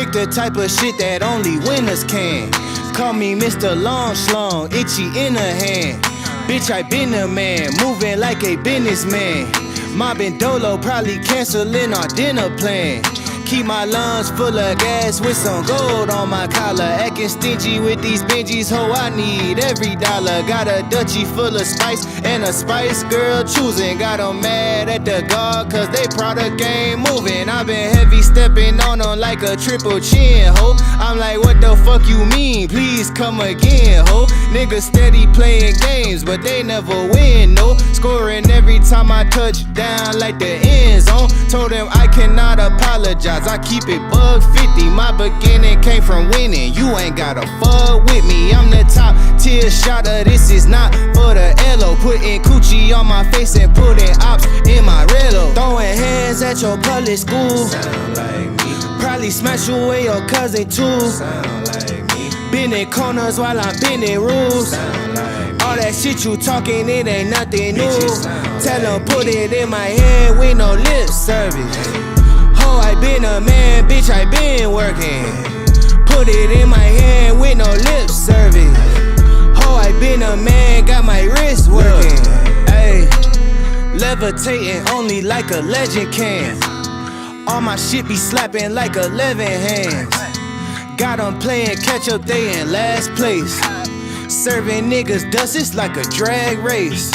make the type of shit that only winners can. Call me Mr. Long Schlong, itchy in the hand. Bitch, I been a man, moving like a businessman. Mobbing Dolo, probably canceling our dinner plan. Keep my lungs full of gas with some gold on my collar. Acting stingy with these Benjis, ho, I need every dollar. Got a Dutchie full of spice and a Spice Girl choosing. Got them mad at the guard cause they product ain't moving. I been heavy stepping on them like a triple chin, ho. I'm like, what the fuck you mean? Please come again, ho. Niggas steady playing games, but they never win, no. Scoring every time I touch down like the end zone. Told them I cannot apologize, I keep it bug 50. My beginning came from winning, you ain't gotta fuck with me. I'm the top tier shotter, this is not for the LO. Putting coochie on my face and putting ops in my relo. Throwing hands at your public school, sound like me. Probably smash you with your cousin too, sound like me. Bending corners while I'm bending rules, sound like me. All that shit you talking, it ain't nothing new. Tell them put it in my hand with no lip service. I been a man, bitch, I been working. Put it in my hand with no lip service. Ho, I been a man, got my wrist working. Ayy, levitating only like a legend can. All my shit be slapping like 11 hands. Got them playing catch up, they in last place. Serving niggas dust, it's like a drag race.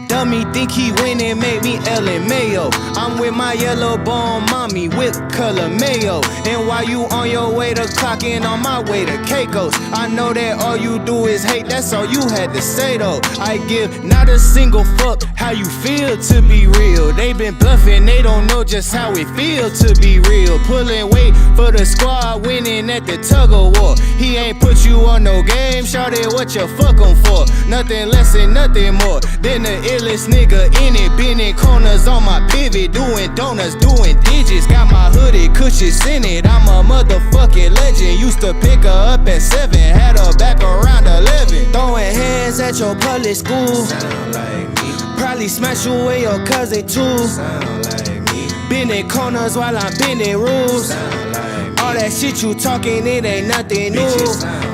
Dummy think he winning, make me Ellen Mayo. I'm with my yellow bone mommy, whip color mayo. And while you on your way to clocking, on my way to Keiko's. I know that all you do is hate, that's all you had to say though. I give not a single fuck how you feel to be real. They been bluffing, they don't know just how it feel to be real. Pulling weight for the squad, winning at the tug of war. He ain't put you on no game, shawty, what you fuck him for? Nothing less and nothing more than the illest nigga in it, bending corners on my pivot, doing donuts, doing digits. Got my hoodie cushions in it, I'm a motherfucking legend. Used to pick her up at 7, had her back around 11. Throwing hands at your public school, sound like me. Probably smash you with your cousin too, sound like me. Bending corners while I'm bending rules, sound like me. All that shit you talking, it ain't nothing new.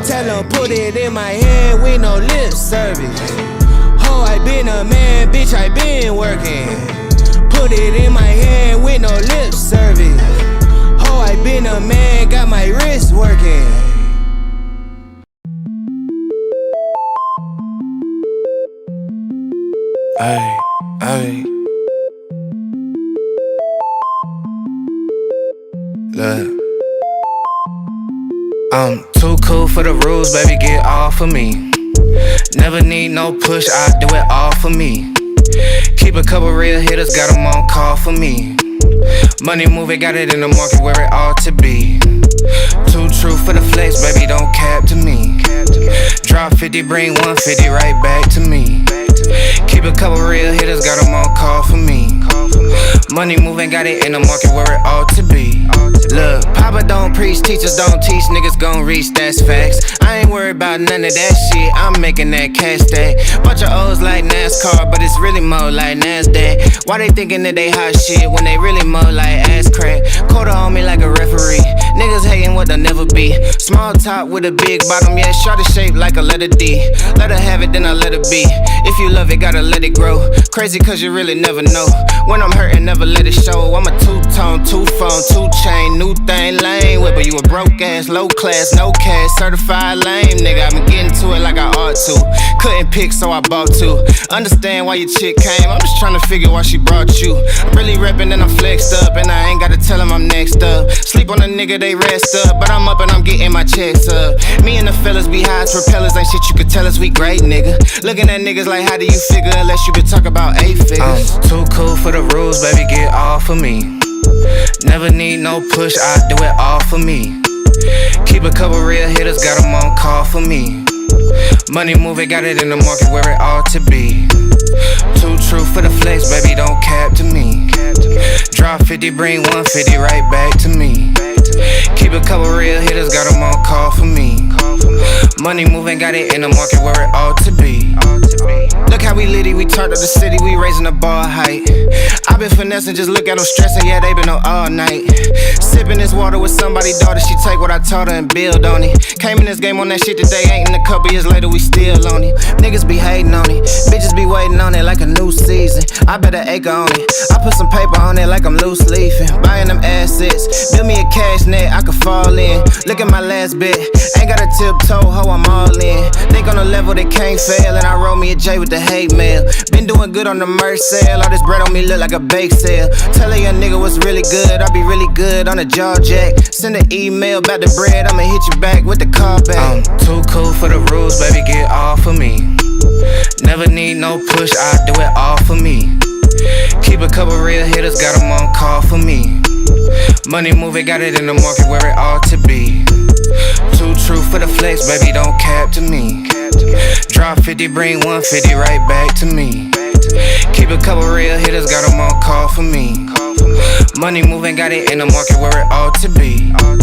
Tell them put it in my hand with no lip service. I been a man, bitch, I been working. Put it in my hand with no lip service. Ho, I been a man, got my wrist working. Ay, ay. Look, I'm too cool for the rules, baby, get off of me. Never need no push, I do it all for me. Keep a couple real hitters, got them on call for me. Money moving, got it in the market where it ought to be. Too true for the flex, baby, don't cap to me. Drop 50, bring 150 right back to me. Keep a couple real hitters, got them on call for me. Money moving, got it in the market where it ought to be. Look, Papa don't preach, teachers don't teach, niggas gon' reach, that's facts. I ain't worried about none of that shit, I'm making that cash stack. Bunch of O's like NASCAR, but it's really more like NASDAQ. Why they thinking that they hot shit when they really more like ass crack? Quarter on me like a referee, niggas hating what they'll never be. Small top with a big bottom, yeah, shorty shaped like a letter D. Let her have it, then I let her be. If you love it, gotta let it grow. Crazy cause you really never know. When I'm hurting, never let it show. I'm a two-tone, two-phone, two-chain, new thing, lame whipper. You a broke ass, low class, no cash, certified lame nigga. I've been getting to it like I ought to. Couldn't pick, so I bought two. Understand why your chick came, I'm just trying to figure why she brought you. I'm really reppin' and I'm flexed up, and I ain't gotta tell him I'm next up. Sleep on a nigga, they rest up, but I'm up and I'm getting my checks up. Me and the fellas be high as propellers, ain't shit you could tell us, we great nigga. Looking at niggas like how do you figure, unless you could talk about 8 figures. I'm too cool for the rules, baby, get off of me. Never need no push, I do it all for me. Keep a couple real hitters, got them on call for me. Money moving, got it in the market where it ought to be. Too true for the flex, baby, don't cap to me. Drop 50, bring 150 right back to me. Keep a couple real hitters, got them on call for me. Money moving, got it in the market where it ought to be. Look how we litty, we turned up the city, we raising the bar height. I been finessing, just look at them stressing, yeah, they been up all night. Sipping this water with somebody's daughter, she take what I taught her and build on it. Came in this game on that shit today, ain't in a couple years later, we still on it. Niggas be hating on it, bitches be waiting on it like a new season. I bet an acre on it, I put some paper on it like I'm loose leafing. Buying them assets, build me a cash net, I could fall in. Look at my last bit, ain't got a tiptoe, ho, I'm all in. Think on a level that can't fail, and I roll me a J with the hate mail. Been doing good on the merch sale, all this bread on me look like a bake sale. Tell a young nigga what's really good, I be really good on a jaw jack. Send an email about the bread, I'ma hit you back with the call back. I'm too cool for the rules, baby, get off of me. Never need no push, I do it all for me. Keep a couple real hitters, got them on call for me. Money moving, got it in the market where it ought to be. Too true for the flex, baby, don't cap to me. Drop 50, bring 150 right back to me. Keep a couple real hitters, got them on call for me. Money moving, got it in the market where it ought to be. All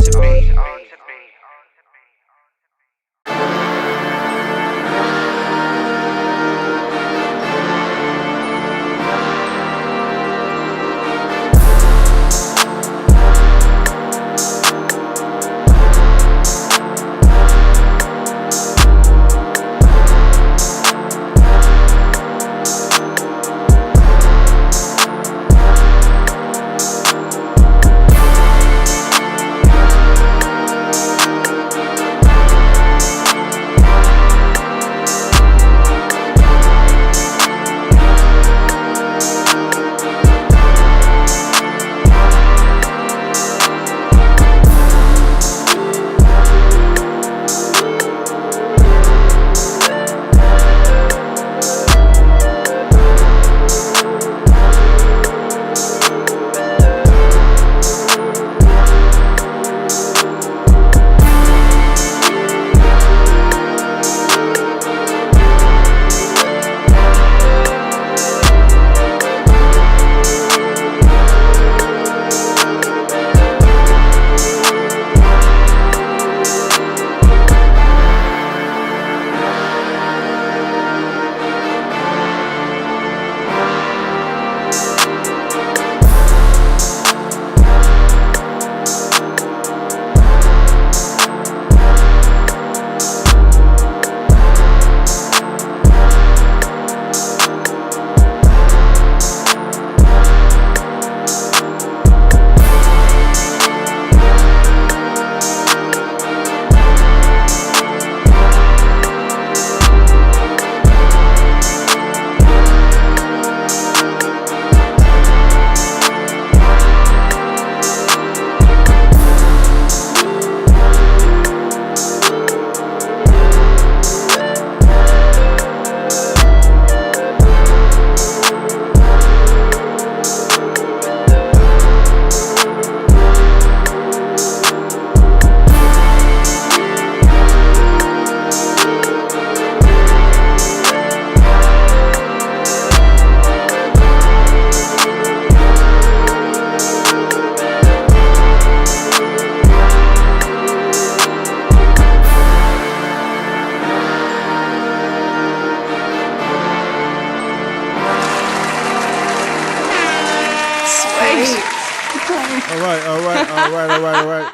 right.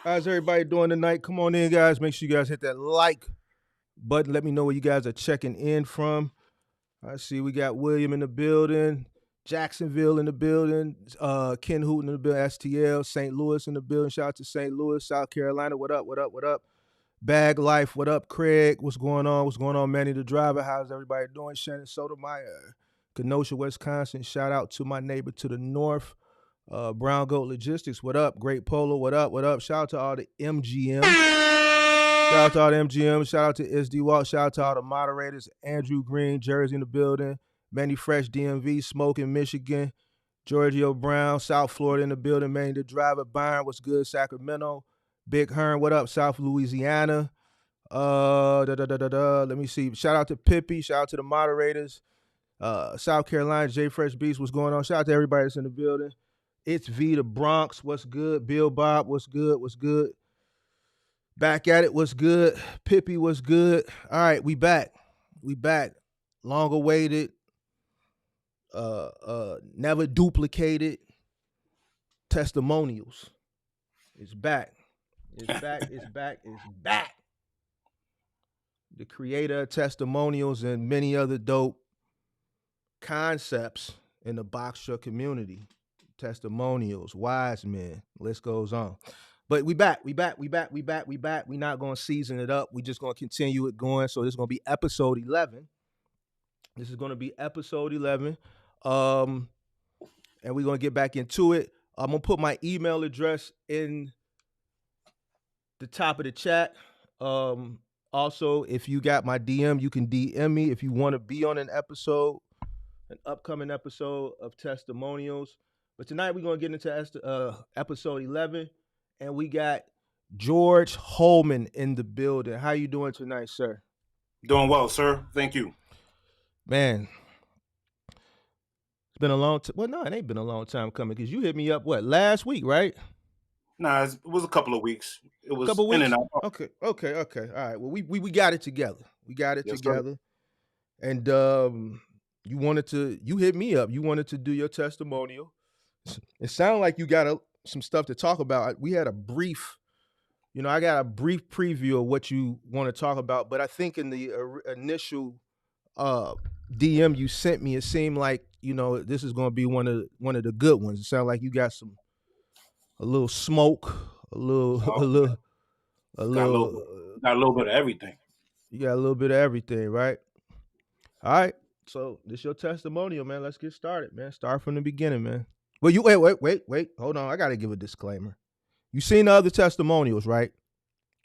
How's everybody doing tonight? Come on in, guys. Make sure you guys hit that like button. Let me know where you guys are checking in from. I see we got William in the building, Jacksonville in the building, Ken Hooten in the building, STL, St. Louis in the building. Shout out to St. Louis, South Carolina. What up? Bag Life, what up? Craig, what's going on? Manny the driver, how's everybody doing? Shannon Sotomayor, Kenosha, Wisconsin. Shout out to my neighbor to the north. Brown Goat Logistics, what up? Great Polo, what up? Shout out to all the MGM. Shout out to SD Walk. Shout out to all the moderators. Andrew Green, Jersey in the building. Manny Fresh, DMV, Smoke in Michigan. Giorgio Brown, South Florida in the building. Manny the driver. Byron, what's good? Sacramento. Big Hearn, what up? South Louisiana. Let me see. Shout out to Pippi. Shout out to the moderators. South Carolina, J Fresh Beast, what's going on? Shout out to everybody that's in the building. It's V the Bronx, what's good? Bill Bob, what's good? Back at it, what's good? Pippi, what's good? All right, we back. long awaited, never duplicated testimonials. It's back. It's back. It's back. It's back. The creator of testimonials and many other dope concepts in the box truck community. Testimonials, wise men, list goes on. But we back. We not gonna season it up. We just gonna continue it going. So this is gonna be episode 11. And we're gonna get back into it. I'm gonna put my email address in the top of the chat. Also, if you got my DM, you can DM me if you want to be on an upcoming episode of Testimonials. But tonight we're gonna get into episode 11, and we got George Holman in the building. How you doing tonight, sir? Doing well, sir. Thank you. Man, it's been a long time. Well, no, it ain't been a long time coming because you hit me up, last week, right? Nah, it was a couple of weeks. It was couple in weeks? and out. Okay. All right. Well, we got it together. Yes, together. Sir. And you hit me up. You wanted to do your testimonial. It sounded like you got some stuff to talk about. We had a brief, I got a brief preview of what you want to talk about, but I think in the initial DM you sent me, it seemed like, this is going to be one of the good ones. It sounded like you got a little smoke, a little. Got a little bit of everything. You got a little bit of everything, right? All right. So this your testimonial, man. Let's get started, man. Start from the beginning, man. Well, you wait. Hold on. I gotta give a disclaimer. You seen the other testimonials, right?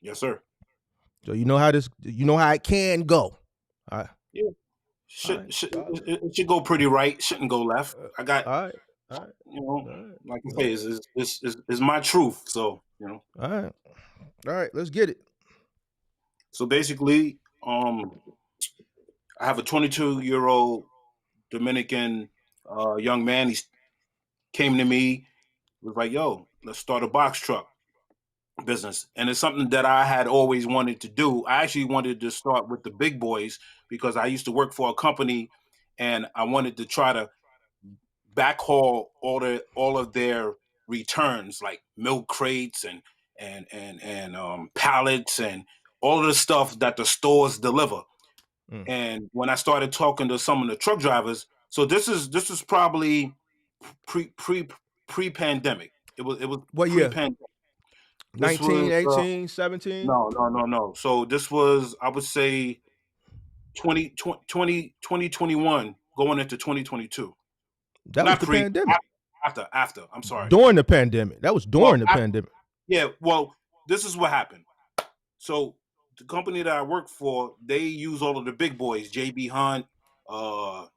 Yes, sir. So you know how it can go. All right. Yeah. It should go pretty right. Shouldn't go left. I got. All right. Like I say, is my truth. So All right. Let's get it. So basically, I have a 22-year-old Dominican young man. He came to me, was like, "Yo, let's start a box truck business." And it's something that I had always wanted to do. I actually wanted to start with the big boys because I used to work for a company, and I wanted to try to backhaul all of their returns, like milk crates and pallets and all of the stuff that the stores deliver. And when I started talking to some of the truck drivers, so this is probably pre-pandemic. It was what year? Pre-pandemic. 19, 18, 17? No. So this was, I would say, 2021 going into 2022. That was the pandemic. After. I'm sorry. During the pandemic. That was during the pandemic. Yeah. Well, this is what happened. So the company that I work for, they use all of the big boys, JB Hunt,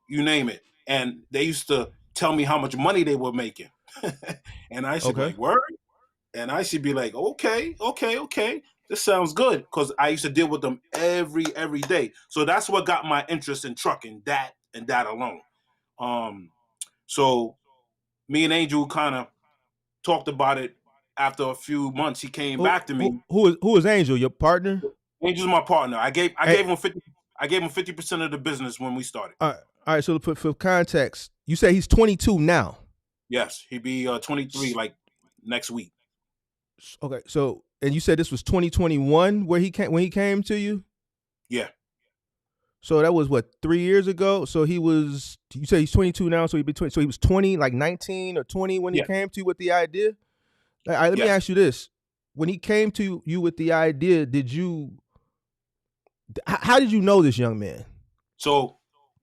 you name it. And they used to tell me how much money they were making. And I should be like, word? And I should be like, okay. This sounds good. Because I used to deal with them every day. So that's what got my interest in trucking, that and that alone. So me and Angel kind of talked about it after a few months. He came back to me. Who is Angel? Your partner? Angel's my partner. I gave him 50% of the business when we started. All right. So for context, you say he's 22 now. Yes, he'd be 23 like next week. Okay. So, and you said this was 2021 when he came to you? Yeah. So that was what, 3 years ago? So you say he's 22 now, so he was 20, like 19 or 20 when he came to you with the idea? All right, let me ask you this. When he came to you with the idea, how did you know this young man? So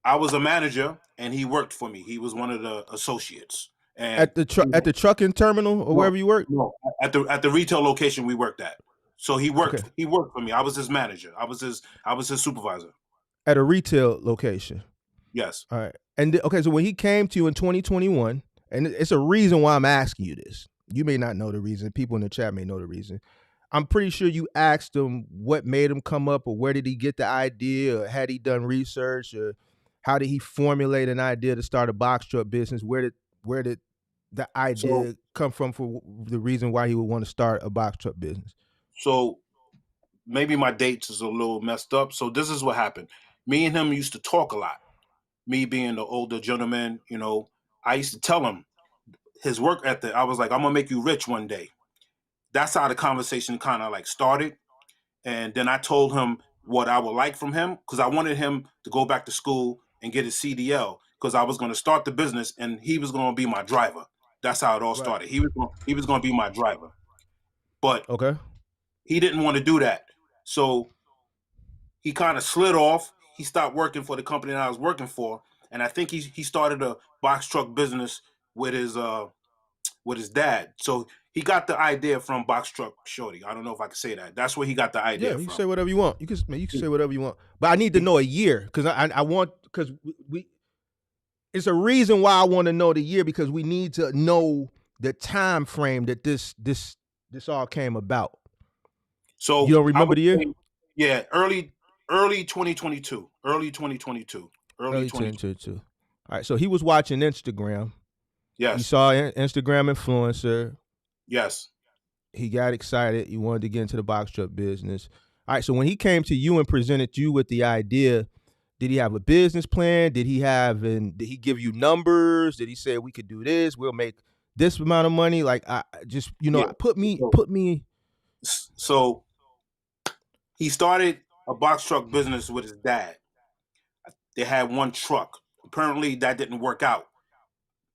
I was a manager and he worked for me. He was one of the associates. And at the trucking terminal or wherever you worked? No, at the retail location we worked at. So he worked for me. I was his manager. I was his supervisor. At a retail location. Yes. All right. And so when he came to you in 2021, and it's a reason why I'm asking you this. You may not know the reason. People in the chat may know the reason. I'm pretty sure you asked him what made him come up, or where did he get the idea, or had he done research, or how did he formulate an idea to start a box truck business? Where did the idea come from for the reason why he would want to start a box truck business? So maybe my dates is a little messed up. So this is what happened. Me and him used to talk a lot. me being the older gentleman, you know, I used to tell him his work ethic. I was like, I'm gonna make you rich one day. That's how the conversation kind of like started. And then I told him what I would like from him because I wanted him to go back to school and get his CDL because I was going to start the business and he was going to be my driver. That's how it all Right. started. He was going to be my driver, but Okay. he didn't want to do that. So he kind of slid off. He stopped working for the company that I was working for, and I think he started a box truck business with his dad. So he got the idea from Box Truck Shorty. I don't know if I can say that. That's where he got the Yeah, idea you can from. say whatever you want. You can say whatever you want. But I need to know a year because I want because we it's a reason why I want to know the year because we need to know the time frame that this all came about. So You don't I remember would the year? say, yeah, early 2022, early 2022, early Early 20. 2022. All right, so he was watching Instagram. He Yes, saw Instagram influencer. yes. He got excited. He wanted to get into the box truck business. All right, so when he came to you and presented you with the idea, did he have a business plan? Did he give you numbers? Did he say we could do this? We'll make this amount of money? Like I just Yeah. put me. So he started a box truck business with his dad. They had one truck. Apparently, that didn't work out.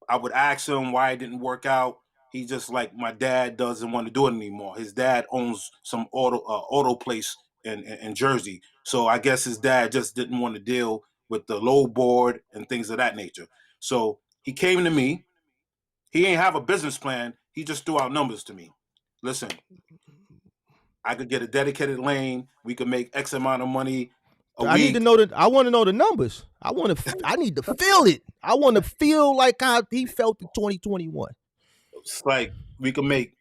I would ask him why it didn't work out. He just like my dad doesn't want to do it anymore. His dad owns some auto place in Jersey, so I guess his dad just didn't want to deal with the low board and things of that nature. So he came to me. He ain't have a business plan. He just threw out numbers to me. Listen, I could get a dedicated lane. We could make X amount of money a I need to week. know I want to know the numbers. I need to feel it. I want to feel like how he felt in 2021. It's like we could make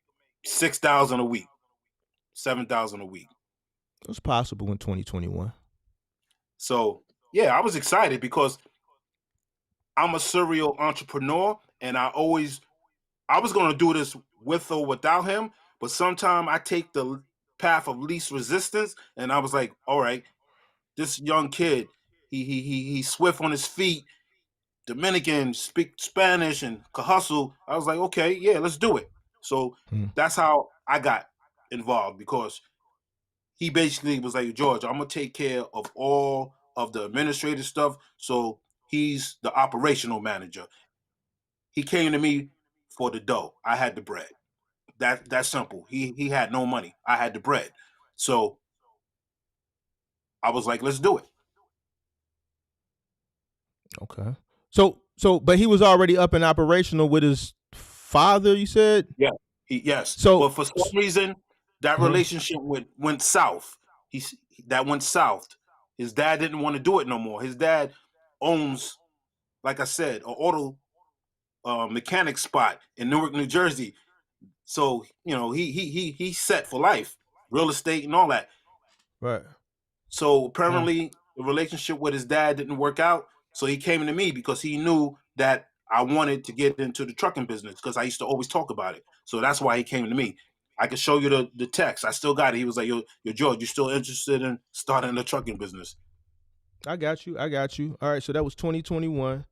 6,000 a week, 7,000 a week. It was possible in 2021. So yeah, I was excited because I'm a serial entrepreneur, and I was going to do this with or without him. But sometimes I take the path of least resistance, and I was like, all right, this young kid, he's swift on his feet, Dominican, speak Spanish, and can hustle. I was like, okay, yeah, let's do it. So that's how I got involved because he basically was like, George, I'm gonna take care of all of the administrative stuff. So he's the operational manager. He came to me for the dough. I had the bread. That's simple. He had no money. I had the bread. So I was like, let's do it. Okay. But he was already up and operational with his father, you said? Yeah. Yes. So But for some reason, that relationship went south. That went south. His dad didn't want to do it no more. His dad owns, like I said, an auto mechanic spot in Newark, New Jersey. So he's set for life, real estate and all that. right. So apparently the relationship with his dad didn't work out. So he came to me because he knew that I wanted to get into the trucking business because I used to always talk about it. So that's why he came to me. I could show you the text. I still got it. He was like, yo, George, you still interested in starting the trucking business? I got you. All right, so that was 2021.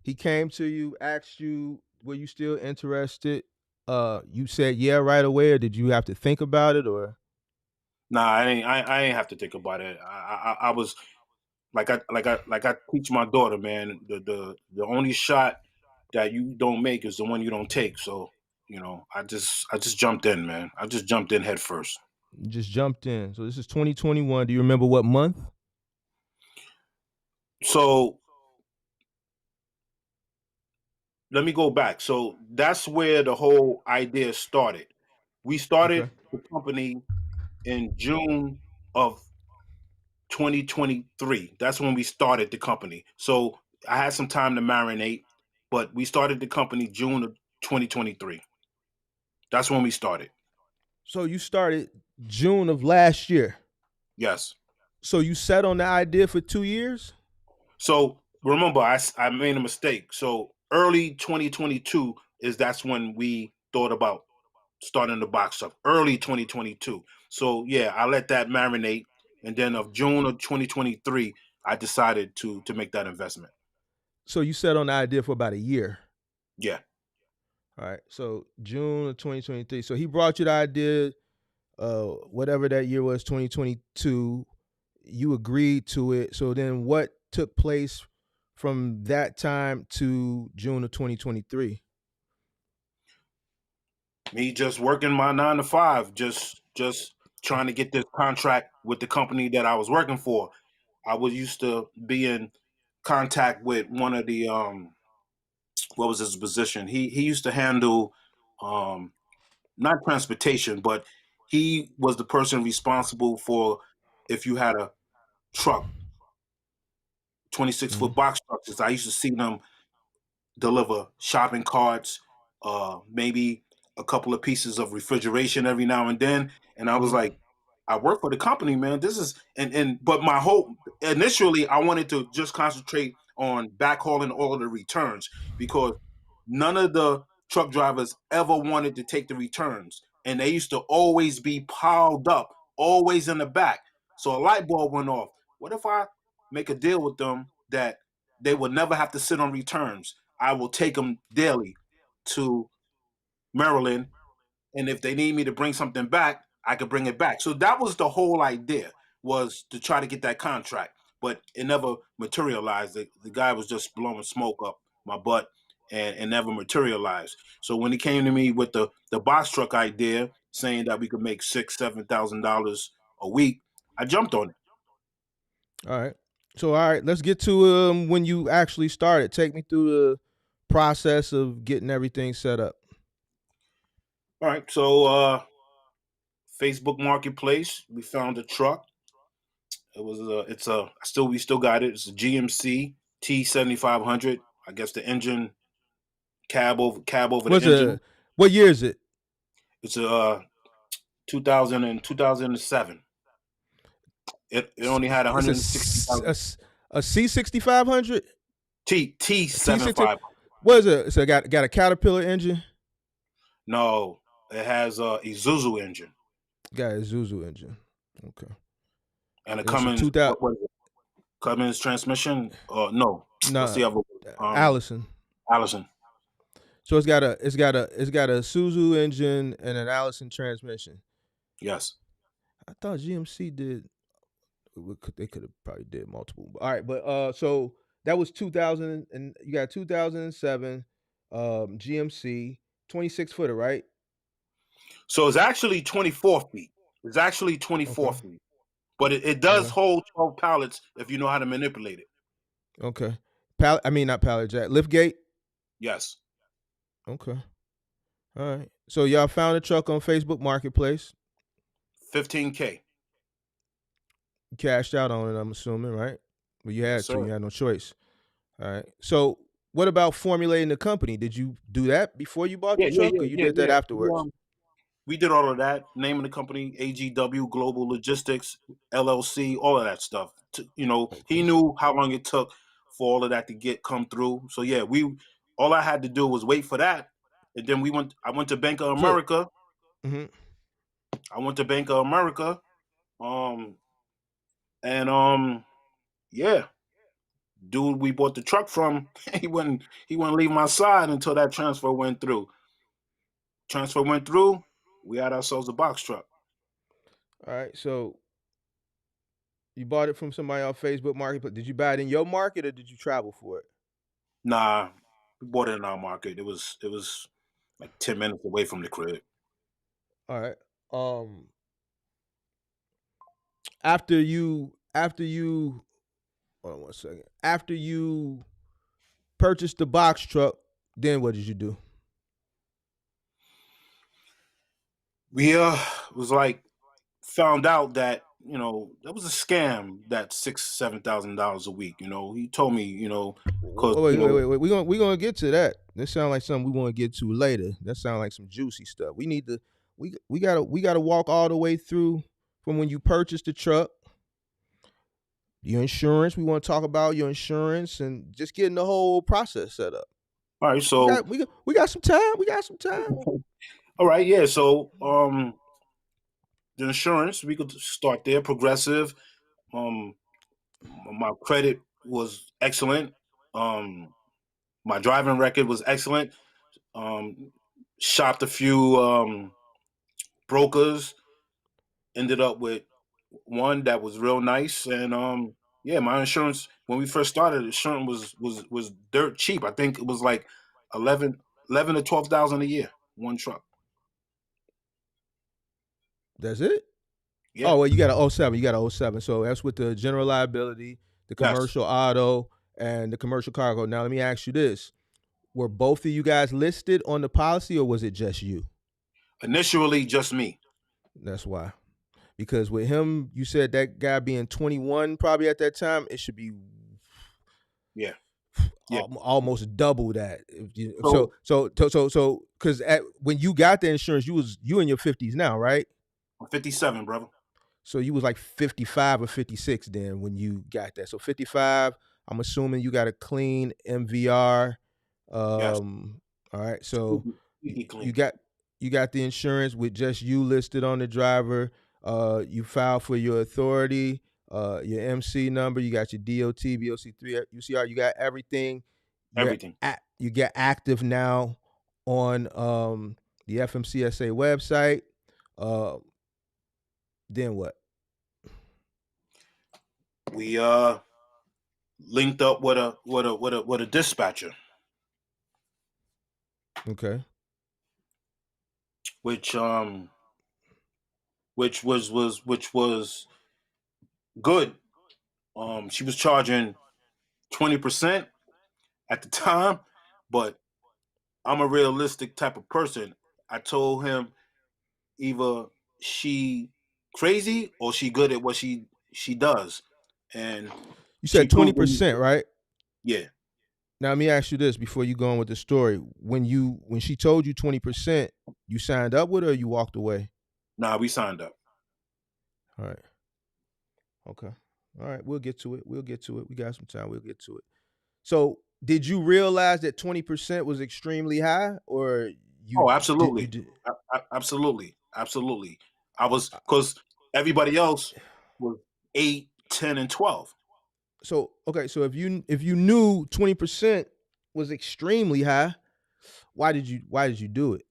He came to you, asked you, were you still interested? You said yeah right away, or did you have to think about it, or? Nah, I ain't have to think about it. I was like I teach my daughter, man. The only shot that you don't make is the one you don't take. So I just jumped in, man. I just jumped in head first. You just jumped in. So this is 2021. Do you remember what month? So let me go back. So that's where the whole idea started. We started the company in June of 2023. That's when we started the company. So I had some time to marinate, but we started the company June of 2023. That's when we started. So you started June of last year. Yes. So you sat on the idea for 2 years? So remember, I made a mistake. So early 2022 that's when we thought about starting the box up. Early 2022. So yeah, I let that marinate, and then of June of 2023, I decided to make that investment. So you sat on the idea for about a year. Yeah. All right. So June of 2023. So he brought you the idea, whatever that year was, 2022. You agreed to it. So then what took place from that time to June of 2023? Me just working my 9 to 5, just trying to get this contract with the company that I was working for. I was used to be in contact with one of the what was his position? He used to handle not transportation, but he was the person responsible for if you had a truck, 26-foot box trucks. I used to see them deliver shopping carts, maybe a couple of pieces of refrigeration every now and then. And I was like, I work for the company, man. This is but my hope initially I wanted to just concentrate on backhauling all of the returns because none of the truck drivers ever wanted to take the returns. And they used to always be piled up, always in the back. So a light bulb went off. What if I make a deal with them that they will never have to sit on returns? I will take them daily to Maryland, and if they need me to bring something back, I could bring it back. So that was the whole idea, was to try to get that contract, but it never materialized. The guy was just blowing smoke up my butt and never materialized. So when he came to me with the box truck idea, saying that we could make $6,000-7,000 a week, I jumped on it. All right. So all right, let's get to when you actually started. Take me through the process of getting everything set up. All right. So Facebook Marketplace, we found a truck. It was we still got it. It's a GMC T7500. I guess the engine cab over What's the engine. what year is it? It's a 2007. It only had 160,000. A C6500? T75. What is it? So it got a Caterpillar engine? No, it has a Isuzu engine. Got a Isuzu engine. Okay. And a Cummins. Cummins transmission? No. What's the other? Allison. So it's got a Isuzu engine and an Allison transmission. Yes. I thought GMC did. They could have probably did multiple. All right, but so that was 2000, and you got 2007 GMC 26-footer, right? So it's actually 24 feet. It's actually 24 feet, but it does hold 12 pallets if you know how to manipulate it. Okay, not pallet jack, lift gate. Yes. Okay. All right. So y'all found a truck on Facebook Marketplace. $15K. You cashed out on it, I'm assuming, right? Well, you had Yes, to. sir. You had no choice. All right. So what about formulating the company? Did you do that before you bought the truck, or you did that afterwards? We did all of that. Naming the company AGW Global Logistics LLC, all of that stuff. He knew how long it took for all of that to come through. So yeah, all I had to do was wait for that, and then I went to Bank of America. I went to Bank of America, yeah, dude we bought the truck from, he wouldn't leave my side until that transfer went through. Transfer went through, we had ourselves a box truck. All right, so you bought it from somebody on Facebook Marketplace. Did you buy it in your market, or did you travel for it? Nah, we bought it in our market. It was like 10 minutes away from the crib. All right. After you hold on one second. After you purchased the box truck, then what did you do? We was like found out that that was a scam. That $6,000-7,000 a week. He told me because wait. We're gonna get to that. This sounds like something we want to get to later. That sounds like some juicy stuff. We need to we gotta walk all the way through from when you purchased the truck. Your insurance. We want to talk about your insurance and just getting the whole process set up. All right, so we got some time. We got some time. All right, yeah. So the insurance, we could start there. Progressive. My credit was excellent. My driving record was excellent. Shopped a few brokers. Ended up with one that was real nice, and yeah, my insurance when we first started, insurance was dirt cheap. I think it was like 11 to 12,000 a year, one truck. That's it? Yeah. Oh, well, you got a '07. You got a '07. So that's with the general liability, the Yes. commercial auto, and the commercial cargo. Now, let me ask you this. Were both of you guys listed on the policy, or was it just you? Initially, just me. That's why. Because with him, you said that guy being 21 probably at that time, it should be Yeah. Yeah. almost double that. If you, So because when you got the insurance, you in your 50s now, right? I'm 57, brother. So you was like 55 or 56 then when you got that. So 55, I'm assuming you got a clean MVR. Yes. All right. So Squeaky you clean. got the insurance with just you listed on the driver. You filed for your authority, your MC number, you got your DOT, BOC3, UCR, you got everything. Everything. You get active now on the FMCSA website. Then what? We linked up with a dispatcher, Okay. which was good. She was charging 20% at the time, but I'm a realistic type of person. I told him either she crazy or she good at what she does, and You she said proved me. 20%, right? Yeah. Now let me ask you this before you go on with the story. When she told you 20%, you signed up with her or you walked away? Nah, we signed up. All right. Okay. All right. We'll get to it. We got some time. We'll get to it. So did you realize that 20% was extremely high, or Oh, you absolutely. did? Absolutely. I was, because everybody else was 8, 10, and 12. So okay. So if you knew 20% was extremely high, why did you do it?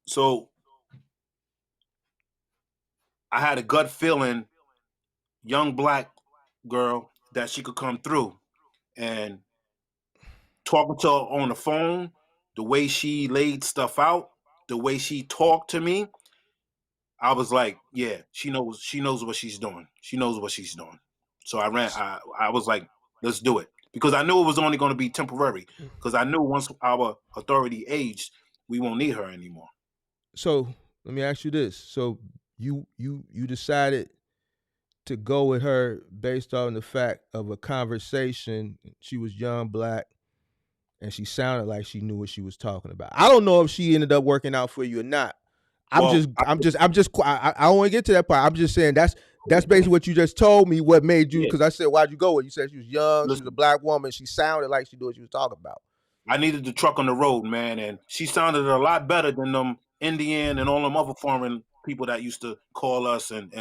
So I had a gut feeling, young black girl, that she could come through. And talking to her on the phone, the way she laid stuff out, the way she talked to me, I was like, yeah, she knows what she's doing. She knows what she's doing. So I was like, let's do it. Because I knew it was only going to be temporary. Because I knew once our authority aged, we won't need her anymore. So let me ask you this. So you decided to go with her based on the fact of a conversation. She was young, black, and she sounded like she knew what she was talking about. I don't know if she ended up working out for you or not. I don't want to get to that part. I'm just saying that's basically what you just told me. What made you? Yeah. Because I said, why'd you go with? You said she was young. Listen, she was a black woman. She sounded like she knew what she was talking about. I needed the truck on the road, man, and she sounded a lot better than them Indian and all them other foreign people that used to call us and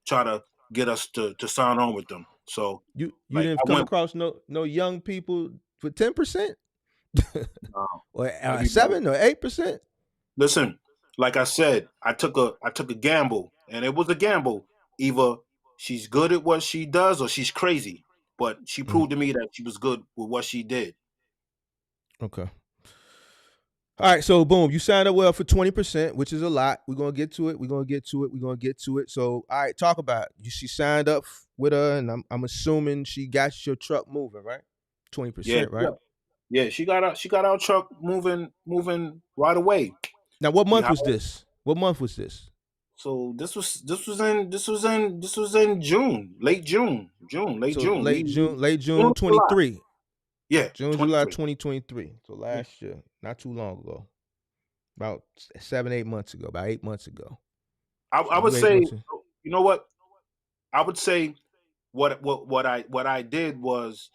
try to get us to sign on with them. So You like didn't I come went across no young people for 10%, or everybody. 7 or 8%. Listen, like I said, I took a gamble, and it was a gamble. Either she's good at what she does or she's crazy. But she Mm, proved to me that she was good with what she did. okay. All right, so boom, you signed up well for 20%, which is a lot. We're gonna get to it. So, all right, talk about it. She signed up with her, and I'm assuming she got your truck moving, right? Yeah, 20%, right? yeah. She got our truck moving right away. Now, what We month hired, was this? What month was this? so this was in June, late So June. late June June, July. 23, Yeah, June, July 23. 2023. So Yeah. last year, not too long ago, about 7, 8 months ago, about 8 months ago. I So would you say, 8 months in. you know what? I would say what I did was,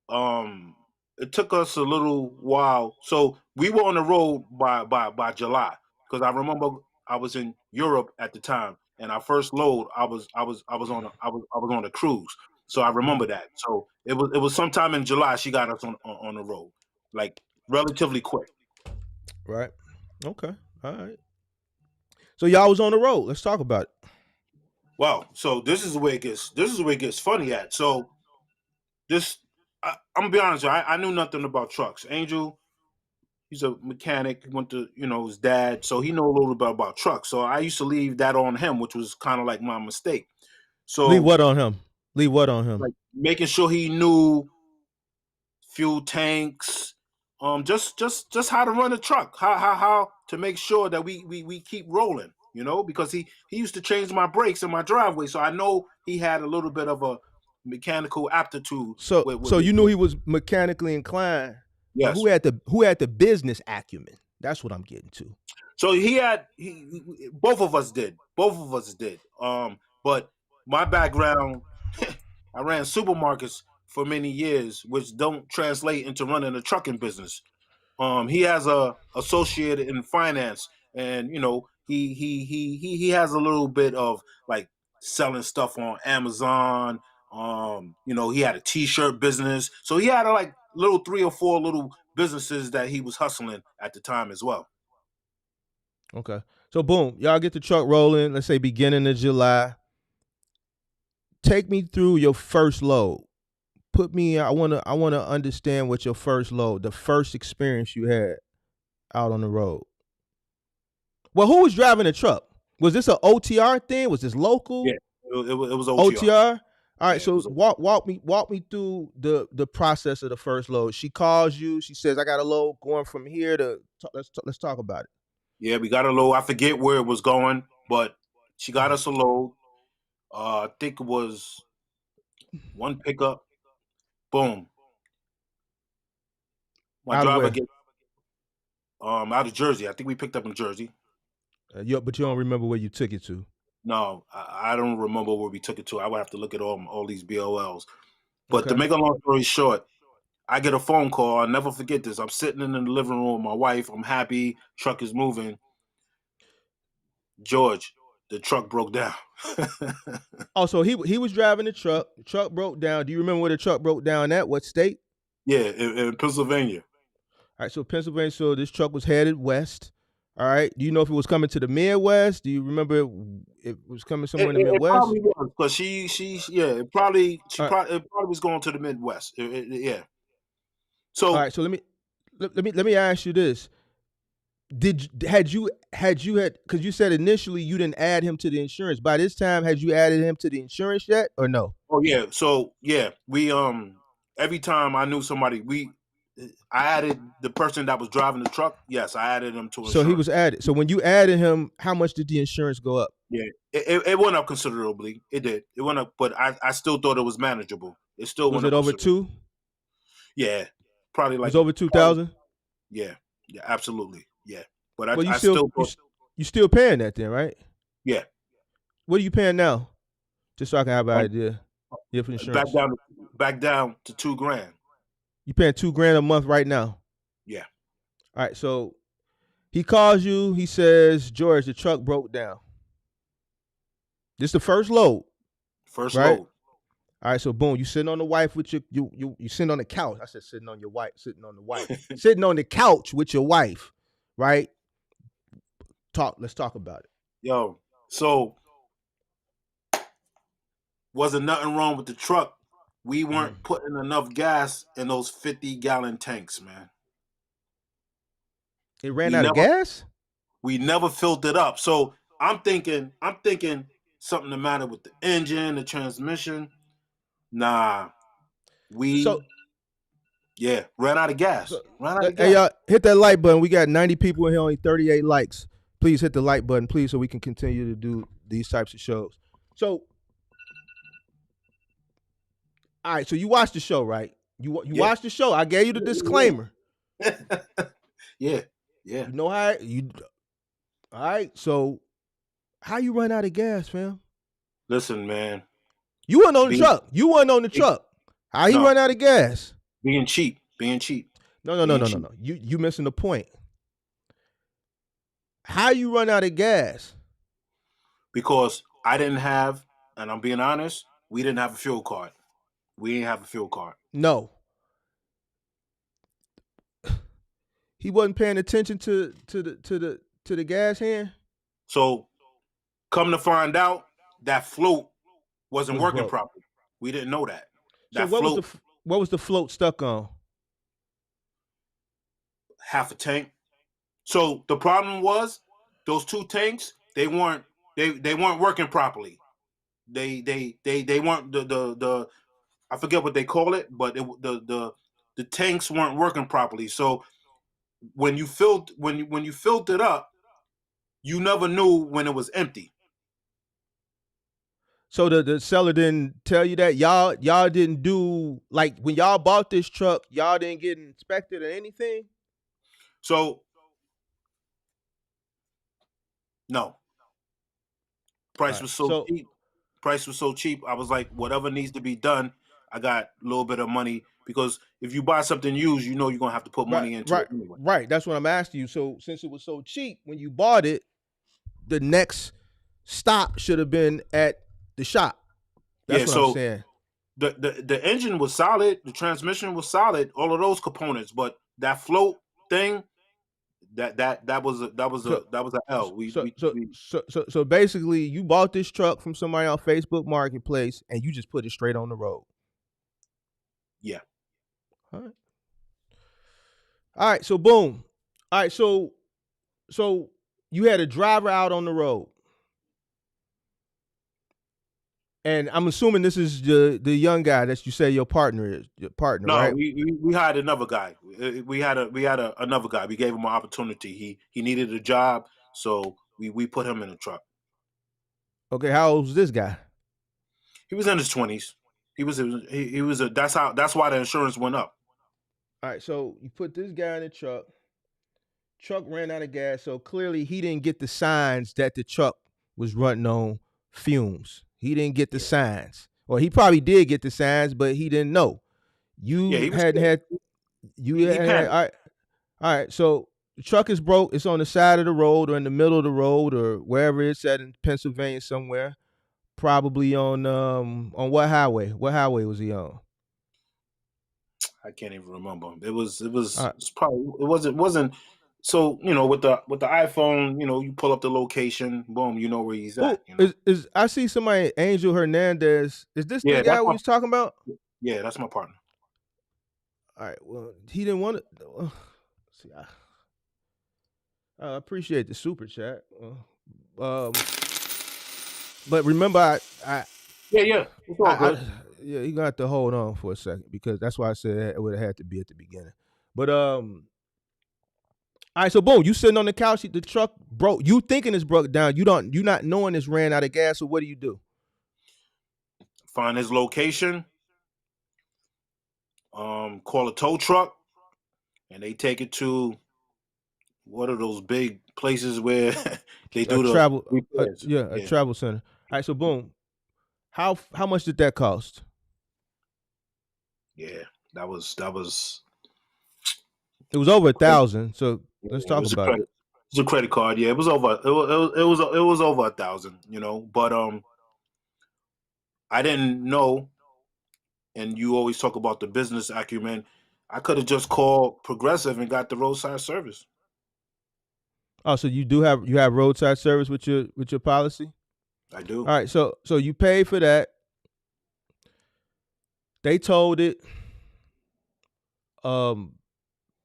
um it took us a little while. So we were on the road by July, because I remember I was in Europe at the time, and our first load I was on a cruise. So I remember that. So it was sometime in July she got us on the road, like relatively quick. Right. Okay. All right. So y'all was on the road. Let's talk about it. Wow. So this is where it gets funny at. So I'm gonna be honest, I knew nothing about trucks. Angel, he's a mechanic. He went to, his dad, so he know a little bit about trucks. So I used to leave that on him, which was kind of like my mistake. Leave So what on him? Leave what on him? like making sure he knew fuel tanks, just how to run a truck, how to make sure that we keep rolling, because he used to change my brakes in my driveway, so I know he had a little bit of a mechanical aptitude. So you knew he was mechanically inclined, but Yes. who had the business acumen? That's what I'm getting to. So both of us did. But my background, I ran supermarkets for many years, which don't translate into running a trucking business. He has a associate in finance, and he has a little bit of like selling stuff on Amazon. He had a T-shirt business, so he had like little 3 or 4 little businesses that he was hustling at the time as well. Okay. So boom, y'all get the truck rolling. Let's say beginning of July. Take me through your first load. I wanna understand what your first load, the first experience you had out on the road. Well, who was driving the truck? Was this an OTR thing? Was this local? Yeah, it was OTR. All right, Yeah, so walk me through the process of the first load. She calls you. She says, "I got a load going from here to." Let's talk about it. Yeah, we got a load. I forget where it was going, but she got us a load. I think it was one pickup. Boom. My Out of driver where? gets out of Jersey. I think we picked up in Jersey. But you don't remember where you took it to. No, I don't remember where we took it to. I would have to look at all these BOLs. But to Okay. make a long story short, I get a phone call. I'll never forget this. I'm sitting in the living room with my wife. I'm happy. Truck is moving. George, the truck broke down. Oh, so he was driving the truck. The truck broke down. Do you remember where the truck broke down at? What state? Yeah, in Pennsylvania. All right, so Pennsylvania. So this truck was headed west. All right. Do you know if it was coming to the Midwest? Do you remember it was coming somewhere in the It Midwest? probably was, because it probably All right. it probably was going to the Midwest. Yeah. All So right. So let me ask you this: had you because you said initially you didn't add him to the insurance. By this time, had you added him to the insurance yet, or no? yeah. So yeah, we every time I knew somebody, I added the person that was driving the truck. Yes, I added him to So insurance. he was added. So when you added him, how much did the insurance go up? Yeah, it went up considerably. It did. It went up, but I still thought it was manageable. It still Was went it up over considerably. 2? Yeah, probably It like was over 2,000. yeah, absolutely, yeah. But Well, I still thought, you still paying that then, right? yeah. What are you paying now? Just so I can have an Um, idea. Yeah, for back insurance. down back down to $2,000. You paying $2,000 a month right now. Yeah. All right. So he calls you. He says, George, the truck broke down. This is the first load. First Right? load. All right. So boom, you sitting on the wife with you sitting on the couch. I said sitting on your wife, sitting on the wife, sitting on the couch with your wife. Right? Let's talk about it. Yo, so wasn't nothing wrong with the truck. We weren't putting enough gas in those 50-gallon tanks, man. It ran out of gas? We never filled it up. So I'm thinking something the matter with the engine, the transmission. Nah. Ran out of gas. Hey, y'all, hit that like button. We got 90 people in here, only 38 likes. Please hit the like button, please, so we can continue to do these types of shows. So, all right, so you watched the show, right? You watched the show. I gave you the disclaimer. Yeah. You know how all right, so how you run out of gas, fam? Listen, man. You wasn't on the truck. You wasn't on the truck. How he run out of gas? Being cheap. No. You missing the point. How you run out of gas? Because I didn't have, and I'm being honest, we didn't have a fuel card. We ain't have a fuel card. No. He wasn't paying attention to the gas hand. So come to find out, that float wasn't Was working broke. properly. We didn't know that. So That what was the float stuck on? half a tank. So the problem was those 2 tanks, they weren't working properly. They weren't the I forget what they call it, but the tanks weren't working properly. So when you filled it up, you never knew when it was empty. So the seller didn't tell you that? Y'all didn't do, like, when y'all bought this truck, y'all didn't get inspected or anything? So no. Price was so cheap. Price was so cheap. I was like, whatever needs to be done, I got a little bit of money, because if you buy something used, you know you're gonna have to put money into it anyway. Right. That's what I'm asking you. So since it was so cheap when you bought it, the next stop should have been at the shop. That's what I'm saying. The engine was solid, the transmission was solid, all of those components, but that float thing, that was a L. So basically, you bought this truck from somebody on Facebook Marketplace and you just put it straight on the road. Yeah. All right. So boom. All right. So you had a driver out on the road, and I'm assuming this is the young guy that you say your partner, No, right? we hired another guy. We had another guy. We gave him an opportunity. He needed a job, so we put him in the truck. Okay, how old was this guy? He was in his 20s. He was that's why the insurance went up. All right, so you put this guy in the truck. Truck ran out of gas, so clearly he didn't get the signs that the truck was running on fumes. He didn't get the signs, or he probably did get the signs, but he didn't know. You hadn't had. All right. So the truck is broke. It's on the side of the road, or in the middle of the road, or wherever it's at in Pennsylvania somewhere. Probably on what highway? What highway was he on? I can't even remember. It was probably it wasn't. So with the iPhone, you pull up the location, boom, you know where he's at. Is I see somebody, Angel Hernandez. Is this the guy we was talking about? Yeah, that's my partner. All right. Well, he didn't want to. See, I appreciate the super chat. But remember, yeah, it's all good. You gonna have to hold on for a second, because that's why I said it would have had to be at the beginning. But all right, so boom, you sitting on the couch, the truck broke. You thinking it's broke down. You not knowing it's ran out of gas. So what do you do? Find his location. Call a tow truck, and they take it to what are those big places where they do the travel? A travel center. All right, so boom. How much did that cost? Yeah, that was. It was over 1,000. So let's talk about it. It was a credit card. Yeah, it was over. It was over 1,000. But I didn't know. And you always talk about the business acumen. I could have just called Progressive and got the roadside service. Oh, so you have roadside service with your policy? I do. All right, so you paid for that. They told it.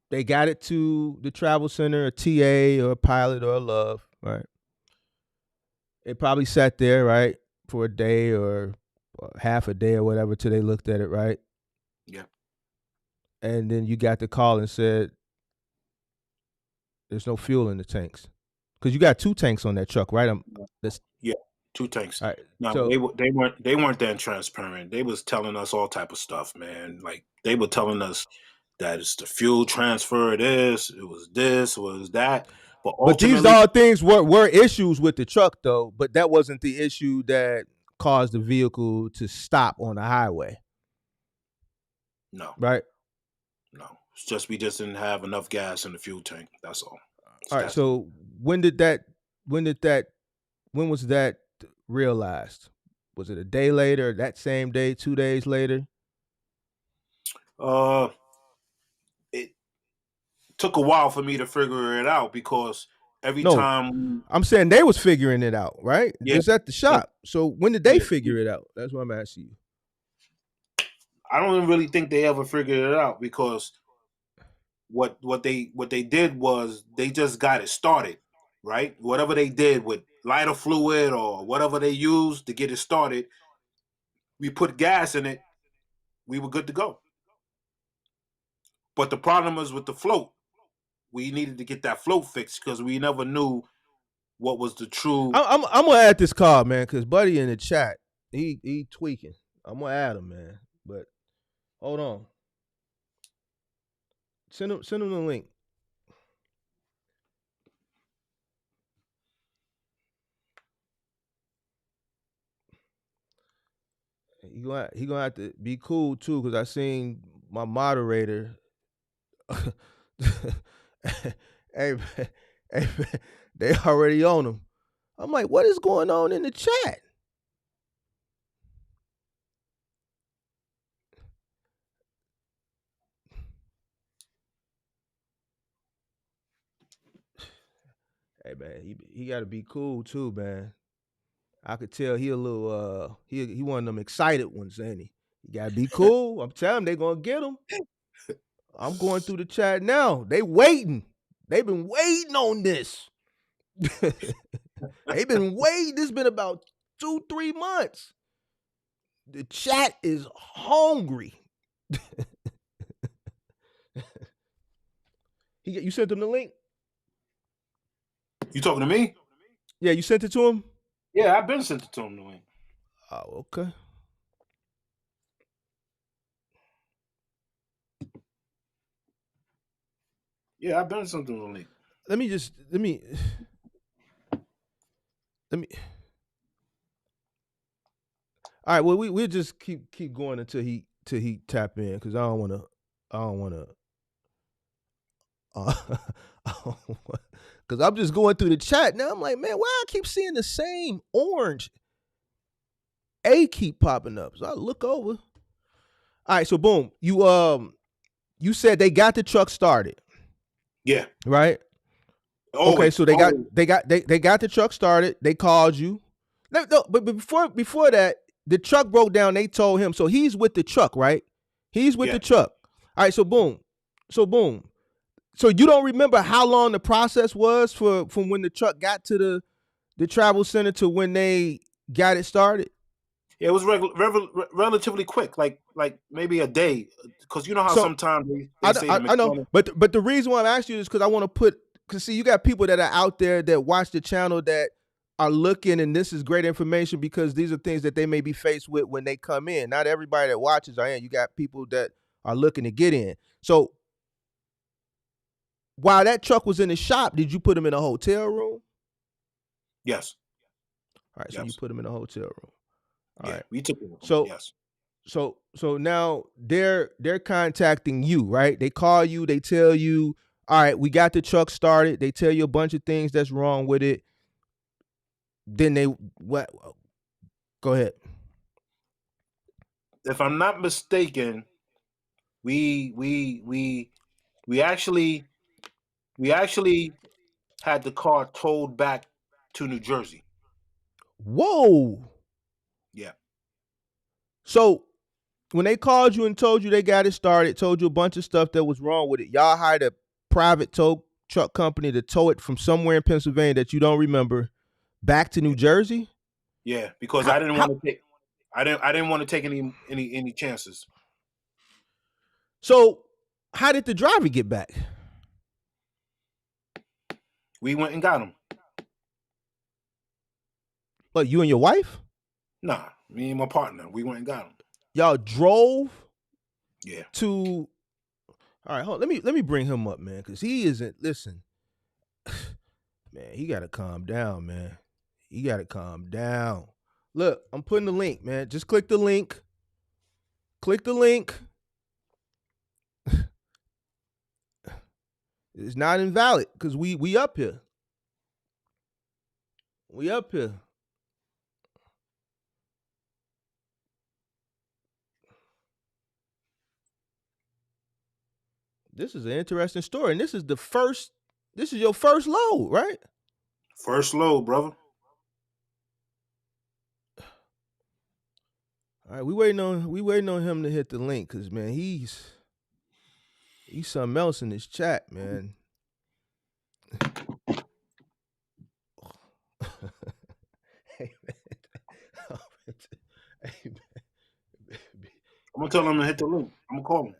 They got it to the travel center, a TA or a pilot or a Love, right? It probably sat there, right, for a day or half a day or whatever till they looked at it, right? Yeah. And then you got the call and said, there's no fuel in the tanks. Because you got 2 tanks on that truck, right? Yeah, 2 tanks. All right, no, so they weren't that transparent. They was telling us all type of stuff, man. Like, they were telling us that it's the fuel transfer, it was that. But these all things were issues with the truck, though. But that wasn't the issue that caused the vehicle to stop on the highway. No. Right? No. It's just we just didn't have enough gas in the fuel tank. That's all. All right. So when was that realized? Was it a day later, that same day, 2 days later? It took a while for me to figure it out because every No, time, I'm saying they was figuring it out, right? yeah, Just at the yeah, shop. So when did they yeah, figure it out? That's what I'm asking you. I don't even really think they ever figured it out because what they did was they just got it started, right? Whatever they did with lighter fluid or whatever they used to get it started, we put gas in it, we were good to go. But the problem was with the float. We needed to get that float fixed because we never knew what was the true. I'm gonna add this call, man, because Buddy in the chat, he tweaking. I'm gonna add him, man. But hold on. Send him the link. He gonna have to be cool too, because I seen my moderator. hey, man, hey, man, they already on him. I'm like, what is going on in the chat? Hey man, he got to be cool too, man. I could tell he a little he one of them excited ones, ain't he? You gotta be cool. I'm telling him they gonna get him. I'm going through the chat now. They waiting. They've been waiting on this. They've been waiting. This been about 2-3 months. The chat is hungry. You sent him the link? You talking to me? Yeah, you sent it to him? Yeah, I've been sent it to him the link. Oh, okay. Yeah, I've been sent him the link. Let me. All right. Well, we'll just keep going until he tap in, because I don't want to. Because I'm just going through the chat now. I'm like, man, why I keep seeing the same orange A keep popping up? So I look over. All right. So boom, you said they got the truck started. Yeah. Right. Okay. So they got the truck started. They called you. No, but before that, the truck broke down. They told him. So he's with the truck, right? He's with the truck. All right. So boom. So you don't remember how long the process was from when the truck got to the travel center to when they got it started? Yeah, it was relatively quick, like maybe a day, because you know how sometimes they say I know, but the reason why I'm asking you is because I want to because see, you got people that are out there that watch the channel that are looking, and this is great information because these are things that they may be faced with when they come in. Not everybody that watches are in. You got people that are looking to get in. So while that truck was in the shop, did you put him in a hotel room? Yes. All right, so you put him in a hotel room. All right. We took it. So yes. So now they're contacting you, right? They call you, they tell you, all right, we got the truck started. They tell you a bunch of things that's wrong with it. Then what? Go ahead. If I'm not mistaken, we actually had the car towed back to New Jersey. Whoa. Yeah. So when they called you and told you they got it started, told you a bunch of stuff that was wrong with it, y'all hired a private tow truck company to tow it from somewhere in Pennsylvania that you don't remember back to New Jersey? Yeah, because I didn't want to take any chances. So how did the driver get back? We went and got him. But you and your wife? Nah, me and my partner. We went and got him. Y'all drove? Yeah. To all right, hold on. Let me bring him up, man, because he isn't. Listen, man, he gotta calm down, man. He gotta calm down. Look, I'm putting the link, man. Just click the link. Click the link. It's not invalid because we up here. We up here. This is an interesting story, and this is your first load, right? First load, brother. All right, we waiting on him to hit the link, cause man, he's something else in this chat, man. Hey, man. Hey, man. I'm gonna tell him to hit the link. I'm gonna call him.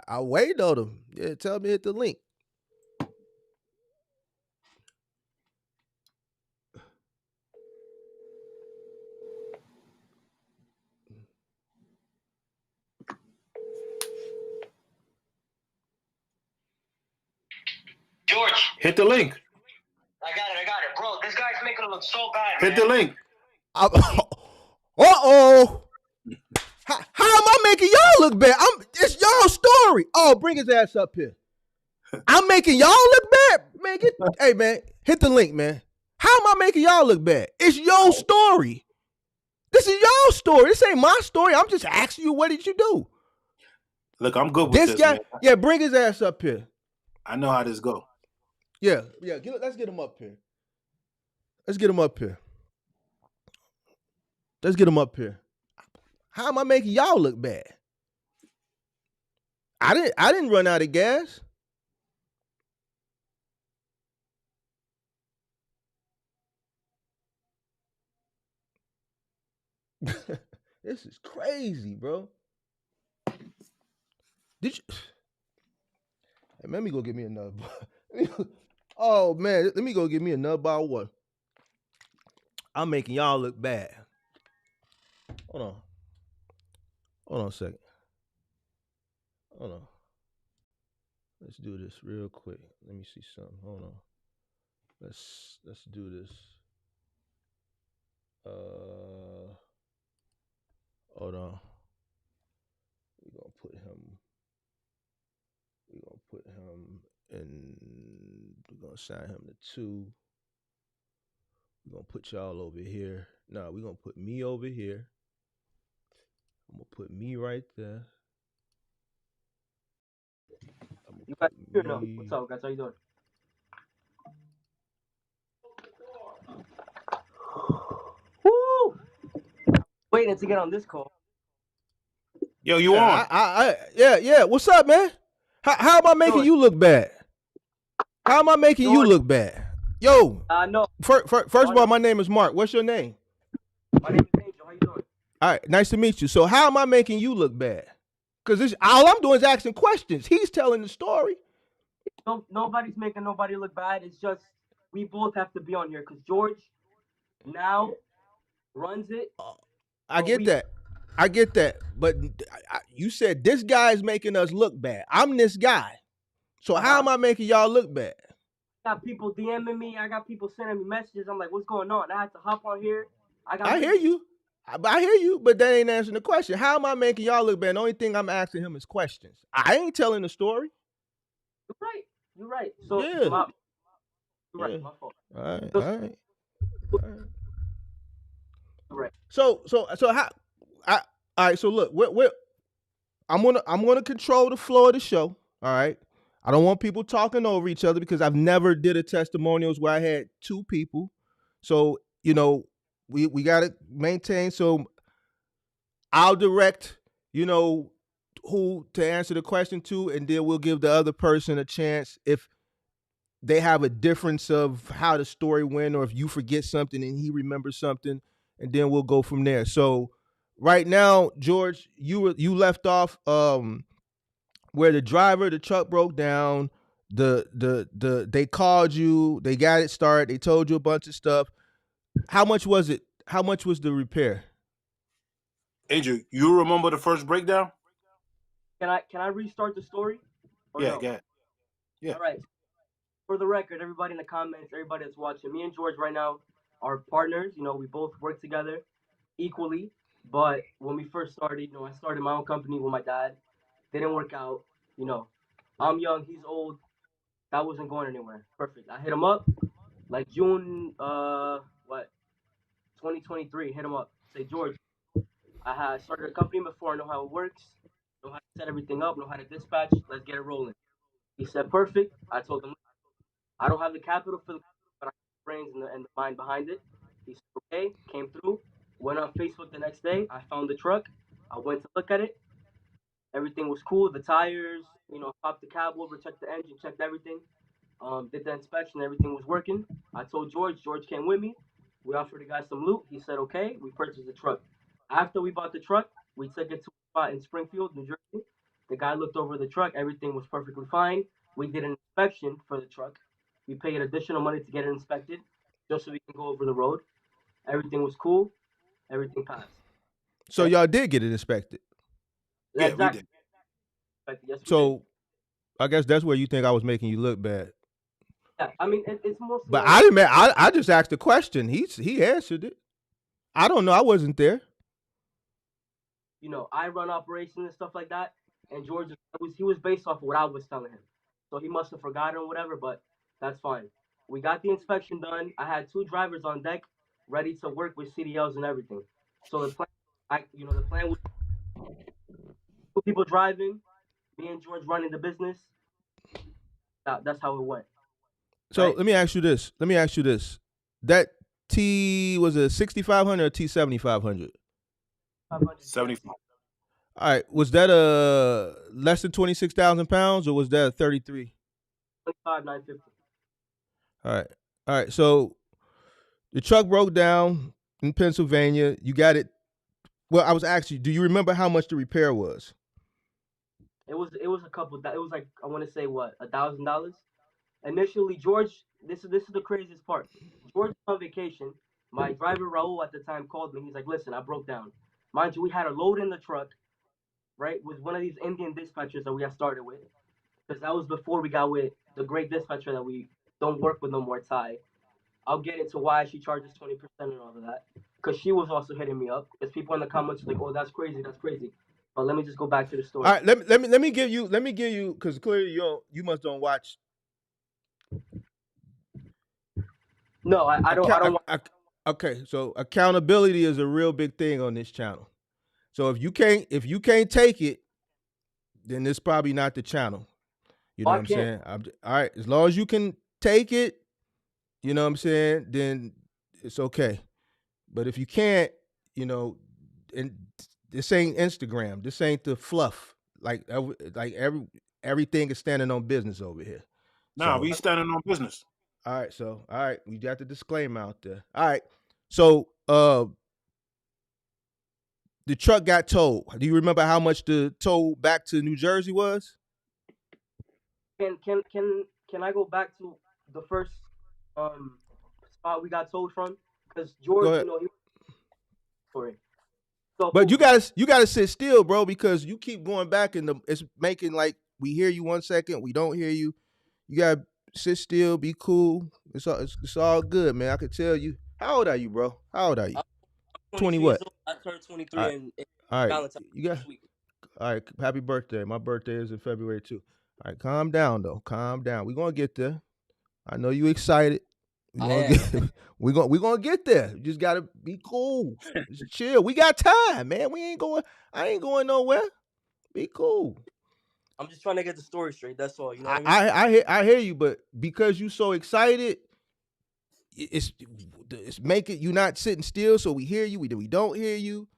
I wait on him. Yeah, tell him to hit the link. George, Hit the link. I got it. Bro, this guy's making it look so bad, Hit man. the link. Uh-oh. How am I making y'all look bad? It's y'all story. Oh, bring his ass up here. I'm making y'all look bad? Man, hey, man, hit the link, man. How am I making y'all look bad? It's your story. This is your story. This ain't my story. I'm just asking you, what did you do? Look, I'm good with this guy, man. yeah, bring his ass up here. I know how this go. Yeah, let's get him up here. Let's get him up here. How am I making y'all look bad? I didn't run out of gas. This is crazy, bro. Did you? Hey, let me go get me another. Oh man, let me go get me another bottle of water. I'm making y'all look bad. Hold on a second. Hold on. Let's do this real quick. Let me see something. Hold on. Let's do this. Hold on. We're gonna put him in. We're gonna assign him to 2. We're gonna put y'all over here. No, we're gonna put me over here. I'm gonna put me right there. You guys here now? What's up, guys? How you doing? Woo! Waiting to get on this call. Yo, you on? Yeah. What's up, man? How am I making you look bad? How am I making you look bad? Yo. No. First of all, my name is Mark. What's your name? My name is Angel. How you doing? All right, nice to meet you. So how am I making you look bad? Because all I'm doing is asking questions. He's telling the story. No, nobody's making nobody look bad. It's just we both have to be on here because George now runs it. I get that. But you said this guy is making us look bad. I'm this guy. So how am I making y'all look bad? I got people DMing me. I got people sending me messages. I'm like, what's going on? I had to hop on here. I hear you. But that ain't answering the question. How am I making y'all look bad? The only thing I'm asking him is questions. I ain't telling the story. You're right. So yeah. You're right. My fault. All right. So how? All right. So look, I'm gonna control the flow of the show. All right. I don't want people talking over each other because I've never did a testimonials where I had 2 people. So we gotta maintain. So I'll direct who to answer the question to, and then we'll give the other person a chance if they have a difference of how the story went, or if you forget something and he remembers something, and then we'll go from there. So right now, George, you left off where the truck broke down. They called you, they got it started, they told you a bunch of stuff. How much was it? How much was the repair? Angel, you remember the first breakdown? Can I restart the story? Yeah, go ahead. Yeah. All right. For the record, everybody in the comments, everybody that's watching, me and George right now are partners. We both work together equally. But when we first started, I started my own company with my dad. Didn't work out. I'm young, he's old. That wasn't going anywhere. Perfect. I hit him up like June 2023. Hit him up. Say, George, I had started a company before. I know how it works. Know how to set everything up. Know how to dispatch. Let's get it rolling. He said, perfect. I told him, I don't have the capital for the, but I have the brains and the mind behind it. He said, okay, came through. Went on Facebook the next day. I found the truck. I went to look at it. Everything was cool. The tires, popped the cab over, checked the engine, checked everything. Did the inspection, everything was working. I told George. George came with me. We offered the guy some loot. He said, okay. We purchased the truck. After we bought the truck, we took it to a spot in Springfield, New Jersey. The guy looked over the truck. Everything was perfectly fine. We did an inspection for the truck. We paid additional money to get it inspected just so we can go over the road. Everything was cool. Everything passed. So y'all did get it inspected. Yeah, Exactly. we did. Yes, we So did. I guess that's where you think I was making you look bad. Yeah, I mean, it's mostly. But I didn't. I just asked the question. He answered it. I don't know. I wasn't there. I run operations and stuff like that. And George he was based off of what I was telling him, so he must have forgotten or whatever. But that's fine. We got the inspection done. I had 2 drivers on deck, ready to work with CDLs and everything. So the plan was 2 people driving, me and George running the business. That's how it went. So Right. let me ask you this. That T was a 6500 or T 7500? 75. All right. Was that a less than 26,000 pounds or was that a 33? 25,950. All right. So the truck broke down in Pennsylvania. You got it. Well, I was actually. Do you remember how much the repair was? It was a couple. It was like, I want to say what, $1,000. Initially, George. This is the craziest part. George was on vacation. My driver Raul at the time called me. He's like, "Listen, I broke down. Mind you, we had a load in the truck, right? With one of these Indian dispatchers that we had started with, because that was before we got with the great dispatcher that we don't work with no more, Ty. I'll get into why she charges 20% and all of that. Because she was also hitting me up. Because people in the comments were like, "Oh, that's crazy, that's crazy." But let me just go back to the story. All right. Let me give you because clearly you must don't watch. No, I don't. Okay, so accountability is a real big thing on this channel. So if you can't take it, then it's probably not the channel. You know what I'm saying? All right, as long as you can take it, you know what I'm saying, then it's okay. But if you can't, and this ain't Instagram. This ain't the fluff. Like everything is standing on business over here. Nah, So, we standing on business. all right, we got the disclaimer out there. All right, so the truck got towed. Do you remember how much the tow back to New Jersey was? Can I go back to the first spot we got towed from? Because George, he sorry. So, but you gotta sit still, bro, because you keep going back and it's making like we hear you 1 second, we don't hear you. You gotta sit still, be cool. It's all good, man. I can tell you. How old are you, bro? How old are you? 20 what? I turned 23 all right. in All right. Valentine's You got. week. All right. Happy birthday. My birthday is in February too. All right. Calm down though. Calm down. We're gonna get there. I know you excited. We're gonna get there. You just gotta be cool. Just chill. We got time, man. I ain't going nowhere. Be cool. I'm just trying to get the story straight. That's all. You know what I mean? I hear you, but because you so excited, it's making you not sitting still. So we hear you. We don't hear you.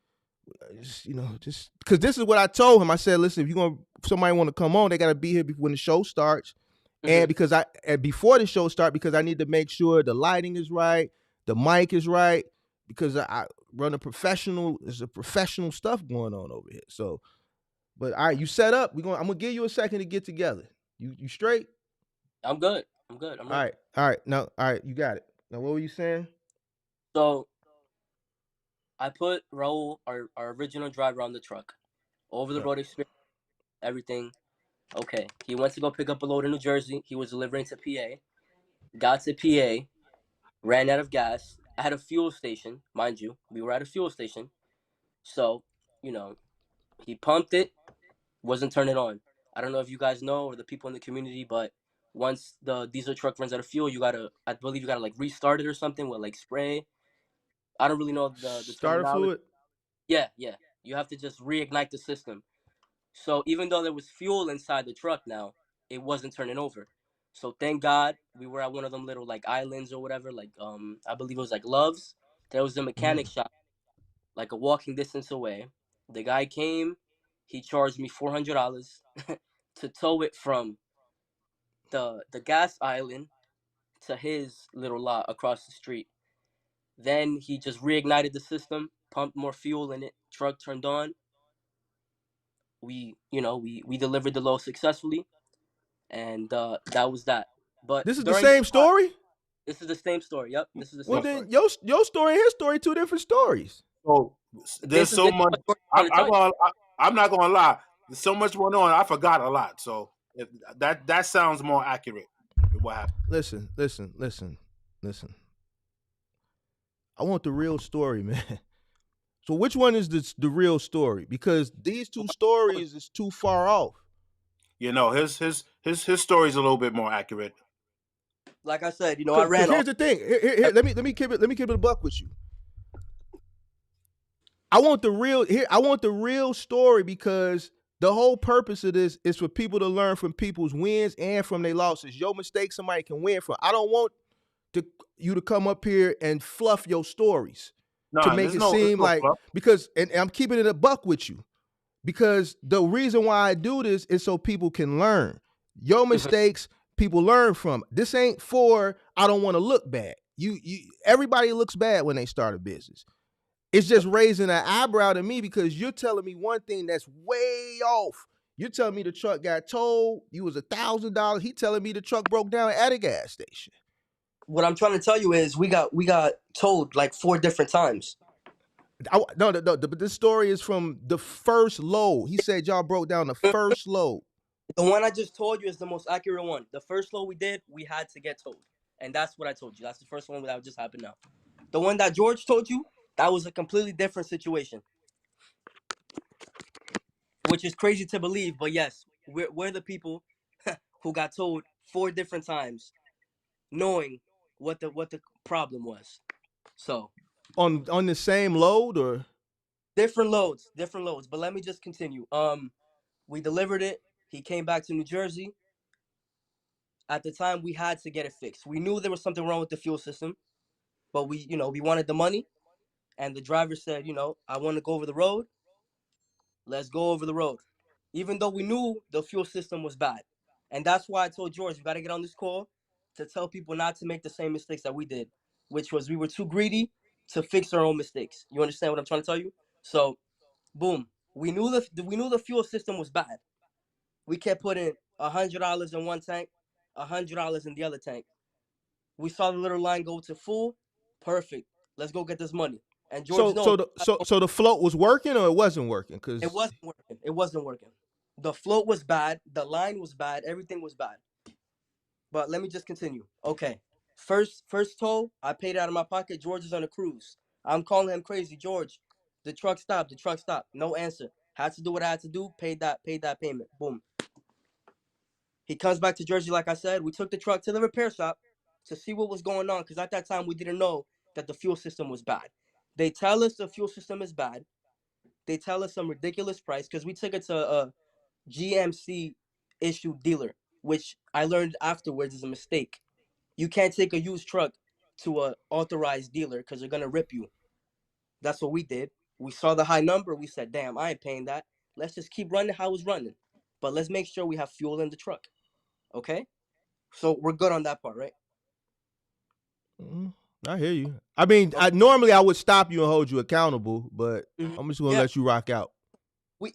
Just because this is what I told him. I said, listen, if somebody want to come on, they got to be here when the show starts. Mm-hmm. And before the show start, because I need to make sure the lighting is right, the mic is right, because I run there's a professional stuff going on over here. So, but all right, you set up. I'm gonna give you a second to get together. You straight? I'm good. I'm ready. All right. Now, all right, you got it. Now, what were you saying? So I put Raul, our original driver, on the truck. Over the road experience, everything. Okay. He went to go pick up a load in New Jersey. He was delivering to PA. Got to PA. Ran out of gas. I had a fuel station, mind you. We were at a fuel station. So, he pumped it, wasn't turning on. I don't know if you guys know or the people in the community, but once the diesel truck runs out of fuel, I believe you gotta like restart it or something with like spray. I don't really know the starter terminology. fluid. Yeah. You have to just reignite the system. So even though there was fuel inside the truck now, it wasn't turning over. So thank God we were at one of them little like islands or whatever, like I believe it was like Loves. There was a mechanic shop like a walking distance away. The guy came, he charged me $400 to tow it from the gas island to his little lot across the street. Then he just reignited the system, pumped more fuel in it, truck turned on. We delivered the load successfully, and that was that. But This is the during this same time, story? this is the same story. Yep, this is the Well, same then story. your story and his story, two different stories. So there's so This is much. what George is trying to tell you. I'm not gonna lie. There's so much going on. I forgot a lot. So that sounds more accurate. What happened? Listen. I want the real story, man. So which one is the real story? Because these two stories is too far off. You know, his story is a little bit more accurate. Like I said, I ran. Because here's the thing. Here, let me keep it a buck with you. I want the real story, because the whole purpose of this is for people to learn from people's wins and from their losses. Your mistakes somebody can win from. I don't want you to come up here and fluff your stories to make it seem like, because and I'm keeping it a buck with you, because the reason why I do this is so people can learn. Your mistakes, people learn from. This ain't for I don't want to look bad. You everybody looks bad when they start a business. It's just raising an eyebrow to me because you're telling me one thing that's way off. You're telling me the truck got towed. You was $1,000. He telling me the truck broke down at a gas station. What I'm trying to tell you is we got told like 4 different times. No, but this story is from the first load. He said y'all broke down the first load. The one I just told you is the most accurate one. The first load we did, we had to get towed. And that's what I told you. That's the first one that just happened now. The one that George told you, that was a completely different situation. Which is crazy to believe, but yes, we're the people who got told 4 different times, knowing what the problem was. So on the same load or different loads. But let me just continue. We delivered it. He came back to New Jersey. At the time, we had to get it fixed. We knew there was something wrong with the fuel system, but we wanted the money, and the driver said, I want to go over the road. Let's go over the road. Even though we knew the fuel system was bad. And that's why I told George, we got to get on this call to tell people not to make the same mistakes that we did, which was we were too greedy to fix our own mistakes. You understand what I'm trying to tell you? So, boom. We knew the fuel system was bad. We kept putting $100 in one tank, $100 in the other tank. We saw the little line go to full. Perfect. Let's go get this money. And George so the float was working or it wasn't working? Because it wasn't working. It wasn't working. The float was bad. The line was bad. Everything was bad. But let me just continue. Okay. First toll, I paid it out of my pocket. George is on a cruise. I'm calling him crazy. George, the truck stopped. No answer. Had to do what I had to do. Paid that payment. Boom. He comes back to Jersey, like I said. We took the truck to the repair shop to see what was going on, because at that time we didn't know that the fuel system was bad. They tell us the fuel system is bad. They tell us some ridiculous price, because we took it to a GMC issued dealer, which I learned afterwards is a mistake. You can't take a used truck to a authorized dealer because they're gonna rip you. That's what we did. We saw the high number. We said, damn, I ain't paying that. Let's just keep running how it's running. But let's make sure we have fuel in the truck. Okay? So we're good on that part, right? I hear you. I mean, normally I would stop you and hold you accountable, but I'm just gonna let you rock out.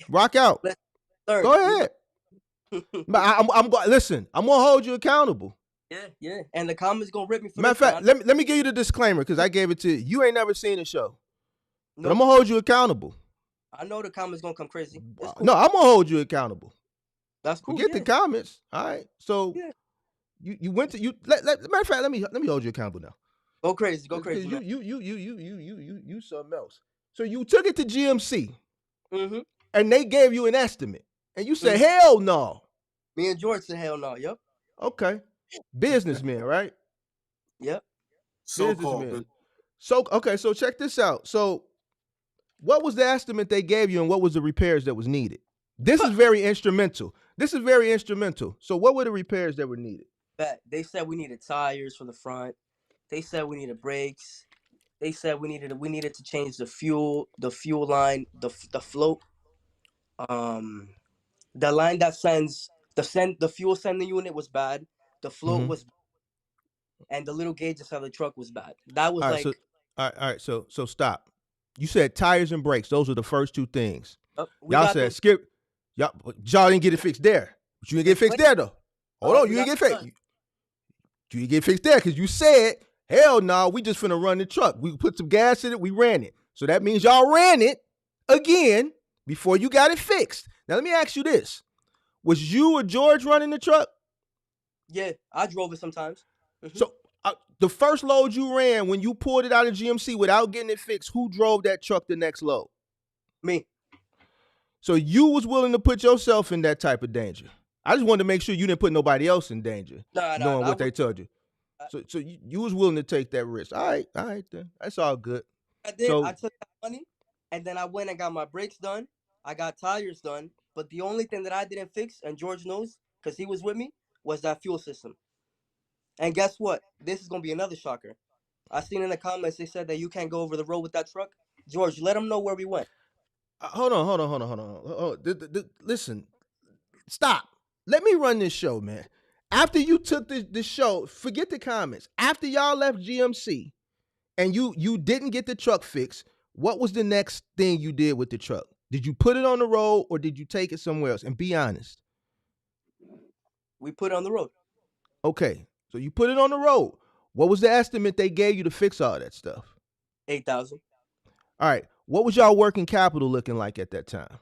Rock out. Go ahead. Listen, I'm gonna hold you accountable. Yeah. And the comments gonna rip me for Matter of fact, let me give you the disclaimer, because I gave it to you. You ain't never seen the show. But I'm gonna hold you accountable. I know the comments gonna come crazy. Cool. No, I'm gonna hold you accountable. That's cool. Forget the comments. All right. So you went to matter of fact, let me hold you accountable now. Go crazy. You something else. So you took it to GMC, and they gave you an estimate, and you said, hell no. Me and George said hell no. Yep. Okay. Businessman, right? Yep. Businessman. So check this out. So what was the estimate they gave you, and what was the repairs that was needed? This is very instrumental. this is very instrumental. So what were the repairs that were needed? They said we needed tires for the front. They said we needed brakes. They said we needed to change the fuel line, the float, the line that sends the fuel sending unit was bad. The float was, and the little gauges of the truck was bad. That was All right, like, so all right, so stop. You said tires and brakes. Those are the first two things. we Y'all got said those. skip. Y'all didn't get it fixed there. But you didn't get fixed there though. Hold on, you didn't get fixed. You didn't get fixed there because you said, hell no, we just finna run the truck. We put some gas in it, we ran it. So that means y'all ran it again before you got it fixed. Now let me ask you this. Was you or George running the truck? Yeah, I drove it sometimes. So the first load you ran, when you pulled it out of GMC without getting it fixed, who drove that truck the next load? Me. So you was willing to put yourself in that type of danger. I just wanted to make sure you didn't put nobody else in danger, knowing what they told you. So you was willing to take that risk. All right then. That's all good. I did. So, I took that money, and then I went and got my brakes done. I got tires done. But the only thing that I didn't fix, and George knows because he was with me, was that fuel system. And guess what? This is going to be another shocker. I seen in the comments they said that you can't go over the road with that truck. George, let them know where we went. Hold on. Listen, stop. Let me run this show, man. After you took this show, forget the comments. After y'all left GMC and you didn't get the truck fixed, what was the next thing you did with the truck? Did you put it on the road or did you take it somewhere else? And be honest. We put it on the road. Okay, so you put it on the road. What was the estimate they gave you to fix all that stuff? $8,000. All right. What was y'all working capital looking like at that time?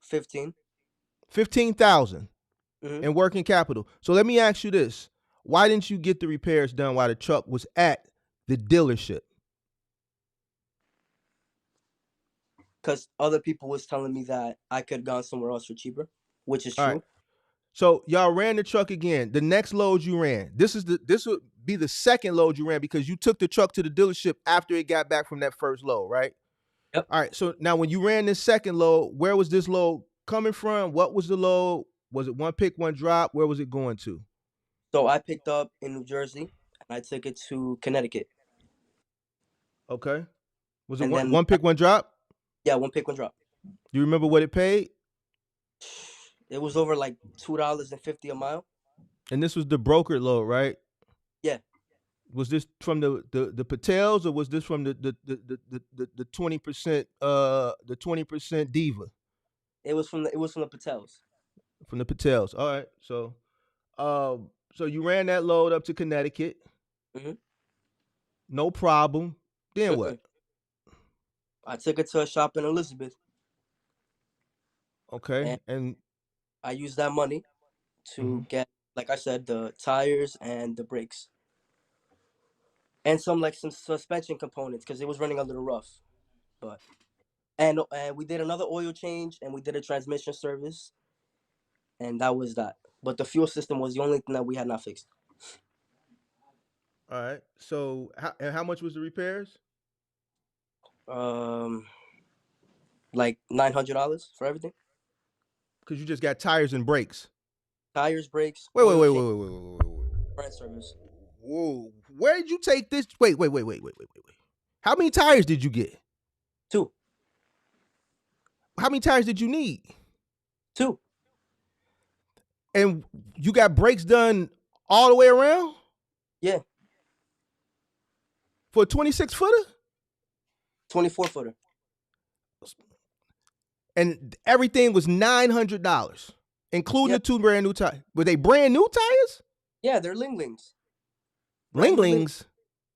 15. 15,000 in working capital. So let me ask you this. Why didn't you get the repairs done while the truck was at the dealership? Because other people was telling me that I could have gone somewhere else for cheaper, which is true. Right. So y'all ran the truck again. The next load you ran, this would be the second load you ran because you took the truck to the dealership after it got back from that first load, right? Yep. All right. So now when you ran this second load, where was this load coming from? What was the load? Was it one pick, one drop? Where was it going to? So I picked up in New Jersey and I took it to Connecticut. Okay. Was it one pick, one drop? Yeah, one pick, one drop. Do you remember what it paid? It was over like $2.50 a mile. And this was the brokered load, right? Yeah. Was this from the Patels or was this from the 20% the 20% diva? It was from the Patels. From the Patels. All right. So so you ran that load up to Connecticut. No problem. Then what? I took it to a shop in Elizabeth. Okay. And I used that money to get, like I said, the tires and the brakes. And some suspension components because it was running a little rough. But and we did another oil change and we did a transmission service. And that was that. But the fuel system was the only thing that we had not fixed. All right. So how much was the repairs? Like $900 for everything. Because you just got tires and brakes. Tires, brakes. Wait. Brand service. Whoa. Where did you take this? Wait. How many tires did you get? 2. How many tires did you need? 2. And you got brakes done all the way around? Yeah. For a 26-footer? 24-footer. And everything was $900, including the 2 brand new tires. Were they brand new tires? Yeah, they're Linglings. Linglings?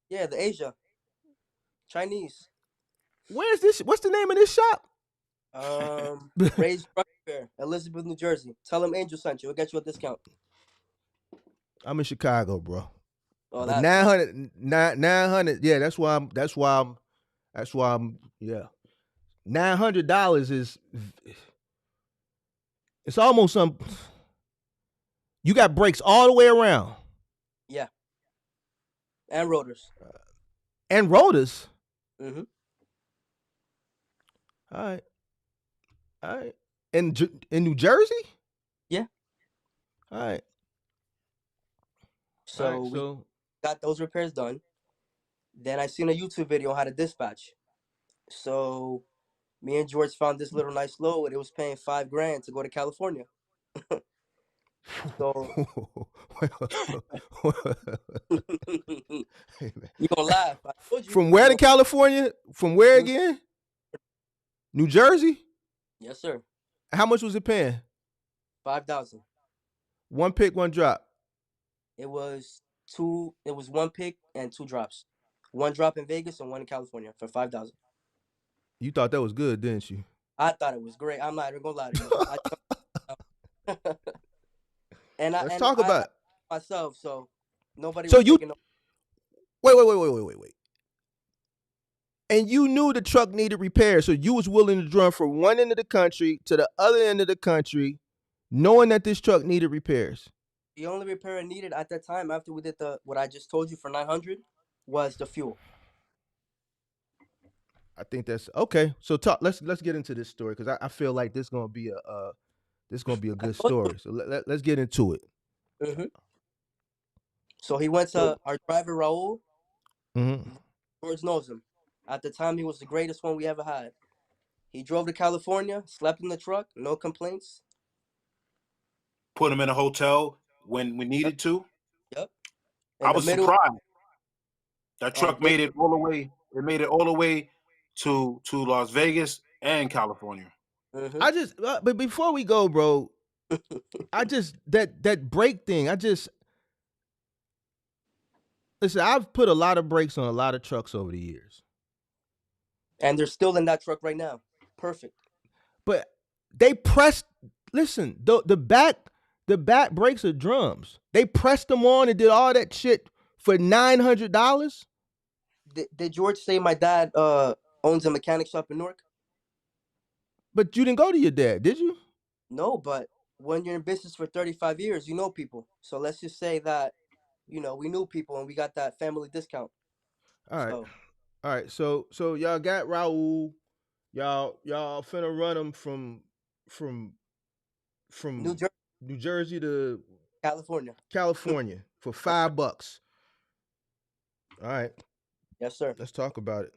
Yeah, the Asia. Chinese. Where's this? What's the name of this shop? Ray's Truck Fair, Elizabeth, New Jersey. Tell them Angel sent you. We'll get you a discount. I'm in Chicago, bro. Oh, that's 900. Yeah, that's why I'm. Yeah, $900 is. It's almost some. You got brakes all the way around. Yeah. And rotors. And rotors. Mm-hmm. All right. in New Jersey? Yeah. All right. So we got those repairs done. Then I seen a YouTube video on how to dispatch. So me and George found this little nice load. It was paying $5,000 to go to California. So you gonna laugh? I told you. From where to California? From where again? New Jersey? Yes, sir. How much was it paying? $5,000. One pick, one drop. It was two. It was one pick and two drops. One drop in Vegas and one in California for $5,000. You thought that was good, didn't you? I thought it was great. I'm not even gonna lie to you. Let's talk about it. Myself, so nobody So was you taking no. wait. And you knew the truck needed repairs, so you was willing to run from one end of the country to the other end of the country, knowing that this truck needed repairs. The only repair I needed at that time, after we did what I just told you for $900, was the fuel. I think that's okay. So let's get into this story because I feel like this gonna be a good story. So let's get into it. Mm-hmm. So he went to our driver Raul. Mm-hmm. George knows him. At the time, he was the greatest one we ever had. He drove to California, slept in the truck, no complaints. Put him in a hotel when we needed to. Yep. I was surprised. That truck made it all the way. It made it all the way to Las Vegas and California. Mm-hmm. But before we go, bro, that brake thing. Listen, I've put a lot of brakes on a lot of trucks over the years. And they're still in that truck right now. Perfect. But they pressed, listen, the back brakes are drums. They pressed them on and did all that shit for $900. Did George say my dad owns a mechanic shop in Newark? But you didn't go to your dad, did you? No, but when you're in business for 35 years, you know people. So let's just say that, we knew people and we got that family discount. All right. So y'all got Raul. Y'all finna run him from New Jersey to California for $5. All right. Yes, sir. Let's talk about it.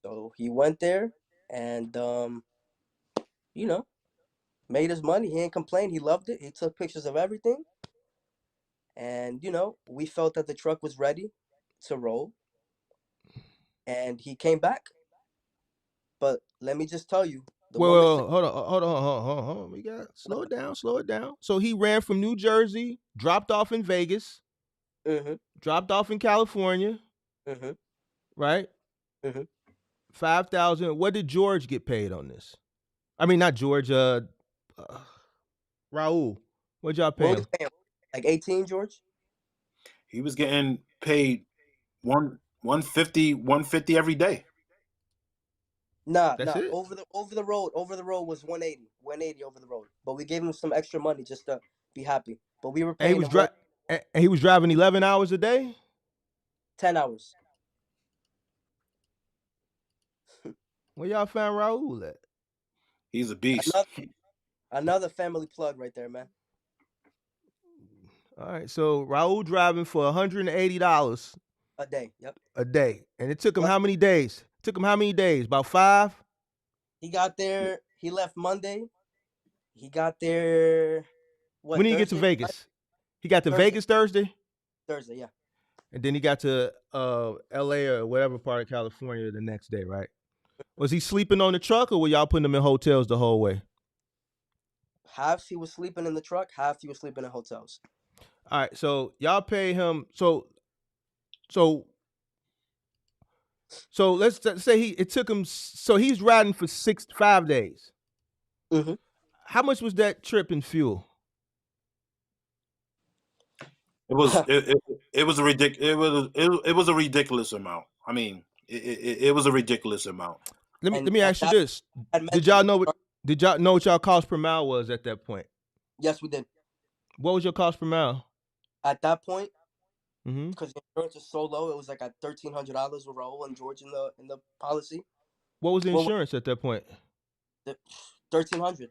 So he went there and made his money. He ain't complained. He loved it. He took pictures of everything. And we felt that the truck was ready to roll. And he came back. But let me just tell you. Well, hold on. We got slow it down. So he ran from New Jersey, dropped off in Vegas, dropped off in California, right? 5,000. What did George get paid on this? I mean, not George. Raul. What y'all pay him? Like 18, George? He was getting paid $150 every day. Nah. Over the road was 180 over the road. But we gave him some extra money just to be happy. But we were paying and he was driving 11 hours a day? 10 hours. Where y'all found Raul at? He's a beast. Another family plug right there, man. All right, so Raul driving for $180 a day. Yep. A day, and it took him how many days? About 5. He got there. He left Monday. He got there. When did he get to Vegas? He got to Vegas Thursday. Thursday, yeah. And then he got to L.A. or whatever part of California the next day, right? Was he sleeping on the truck, or were y'all putting him in hotels the whole way? Half he was sleeping in the truck, half he was sleeping in hotels. All right, so y'all pay him. So let's say it took him. So he's riding for 5 days. Mm-hmm. How much was that trip in fuel? It was it was a ridiculous amount. I mean, it was a ridiculous amount. Let me ask you this: Did y'all know what y'all cost per mile was at that point? Yes, we did. What was your cost per mile? At that point, because the insurance was so low, it was like at $1,300 with Raul and George in the policy. What was the insurance at that point? $1,300.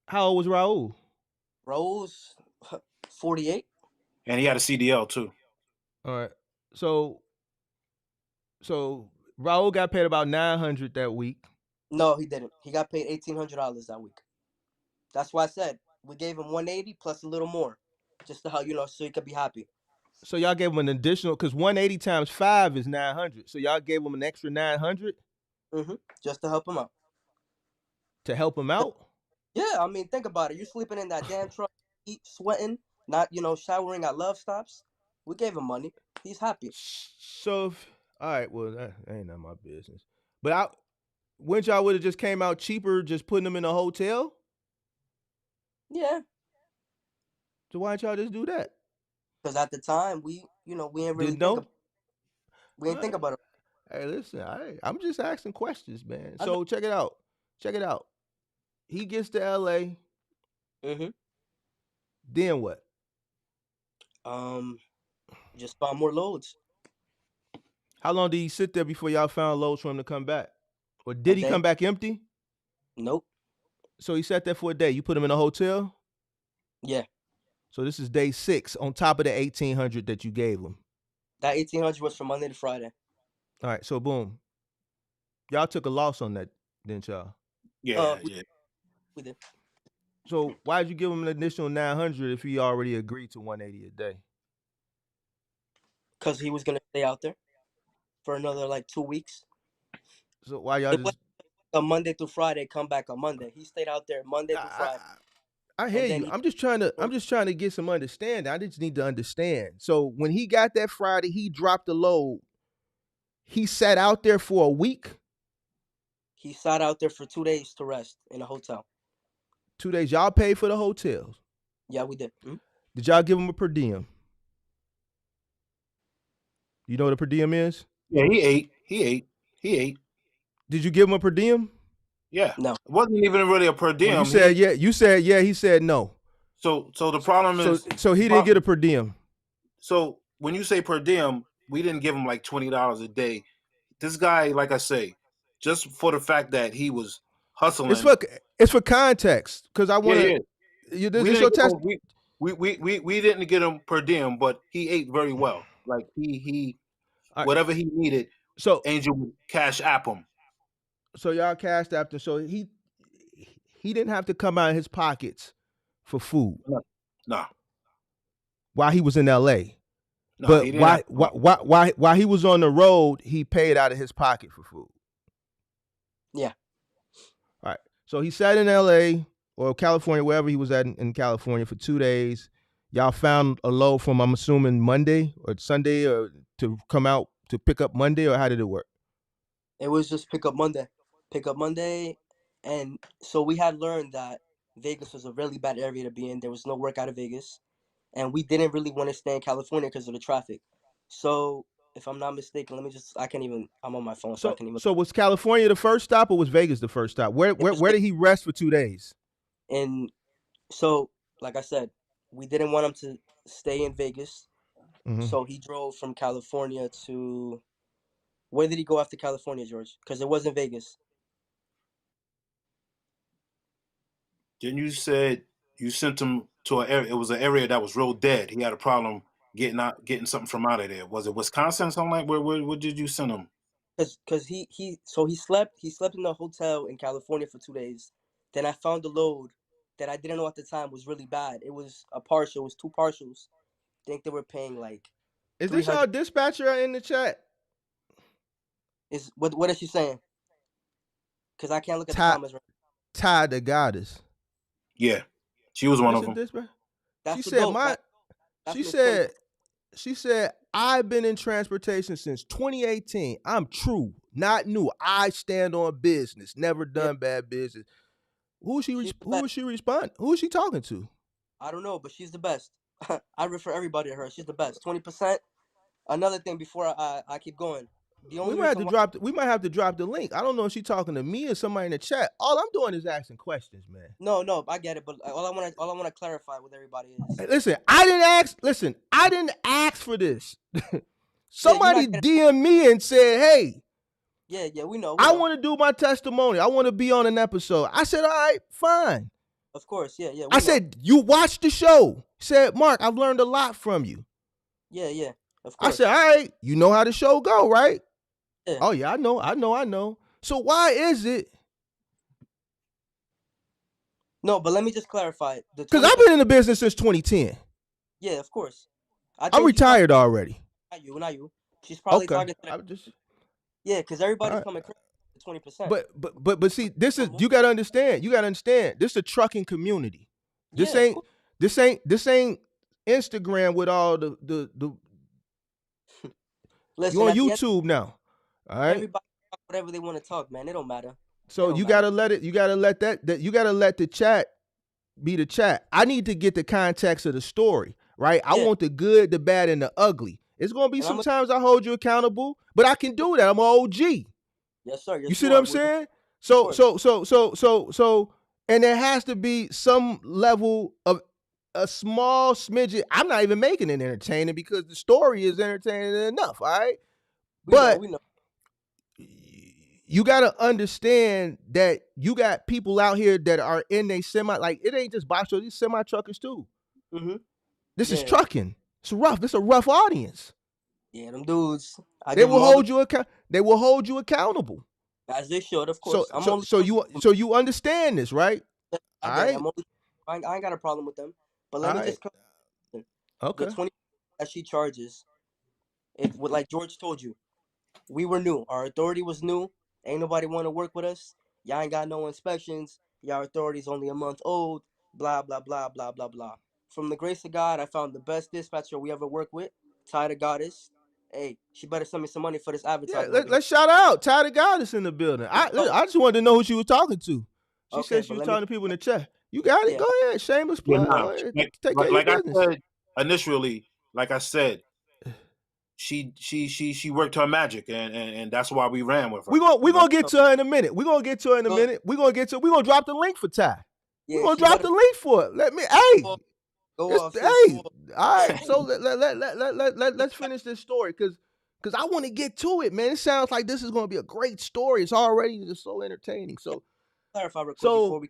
How old was Raul? Raul's 48. And he had a CDL too. All right. So Raul got paid about $900 that week. No, he didn't. He got paid $1,800 that week. That's why I said we gave him 180 plus a little more, just to help, so he could be happy. So y'all gave him an additional, because 180 times 5 is 900. So y'all gave him an extra 900 just to help him out. to help him out? Yeah, I mean, think about it. You're sleeping in that damn truck, sweating, not showering at love stops. We gave him money. He's happy. So, all right, well, that ain't none of my business. But wouldn't y'all would have just came out cheaper just putting him in a hotel? Yeah. So why didn't y'all just do that? Because at the time we ain't really Didn't know? We ain't think about it. Hey, listen, I'm just asking questions, man. So check it out. He gets to LA. Then what? Just found more loads. How long did he sit there before y'all found loads for him to come back? Or did he come back empty? Nope. So he sat there for a day. You put him in a hotel? Yeah. So this is day 6 on top of the 1,800 that you gave him. That 1,800 was from Monday to Friday. All right, so boom. Y'all took a loss on that, didn't y'all? Yeah, we did. So why did you give him an additional 900 if he already agreed to 180 a day? Because he was gonna stay out there for another 2 weeks. So why y'all just a Monday through Friday, come back on Monday? He stayed out there Monday through Friday. I hear you. I'm just trying to get some understanding. I just need to understand. So when he got that Friday, he dropped the load. He sat out there for a week. He sat out there for 2 days to rest in a hotel. 2 days. Y'all paid for the hotels? Yeah, we did. Did y'all give him a per diem? You know what a per diem is? Yeah, he ate. Did you give him a per diem? Yeah. No. It wasn't even really a per diem. Well, you said yeah. You said yeah. He said no. So the problem is. So he didn't get a per diem. So when you say per diem, we didn't give him like $20 a day. This guy, like I say, just for the fact that he was hustling. It's for context, because I want to. We didn't get him per diem, but he ate very well. Like he whatever he needed. So Angel would cash app him. So y'all cashed after. So he didn't have to come out of his pockets for food. No. While he was in LA. No, but while he was on the road, he paid out of his pocket for food. Yeah. All right. So he sat in LA or California, wherever he was at in California for 2 days. Y'all found a load from, I'm assuming, Monday or Sunday, or to come out to pick up Monday, or how did it work? It was just pick up Monday. And so we had learned that Vegas was a really bad area to be in. There was no work out of Vegas. And we didn't really want to stay in California because of the traffic. So if I'm not mistaken, I'm on my phone, so I can't even. So was California the first stop, or was Vegas the first stop? Where did he rest for 2 days? And so, like I said, we didn't want him to stay in Vegas. So he drove from California to, where did he go after California, George? Because it wasn't Vegas. Then you said you sent him to an area. It was an area that was real dead. He had a problem getting something from out of there. Was it Wisconsin? Something like where did you send him? Because he slept in the hotel in California for 2 days. Then I found a load that I didn't know at the time was really bad. It was a partial. It was 2 partials. I think they were paying like. Is this our dispatcher in the chat? Is what is she saying? Because I can't look at the comments right now. Ty the goddess. Yeah, she was one of them. She said, I've been in transportation since 2018. I'm true, not new. I stand on business. Never done bad business. Who is she responding? Who is she talking to? I don't know, but she's the best. I refer everybody to her. She's the best. 20%. Another thing before I keep going. We might have to drop the link. I don't know if she's talking to me or somebody in the chat. All I'm doing is asking questions, man. No, I get it, but all I want to clarify with everybody is. Hey, listen, I didn't ask for this. Somebody DM me and said, "Hey, yeah, we know. I want to do my testimony. I want to be on an episode." I said, "All right, fine." Of course, yeah. I said, you watched the show. He said, Mark, I've learned a lot from you. Yeah. Of I course. said, all right, you know how the show go, right? Yeah. Oh yeah, I know. So why is it? No, but let me just clarify. The Because 20%. I've been in the business since 2010. Yeah, of course. I I'm think retired already. not you. She's probably Okay. talking to I just yeah, because everybody's right. coming crazy with 20%. But see, this is you gotta understand. This is a trucking community. This Yeah, of ain't course. this ain't Instagram with all the you Listen, on at the end, YouTube now. All right. everybody talk whatever they want to talk, man. It don't matter. So you gotta let it. You gotta let you gotta let the chat be the chat. I need to get the context of the story, right? I want the good, the bad, and the ugly. It's gonna be sometimes I hold you accountable, but I can do that. I'm an OG. Yes, sir. Yes, You see what I'm saying? So, and there has to be some level of a small smidget. I'm not even making it entertaining because the story is entertaining enough, all right? We know. You got to understand that you got people out here that are in a semi, like it ain't just box truckers, these semi truckers too. Mm-hmm. This is trucking. It's rough. This is a rough audience. Yeah, them dudes. They will hold you They will hold you accountable. As they should, of course. So you understand this, right? I get it. I ain't got a problem with them. But let me just okay. The 20 that she charges, like George told you, we were new. Our authority was new. Ain't nobody want to work with us. Y'all ain't got no inspections. Y'all authority's only a month old. Blah, blah, blah, blah, blah, blah. From the grace of God, I found the best dispatcher we ever worked with. Ty the Goddess. Hey, she better send me some money for this advertisement. Let's shout out. Ty the Goddess in the building. I just wanted to know who she was talking to. She said she was talking to people in the chat. You got it. Go ahead. Shameless plug. Take care of your business. I said initially, like I said, she worked her magic, and that's why we ran with her. We're gonna get to her in a minute. We're gonna drop the link for Ty. We're gonna drop the link for it. All right. So let's finish this story because I want to get to it, man. It sounds like this is gonna be a great story. It's already just so entertaining. So clarify real quick before we.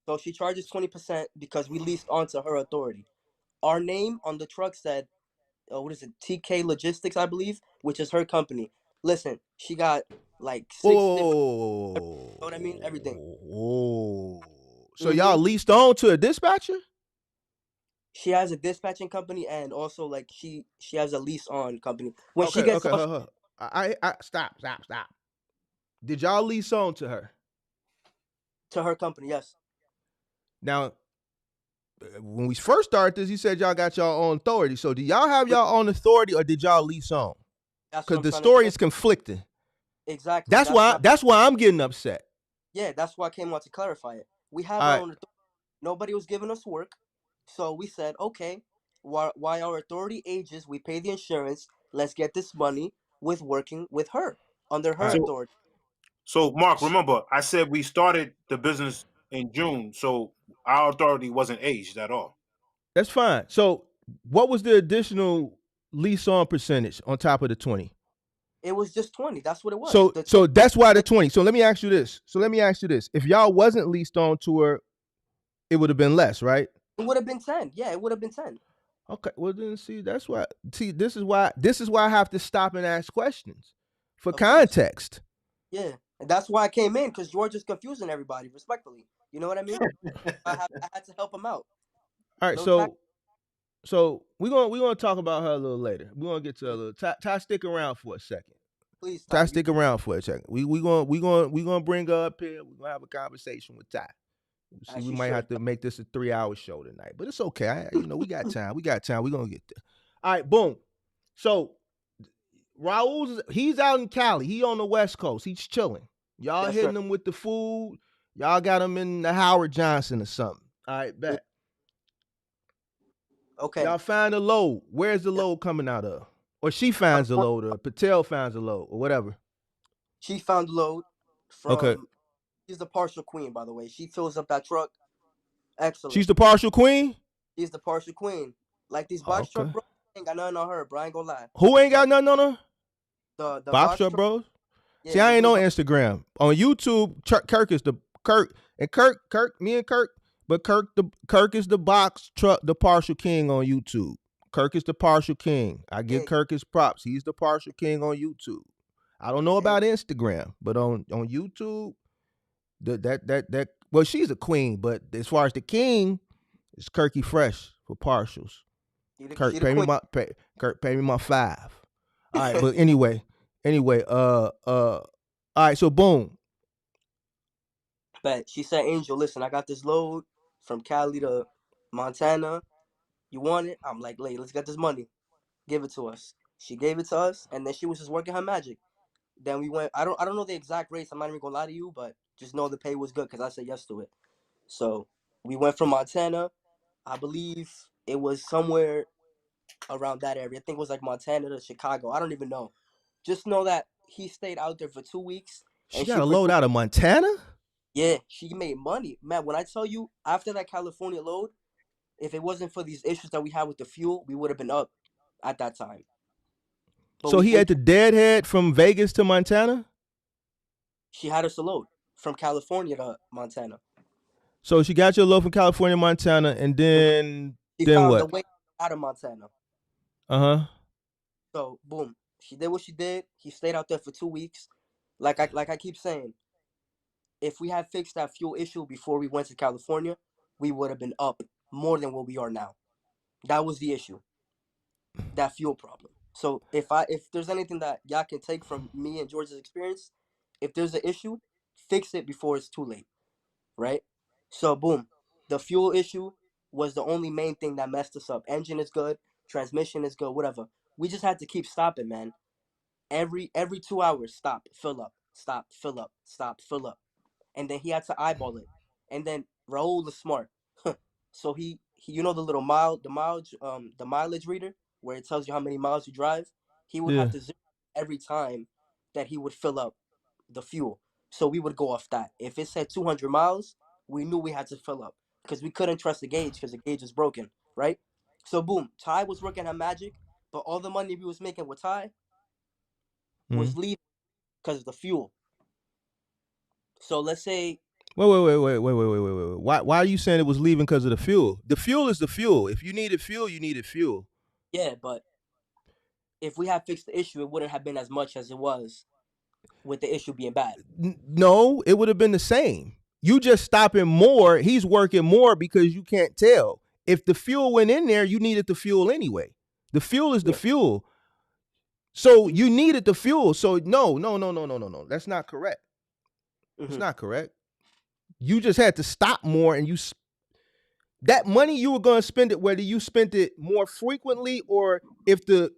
So she charges 20% because we leased onto her authority. Our name on the truck said, what is it? TK Logistics, I believe, which is her company. Listen, she got like 6 different. You know what I mean? Everything. So y'all leased on to a dispatcher? She has a dispatching company and also like she has a lease on company. When she gets I stop. Did y'all lease on to her? To her company, yes. Now, when we first started this, you said y'all got y'all own authority. So do y'all have y'all own authority or did y'all lease on? Because the story is conflicting. Exactly. That's why I'm getting upset. Yeah, that's why I came out to clarify it. We have our own authority. Nobody was giving us work. So we said, okay, while our authority ages, we pay the insurance. Let's get this money with working with her under her authority. So, Mark, remember, I said we started the business in June, so our authority wasn't aged at all. That's fine. So, what was the additional lease on percentage on top of the 20? It was just 20. That's what it was. So that's why the 20. So let me ask you this. If y'all wasn't leased on to her, it would have been less, right? It would have been 10. Yeah, it would have been 10. Okay. Well, then that's why. This is why I have to stop and ask questions for context. Yeah. And that's why I came in, because George is confusing everybody, respectfully. You know what I mean? I had to help him out. All right, so we're gonna talk about her a little later. We're gonna get to a little. Ty, stick around for a second. Please, Ty, stick around for a second. We gonna bring her up here. We're gonna have a conversation with Ty. We might have to make this a 3-hour show tonight, but it's okay. We got time. We're gonna get there. All right, boom. So he's out in Cali. He on the West Coast. He's chilling. Y'all hitting him with the food. Y'all got him in the Howard Johnson or something. All right, bet. Okay. Y'all find a load. Where's the load coming out of? Or she finds the load, or Patel finds the load, or whatever. She found the load from. She's the partial queen, by the way. She fills up that truck. Excellent. She's the partial queen? She's the partial queen. Like these box truck bros ain't got nothing on her, bro. I ain't gonna lie. Who ain't got nothing on her? The box truck bros? Yeah, see, I ain't on Instagram. On YouTube, Kirk is the Kirk. And Kirk, me and Kirk But Kirk is the box truck, the partial king on YouTube. Kirk is the partial king. I give Hey, Kirk his props. He's the partial king on YouTube. I don't know hey, about Instagram, but on YouTube, that well, she's a queen, but as far as the king, it's Kirky Fresh for partials. she the queen. Kirk, pay me my 5. All right, but anyway, all right, so boom. But she said, Angel, listen, I got this load from Cali to Montana. You want it? I'm like, let's get this money. Give it to us. She gave it to us, and then she was just working her magic. Then we went. I don't know the exact rates. I'm not even gonna lie to you, but just know the pay was good because I said yes to it. So we went from Montana. I believe it was somewhere around that area. I think it was like Montana to Chicago. I don't even know. Just know that he stayed out there for 2 weeks, She and got she a load out of Montana? yeah, she made money, man. When I tell you, after that California load, if it wasn't for these issues that we had with the fuel, we would have been up at that time. But So he had the deadhead from Vegas to Montana? she had us a load from California to Montana. So she got your load from California, Montana, and She then found the what? way out of Montana. Uh-huh. So boom, she did what she did. He stayed out there for 2 weeks. Like I keep saying, if we had fixed that fuel issue before we went to California, we would have been up more than what we are now. That was the issue. That fuel problem. So if there's anything that y'all can take from me and George's experience, if there's an issue, fix it before it's too late, right? So boom, the fuel issue was the only main thing that messed us up. Engine is good, transmission is good, whatever. We just had to keep stopping, man. Every 2 hours, stop, fill up, stop, fill up, stop, fill up, and then he had to eyeball it. And then Raul is smart, so he you know the little the mileage reader where it tells you how many miles you drive. He would Yeah. have to zero every time that he would fill up the fuel. So we would go off that. If it said 200 miles, we knew we had to fill up because we couldn't trust the gauge because the gauge is broken, right? So boom, Ty was working her magic, but all the money we was making with Ty Mm-hmm. was leaving because of the fuel. So let's say Wait. Why are you saying it was leaving because of the fuel? The fuel is the fuel. If you needed fuel, you needed fuel. yeah, but if we had fixed the issue, it wouldn't have been as much as it was with the issue being bad. No, it would have been the same. You just stopping more. He's working more because you can't tell. If the fuel went in there, you needed the fuel anyway. The fuel is the Yeah. fuel. So you needed the fuel. So no. That's not correct. It's Mm-hmm. not correct. You just had to stop more, and that money you were going to spend it whether you spent it more frequently or if the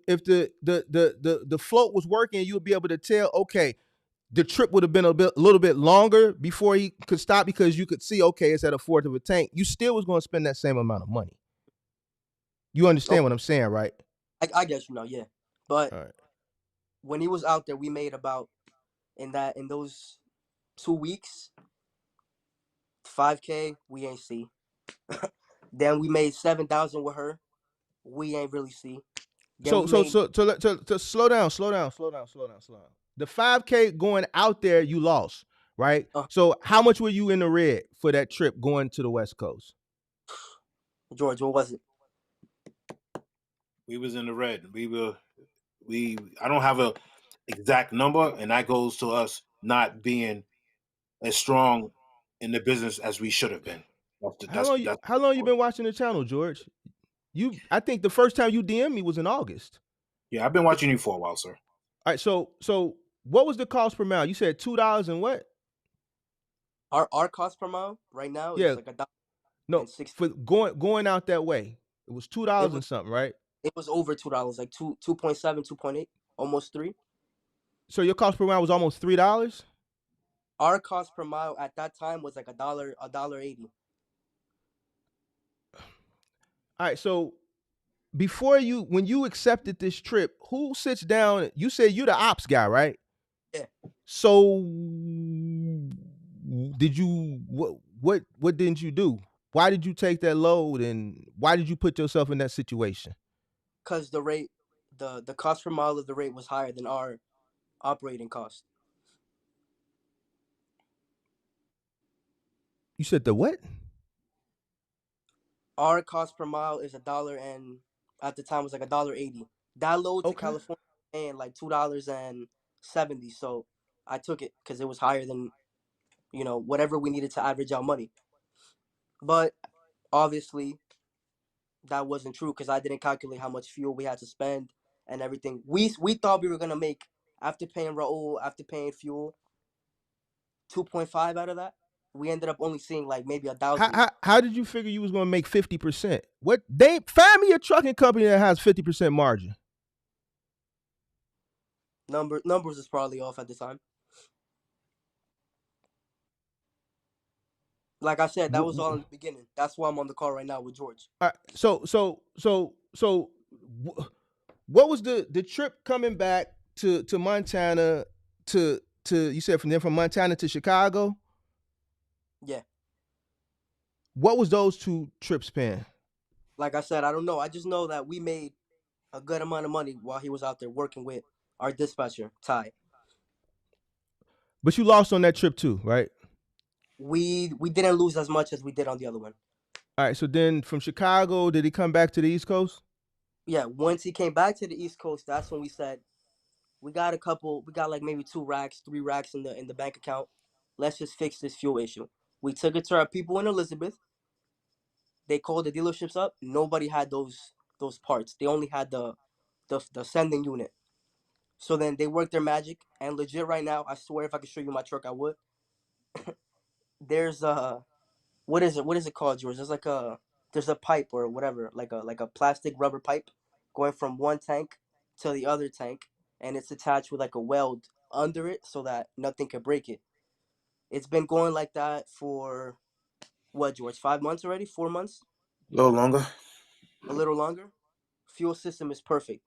float was working, you would be able to tell. Okay, the trip would have been a little bit longer before he could stop because you could see, okay, it's at a fourth of a tank. You still was going to spend that same amount of money. You understand Okay, what I'm saying, right? I guess yeah. But All right. when he was out there, we made about in those 2 weeks, 5K. We ain't see. Then we made 7,000 with her. We ain't really see. Then So we so made so to slow down. The 5K going out there, you lost, right? uh, So how much were you in the red for that trip going to the West Coast? George. What was it? We was in the red. I don't have a exact number, and that goes to us not being as strong in the business as we should have been. That's How long you been watching the channel, George? I think the first time you DM me was in August. Yeah, I've been watching you for a while, sir. All right, so what was the cost per mile? You said $2 and what? Our cost per mile right now Yeah, is like no, $1.60. for going out that way, it was It $2 was and something, right? it was over $2, like 2.7, 2.8, almost 3. So your cost per mile was almost $3. Our cost per mile at that time was like $1.80. All right, so when you accepted this trip, who sits down? You said you're the ops guy, right? Yeah. So did you what didn't you do? Why did you take that load and why did you put yourself in that situation? Because the rate, the cost per mile of the rate was higher than our operating cost. You said the what? Our cost per mile is $1, and at the time it was like $1.80. That load to Okay. California paying like $2.70. So I took it because it was higher than whatever we needed to average out money. But obviously that wasn't true because I didn't calculate how much fuel we had to spend and everything. We thought we were gonna make, after paying Raul, after paying fuel, 2.5 out of that. We ended up only seeing like maybe 1,000. How did you figure you was gonna make 50%? What they find me a trucking company that has 50% margin. Numbers is probably off at the time. Like I said, that was all in the beginning. That's why I'm on the call right now with George. All right, so what was the trip coming back to Montana to you said from Montana to Chicago? Yeah. What was those 2 trips paying? Like I said, I don't know. I just know that we made a good amount of money while he was out there working with our dispatcher, Ty. But you lost on that trip too, right? We didn't lose as much as we did on the other one. All right, so then from Chicago, did he come back to the East Coast? Yeah, once he came back to the East Coast, that's when we said, we got like maybe 2 racks, 3 racks in the bank account. Let's just fix this fuel issue. We took it to our people in Elizabeth. They called the dealerships up. Nobody had those parts. They only had the sending unit. So then they worked their magic, and legit right now, I swear if I could show you my truck, I would. There's what is it called, George? There's a pipe or whatever, like a plastic rubber pipe going from one tank to the other tank, and it's attached with like a weld under it so that nothing can break it. It's been going like that for what, George? 5 months already? 4 months? A little longer. A little longer? Fuel system is perfect.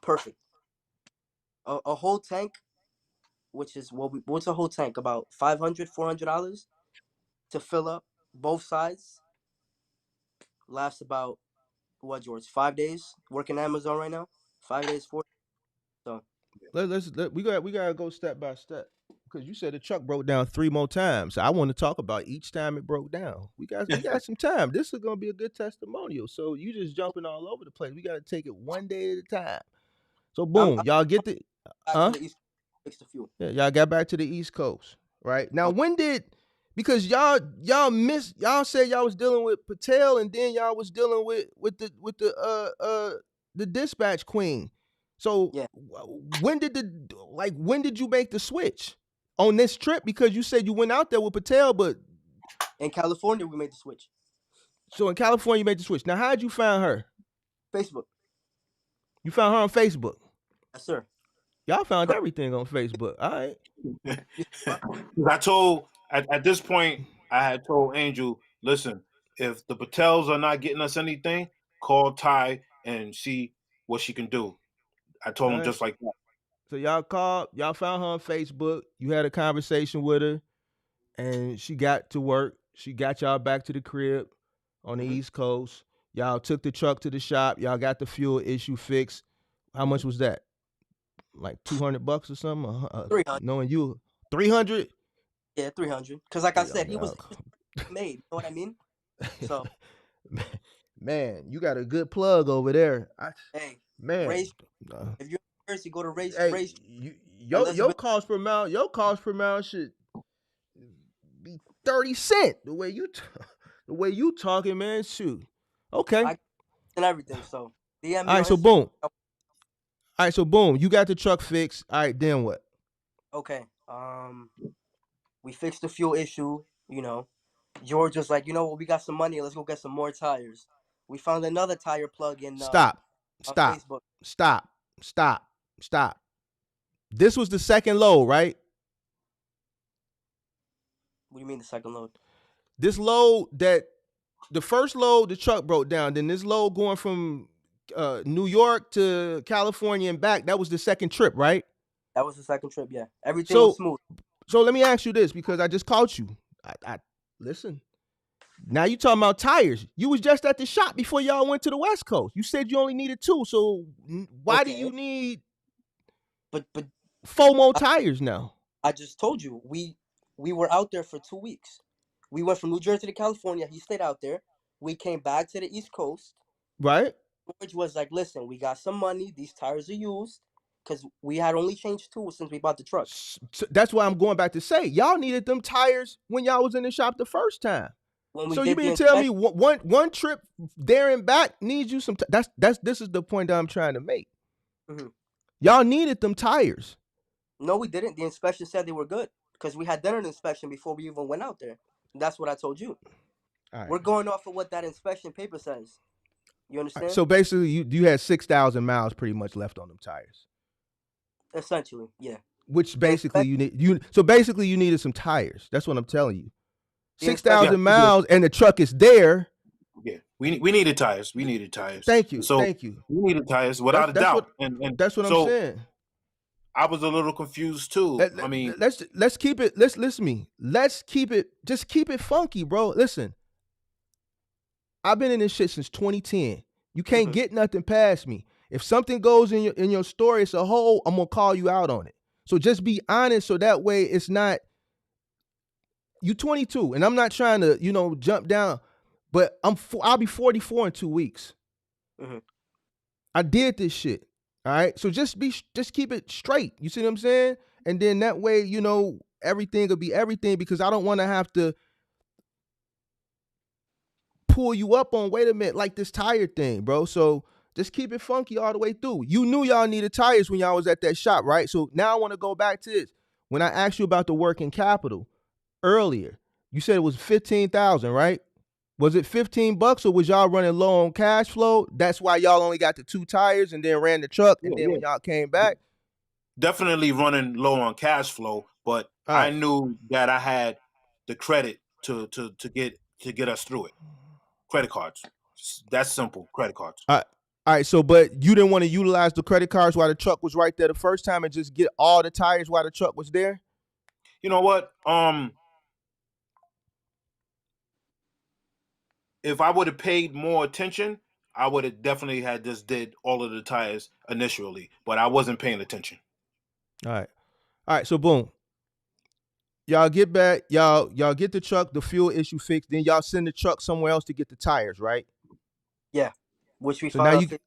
Perfect. A whole tank, which is what's a whole tank? About $500-$400 to fill up both sides. Lasts about what, George? 5 days. Working Amazon right now. 5 days, 4. So We gotta go step by step because you said the truck broke down 3 more times. I want to talk about each time it broke down. We got some time. This is gonna be a good testimonial. So you just jumping all over the place. We gotta take it one day at a time. So boom, y'all get the back to the East Coast, fix the fuel. Yeah, y'all got back to the East Coast, right? Now, when did, because y'all said y'all was dealing with Patel, and then y'all was dealing with the dispatch queen. So Yeah. when did you make the switch on this trip? Because you said you went out there with Patel, but In California, we made the switch. so in California you made the switch. Now, how'd you find her? Facebook. You found her on Facebook. Yes, sir. Y'all found everything on Facebook. All right. I told at this point, I had told Angel, listen, if the Patels are not getting us anything, call Ty and see what she can do. I told him Right. just like that. So y'all found her on Facebook. You had a conversation with her, and she got to work. She got y'all back to the crib on the East Coast. Y'all took the truck to the shop. Y'all got the fuel issue fixed. How much was that? Like $200 or something? 300. Knowing you, 300. Yeah, 300. Because like I said, he Yeah. was made. You know what I mean? So Man, you got a good plug over there. hey, Man, race. If you're in Jersey, go to race. hey, your cost per mile should be 30 cents. The way you talking, man. Shoot. Okay. And everything. So DM All me right. on So Instagram. boom. All right. So boom. You got the truck fixed. All right. Then what? Okay. We fixed the fuel issue. George was like, you know what? We got some money. Let's go get some more tires. We found another tire plug in. Stop. On Facebook. Stop. This was the second load, right? What do you mean the second load? This load the first load, the truck broke down. Then this load going from New York to California and back, that was the second trip, right? That was the second trip, yeah. Everything was smooth. So let me ask you this, because I just caught you. I listen. Now you talking about tires. You was just at the shop before y'all went to the West Coast. You said you only needed 2. So why do you need but 4 more tires now? I just told you. We were out there for 2 weeks. We went from New Jersey to California. He stayed out there. we came back to the East Coast. Right? George was like, "Listen, we got some money. These tires are used because we had only changed two since we bought the truck. That's why I'm going back to say y'all needed them tires when y'all was in the shop the first time. When we So you did the mean to tell me inspection, one trip there and back needs you some? That's this is the point that I'm trying to make. Mhm. Y'all needed them tires. No, we didn't. The inspection said they were good because we had done an inspection before we even went out there. That's what I told you. All right. We're going off of what that inspection paper says. You All right. understand? So basically, you had 6,000 miles pretty much left on them tires, Essentially, yeah. which The basically So basically, you needed some tires. That's what I'm telling you. The Six inspection. Yeah, thousand miles, and the truck is there. yeah. We needed tires. We needed tires. Thank you, So thank you. we needed tires without a That's doubt. what And that's what I'm so saying. I was a little confused too. I mean, Let's keep it. Let's listen to me. Let's keep it. Just keep it funky, bro. Listen, I've been in this shit since 2010. You can't Mhm. get nothing past me. If something goes in your story as a whole, I'm gonna call you out on it. So just be honest, so that way it's not you 22, and I'm not trying to jump down, but I'll be 44 in 2 weeks. Mhm. I did this shit. All right. So just keep it straight. You see what I'm saying? And then that way, everything will be everything, because I don't want to have to pull you up on, wait a minute, like this tire thing, bro. So just keep it funky all the way through. You knew y'all needed tires when y'all was at that shop, right? So now I want to go back to this. When I asked you about the working capital earlier, you said it was 15,000, right? Was it $15 or was y'all running low on cash flow? That's why y'all only got the 2 tires and then ran the truck. And then yeah, when y'all came back, definitely running low on cash flow, but all I right, knew that I had the credit to get us through it. Credit cards. That's simple. Credit cards. all right, all right. So, but you didn't want to utilize the credit cards while the truck was right there the first time and just get all the tires while the truck was there? You know what? If I would have paid more attention, I would have definitely had just did all of the tires initially, but I wasn't paying attention. All right. All right. So boom. Y'all get back, y'all get the truck, the fuel issue fixed, then y'all send the truck somewhere else to get the tires, right? Yeah, which we So now found out.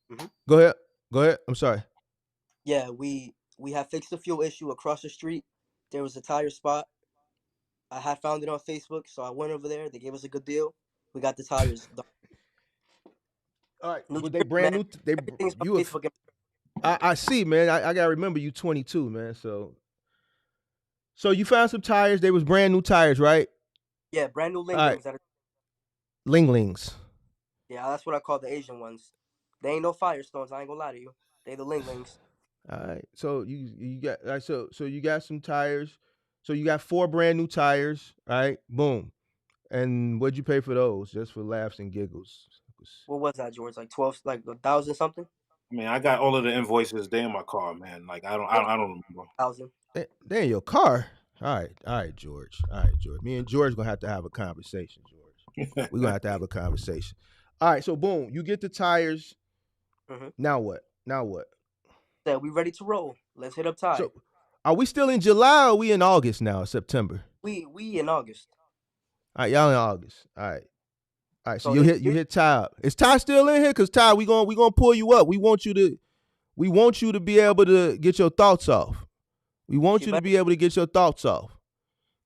Mhm. go ahead. Go ahead. I'm sorry. Yeah, we have fixed the fuel issue across the street. There was a tire spot. I had found it on Facebook, so I went over there. They gave us a good deal. We got the tires. All right. New Were they Jersey, brand man. new? They Everything's on you have Facebook. I see, man. I gotta remember you 22, man. So you found some tires. They was brand new tires, right? Yeah, brand new All right. Linglings. Linglings. Yeah, that's what I call the Asian ones. They ain't no Firestones. I ain't gonna lie to you. They the Linglings. All right. So you got all right, so you got some tires. So you got 4 brand new tires, right? Boom. And what'd you pay for those? Just for laughs and giggles. What was that, George? Like 12, like 1,000 something? I mean, I got all of the invoices. They in my car, man. Like I don't remember. 1,000. They in your car. All right, George. All right, George. Me and George gonna have to have a conversation, George. We're gonna have to have a conversation. All right, so boom, you get the tires. Mm-hmm. Now what? Now what? Said we ready to roll. Let's hit up Ty. So are we still in July or are we in August now, September? We in August. All right, y'all in August. All right. All right, so So you hit Ty up. Is Ty still in here? Cause Ty, we gonna pull you up. We want you to be able to get your thoughts off. We want She you to better- be able to get your thoughts off.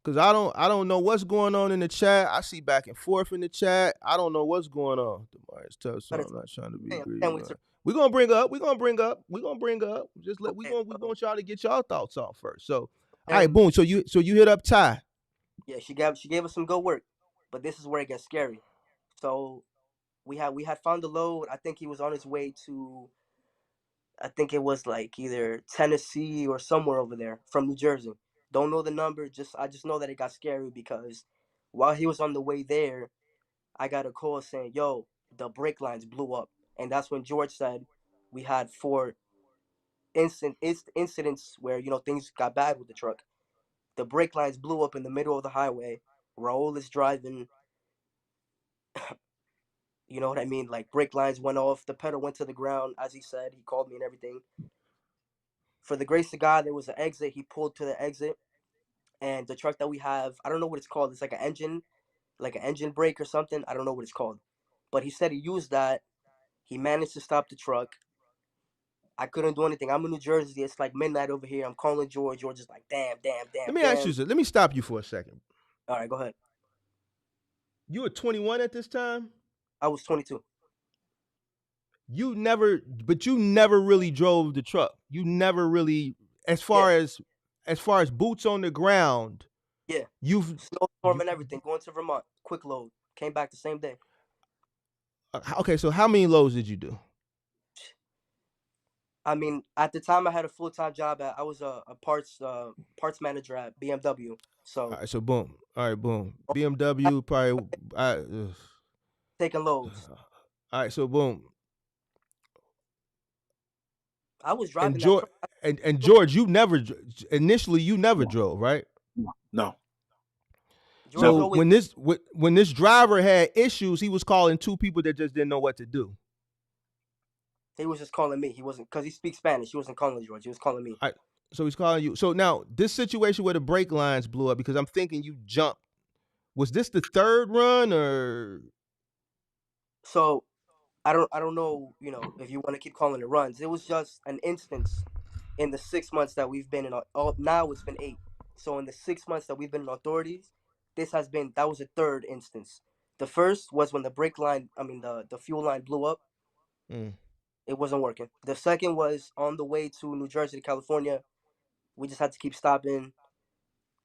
Cause I don't know what's going on in the chat. I see back and forth in the chat. I don't know what's going on. I'm not trying to be Hey, greedy. can't wait to- We're gonna bring up. Just let Okay, we want y'all to get y'all thoughts off first. So all and right, boom. So you hit up Ty. yeah, she gave us some good work, but this is where it gets scary. So we had found the load. I think he was on his way to. I think it was like either Tennessee or somewhere over there from New Jersey. Don't know the number. I just know that it got scary because while he was on the way there, I got a call saying, "Yo, the brake lines blew up," and that's when George said we had 4 incidents where things got bad with the truck. The brake lines blew up in the middle of the highway. Raul is driving. You know what I mean? Like brake lines went off. The pedal went to the ground, as he said. He called me and everything. For the grace of God, there was an exit. He pulled to the exit, and the truck that we have, I don't know what it's called. It's like an engine. like an engine brake or something. I don't know what it's called, but he said he used that. He managed to stop the truck. I couldn't do anything. I'm in New Jersey. It's like midnight over here. I'm calling George. George is like, damn, damn, damn, Let me ask you damn. this. Let me stop you for a second. All right, go ahead. You were 21 at this time? I was 22. You never really drove the truck. You never really, as far Yeah, as boots on the ground, yeah. you've Snowstorm you, and everything. Going to Vermont. Quick load. Came back the same day. okay, so how many loads did you do? I mean, at the time I had a full-time job I was a parts manager at BMW. All So right, so boom. All right, boom. BMW probably taking loads. all right, so boom. I was And driving that George truck. and George, initially you never drove, right? No, George So never. always when this driver had issues, he was calling two people that just didn't know what to do. he was just calling me. He wasn't because he speaks Spanish. He wasn't calling George. He was calling me. All right, so he's calling you. So now this situation where the brake lines blew up, because I'm thinking you jumped. Was this the third run or So I don't know, if you want to keep calling it runs. It was just an instance in the 6 months that we've been in. Now it's been 8. So in the 6 months that we've been in authorities, that was a third instance. The first was when the brake line, I mean the fuel line blew up. mm. It wasn't working. The second was on the way to New Jersey to California. We just had to keep stopping.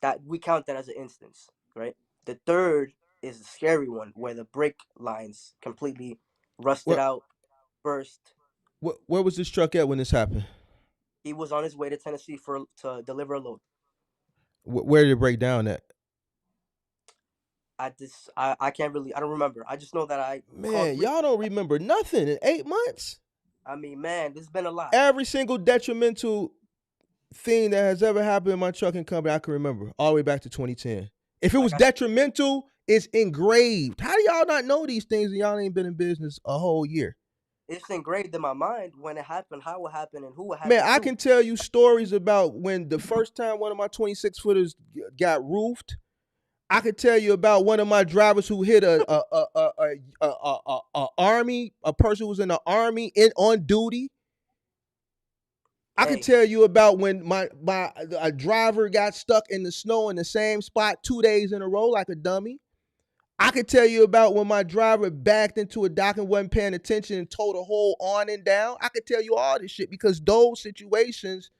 That we count that as an instance, right? The third is the scary one where the brake lines completely rusted what, out, burst. where was this truck at when this happened? He was on his way to Tennessee to deliver a load. Where did it break down at? I can't really, I don't remember. I just know that I called Man, three. y'all don't remember nothing in 8 months. I mean, man, this has been a lot. Every single detrimental thing that has ever happened in my trucking company, I can remember all the way back to 2010. If it was Like I, detrimental, it's engraved. How do y'all not know these things and y'all ain't been in business a whole year? it's engraved in my mind when it happened, how it happened, and who it Man, happened I to. can tell you stories about when the first time one of my 26 footers got roofed. I could tell you about one of my drivers who hit a person who was in the army on duty. I could Hey, tell you about when a driver got stuck in the snow in the same spot 2 days in a row like a dummy. I could tell you about when my driver backed into a dock and wasn't paying attention and towed a whole awning down. I could tell you all this shit because those situations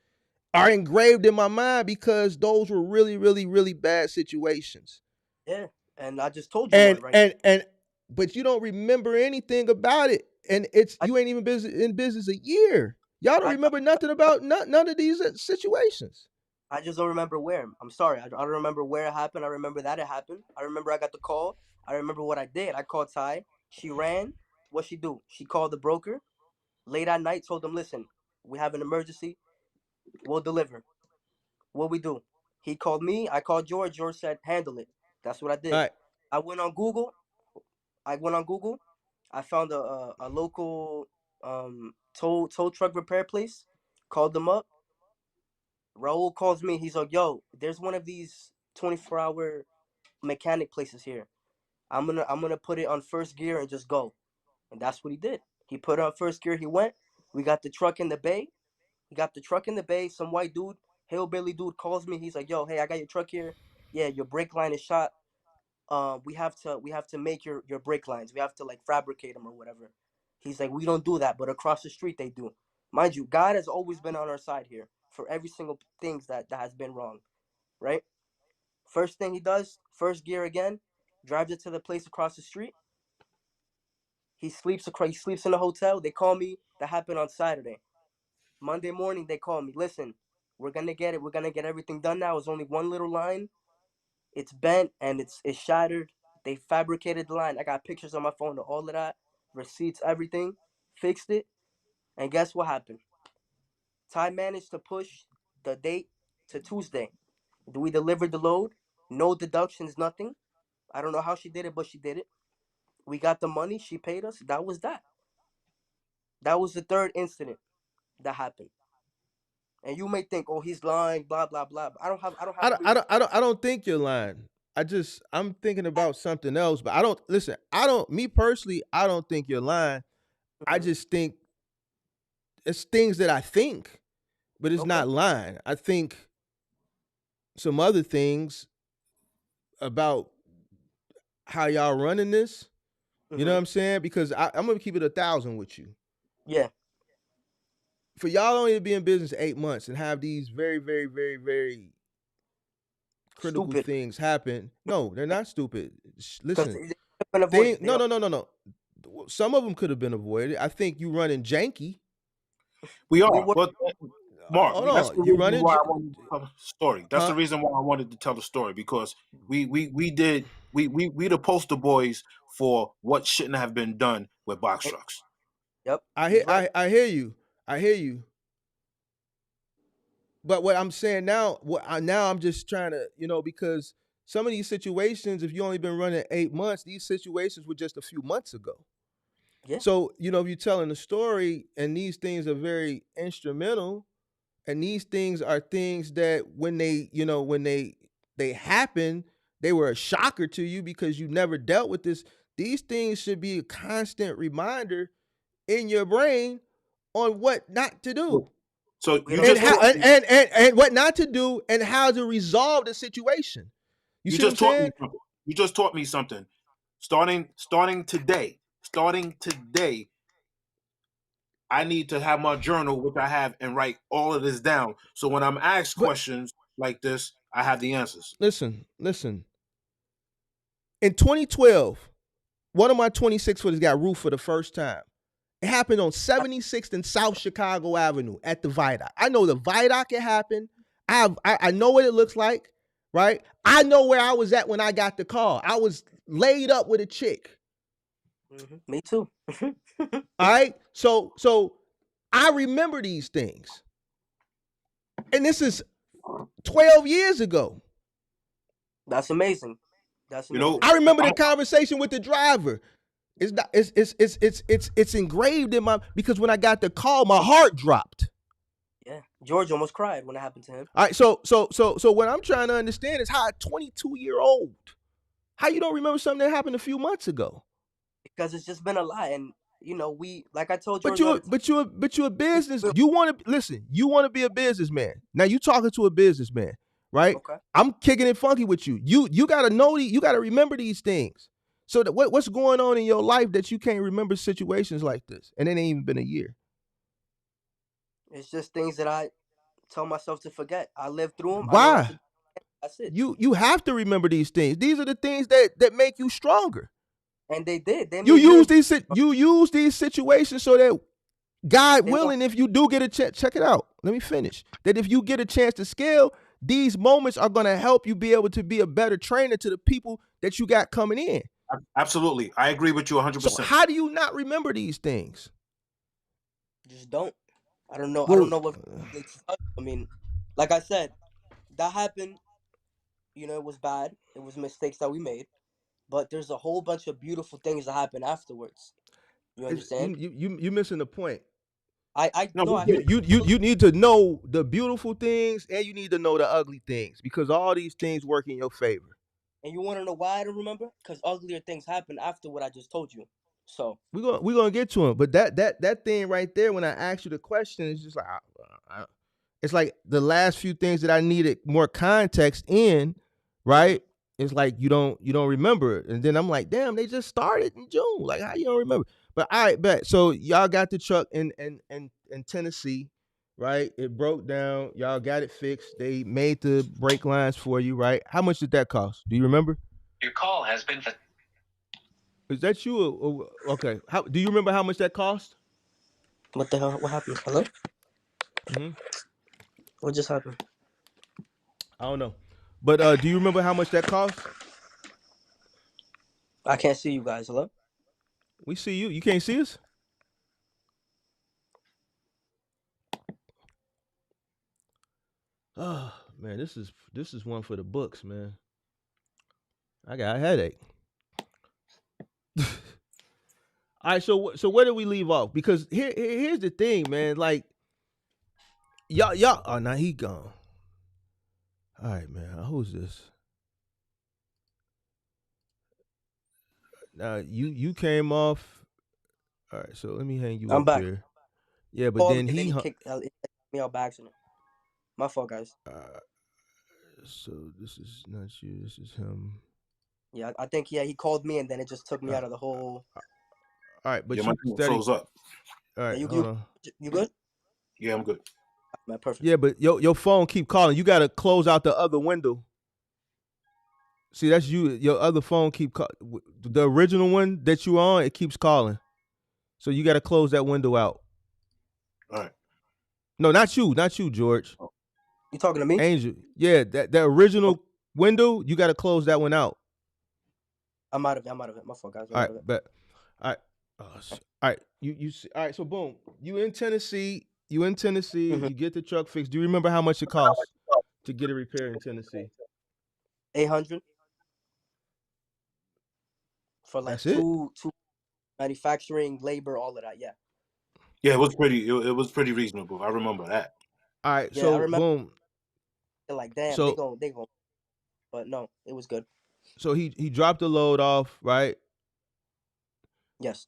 are engraved in my mind because those were really, really, really bad situations. yeah, and I just told you And one right and but you don't remember anything about it, and now. you ain't even in business a year. Y'all don't I, remember nothing about none of these situations. I just don't remember where. I'm sorry. I don't remember where it happened. I remember that it happened. I remember I got the call. I remember what I did. I called Ty. She ran. What she do? She called the broker late at night. Told them, listen, we have an emergency. We'll deliver. What we do? He called me. I called George. George said, handle it. That's what I All did. right, I went on Google. I went on Google. I found a local tow truck repair place. Called them up. Raul calls me. He's like, "Yo, there's one of these 24-hour mechanic places here. I'm gonna put it on first gear and just go." And that's what he did. He put it on first gear. He went. We got the truck in the bay. He got the truck in the bay. Some white dude, hillbilly dude, calls me. He's like, "Yo, hey, I got your truck here. Yeah, your brake line is shot. We have to make your brake lines. We have to like fabricate them or whatever." He's like, "We don't do that, but across the street they do." Mind you, God has always been on our side here for every single things that has been wrong, right? First thing he does, first gear again, drives it to the place across the street. He sleeps in a hotel. They call me. That happened on Saturday. Monday morning they call me. Listen, we're gonna get it. We're gonna get everything done now. It's only one little line. It's bent and it's shattered. They fabricated the line. I got pictures on my phone of all of that, receipts, everything. Fixed it. And guess what happened? Ty managed to push the date to Tuesday. We delivered the load. No deductions, nothing. I don't know how she did it, but she did it. We got the money. She paid us. That was that. That was the third incident that happened. And you may think, oh, he's lying, blah blah blah. I don't have I don't, I reason. don't, I don't, I don't think you're lying. I'm thinking about something else, but I don't listen. I don't, me personally, I don't think you're lying. I Mhm. just think it's things that I think, but it's Okay. not lying. I think some other things about how y'all running this. You know what Mhm. I'm saying? Because I'm gonna keep it 1,000 with you. Yeah. For y'all only to be in business 8 months and have these very, very, very, very critical Stupid. things happen. No, they're not stupid. Because Listen, they have been avoided. They no, are. no, no, no, no. Some of them could have been avoided. I think you running janky. We We are, were. but Mark, Hold that's on, the you reason running, why I wanted to tell the story. That's the huh? reason why I wanted to tell the story because we the poster boys for what shouldn't have been done with box trucks. Yep. I He's hear, right. I hear you. I hear you. But what I'm saying now, now I'm just trying to, because some of these situations, if you only been running 8 months, these situations were just a few months ago. Yeah. So, if you're telling a story and these things are very instrumental, and these things are things that when they happen, they were a shocker to you because you never dealt with this. These things should be a constant reminder in your brain on what not to do. So We had you a And just how video. taught me and what not to do and how to resolve the situation. You you see what I'm just taught me saying? something. You just taught me something. Starting today, I need to have my journal, which I have, and write all of this down. So when I'm asked But questions like this, I have the answers. listen. In 2012, one of my 26 footers got roofed for the first time. It happened on 76th and South Chicago Avenue at the Viaduct. I know the Viaduct it happened. I know what it looks like, right? I know where I was at when I got the call. I was laid up with a chick. Me too. All right. So I remember these things. And this is 12 years ago. That's amazing. That's You know, amazing. I remember the I'm, conversation with the driver. It's not, it's engraved in my, because when I got the call, my heart dropped. Yeah. George almost cried when it happened to him. All right, so what I'm trying to understand is how a 22-year-old, how you don't remember something that happened a few months ago. Because it's just been a lot. And, we, like I told But George all you the time, but you're a business. we- You want to listen. You want to be a businessman. Now you talking to a businessman, right? okay. I'm kicking it funky with you. You got to know you got to remember these things. So that what's going on in your life that you can't remember situations like this, and it ain't even been a year. It's just things that I tell myself to forget. I lived through them. I know not Why? to. That's it. You have to remember these things. These are the things that make you stronger. And they did. They You made me. use these situations so that God They want. willing, if you do get a chance, check it out. Let me finish. That if you get a chance to scale, these moments are going to help you be able to be a better trainer to the people that you got coming in. absolutely, I agree with you So 100%. how do you not remember these things? Just don't. I don't know. I don't Well, know what really to tell you. I mean, like I said, that happened. It was bad. It was mistakes that we made. But there's a whole bunch of beautiful things that happen afterwards. You understand? you missing the point. I No, no. we I get You it. you you you need to know the beautiful things and you need to know the ugly things because all these things work in your favor. And you want to know why I don't remember? Because uglier things happen after what I just told you. So We're gonna get to him, but that thing right there, when I asked you the question, it's just like it's like the last few things that I needed more context in, mhm. right? It's like you don't remember it, and then I'm like, damn, they just started in June. Like, how you don't remember? But all right, bet. So y'all got the truck in Tennessee, right? It broke down. Y'all got it fixed. They made the brake lines for you, right? How much did that cost? Do you remember? Your call has been. Is that you? Okay. How do you remember how much that cost? What the hell? What happened? Hello? Hmm. What just happened? I don't know, but do you remember how much that cost? I can't see you guys. Hello? We see you. You can't see us. Oh man, this is one for the books, man. I got a headache. All right, so where did we leave off? Because here's the thing, man. Like y'all. Oh, now he gone. All right, man. Who's this? You came off. All right, so let me hang you I'm up back. here. Yeah, but Called me then and then he he kicked me out by accident. My fault, guys. so this is not you. This is him. Yeah, I think he called me and then it just took me Uh, out of the whole. all right, but Yeah, my you thing steady. froze up. All Yeah, right, hold on. you good? Yeah, I'm good. Man, perfect. Yeah, but your phone keep calling. You got to close out the other window. See, that's you. Your other phone keep the original one that you on. It keeps calling. So you got to close that window out. All right. No, not you, George. You talking to me? Angel. Yeah, that original window. You got to close that one out. I'm out of it. I'm out of it. My fault, guys. I'm All out right, of it. but all right, all right. All right. So boom, you in Tennessee. You in Tennessee. Mm-hmm. You get the truck fixed. Do you remember how much it costs to get it repaired in Tennessee? 800 for like That's it. two manufacturing, labor, all of that. Yeah. Yeah, it was pretty. It was pretty reasonable. I remember that. All right. Yeah, I So remember. boom. Like, damn, they So go. But no, it was good. so he dropped the load off, right? Yes.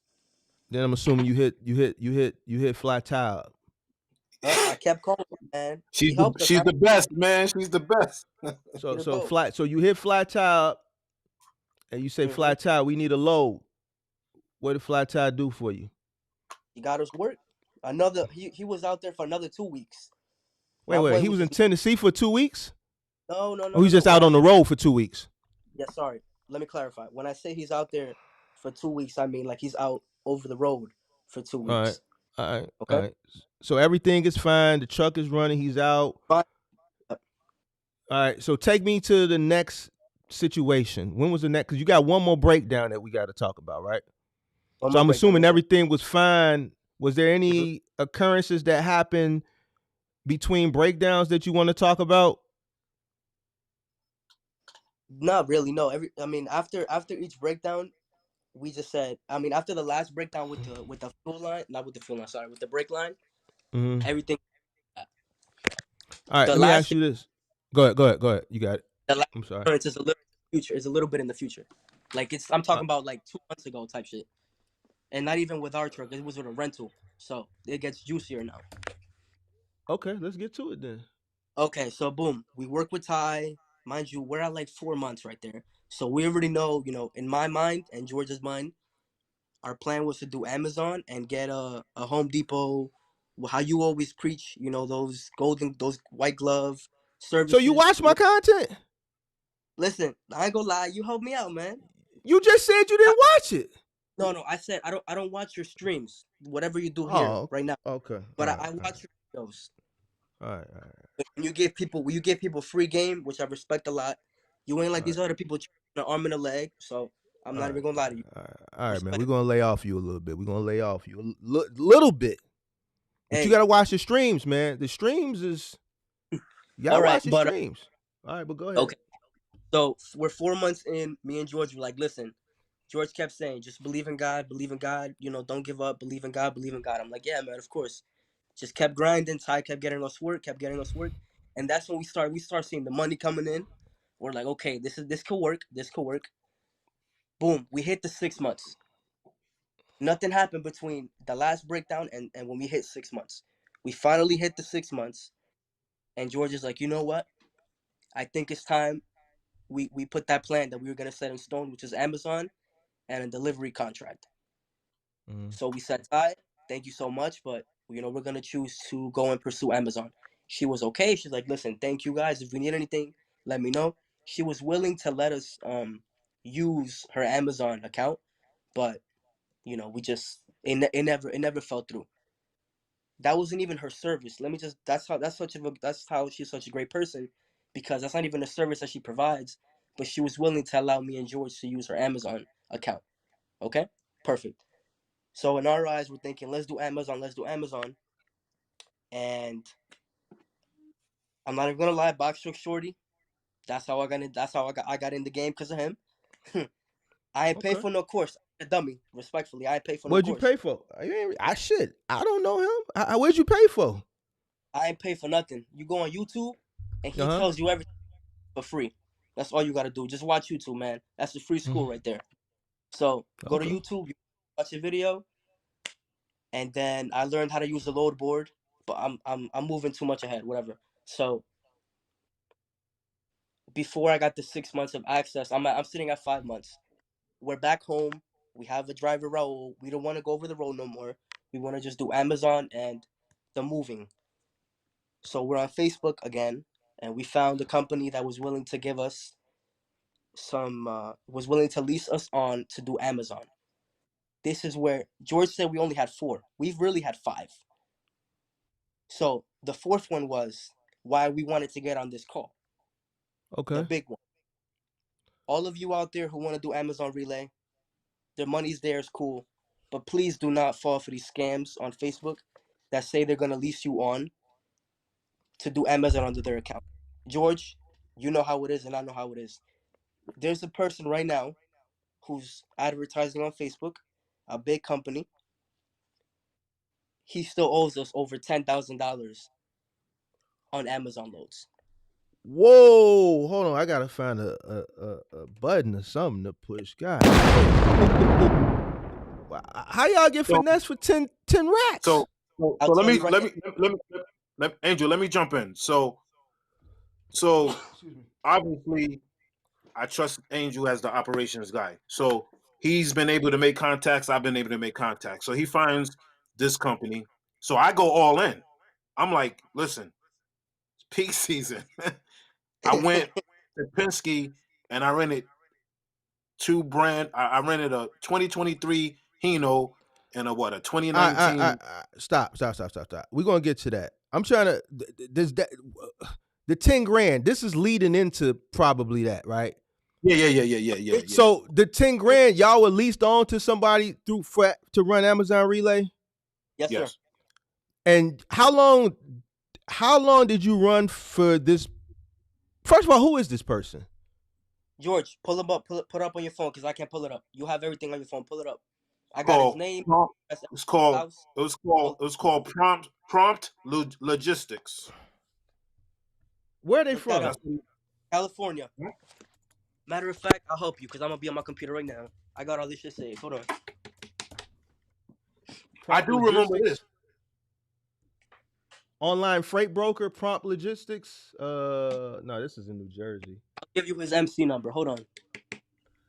Then I'm assuming you hit flat tire. I kept calling, man. He She's helped us. the best, man. She's the best. So To so go. flat. So you hit flat tire, and you say Mm-hmm. flat tire. We need a load. What did flat tire do for you? He got us work. He was out there for another 2 weeks. Wait. He was in Tennessee for 2 weeks. No. Or he's just out on the road for 2 weeks. Yeah, sorry. Let me clarify. When I say he's out there for 2 weeks, I mean like he's out over the road for 2 All right. weeks. All Okay. right. So everything is fine. The truck is running. He's out. Fine. All right. So take me to the next situation. When was the next? Because you got one more breakdown that we got to talk about, right? So I'm assuming everything was fine. Was there any occurrences that happened between breakdowns that you want to talk about? Not really. No. After each breakdown, we just said. After the last breakdown with the fuel line, not with the fuel line. Sorry, with the brake line, everything. All right. The Let me last ask you this. Go ahead. You got it. the last I'm sorry. occurrence is a little future. Is a little bit in the future. Like I'm talking about like 2 months ago type shit, and not even with our truck. It was with a rental, so it gets juicier now. Okay, let's get to it then. Okay, so boom, we work with Ty. Mind you, we're at like 4 months right there. So we already know, in my mind and George's mind, our plan was to do Amazon and get a Home Depot, how you always preach, those white glove services. So you watch my content? Listen, I ain't gonna lie, you helped me out, man. You just said you didn't watch it. No, I said I don't watch your streams, whatever you do here right now. Okay. But I watch your videos. All right. When you give people free game, which I respect a lot. You ain't like these other people an arm and a leg, so I'm not even gonna lie to you. All right, man. We're gonna lay off you a little bit. We're gonna lay off you a little bit. But you gotta watch the streams, man. The streams is you gotta watch the streams. All right, but go ahead. Okay. So we're 4 months in. Me and George were like, listen. George kept saying, just believe in God, don't give up, believe in God, believe in God. I'm like, yeah, man, of course. Just kept grinding. Ty kept getting us work. And that's when we start seeing the money coming in. We're like, okay, this could work. Boom, we hit the 6 months. Nothing happened between the last breakdown and when we hit 6 months. We finally hit the 6 months. And George is like, you know what? I think it's time we put that plan that we were going to set in stone, which is Amazon and a delivery contract. So we said, Ty, thank you so much, but we're going to choose to go and pursue Amazon. She was okay. She's like, listen, thank you guys. If we need anything, let me know. She was willing to let us use her Amazon account, but we just it never fell through. That wasn't even her service. That's how she's such a great person, because that's not even a service that she provides, but she was willing to allow me and George to use her Amazon account. Okay? Perfect. So in our eyes, we're thinking, let's do Amazon. And I'm not even gonna lie, Box Truck Shorty. That's how I got in the game because of him. I ain't pay for no course. I'm a dummy, respectfully. I ain't pay for no course. What'd you pay for? I don't know him. What'd you pay for? I ain't pay for nothing. You go on YouTube, and he tells you everything for free. That's all you gotta do. Just watch YouTube, man. That's the free school right there. So go to Okay. YouTube, watch a video, and then I learned how to use the load board. But I'm moving too much ahead. Whatever. So before I got the 6 months of access, I'm sitting at 5 months. We're back home. We have a driver Raul. We don't want to go over the road no more. We want to just do Amazon and the moving. So we're on Facebook again, and we found a company that was willing to give us was willing to lease us on to do Amazon. This is where George said we only had 4. We've really had 5. So the 4th one was why we wanted to get on this call. The Okay. big one. All of you out there who want to do Amazon Relay, their money's there is cool, but please do not fall for these scams on Facebook that say they're gonna lease you on to do Amazon under their account. George, you know how it is, and I know how it is. There's a person right now who's advertising on Facebook, a big company. He still owes us over $10,000 on Amazon loads. Whoa, hold on. I gotta find a button or something to push. God. How y'all get finesse for 10 racks? So I'll let tell me you right Angel, let me jump in. So obviously I trust Angel as the operations guy. So he's been able to make contacts. I've been able to make contacts. So he finds this company. So I go all in. I'm like, listen, it's peak season. I went to Penske and I rented I rented a 2023 Hino and a 2019. Stop. We're gonna get to that. I'm trying to the 10 grand. This is leading into probably that, right? Yeah. So the 10 grand y'all were leased on to somebody to run Amazon Relay. Yes, sir. And how long did you run for this? First of all, who is this person? George, pull him up. Put it up on your phone because I can't pull it up. You have everything on your phone. Pull it up. I got his name. It was called Prompt Logistics. Where are they from? California. Matter of fact, I'll help you because I'm gonna be on my computer right now. I got all this shit saved. Hold on. I do remember this. Online freight broker, Prompt Logistics. No, this is in New Jersey. I'll give you his MC number. Hold on.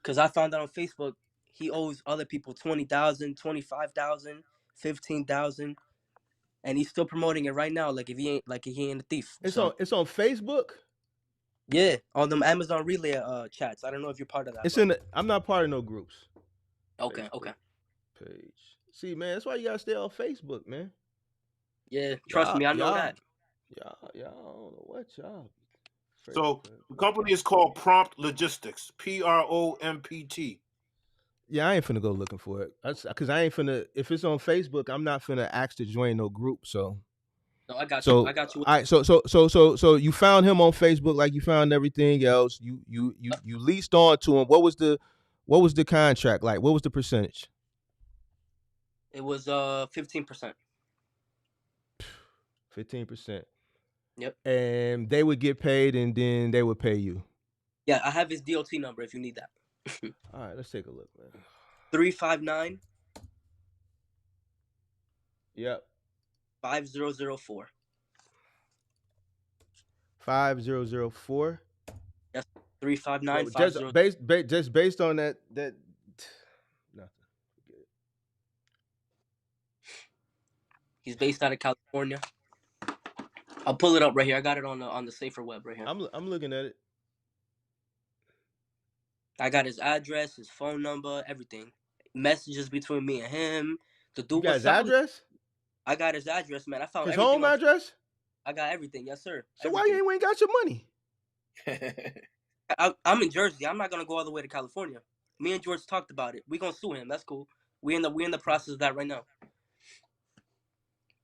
Because I found out on Facebook he owes other people $20,000, $25,000, $15,000, and he's still promoting it right now. Like if he ain't a thief. It's on Facebook. Yeah, on them Amazon Relay chats. I don't know if you're part of that. I'm not part of no groups. Okay, Facebook okay. Page. See, man, that's why you gotta stay on Facebook, man. Yeah, trust me, I know that. Y'all, I don't know what y'all. So the company is called Prompt Logistics. PROMPT. Yeah, I ain't finna go looking for it. Because I ain't finna. If it's on Facebook, I'm not finna ask to join no group. So. No, I got you. I got you. All right. So you found him on Facebook, like you found everything else. You leased on to him. What was the contract like? What was the percentage? It was 15%. 15%. Yep. And they would get paid, and then they would pay you. Yeah, I have his DOT number if you need that. All right, let's take a look, man. 359. Yep. 5004. 5004. Yes. 359. Just based on that. Nothing. He's based out of California. I'll pull it up right here. I got it on the safer web right here. I'm looking at it. I got his address, his phone number, everything. Messages between me and him. The dude You got his address? I got his address, man. I found his everything. Home address? I got everything. Yes, sir. So everything. why you ain't got your money? I'm in Jersey. I'm not gonna go all the way to California. Me and George talked about it. We gonna sue him. That's cool. We in the process of that right now.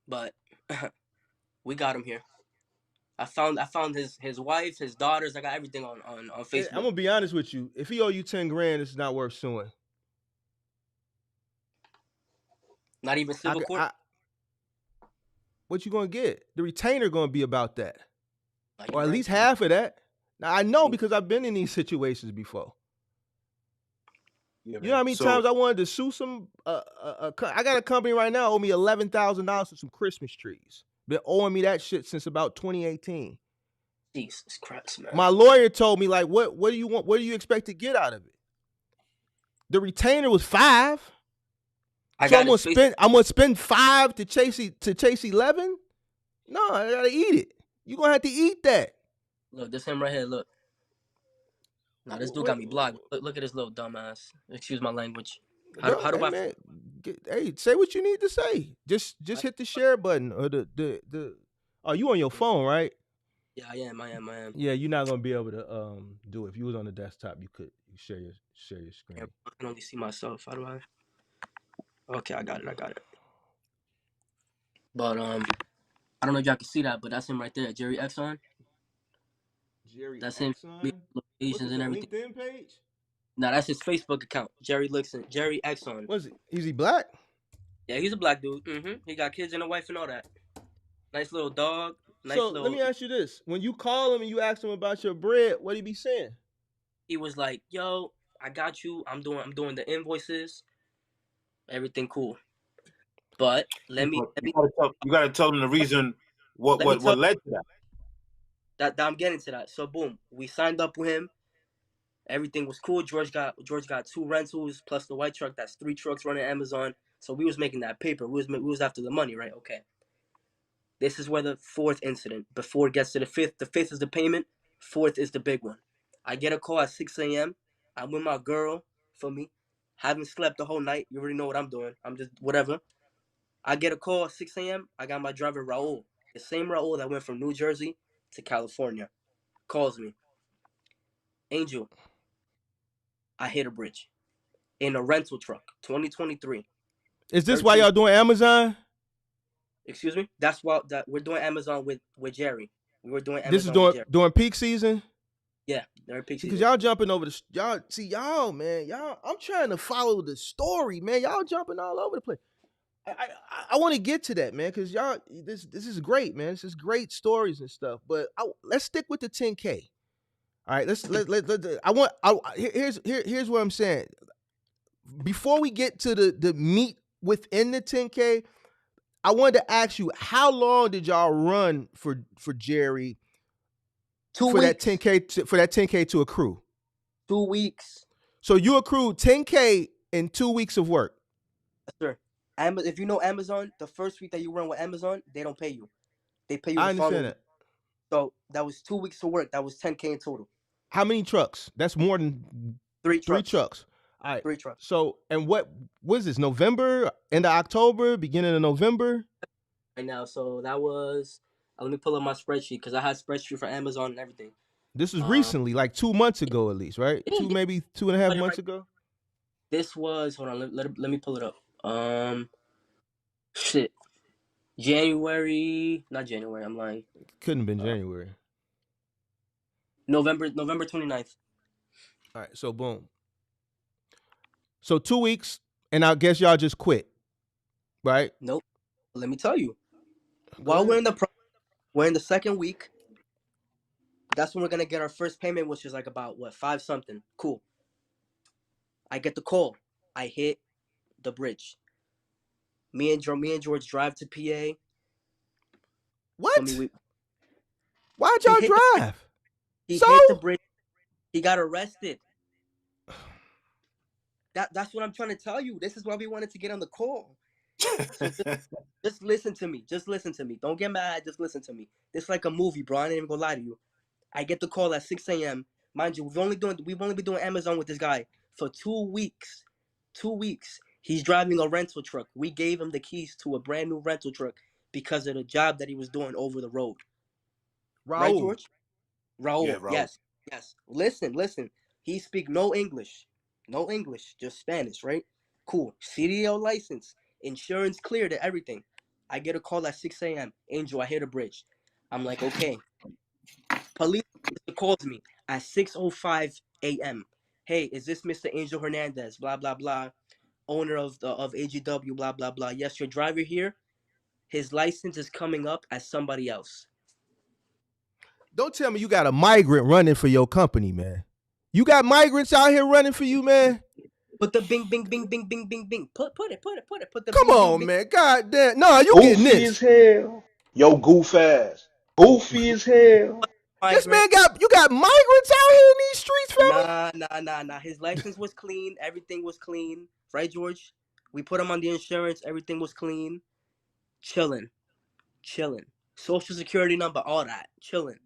But we got him here. I found his wife, his daughters. I got everything on Facebook. I'm gonna be honest with you. If he owe you 10 grand, it's not worth suing. Not even civil court. What you gonna get? The retainer gonna be about that, or at right. least half of that. Now I know because I've been in these situations before. Yeah, You know how many so times I wanted to sue some? I got a company right now owe me $11,000 for some Christmas trees. Been owing me that shit since about 2018. Jesus Christ, man. My lawyer told me like, what do you want? What do you expect to get out of it? The retainer was $5. So I'm gonna spend $5 to chase 11. No, I gotta eat it. You gonna have to eat that. Look, this him right here. Look. Nah, this dude got me blocked. Look at this little dumbass. Excuse my language. How do Hey I? man, hey, say what you need to say. Just hit the share button or the. Oh, you on your phone, right? Yeah, I am. Yeah, you're not gonna be able to do it. If you was on the desktop, you could share your screen. Yeah, I can only see myself. How do I? Okay, I got it. But I don't know if y'all can see that, but that's him right there, Jerry Exxon. That's him. What's Locations this, and a everything. LinkedIn page? Nah, that's his Facebook account, Jerry Exxon. What is it? Is he black? Yeah, he's a black dude. He got kids and a wife and all that. Nice little dog. Let me ask you this: when you call him and you ask him about your bread, what he be saying? He was like, "Yo, I got you. I'm doing the invoices. Everything cool." But you gotta tell them the reason what led to that. That I'm getting to that. So boom, we signed up with him. Everything was cool. George got 2 rentals plus the white truck. That's 3 trucks running Amazon. So we was making that paper. We was after the money, right? Okay. This is where the 4th incident. Before it gets to the 5th. The 5th is the payment. 4th is the big one. I get a call at 6 a.m. I'm with my girl, for me. Haven't slept the whole night. You already know what I'm doing. I'm just whatever. I get a call at 6 a.m. I got my driver Raul. The same Raul that went from New Jersey to California. Calls me. Angel, I hit a bridge in a rental truck, 2023. Is this why y'all doing Amazon? Excuse me? That's why we're doing Amazon with Jerry. We were doing Amazon. This is during peak season? Yeah, during peak season. Because y'all jumping over y'all, man. I'm trying to follow the story, man. Y'all jumping all over the place. I want to get to that, man, because y'all, this is great, man. This is great stories and stuff. But let's stick with the 10K. All right, here's what I'm saying. Before we get to the meat within the 10K, I wanted to ask you, how long did y'all run for Jerry 2 for weeks. that 10K to accrue? 2 weeks. So you accrued 10K in 2 weeks of work. Yes, sir. If you know Amazon, the first week that you run with Amazon, they don't pay you. They pay you the following. I understand that. So that was 2 weeks of work. That was 10K in total. How many trucks? That's more than 3 trucks. 3 trucks. All right. 3 trucks. So, and what was this? November, end of October, beginning of November? Right now. So that was, let me pull up my spreadsheet because I had spreadsheet for Amazon and everything. This was recently, like 2 months ago at least, right? Maybe 2.5 months ago? This was, hold on, let me pull it up. Shit. January, not January, I'm lying. Couldn't have been January. November 29th. All right, so boom. So 2 weeks, and I guess y'all just quit, right? Nope. Let me tell you. While we're in the second week, that's when we're gonna get our first payment, which is like about 5 something. Cool. I get the call. I hit the bridge. Me and George drive to PA. What? Why'd y'all drive? He hit the bridge. He got arrested. That's what I'm trying to tell you. This is why we wanted to get on the call. So just listen to me. Just listen to me. Don't get mad. Just listen to me. This is like a movie, bro. I ain't even gonna lie to you. I get the call at 6 a.m. Mind you, we've only been doing Amazon with this guy for 2 weeks. 2 weeks. He's driving a rental truck. We gave him the keys to a brand new rental truck because of the job that he was doing over the road. Raul. Right, George? Raul. Yeah, Raul. Yes. Listen. He speak no English, just Spanish, right? Cool. CDL license, insurance cleared, and everything. I get a call at 6 a.m. Angel, I hit a bridge. I'm like, okay. Police calls me at 6:05 a.m. Hey, is this Mr. Angel Hernandez? Blah blah blah, owner of AGW. Blah blah blah. Yes, your driver here. His license is coming up as somebody else. Don't tell me you got a migrant running for your company, man. You got migrants out here running for you, man? Put the bing, bing, bing, bing, bing, bing, bing. Put it. Put the Come bing, bing, on, bing. man. God damn. No, you getting Goofy this. as hell. Yo, goof ass. Goofy as hell. This Migrant. man you got migrants out here in these streets, fella? Nah. His license was clean. Everything was clean. Right, George? We put him on the insurance. Everything was clean. Chilling. Social security number, all that. Chilling.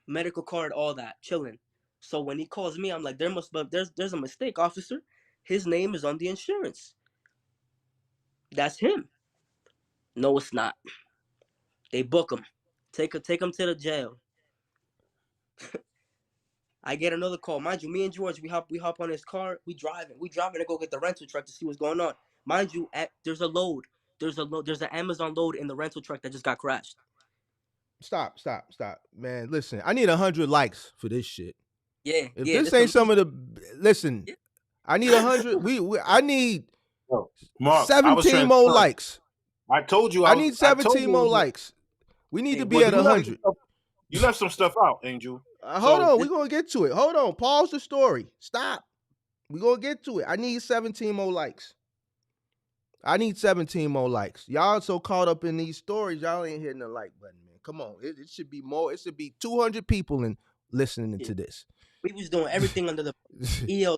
Medical card, all that. Chilling. So when he calls me, I'm like, there's a mistake, officer. His name is on the insurance. That's him. No, it's not. They book him. Take him to the jail. I get another call. Mind you, me and George, we hop on his car. We driving to go get the rental truck to see what's going on. Mind you, there's a load. There's an Amazon load in the rental truck that just got crashed. Stop. Man, listen, I need 100 likes for this shit. Yeah, If yeah. this ain't some of the listen, Yeah. I need 100. I need Yo, Mark, I was 17 more transparent. likes. I told you. I need I told 17 you more it was- likes. We need to be Well, at 100. You left some stuff out, Angel. Hold on, we're gonna get to it. Hold on, pause the story. Stop. We're gonna get to it. I need 17 more likes. Y'all so caught up in these stories, y'all ain't hitting the like button, man. Come on. It should be more. It should be 200 people listening to this. We was doing everything under the ELT,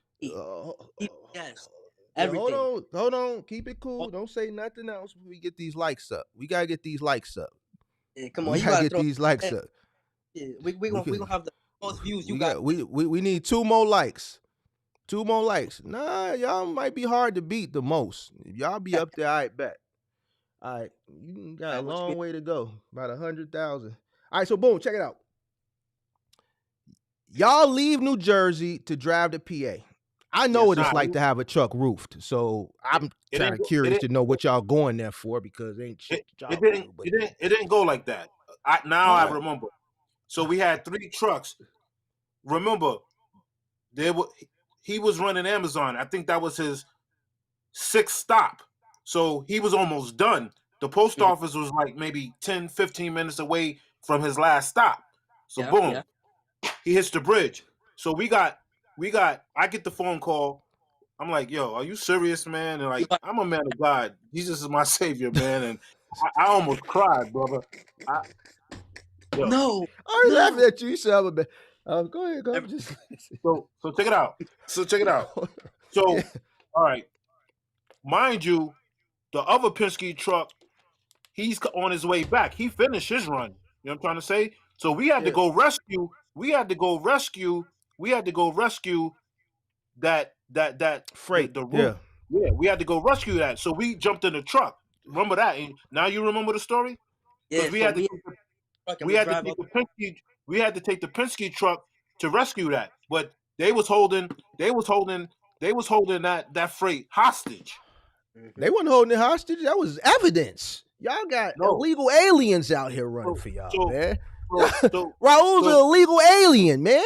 yes, everything. Hold on. Keep it cool. Don't say nothing else before we get these likes up. We gotta get these likes up. Yeah, come on, We you gotta gotta get these likes up. Yeah, we gonna have the most views. We need 2 more likes. 2 more likes. Nah, y'all might be hard to beat the most. If y'all be up there, I bet. All right, you got a long way to go. About 100,000. All right, so boom, check it out. Y'all leave New Jersey to drive to PA. I know what it's like to have a truck roofed, so I'm kind of curious to know what y'all going there for because ain't shit. It didn't go like that. I remember. So we had 3 trucks. Remember, he was running Amazon. I think that was his 6th stop. So he was almost done. The post office was like maybe 10, 15 minutes away from his last stop. So boom, he hits the bridge. So I get the phone call. I'm like, yo, are you serious, man? And like, I'm a man of God. Jesus is my savior, man. And I almost cried, brother. No. I was laughing at you. You said I'm a man. Go ahead, go. Just so check it out. So, all right. Mind you, the other Penske truck, he's on his way back. He finished his run. You know what I'm trying to say? So we had to go rescue. We had to go rescue that freight. The roof. Yeah, we had to go rescue that. So we jumped in the truck. Remember that? And now you remember the story? Yeah. We had to take the Penske truck to rescue that. But they was holding that freight hostage. They wasn't holding it hostage. That was evidence. Y'all got illegal aliens out here running for y'all, man. Raul's an illegal alien, man.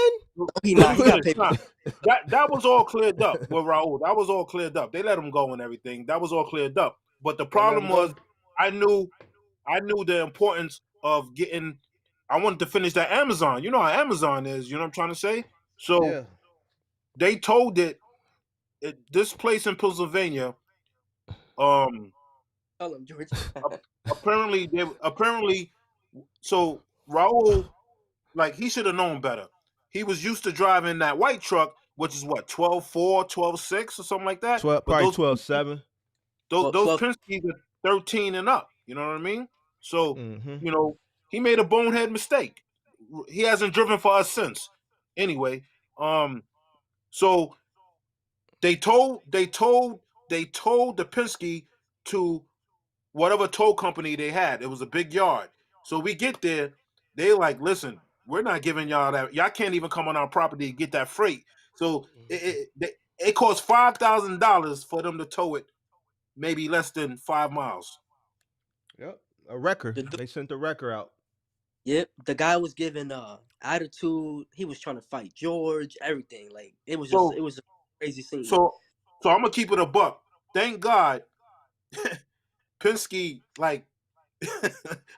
That was all cleared up with Raul. That was all cleared up. They let him go and everything. That was all cleared up. But the problem was, I knew the importance of getting. I wanted to finish that Amazon. You know how Amazon is. You know what I'm trying to say? So they told this place in Pennsylvania. Tell him, George. apparently, so Raul, like, he should have known better. He was used to driving that white truck, which is what, 12.4, 12.6 or something like that. Probably 12.7. Those Penske's are 13 and up. You know what I mean? So you know, he made a bonehead mistake. He hasn't driven for us since. Anyway, so they told the Penske to whatever tow company they had. It was a big yard. So we get there, they like, listen, we're not giving y'all that. Y'all can't even come on our property to get that freight. So it cost $5,000 for them to tow it, maybe less than 5 miles. Yep, a wrecker. They sent the wrecker out. Yep, the guy was giving attitude. He was trying to fight George. Everything, like it was a crazy scene. So I'm gonna keep it a buck. Thank God, Penske, like,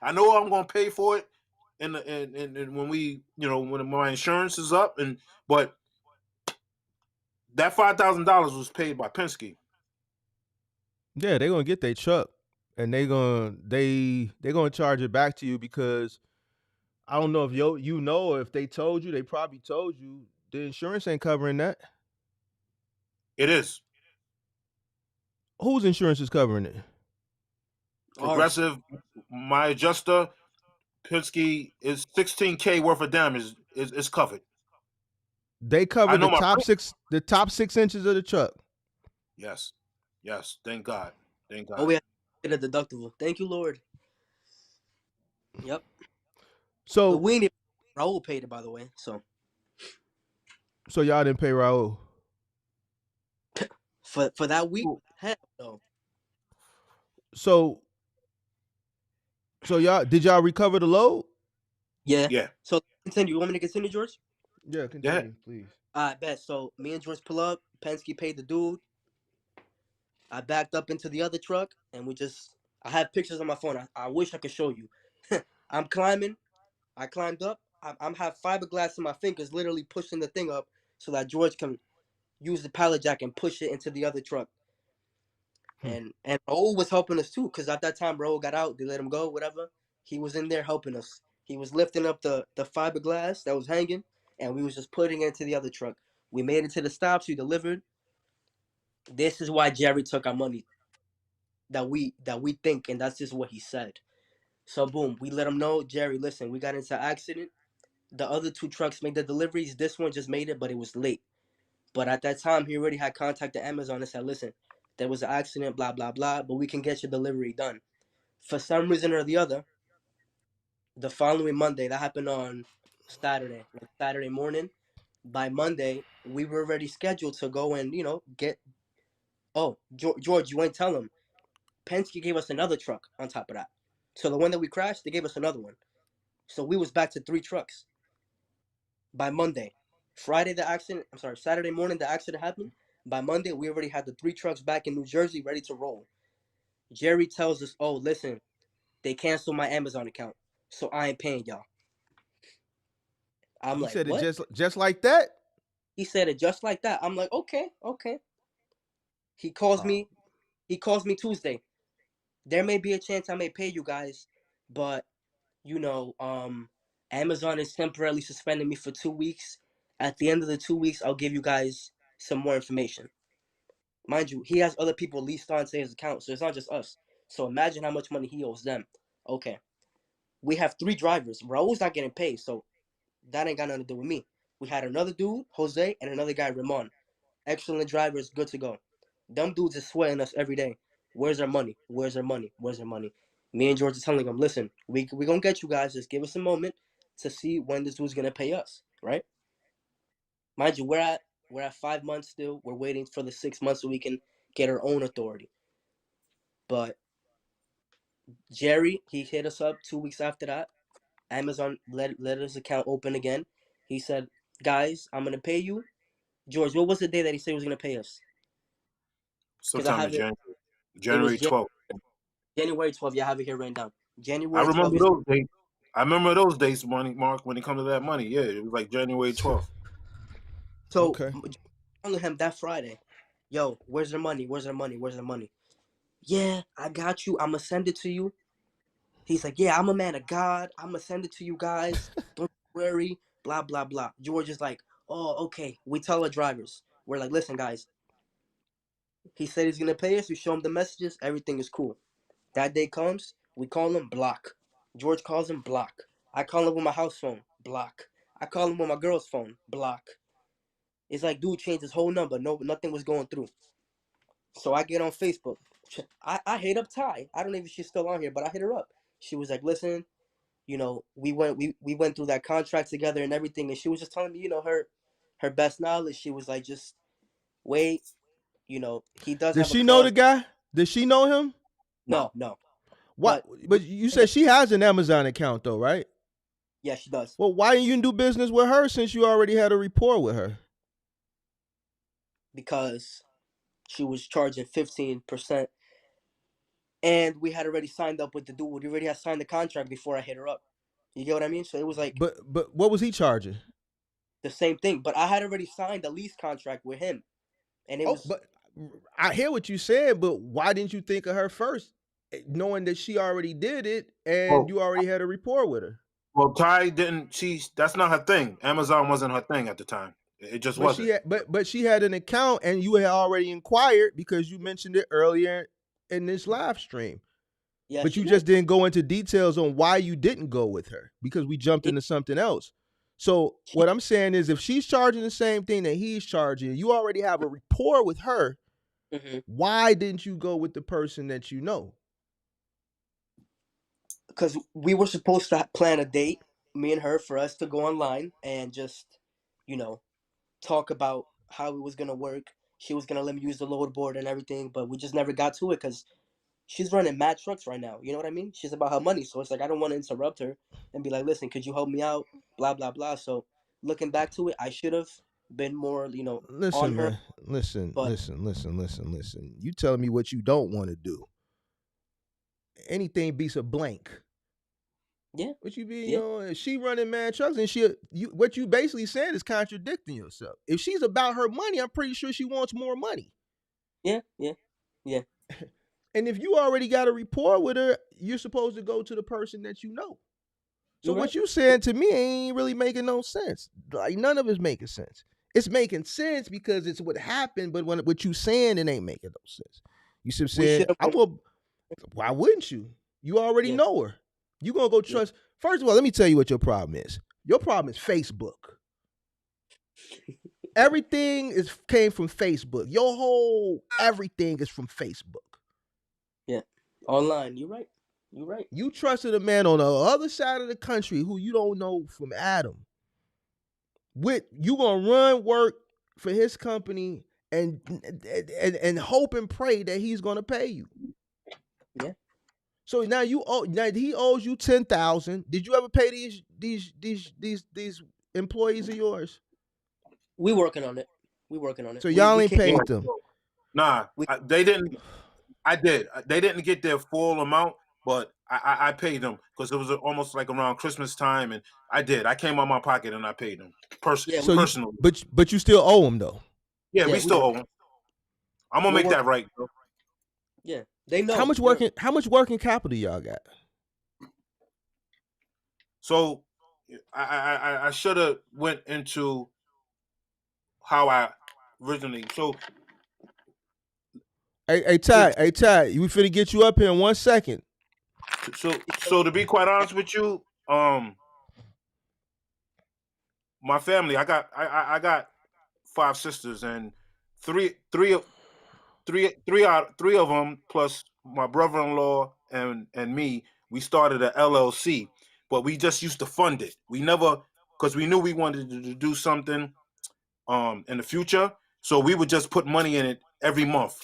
I know I'm gonna pay for it, and when we, when my insurance is up, but that $5,000 was paid by Penske. Yeah, they're gonna get their truck, and they gonna charge it back to you because I don't know if you know or if they told you. They probably told you the insurance ain't covering that. It is Whose insurance is covering it? Ours. Progressive. My adjuster, Penske, is $16K worth of damage is covered. They I covered know my the top 6 inches of the truck. yes, yes. Thank God, thank Oh, God. we had to get a deductible. Thank you, Lord. Yep. So We ain't Raul paid it, by the way. So y'all didn't pay Raul. for that week, hell no. So y'all recover the load? Yeah. Yeah, So continue. You want me to continue, George? Yeah, yeah. continue, please. I bet. So me and George pull up. Penske paid the dude. I backed up into the other truck, and I have pictures on my phone. I wish I could show you. I'm climbing. I climbed up. I'm have fiberglass in my fingers, literally pushing the thing up so that George can use the pallet jack and push it into the other truck. Hmm. And Raul was helping us too, because at that time Raul got out. They let him go, whatever. He was in there helping us. He was lifting up the fiberglass that was hanging, and we was just putting it into the other truck. We made it to the stops. We delivered. This is why Jerry took our money that we think, and that's just what he said. So boom, we let him know, Jerry, listen, we got into an accident. The other two trucks made the deliveries. This one just made it, but it was late. But at that time, he already had contacted Amazon and said, listen, there was an accident, blah, blah, blah, but we can get your delivery done. For some reason or the other, the following Monday, that happened on Saturday morning. By Monday, we were already scheduled to go and, get. Oh, George, you ain't tell him. Penske gave us another truck on top of that. So the one that we crashed, they gave us another one. So we was back to 3 trucks by Monday. Saturday morning the accident happened. By Monday, we already had the 3 trucks back in New Jersey ready to roll. Jerry tells us, oh, listen, they canceled my Amazon account, so I ain't paying y'all. I'm He like, said it what? just like that. He said it just like that. I'm like, okay. He calls Oh. me. He calls me Tuesday. There may be a chance I may pay you guys, but Amazon is temporarily suspending me for 2 weeks. At the end of the 2 weeks, I'll give you guys some more information. Mind you, he has other people leased onto his account, so it's not just us. So imagine how much money he owes them. Okay. We have 3 drivers. Raul's not getting paid, so that ain't got nothing to do with me. We had another dude, Jose, and another guy, Ramon. Excellent drivers, good to go. Them dudes is sweating us every day. Where's our money? Where's our money? Where's our money? Me and George are telling them, listen, we gonna get you guys. Just give us a moment to see when this dude's gonna pay us, right? Mind you, we're at 5 months still. We're waiting for the 6 months so we can get our own authority. But Jerry, he hit us up 2 weeks after that. Amazon let his account open again. He said, guys, I'm gonna pay you. George, what was the day that he said he was gonna pay us? Because I Sometime in have it. January, It was January 12th. January 12th. Yeah, I have it here written down. I January 12th remember is those dates. I remember those dates, Mark, when it comes to that money. Yeah, it was like January 12th. so. Okay. Telling him that Friday, yo, where's their money? Where's their money? Where's their money? Yeah, I got you. I'ma send it to you. He's like, yeah, I'm a man of God. I'ma send it to you guys. Don't worry. Blah blah blah. George is like, oh, okay. We tell our drivers, we're like, listen, guys. He said he's gonna pay us. We show him the messages. Everything is cool. That day comes. We call him block. George calls him block. I call him with my house phone. Block. I call him with my girl's phone. Block. It's like dude changed his whole number. No, nothing was going through. So I get on Facebook. I hit up Ty. I don't know if she's still on here, but I hit her up. She was like, listen, we went through that contract together and everything, and she was just telling me, her best knowledge. She was like, just wait, he does Did have a she know clause. the guy? Did she know him? No. What? But But you said she has an Amazon account though, right? yeah, she does. Well, why didn't you do business with her since you already had a rapport with her? Because she was charging 15%. And we had already signed up with the dude. We already had signed the contract before I hit her up. You get what I mean? So it was like But what was he charging? the same thing. But I had already signed a lease contract with him. and it Oh, was but I hear what you said, but why didn't you think of her first, knowing that she already did it and Well, you already had a rapport with her? well, Ty didn't. That's not her thing. Amazon wasn't her thing at the time. It just But she wasn't. had, but she had an account, and you had already inquired because you mentioned it earlier in this live stream. yeah, But she you did. just didn't go into details on why you didn't go with her because we jumped Yeah, into something else. So she, what I'm saying is, if she's charging the same thing that he's charging, you already have a rapport with her. hmm Why didn't you go with the person that you know? because we were supposed to plan a date, me and her, for us to go online and just, you know, talk about how it was gonna work. She was gonna let me use the load board and everything, but we just never got to it because she's running mad trucks right now. You know what I mean? She's about her money, so it's like I don't want to interrupt her and be like, "Listen, could you help me out?" Blah blah blah. So looking back to it, I should have been more, on Listen, her. man. Listen, But listen, listen, listen, listen. You telling me what you don't want to do. Anything beats a blank. yeah, What you be, yeah, she running mad trucks, and what you basically saying is contradicting yourself. If she's about her money, I'm pretty sure she wants more money. yeah, yeah, yeah. And if you already got a rapport with her, you're supposed to go to the person that you know. So You're right. what you saying to me ain't really making no sense. Like none of it's making sense. It's making sense because it's what happened, but when what you saying, it ain't making no sense. You should We say, should have I'm went. gonna why wouldn't you? You already Yeah, know her. You gonna go yeah. trust. First of all, let me tell you what your problem is. Your problem is Facebook. Everything came from Facebook. Your whole everything is from Facebook. Yeah. Online. You're right. You're right. You trusted a man on the other side of the country who you don't know from Adam. With you gonna run work for his company and hope and pray that he's gonna pay you. Yeah. So now he owes you 10,000. Did you ever pay these employees of yours? We working on it. We working on it. So We y'all we ain't can't. paid them. Nah, We they didn't. I did. They didn't get their full amount, but I paid them because it was almost like around Christmas time, and I did. I came out of my pocket and I paid them yeah So we you personally. but you still owe them though. Yeah, yeah we we still work. owe them. I'm gonna We're make that working. right, bro. Yeah. They How know. much working capital y'all got? So I should have went into how I originally. So to Ty, we finna get you up here in 1 second. so to be quite honest with you, my family, I got 5 sisters, and three of them plus my brother-in-law and me, we started a LLC, but we just used to fund it. We never, because we knew we wanted to do something in the future, so we would just put money in it every month.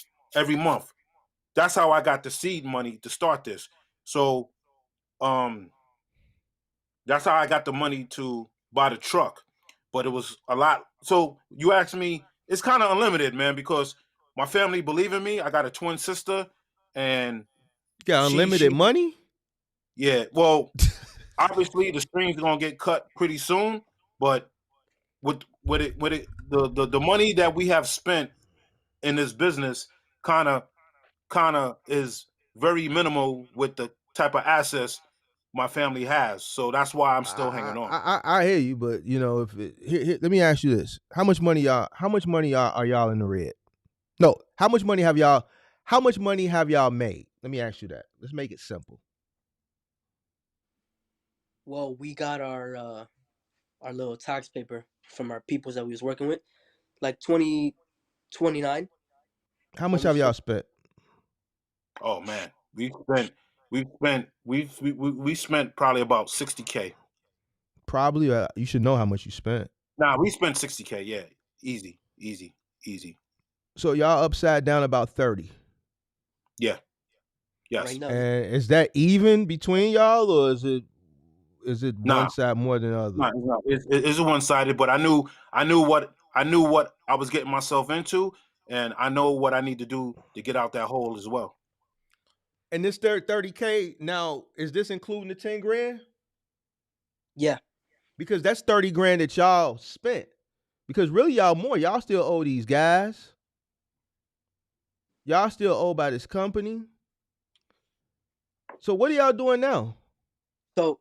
That's how I got the seed money to start this. So um that's how I got the money to buy the truck. But it was a lot. So you asked me, it's kind of unlimited, man, because my family believe in me. I got a twin sister, and You got she unlimited money? yeah. Well, obviously the stream's gonna get cut pretty soon, but the money that we have spent in this business kind of is very minimal with the type of assets my family has. So that's why I'm still I, hanging on. I hear you, but if let me ask you this: How much money y'all are y'all in the red? No, How much money have y'all made? Let me ask you that. Let's make it simple. Well, we got our little tax paper from our peoples that we was working with, like 2029, How much have almost y'all 20. spent? Oh man, we spent probably about 60K. Probably. You should know how much you spent. Nah, we spent 60K. Yeah, easy, easy, easy. So y'all upside down about 30. Yeah, Right yes. now. And is that even between y'all, or is it one Nah, side more than the other? nah, it's not. It's one sided. But I knew what I was getting myself into, and I know what I need to do to get out that hole as well. And this third 30K, now, is this including the 10 grand? Yeah. Because that's 30 grand that y'all spent. Because really, y'all still owe these guys. Y'all still owned by this company. So what are y'all doing now? So,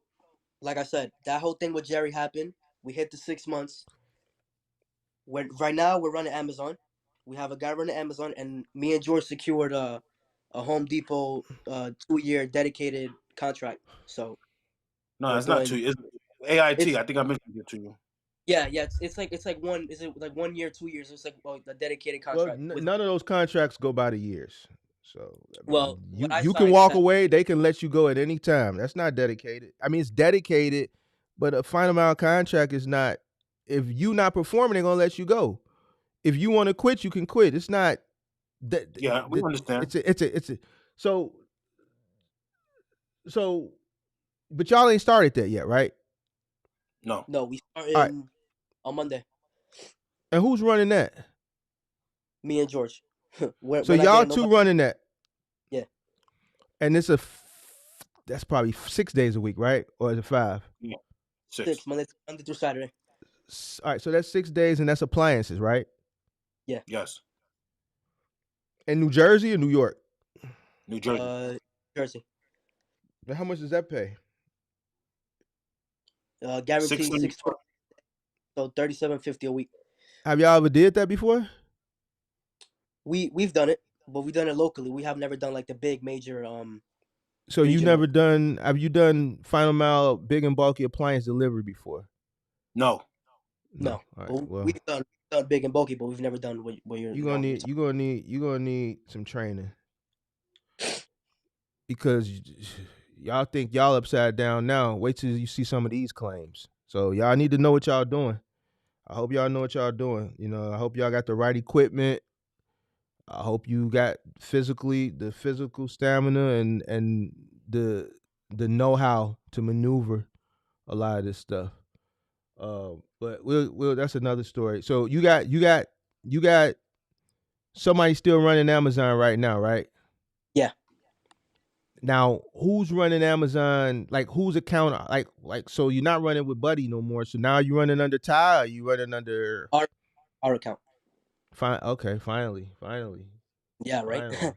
like I said, that whole thing with Jerry happened. We hit the 6 months. Right now we're running Amazon. We have a guy running Amazon, and me and George secured a Home Depot 2-year dedicated contract. So No, we're it's not doing 2 years. AIT. it's I think I mentioned it to you. yeah, it's like one, is it like 1 year, 2 years? It's like, well, a dedicated Well, contract with, none of those contracts go by the years. So I well, mean, what I you can signed walk said, away. They can let you go at any time. That's not dedicated. I mean, it's dedicated, but a final amount contract is not. If you not performing, they're gonna let you go. If you want to quit, you can quit. It's not that. Yeah, we understand. It's a. So so, but y'all ain't started that yet, right? No. no, we All right. starting on Monday. And who's running that? Me and George. we're, So we're not y'all getting two nobody. running that, Yeah, and that's probably 6 days a week, right? Or is it 5? Yeah. 6. 6 Monday through Saturday. All right, so that's 6 days, and that's appliances, right? Yeah. Yes. In New Jersey or New York? New Jersey. Jersey. And how much does that pay? Guaranteed 600. 620. So $37.50 a week. Have y'all ever did that before? We've done it, but we've done it locally. We have never done like the big major So you regional. never done? Have you done final mile big and bulky appliance delivery before? No. No, All right. but Well, we've done big and bulky, but we've never done what you're you're gonna you're need talking. you're gonna need some training because y'all think y'all upside down now. Wait till you see some of these claims. So y'all need to know what y'all doing. I hope y'all know what y'all doing. You know, I hope y'all got the right equipment. I hope you got the physical stamina and the know-how to maneuver a lot of this stuff. But we'll that's another story. So you got somebody still running Amazon right now, right? Yeah. Now, who's running Amazon? Like whose account? Like so you're not running with Buddy no more. So now you running under Ty, or you running under Our account. fine okay, finally. Yeah, right. Finally.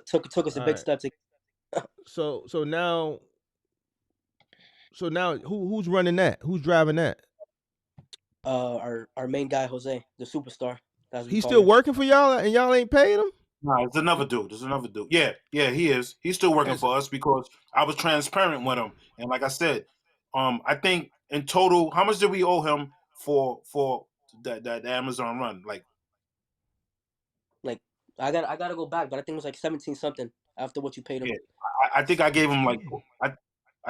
took us a All big right. step to So now who's running that? Who's driving that? our main guy Jose, the superstar, as we He's call still him. working for y'all and y'all ain't paying him? No, it's another dude. There's another dude. Yeah, he is. He's still working As- for us because I was transparent with him. And like I said, I think in total, how much did we owe him for that Amazon run? Like I gotta go back, but I think it was like 17 something after what you paid him. Yeah, I think I gave him I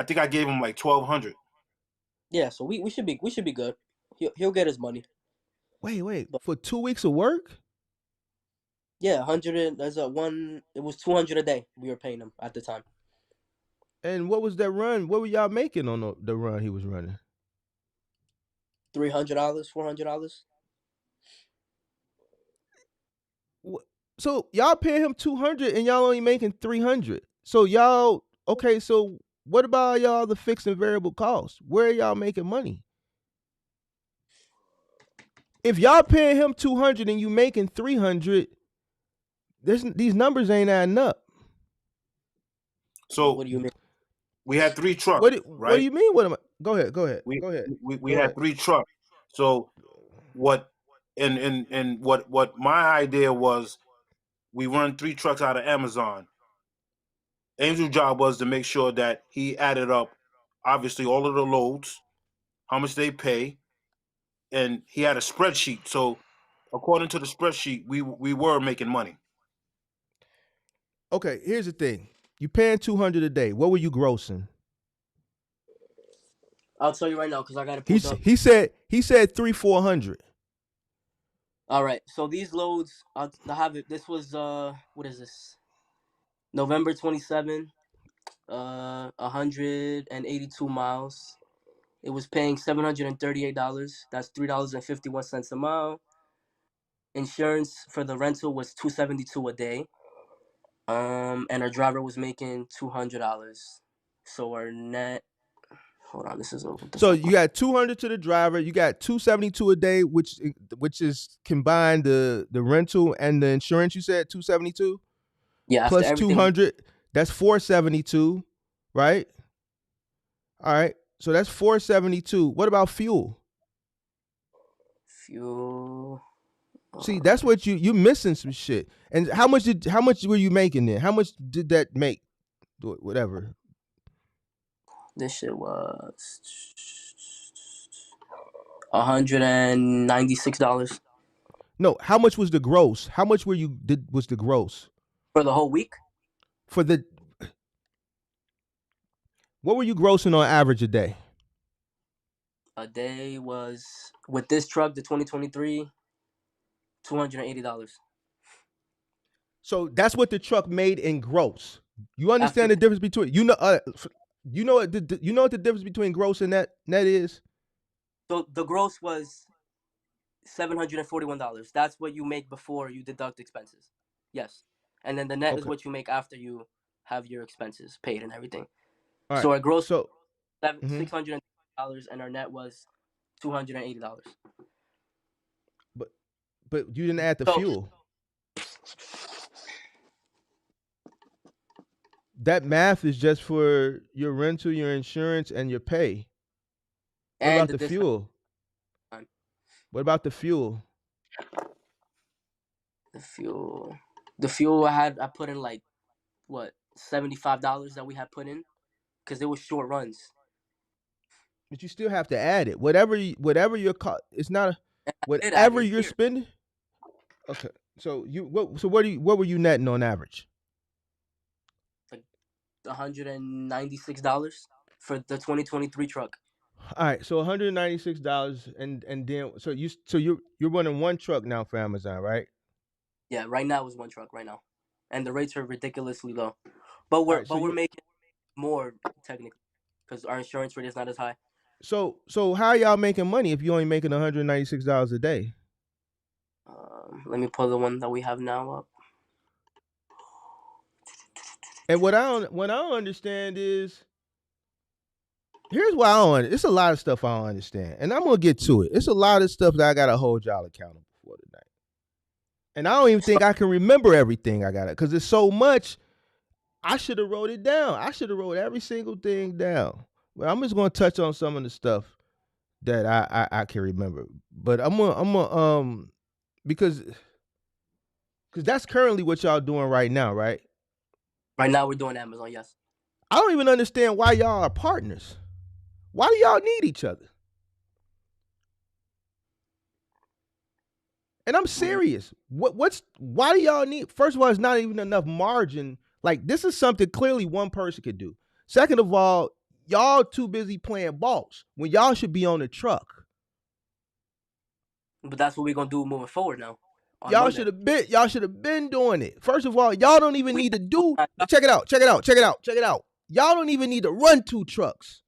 think I gave him like 1,200. Yeah, so we should be good. He'll get his money. Wait. But For 2 weeks of work? yeah, 100. There's a one. It was 200 a day we were paying him at the time. And what was that run? What were y'all making on the run he was running? $300, $400. So y'all paying him 200 and y'all only making 300. So y'all okay, so what about y'all the fixed and variable costs? Where are y'all making money? If y'all paying him 200 and you making 300, these numbers ain't adding up. So What do you mean? we had 3 trucks, What do right? you mean? What am I? Go ahead. We Go ahead. we had 3 trucks. So what my idea was, we run 3 trucks out of Amazon. Angel's job was to make sure that he added up, obviously, all of the loads, how much they pay, and he had a spreadsheet. So, according to the spreadsheet, we were making money. Okay, here's the thing. You paying 200 a day. What were you grossing? I'll tell you right now because I got it pulled up. He said 300-400. All right, so these loads, I have it. This was what is this? November 27, 182 miles. It was paying $738. That's $3.51 a mile. Insurance for the rental was $272 a day. And our driver was making $200. So our net Hold on, this is what the So fuck. you got 200 to the driver, you got 272 a day, which is combined the rental and the insurance. You said 272 Yeah, after plus everything. 200, that's 472, right? All right. So that's 472. What about fuel? Fuel. See, that's what you missing some shit. And how much were you making then? How much did that make? Whatever. This shit was $196 No, how much was the gross? How much was the gross? for the whole week. For the What were you grossing on average a day? A day was, with this truck, the 2023, $280. So that's what the truck made in gross. You understand After the difference between you know what the difference between gross and net is? So the gross was $741. That's what you make before you deduct expenses. Yes. And then the net is Okay. what you make after you have your expenses paid and everything. All right. So our gross So $600 and our net was $280. but you didn't add the So fuel. That math is just for your rental, your insurance, and your pay. What and about the the discount fuel? time. What about the fuel? The fuel I put in like what, $75 that we had put in because it was short runs. But you still have to add it. Whatever your cost, it's not a, And I did add whatever it you're here. spending. Okay. So what were you netting on average? Like $196 for the 2023 truck. All right, so $196, and then you're running one truck now for Amazon, right? Yeah, right now is one truck right now, and the rates are ridiculously low. But All we're right, so making more technically because our insurance rate is not as high. so how are y'all making money if you're only making $196 a day? Let me pull the one that we have now up. And what I don't understand is, here's why it's a lot of stuff I don't understand, and I'm gonna get to it. It's a lot of stuff that I gotta hold y'all accountable for tonight, and I don't even think I can remember everything I got it because it's so much. I should have wrote it down. I should have wrote every single thing down. But I'm just gonna touch on some of the stuff that I can remember. But I'm gonna because that's currently what y'all doing right now, right? Right now we're doing Amazon, yes. I don't even understand why y'all are partners. Why do y'all need each other? And I'm serious. Why do y'all need? First of all, it's not even enough margin. Like, this is something clearly one person could do. Second of all, y'all too busy playing boss when y'all should be on the truck. But that's what we're gonna do moving forward now. Y'all should have been doing it. First of all, y'all don't even need to do. Check it out. Y'all don't even need to run two trucks.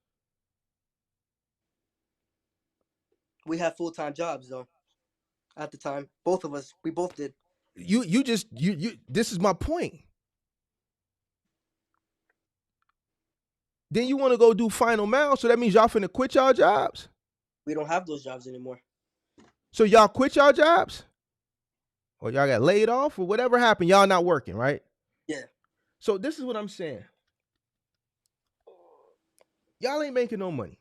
We had full-time jobs though. At the time, both of us, we both did. You this is my point. Then you want to go do final mile, so that means y'all finna quit y'all jobs? We don't have those jobs anymore. So y'all quit y'all jobs? Or y'all got laid off, or whatever happened, y'all not working, right? Yeah. So this is what I'm saying. Y'all ain't making no money.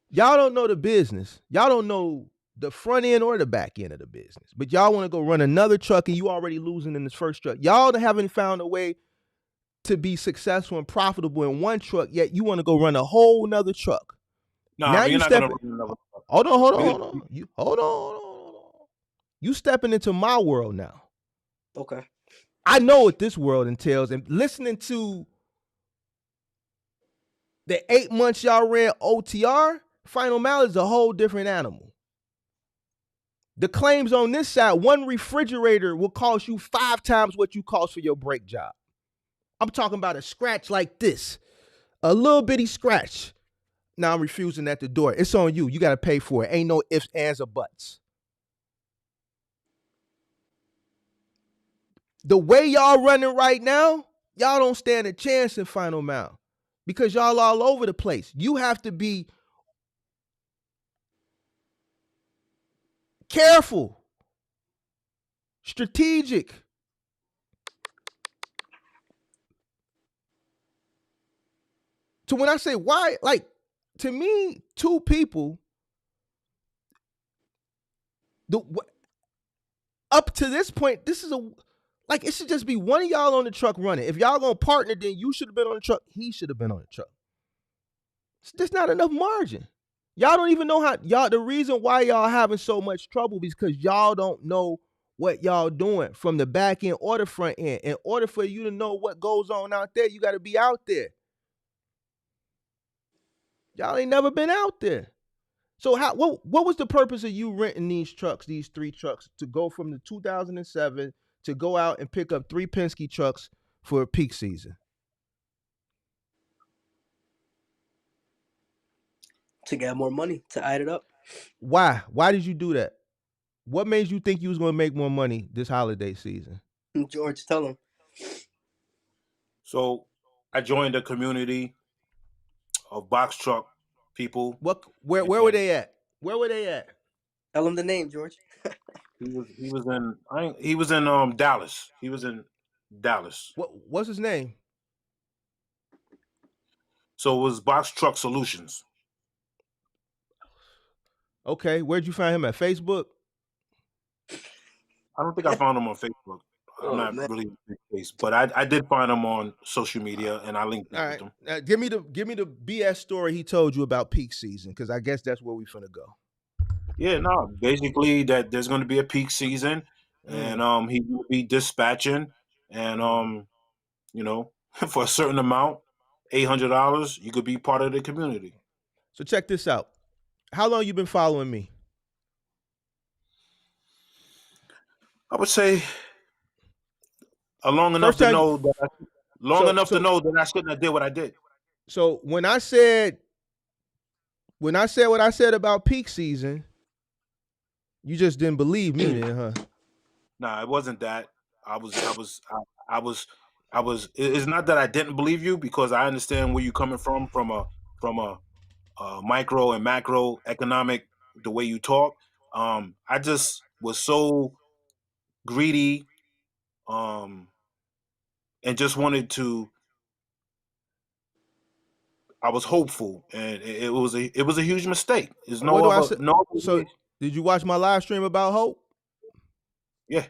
Y'all don't know the business. Y'all don't know the front end or the back end of the business. But y'all want to go run another truck and you already losing in this first truck. Y'all haven't found a way to be successful and profitable in one truck, yet you want to go run a whole nother truck. Nah, now you're you not stepping. gonna run another truck. Hold on. Hold on. You stepping into my world now. Okay. I know what this world entails, and listening to the 8 months y'all ran OTR, final mile is a whole different animal. The claims on this side, one refrigerator will cost you 5 times what you cost for your brake job. I'm talking about a scratch like this, a little bitty scratch. Now I'm refusing at the door. It's on you. You got to pay for it. Ain't no ifs, ands, or buts. The way y'all running right now, Y'all don't stand a chance in Final Mile because y'all all over the place. You have to be careful, strategic. So when I say why, like, to me, two people, up to this point, this is like, it should just be one of y'all on the truck running. If y'all gonna partner, then you should have been on the truck. He should have been on the truck. It's just not enough margin. Y'all don't even know how, the reason why y'all having so much trouble is because y'all don't know what y'all doing from the back end or the front end. In order for you to know what goes on out there, you got to be out there. Y'all ain't never been out there. So what was the purpose of you renting these trucks, these 3 trucks, to go from the 2007 to go out and pick up 3 Penske trucks for peak season? To get more money, to add it up. Why? Why did you do that? What made you think you was going to make more money this holiday season? George, tell him. So I joined a community of box truck people. Where were they at? Where were they at? Tell him the name, George. He was in Dallas. He was in Dallas. What's his name? So it was Box Truck Solutions. Okay, where'd you find him at? Facebook? I don't think I found him on Facebook. I'm not really big face, but I did find him on social media, and I linked up with him. Give me the BS story he told you about peak season, because I guess that's where we finna go. Yeah, no, basically that there's going to be a peak season, and he will be dispatching, and for a certain amount, $800, you could be part of the community. So check this out. How long you been following me? I would say long enough to know that I shouldn't have did what I did. So when I said what I said about peak season, you just didn't believe me then, huh? Nah, it wasn't that. I was. It's not that I didn't believe you, because I understand where you're coming from a micro and macro economic, the way you talk. I just was so greedy, and just wanted to. I was hopeful, and it was a huge mistake. There's no other. So did you watch my live stream about hope? Yeah.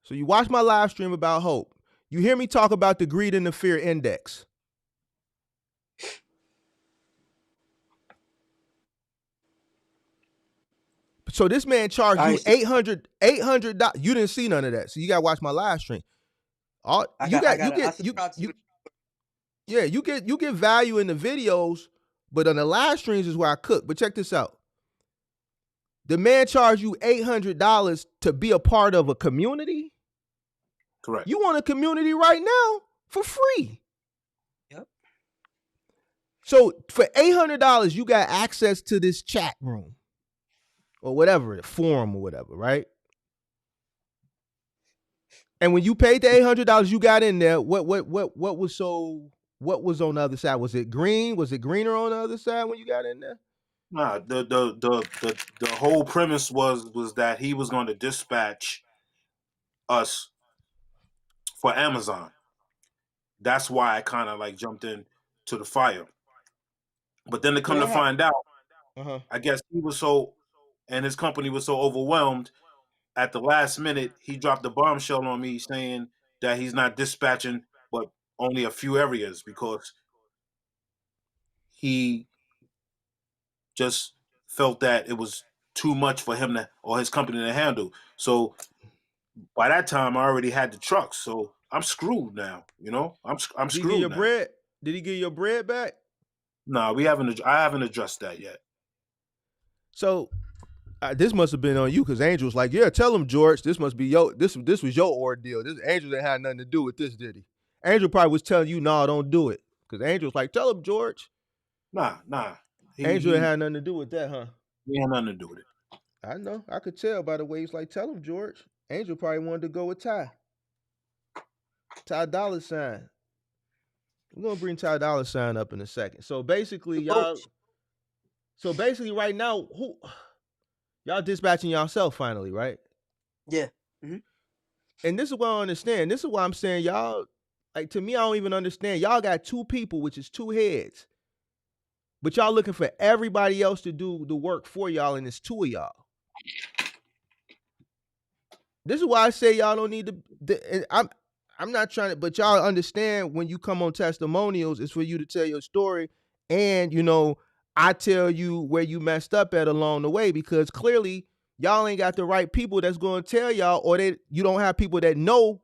So you watch my live stream about hope. You hear me talk about the greed and the fear index. So this man charged you $800. You didn't see none of that, so you got to watch my live stream. You get value in the videos, but on the live streams is where I cook. But check this out. The man charged you $800 to be a part of a community. Correct. You want a community right now for free. Yep. So for $800, you got access to this chat room or whatever, the forum or whatever, right? And when you paid the $800, you got in there. What was on the other side? Was it green? Was it greener on the other side when you got in there? Nah, the whole premise was that he was going to dispatch us for Amazon. That's why I kind of like jumped in to the fire. But then to come to find out, I guess he was and his company was so overwhelmed, at the last minute, he dropped a bombshell on me saying that he's not dispatching, but only a few areas, because he just felt that it was too much for him or his company to handle. So by that time, I already had the trucks, so I'm screwed now. I'm screwed. Did he give you bread? Did he give your bread back? No, I haven't addressed that yet. So this must have been on you, because Angel was like, "Yeah, tell him, George. This must be this was your ordeal. This Angel didn't have nothing to do with this, did he?" Angel probably was telling you, "No, don't do it," because Angel was like, "Tell him, George." Nah. Angel had nothing to do with that, huh? He had nothing to do with it. I know. I could tell by the way he's like, "Tell him, George." Angel probably wanted to go with Ty $. We're gonna bring Ty Dollar Sign up in a second. So basically, y'all. Coach. So basically, right now, who y'all dispatching yourself finally, right? Yeah. Hmm. And this is what I don't understand. This is why I'm saying y'all. Like to me, I don't even understand. Y'all got two people, which is two heads, but y'all looking for everybody else to do the work for y'all, and it's two of y'all. This is why I say y'all don't need to. I'm not trying to, but y'all understand when you come on testimonials, it's for you to tell your story, and I tell you where you messed up at along the way, because clearly y'all ain't got the right people that's going to tell y'all, or you don't have people that know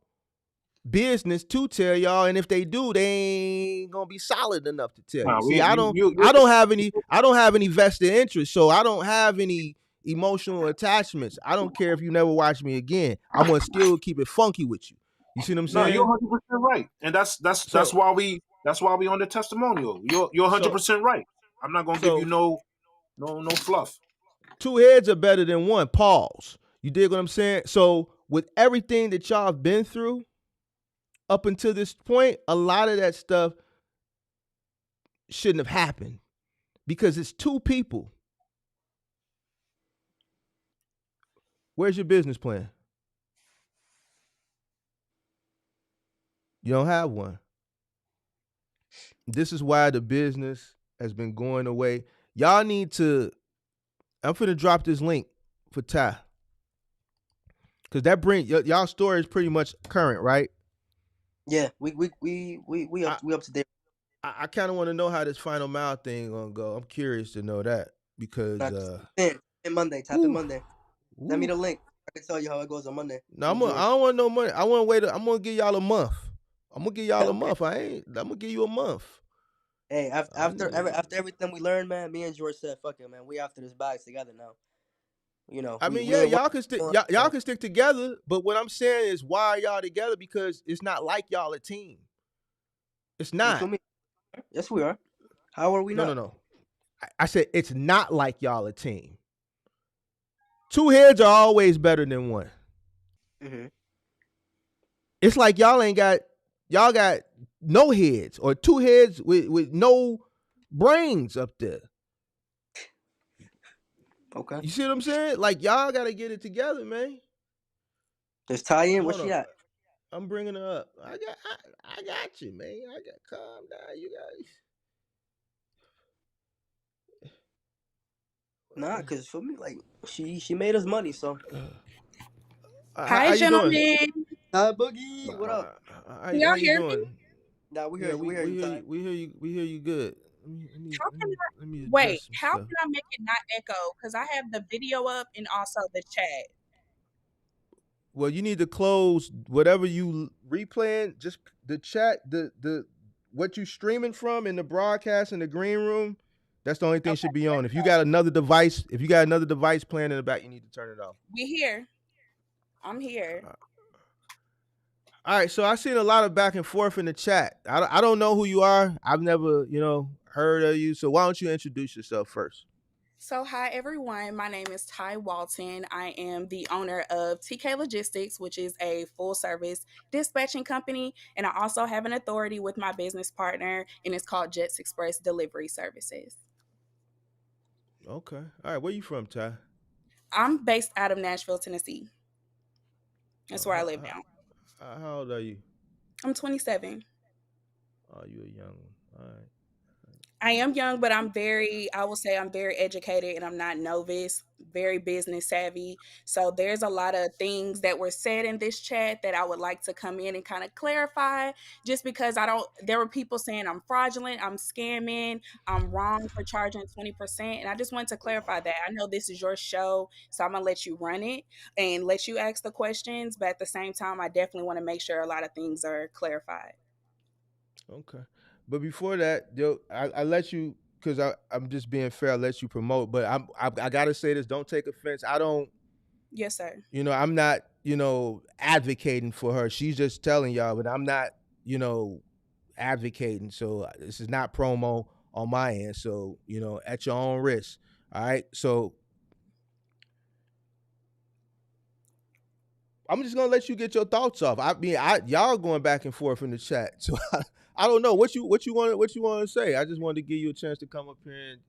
business to tell y'all, and if they do, they ain't gonna be solid enough to tell you. Nah, See, I don't have any vested interest, so I don't have any emotional attachments. I don't care if you never watch me again. I'm gonna still keep it funky with you. You see what I'm no, you're saying? 100% right, and that's So why we on the testimonial. You're so 100% right. I'm not gonna give you so no fluff. two heads are better than one. Pause. You dig what I'm saying? So with everything that y'all have been through up until this point, a lot of that stuff shouldn't have happened because it's two people. Where's your business plan? You don't have one. This is why the business has been going away. Y'all need to. I'm finna drop this link for Ty, cause that y'all story is pretty much current, right? Yeah. We I up to date. I kind of want to know how this final mile thing gonna go. I'm curious to know that because Not in Monday. Tap in whew, Monday. Send me whew. the link. I can tell you how it goes on Monday. No, Me and I George. don't want no money. I want to wait. I'm gonna give y'all a month. I'm gonna give y'all a Okay. month. I'm gonna give you a month. Hey, I need. after everything we learned, man, me and George said, "Fuck it, man. We after this bags together now." I We mean, we yeah, ain't y'all can stick. working. Y'all can stick together. But what I'm saying is, why are y'all together? Because it's not like y'all a team. It's What not. you mean? Yes, we are. How are we No, no, not? no. I said it's not like y'all a team. Two heads are always better than one. Mm-hmm. It's like y'all got no heads, or two heads with no brains up there. Okay. You see what I'm saying? Like y'all gotta get it together, man. There's Ty in. Where Hold she on. at? I'm bringing her up. I got you, man. I got calm down, you Nah, cause for me, like she made us money, so. guys. Hi, How you doing? gentlemen. Ty Boogie, what up? Can How y'all you hear me? doing? Nah, we hear Yeah, you. We hear we you, hear Ty. you. We hear you good. How can I Let me wait? adjust some How stuff. can I make it not echo? Because I have the video up and also the chat. Well, you need to close whatever you replaying. Just the chat, the what you streaming from in the broadcast in the green room. That's the only thing Okay, should be on. If you got another device, playing in the back, you need to turn it off. we here. I'm here. All right. So I seen a lot of back and forth in the chat. I don't know who you are. I've never heard of you. So why don't you introduce yourself first? So, hi everyone. My name is Ty Walton. I am the owner of TK Logistics, which is a full service dispatching company. And I also have an authority with my business partner, and it's called Jets Express Delivery Services. Okay. All right. Where you from, Ty? I'm based out of Nashville, Tennessee. That's where I How, live now. how old are you? I'm 27. Oh, you a young one. All right. I am young, but I will say I'm very educated and I'm not novice, very business savvy. So there's a lot of things that were said in this chat that I would like to come in and kind of clarify just because there were people saying I'm fraudulent, I'm scamming, I'm wrong for charging 20%. And I just wanted to clarify that. I know this is your show, so I'm going to let you run it and let you ask the questions. But at the same time, I definitely want to make sure a lot of things are clarified. Okay. But before that, I let you, because I'm just being fair. I let you promote, but I gotta say this. Don't take offense. I don't. Yes, sir. I'm not. Advocating for her. She's just telling y'all, but I'm not. Advocating. So this is not promo on my end. So at your own risk. All right. So I'm just gonna let you get your thoughts off. I mean, y'all going back and forth in the chat, so I don't know what you want to say. I just wanted to give you a chance to come up here and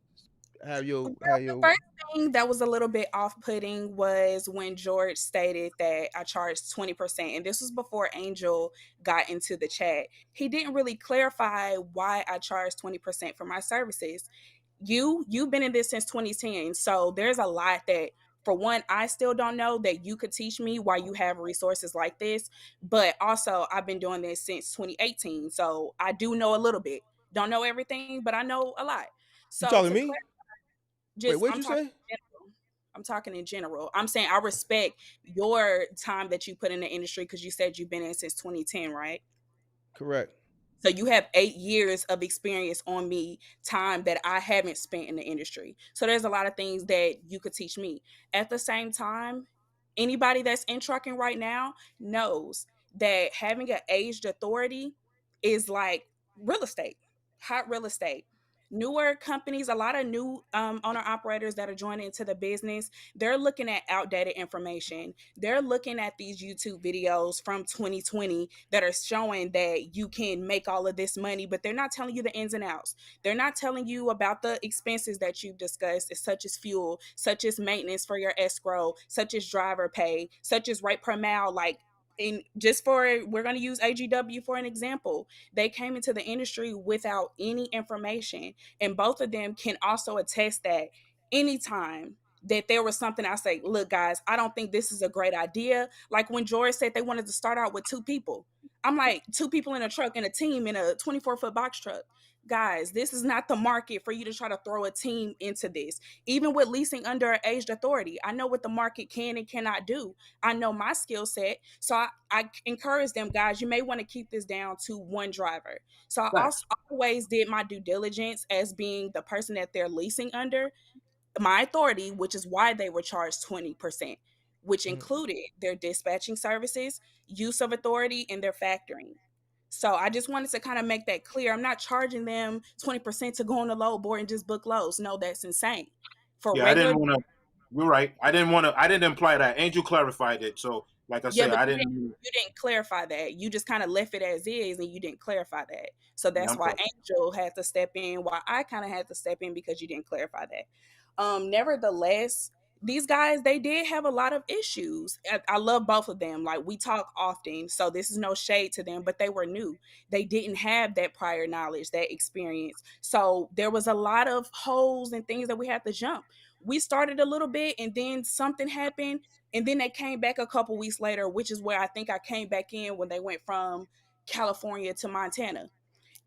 have Well, the your. first thing that was a little bit off-putting was when George stated that I charged 20%, and this was before Angel got into the chat. He didn't really clarify why I charged 20% for my services. You've been in this since 2010, so there's a lot that, for one, I still don't know that you could teach me why you have resources like this, but also I've been doing this since 2018, so I do know a little bit. Don't know everything, but I know a lot. You So talking to to me? Wait, just what'd I'm you talking say? in general. I'm talking in general. I'm saying I respect your time that you put in the industry because you said you've been in since 2010, right? Correct. So you have 8 years of experience on me, time that I haven't spent in the industry. So there's a lot of things that you could teach me. At the same time, anybody that's in trucking right now knows that having an aged authority is like real estate, hot real estate. Newer companies, a lot of new owner operators that are joining into the business, they're looking at outdated information. They're looking at these YouTube videos from 2020 that are showing that you can make all of this money, but they're not telling you the ins and outs. They're not telling you about the expenses that you've discussed, such as fuel, such as maintenance for your escrow, such as driver pay, such as rate per mile. Like, in just for, we're going to use AGW for an example. They came into the industry without any information, and both of them can also attest that anytime that there was something, I say, look, guys, I don't think this is a great idea. Like when George said they wanted to start out with 2 people. I'm like, 2 people in a truck and a team in a 24-foot box truck. Guys, this is not the market for you to try to throw a team into this. Even with leasing under aged authority, I know what the market can and cannot do. I know my skill set. So I encourage them, guys, you may want to keep this down to one driver. So I also Facts. always did my due diligence as being the person that they're leasing under, my authority, which is why they were charged 20%, which Mhm. included their dispatching services, use of authority, and their factoring. So I just wanted to kind of make that clear. I'm not charging them 20% to go on the load board and just book loads. No, that's insane. For Yeah, I regular, didn't want to. You're right. I didn't want to. I didn't imply that. Angel clarified it. So, like I yeah, said, but I you didn't, didn't. you didn't clarify that. You just kind of left it as is, and you didn't clarify that. So Yeah, that's I'm why sorry. Angel had to step in, why I kind of had to step in because you didn't clarify that. Nevertheless, these guys, they did have a lot of issues. I love both of them. Like, we talk often, so this is no shade to them, but they were new. They didn't have that prior knowledge, that experience. So there was a lot of holes and things that we had to jump. We started a little bit, and then something happened, and then they came back a couple weeks later, which is where I think I came back in when they went from California to Montana.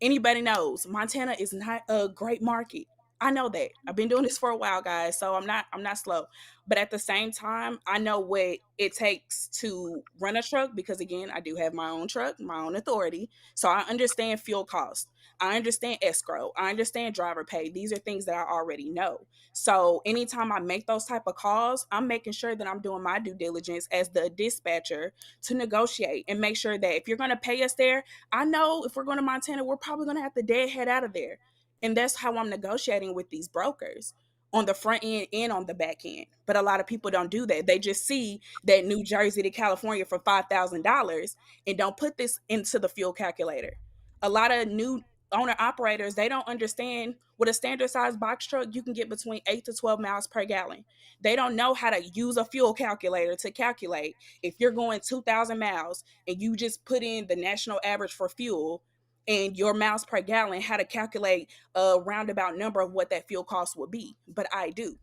Anybody knows Montana is not a great market. I know that. I've been doing this for a while, guys, so I'm not slow. But at the same time, I know what it takes to run a truck because, again, I do have my own truck, my own authority. So I understand fuel costs. I understand escrow. I understand driver pay. These are things that I already know. So anytime I make those type of calls, I'm making sure that I'm doing my due diligence as the dispatcher to negotiate and make sure that if you're going to pay us there, I know if we're going to Montana, we're probably going to have to deadhead out of there. And that's how I'm negotiating with these brokers on the front end and on the back end. But a lot of people don't do that. They just see that New Jersey to California for $5,000 and don't put this into the fuel calculator. A lot of new owner operators, they don't understand with a standard size box truck, you can get between 8 to 12 miles per gallon. They don't know how to use a fuel calculator to calculate if you're going 2,000 miles and you just put in the national average for fuel and your miles per gallon, how to calculate a roundabout number of what that fuel cost would be. But I do.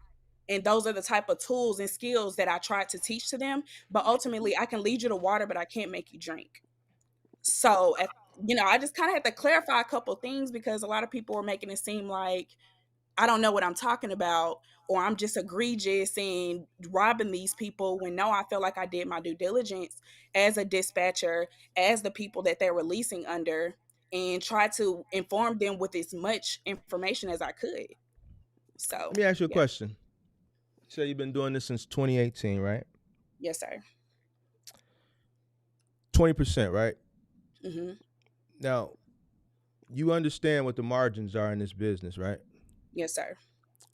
And those are the type of tools and skills that I try to teach to them. But ultimately, I can lead you to water, but I can't make you drink. So, I just kind of had to clarify a couple things because a lot of people were making it seem like I don't know what I'm talking about, or I'm just egregious and robbing these people when no, I feel like I did my due diligence as a dispatcher, as the people that they're releasing under, and try to inform them with as much information as I could. Let So, me ask you a yeah. question. You say you've been doing this since 2018, right? Yes, sir. 20%, right? Hmm. Now, you understand what the margins are in this business, right? Yes, sir.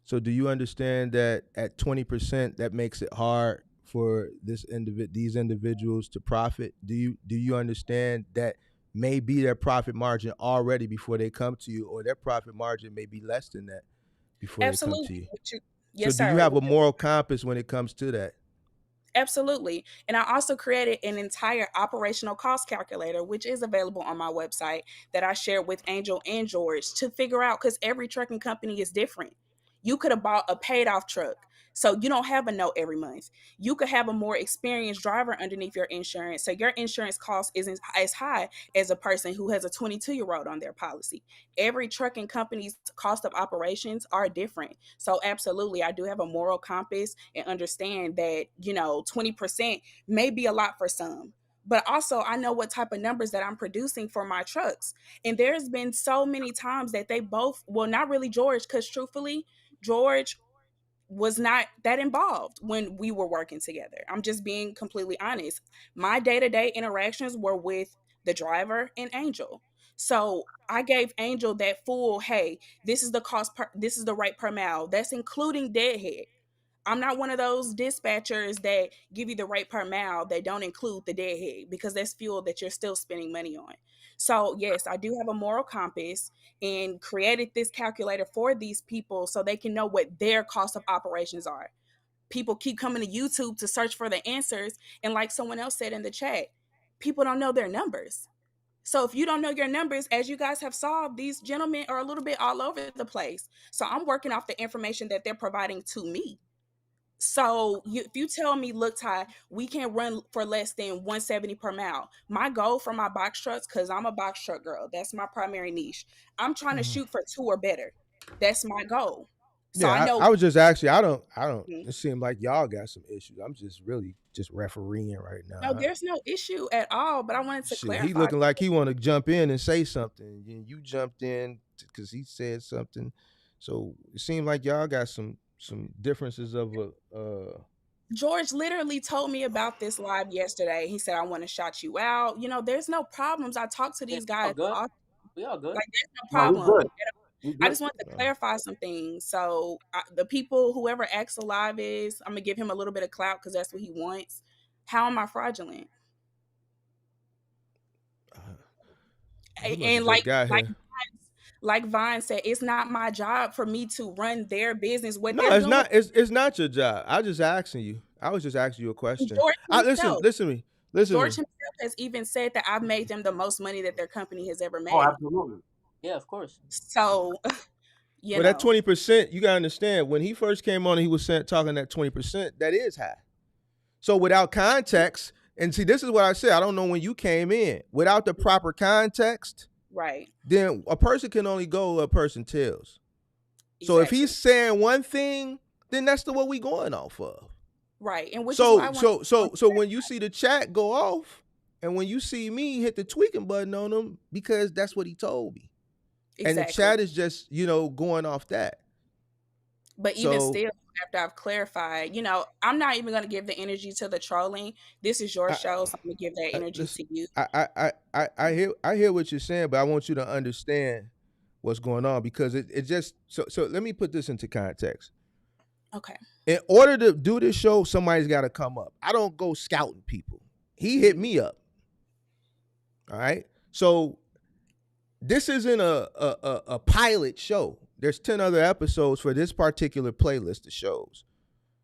So do you understand that at 20%, that makes it hard for these individuals to profit? Do you understand that may be their profit margin already before they come to you, or their profit margin may be less than that before they come to Absolutely. you? So Yes, do you sir. have a moral compass when it comes to that? Absolutely. And I also created an entire operational cost calculator, which is available on my website that I share with Angel and George to figure out because every trucking company is different. You could have bought a paid off truck. So you don't have a note every month. You could have a more experienced driver underneath your insurance. So your insurance cost isn't as high as a person who has a 22-year-old on their policy. Every trucking company's cost of operations are different. So absolutely, I do have a moral compass and understand that, 20% may be a lot for some. But also I know what type of numbers that I'm producing for my trucks. And there's been so many times that they both, well, not really George, because truthfully, George was not that involved when we were working together. I'm just being completely honest. My day-to-day interactions were with the driver and Angel. So I gave Angel that full, hey, this is the cost per, this is the rate per mile. That's including deadhead. I'm not one of those dispatchers that give you the rate per mile that don't include the deadhead because that's fuel that you're still spending money on. So, yes, I do have a moral compass and created this calculator for these people so they can know what their cost of operations are. People keep coming to YouTube to search for the answers. And like someone else said in the chat, people don't know their numbers. So if you don't know your numbers, as you guys have solved, these gentlemen are a little bit all over the place. So I'm working off the information that they're providing to me. So if you tell me, look, Ty, we can't run for less than 170 per mile. My goal for my box trucks, because I'm a box truck girl, that's my primary niche. I'm trying to shoot for 2 or better. That's my goal. So I Yeah, know. I was just actually, I don't. Mhm. It seemed like y'all got some issues. I'm just really just refereeing right No, now. there's no issue at all. But I wanted to Shit, he clarify. looking like he want to jump in and say something. And you jumped in because he said something. So it seemed like y'all got some differences of a. George literally told me about this live yesterday. He said, I want to shout you out. There's no problems. I talk to Yeah, these we all guys good. often. We all good. Like, there's no No, we problem. good. We I good. just want to Uh, clarify some things. So the people, whoever Axel Live is, I'm gonna give him a little bit of clout because that's what he wants. How am I fraudulent? he must have And just like got like here. like Vine said, it's not my job for me to run their business. What No, they're it's doing, not. It's not your job. I just asking you. I was just asking you a question. George I listen. himself, Listen to me. Listen to George me. himself has even said that I've made them the most money that their company has ever Oh, made. absolutely. Yeah, of course. So, you Well, that know, 20%, you gotta understand. When he first came on, he was talking that 20%. That is high. So without context, and see, this is what I said. I don't know when you came in. Without the proper context, right, then a person can only go what a person tells. So if exactly, he's saying one thing, then that's what we going off of. right, and which is why So I want. so so so when you see the chat go off, and when you see me hit the tweaking button on him, because that's what he told me, and the Exactly. chat is just going off that. But even So still, after I've clarified, I'm not even going to give the energy to the trolling. This is your I, show, so I'm going to give that energy listen, to you. I hear what you're saying, but I want you to understand what's going on, because it just so let me put this into context. Okay. In order to do this show, somebody's got to come up. I don't go scouting people. He hit me up. All right. So this isn't a pilot show. There's 10 other episodes for this particular playlist of shows.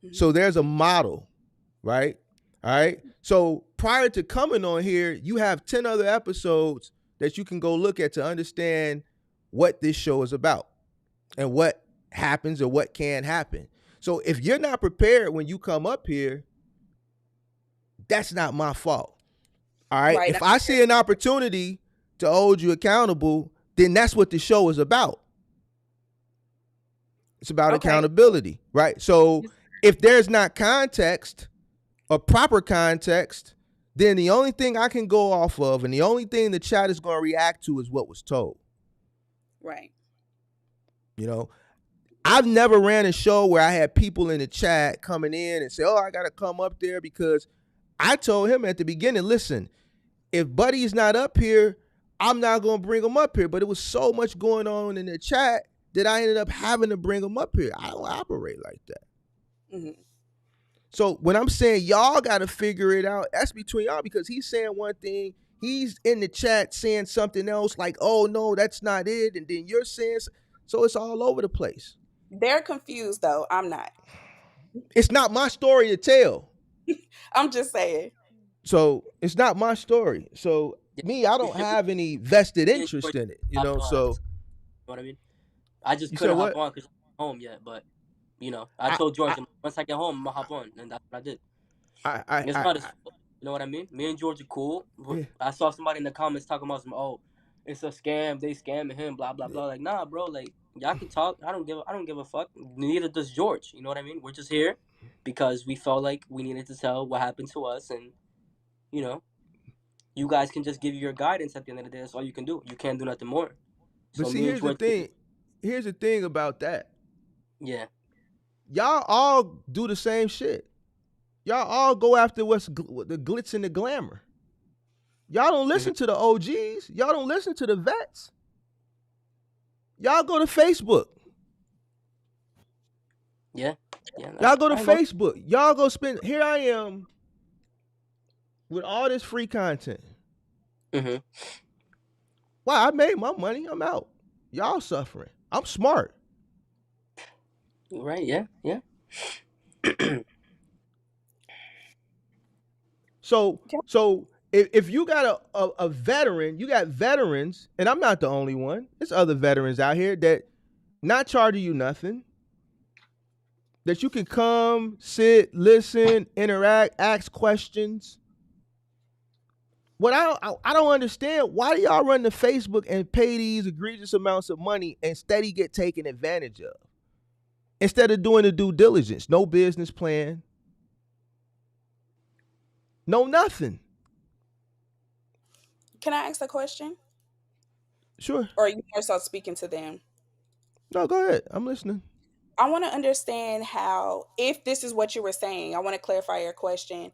Mhm. So there's a model, right? All right. So prior to coming on here, you have 10 other episodes that you can go look at to understand what this show is about and what happens or what can happen. So if you're not prepared when you come up here, that's not my fault. All right. Right. If I see an opportunity to hold you accountable, then that's what the show is about. It's about Okay. accountability, right? So if there's not context or proper context, then the only thing I can go off of and the only thing the chat is going to react to is what was told. Right. I've never ran a show where I had people in the chat coming in and say, oh, I got to come up there, because I told him at the beginning, listen, if Buddy's not up here, I'm not going to bring him up here. But it was so much going on in the chat that I ended up having to bring him up here. I don't operate like that. Mm-hmm. So when I'm saying y'all got to figure it out, that's between y'all, because he's saying one thing, he's in the chat saying something else, like, oh no, that's not it, and then you're saying, so it's all over the place. They're confused though. I'm not. It's not my story to tell. I'm just saying. So it's not my story. So me, I don't have any vested interest in it, you know. So you know what I mean? I just couldn't hop on because I'm home yet, but you know, I told George once I get home, I'm gonna hop on, and that's what I did. It's not his fault, you know what I mean? Me and George are cool. Yeah. I saw somebody in the comments talking about some, oh, it's a scam, they scamming him, blah blah blah. Like, nah, bro, like y'all can talk. I don't give a fuck. Neither does George. You know what I mean? We're just here because we felt like we needed to tell what happened to us, and you know, you guys can just give your guidance at the end of the day. That's all you can do. You can't do nothing more. But see, here's the thing. Here's the thing about that. Yeah. Y'all all do the same shit. Y'all all go after what's the glitz and the glamour. Y'all don't listen to the OGs. Y'all don't listen to the vets. Y'all go to Facebook. Yeah. Y'all go to Facebook. Y'all go spend. Here I am with all this free content. Mm-hmm. Wow, I made my money. I'm out. Y'all suffering. I'm smart. Right, yeah. So if you got a veteran, you got veterans, and I'm not the only one. There's other veterans out here that not charging you nothing, that you can come, sit, listen, interact, ask questions. What I don't understand, why do y'all run to Facebook and pay these egregious amounts of money and steady get taken advantage of? Instead of doing the due diligence, no business plan, no nothing. Can I ask a question? Sure. Or are you more so speaking to them? No, go ahead. I'm listening. I want to understand how, if this is what you were saying, I want to clarify your question.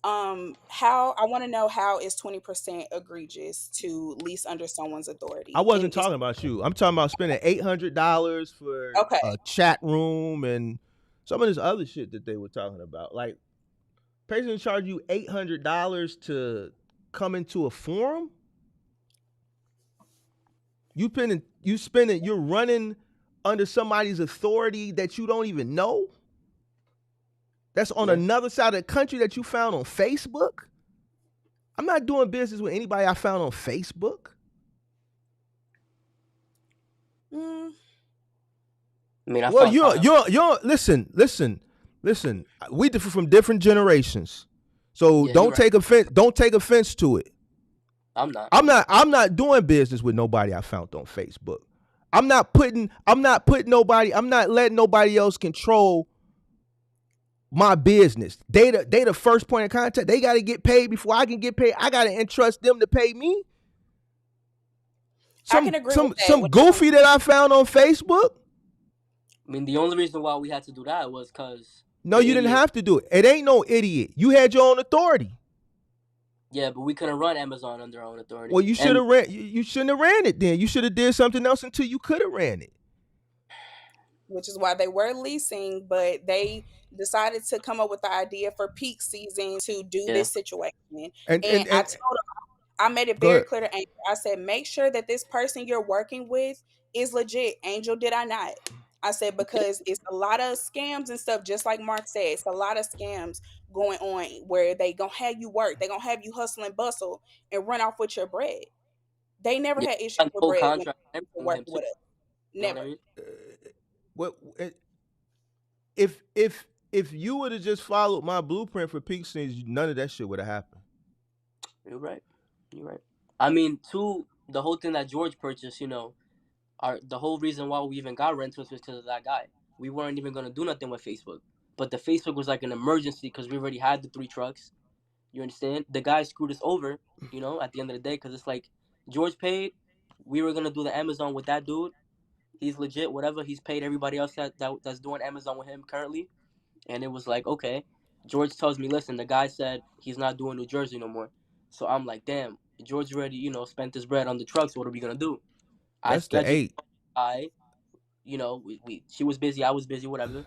How I want to know, how is 20% egregious to lease under someone's authority? I wasn't talking about you. I'm talking about spending $800 for a chat room and some of this other shit that they were talking about. Like, person charge you $800 to come into a forum. You're running under somebody's authority that you don't even know. That's on another side of the country that you found on Facebook. I'm not doing business with anybody I found on Facebook. I mean, well, you're listen. We differ from different generations, so don't take offense. Don't take offense to it. I'm not. I'm not doing business with nobody I found on Facebook. I'm not letting nobody else control my business. They the first point of contact. They got to get paid before I can get paid. I got to entrust them to pay me. I can agree with that. Some goofy that I found on Facebook. I mean, the only reason why we had to do that was because... No, you didn't have to do it. It ain't no idiot. You had your own authority. Yeah, but we couldn't run Amazon under our own authority. Well, you should have ran. You shouldn't have ran it then. You should have did something else until you could have ran it. Which is why they were leasing, but they decided to come up with the idea for peak season to do this situation. And I told them, I made it very clear to Angel. I said, make sure that this person you're working with is legit. Angel, did I not? I said, because it's a lot of scams and stuff, just like Mark said. It's a lot of scams going on where they gonna have you work. They gonna have you hustle and bustle and run off with your bread. They never had issues with bread contract when working with us. Never. What if you would have just followed my blueprint for peak season, none of that shit would have happened. You're right. I mean, the whole thing that George purchased, the whole reason why we even got rentals was because of that guy. We weren't even going to do nothing with Facebook. But the Facebook was like an emergency because we already had the 3 trucks. You understand? The guy screwed us over, at the end of the day, because it's like George paid. We were going to do the Amazon with that dude. He's legit, whatever. He's paid everybody else that's doing Amazon with him currently. And it was like, okay. George tells me, listen, the guy said he's not doing New Jersey no more. So I'm like, damn, George already, spent his bread on the trucks. What are we going to do? That's the 8. She was busy. I was busy, whatever.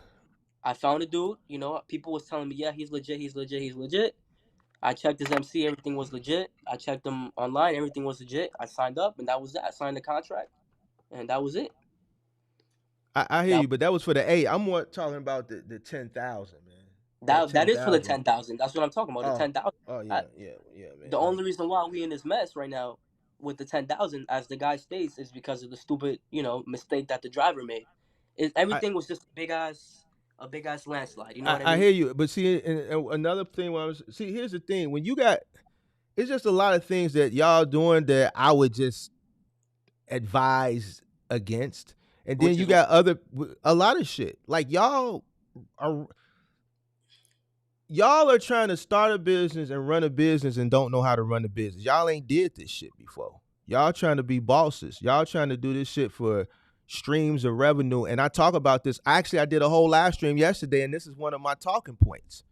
I found a dude. You know, people was telling me, yeah, he's legit, he's legit, he's legit. I checked his MC, everything was legit. I checked him online, everything was legit. I signed up, and that was that. I signed the contract, and that was it. I hear That you, but that was for the 8. I'm more talking about the 10,000, man. that is for the 10,000. 10,000. That's what I'm talking about. The 10,000. Oh yeah, man. The only reason why we in this mess right now with the 10,000, as the guy states, is because of the stupid, mistake that the driver made. Everything was just a big ass landslide. You know what I mean? I hear you, but see, and another thing, here's the thing: when you got, it's just a lot of things that y'all doing that I would just advise against, and then you got a lot of shit. Like y'all are trying to start a business and run a business and don't know how to run a business. Y'all ain't did this shit before. Y'all trying to be bosses. Y'all trying to do this shit for streams of revenue. And I talk about this. Actually, I did a whole live stream yesterday, and this is one of my talking points.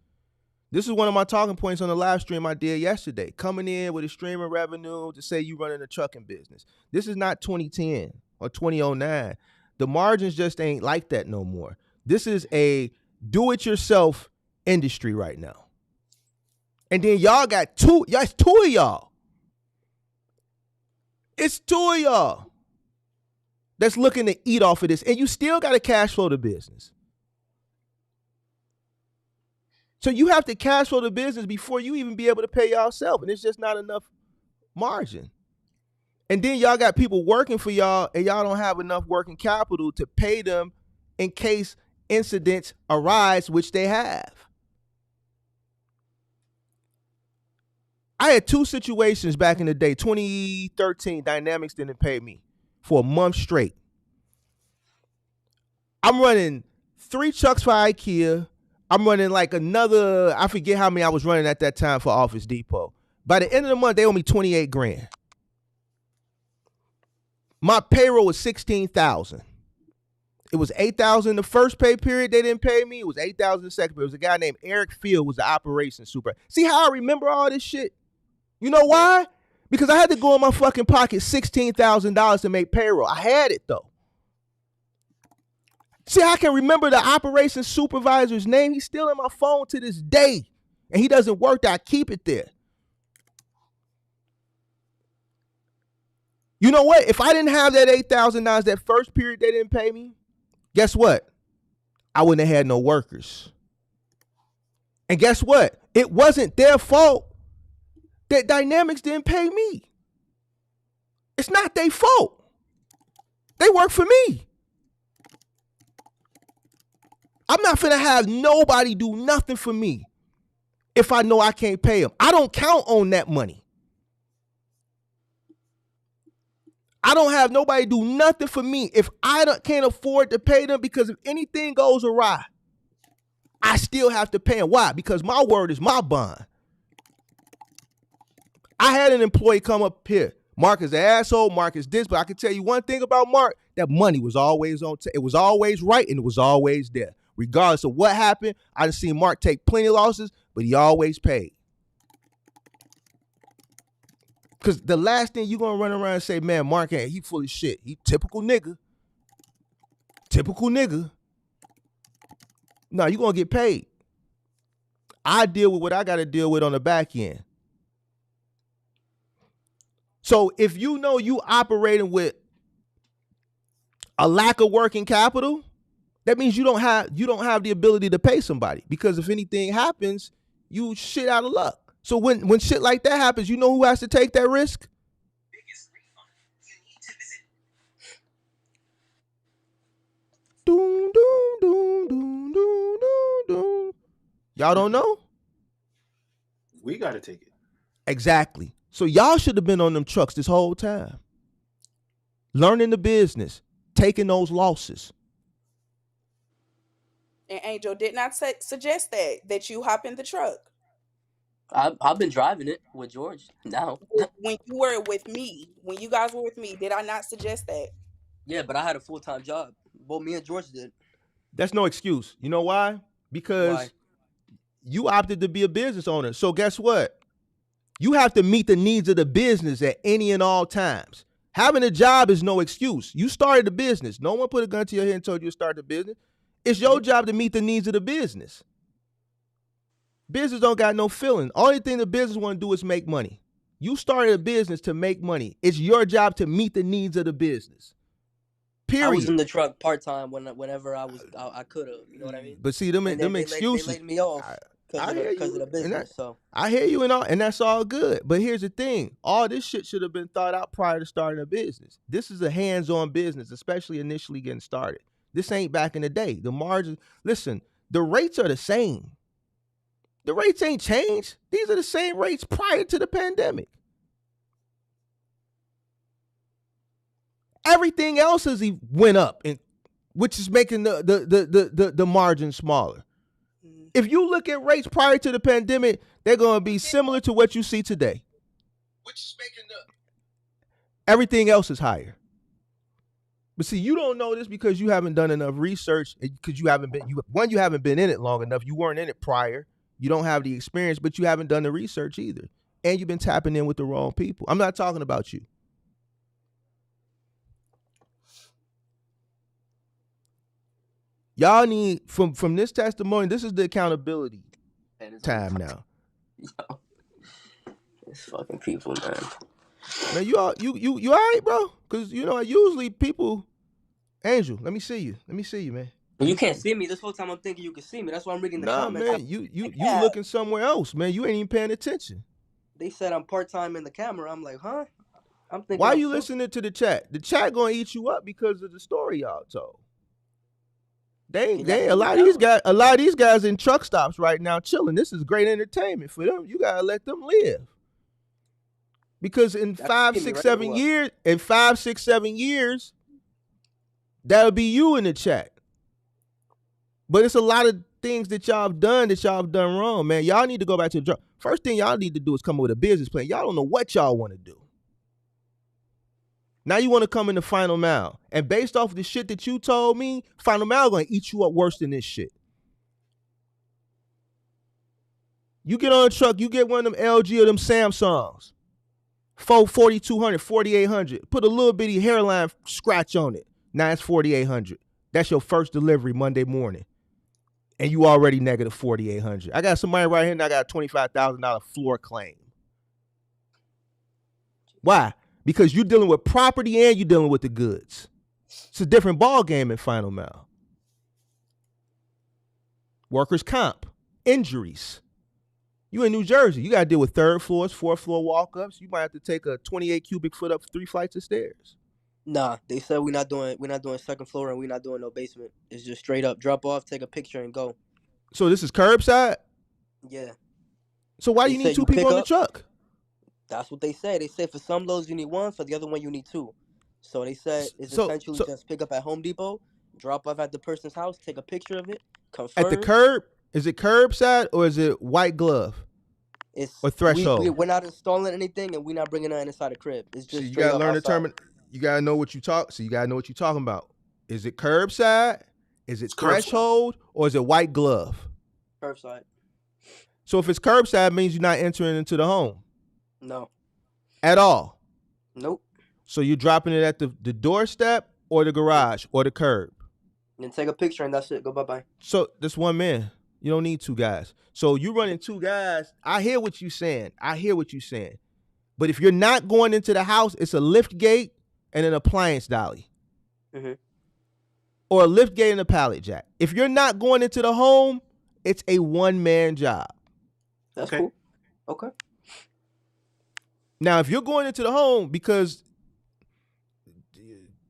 This is one of my talking points on the live stream I did yesterday. Coming in with a stream of revenue to say you running a trucking business. This is not 2010 or 2009. The margins just ain't like that no more. This is a do-it-yourself industry right now. And then y'all got two. It's two of y'all. It's two of y'all that's looking to eat off of this, and you still got to cash flow the business. So you have to cash flow the business before you even be able to pay yourself, and it's just not enough margin. And then y'all got people working for y'all, and y'all don't have enough working capital to pay them in case incidents arise, which they have. I had 2 situations back in the day. 2013, Dynamics didn't pay me for a month straight. I'm running 3 trucks for IKEA. I'm running like another, I forget how many I was running at that time for Office Depot. By the end of the month, they owe me 28 grand. My payroll was 16,000. It was 8,000 the first pay period. They didn't pay me. It was 8,000 the second period. It was a guy named Eric Field was the operations super. See how I remember all this shit? You know why? Because I had to go in my fucking pocket $16,000 to make payroll. I had it though. See, I can remember the operations supervisor's name. He's still in my phone to this day. And he doesn't work there. I keep it there. You know what? If I didn't have that $8,000 that first period they didn't pay me, guess what? I wouldn't have had no workers. And guess what? It wasn't their fault that Dynamics didn't pay me. It's not their fault. They work for me. I'm not finna have nobody do nothing for me if I know I can't pay them. I don't count on that money. I don't have nobody do nothing for me if I can't afford to pay them, because if anything goes awry, I still have to pay them. Why? Because my word is my bond. I had an employee come up here. Mark is an asshole. Mark is this, but I can tell you one thing about Mark: that money was always on. It was always right, and it was always there, regardless of what happened. I done seen Mark take plenty of losses, but he always paid. Because the last thing you gonna run around and say, man, Mark ain't, he full of shit. He typical nigga. Typical nigga. No, you gonna get paid. I deal with what I gotta deal with on the back end. So if you know you operating with a lack of working capital, that means you don't have the ability to pay somebody, because if anything happens, you shit out of luck. So when shit like that happens, you know who has to take that risk? Doom, doom, doom, doom, doom, doom, doom. Y'all don't know? We got to take it. Exactly. So y'all should have been on them trucks this whole time. Learning the business, taking those losses. And Angel did not suggest that you hop in the truck. I've been driving it with George now. When you were with me, when you guys were with me, did I not suggest that? Yeah, but I had a full-time job. Both me and George did. That's no excuse. You know why? Because you opted to be a business owner. So guess what? You have to meet the needs of the business at any and all times. Having a job is no excuse. You started a business. No one put a gun to your head and told you to start the business. It's your job to meet the needs of the business. Business don't got no feeling. Only thing the business want to do is make money. You started a business to make money. It's your job to meet the needs of the business. Period. I was in the truck part-time whenever I could have. You know what I mean? But see, them excuses. They laid me off because of the business. I hear you and that's all good. But here's the thing. All this shit should have been thought out prior to starting a business. This is a hands-on business, especially initially getting started. This ain't back in the day. The margins, listen, the rates are the same. The rates ain't changed. These are the same rates prior to the pandemic. Everything else has went up, which is making the margin smaller. If you look at rates prior to the pandemic, they're going to be similar to what you see today. Which is making everything else is higher. But see, you don't know this because you haven't done enough research, because you haven't been in it long enough. You weren't in it prior. You don't have the experience, but you haven't done the research either. And you've been tapping in with the wrong people. I'm not talking about you. Y'all need, from this testimony, this is the accountability time now. Yo, it's fucking people, man. Man, you all right, bro? Because, usually people, Angel, let me see you, man. You can't see me. This whole time I'm thinking you can see me. That's why I'm reading the comments. Man, you looking somewhere else, man. You ain't even paying attention. They said I'm part-time in the camera. I'm like, huh? I'm thinking. Why are you listening to the chat? The chat gonna eat you up because of the story y'all told. A lot of these guys in truck stops right now chilling. This is great entertainment for them. You gotta let them live. Because in 5, 6, 7 years, that'll be you in the chat. But it's a lot of things that y'all have done wrong, man. Y'all need to go back to the drawing. First thing y'all need to do is come up with a business plan. Y'all don't know what y'all want to do. Now you want to come into Final Mile. And based off of the shit that you told me, Final Mile going to eat you up worse than this shit. You get on a truck, you get one of them LG or them Samsungs. 4200, 4800. Put a little bitty hairline scratch on it. Now it's 4800. That's your first delivery Monday morning. And you already negative 4,800. I got somebody right here and I got a $25,000 floor claim. Why? Because you're dealing with property and you're dealing with the goods. It's a different ball game in Final Mile. Workers' comp, injuries. You in New Jersey. You got to deal with third floors, fourth floor walk-ups. You might have to take a 28 cubic foot up 3 flights of stairs. Nah, they said we're not doing second floor and we're not doing no basement. It's just straight up drop off, take a picture, and go. So this is curbside? Yeah. So why do you need 2 people on the truck? That's what they said. They said for some loads you need 1, for the other one you need 2. So they said it's essentially just pick up at Home Depot, drop off at the person's house, take a picture of it, confirm. At the curb? Is it curbside or is it white glove? Or threshold? We're not installing anything and we're not bringing nothing inside the crib. It's just you gotta learn the term. You gotta know what you talk. So you gotta know what you're talking about. Is it curbside? Is it threshold? Or is it white glove? Curbside. So if it's curbside, it means you're not entering into the home. No. At all? Nope. So you're dropping it at the doorstep or the garage or the curb? Then take a picture and that's it. Go bye-bye. So that's one man. You don't need 2 guys. So you running 2 guys. I hear what you're saying. But if you're not going into the house, it's a lift gate and an appliance dolly. Mm-hmm. Or a lift gate and a pallet jack. If you're not going into the home, it's a one-man job. That's cool. Okay. Now, if you're going into the home, because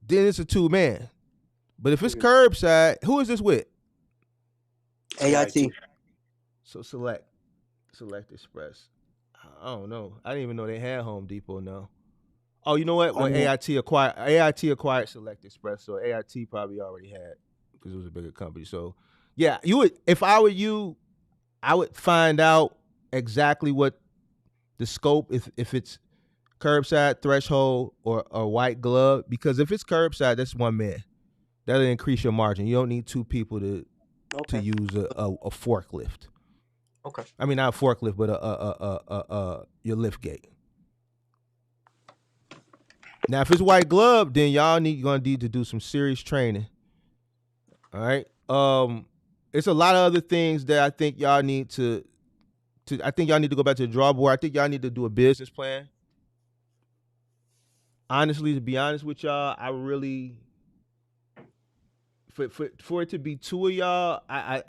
then it's a 2-man. But if it's curbside, who is this with? AIT. So Select Express. I don't know. I didn't even know they had Home Depot now. Oh, you know what? When AIT acquired Select Express, so AIT probably already had, because it was a bigger company. So yeah, if I were you, I would find out exactly what the scope, if it's curbside, threshold, or white glove. Because if it's curbside, that's one man. That'll increase your margin. You don't need 2 people to use a forklift. Okay. I mean, not a forklift, but your lift gate. Now, if it's white glove, then y'all gonna need to do some serious training. All right, It's a lot of other things that I think y'all need to I think y'all need to go back to the drawing board. I think y'all need to do a business plan. Honestly, to be honest with y'all, I really for it to be two of y'all, I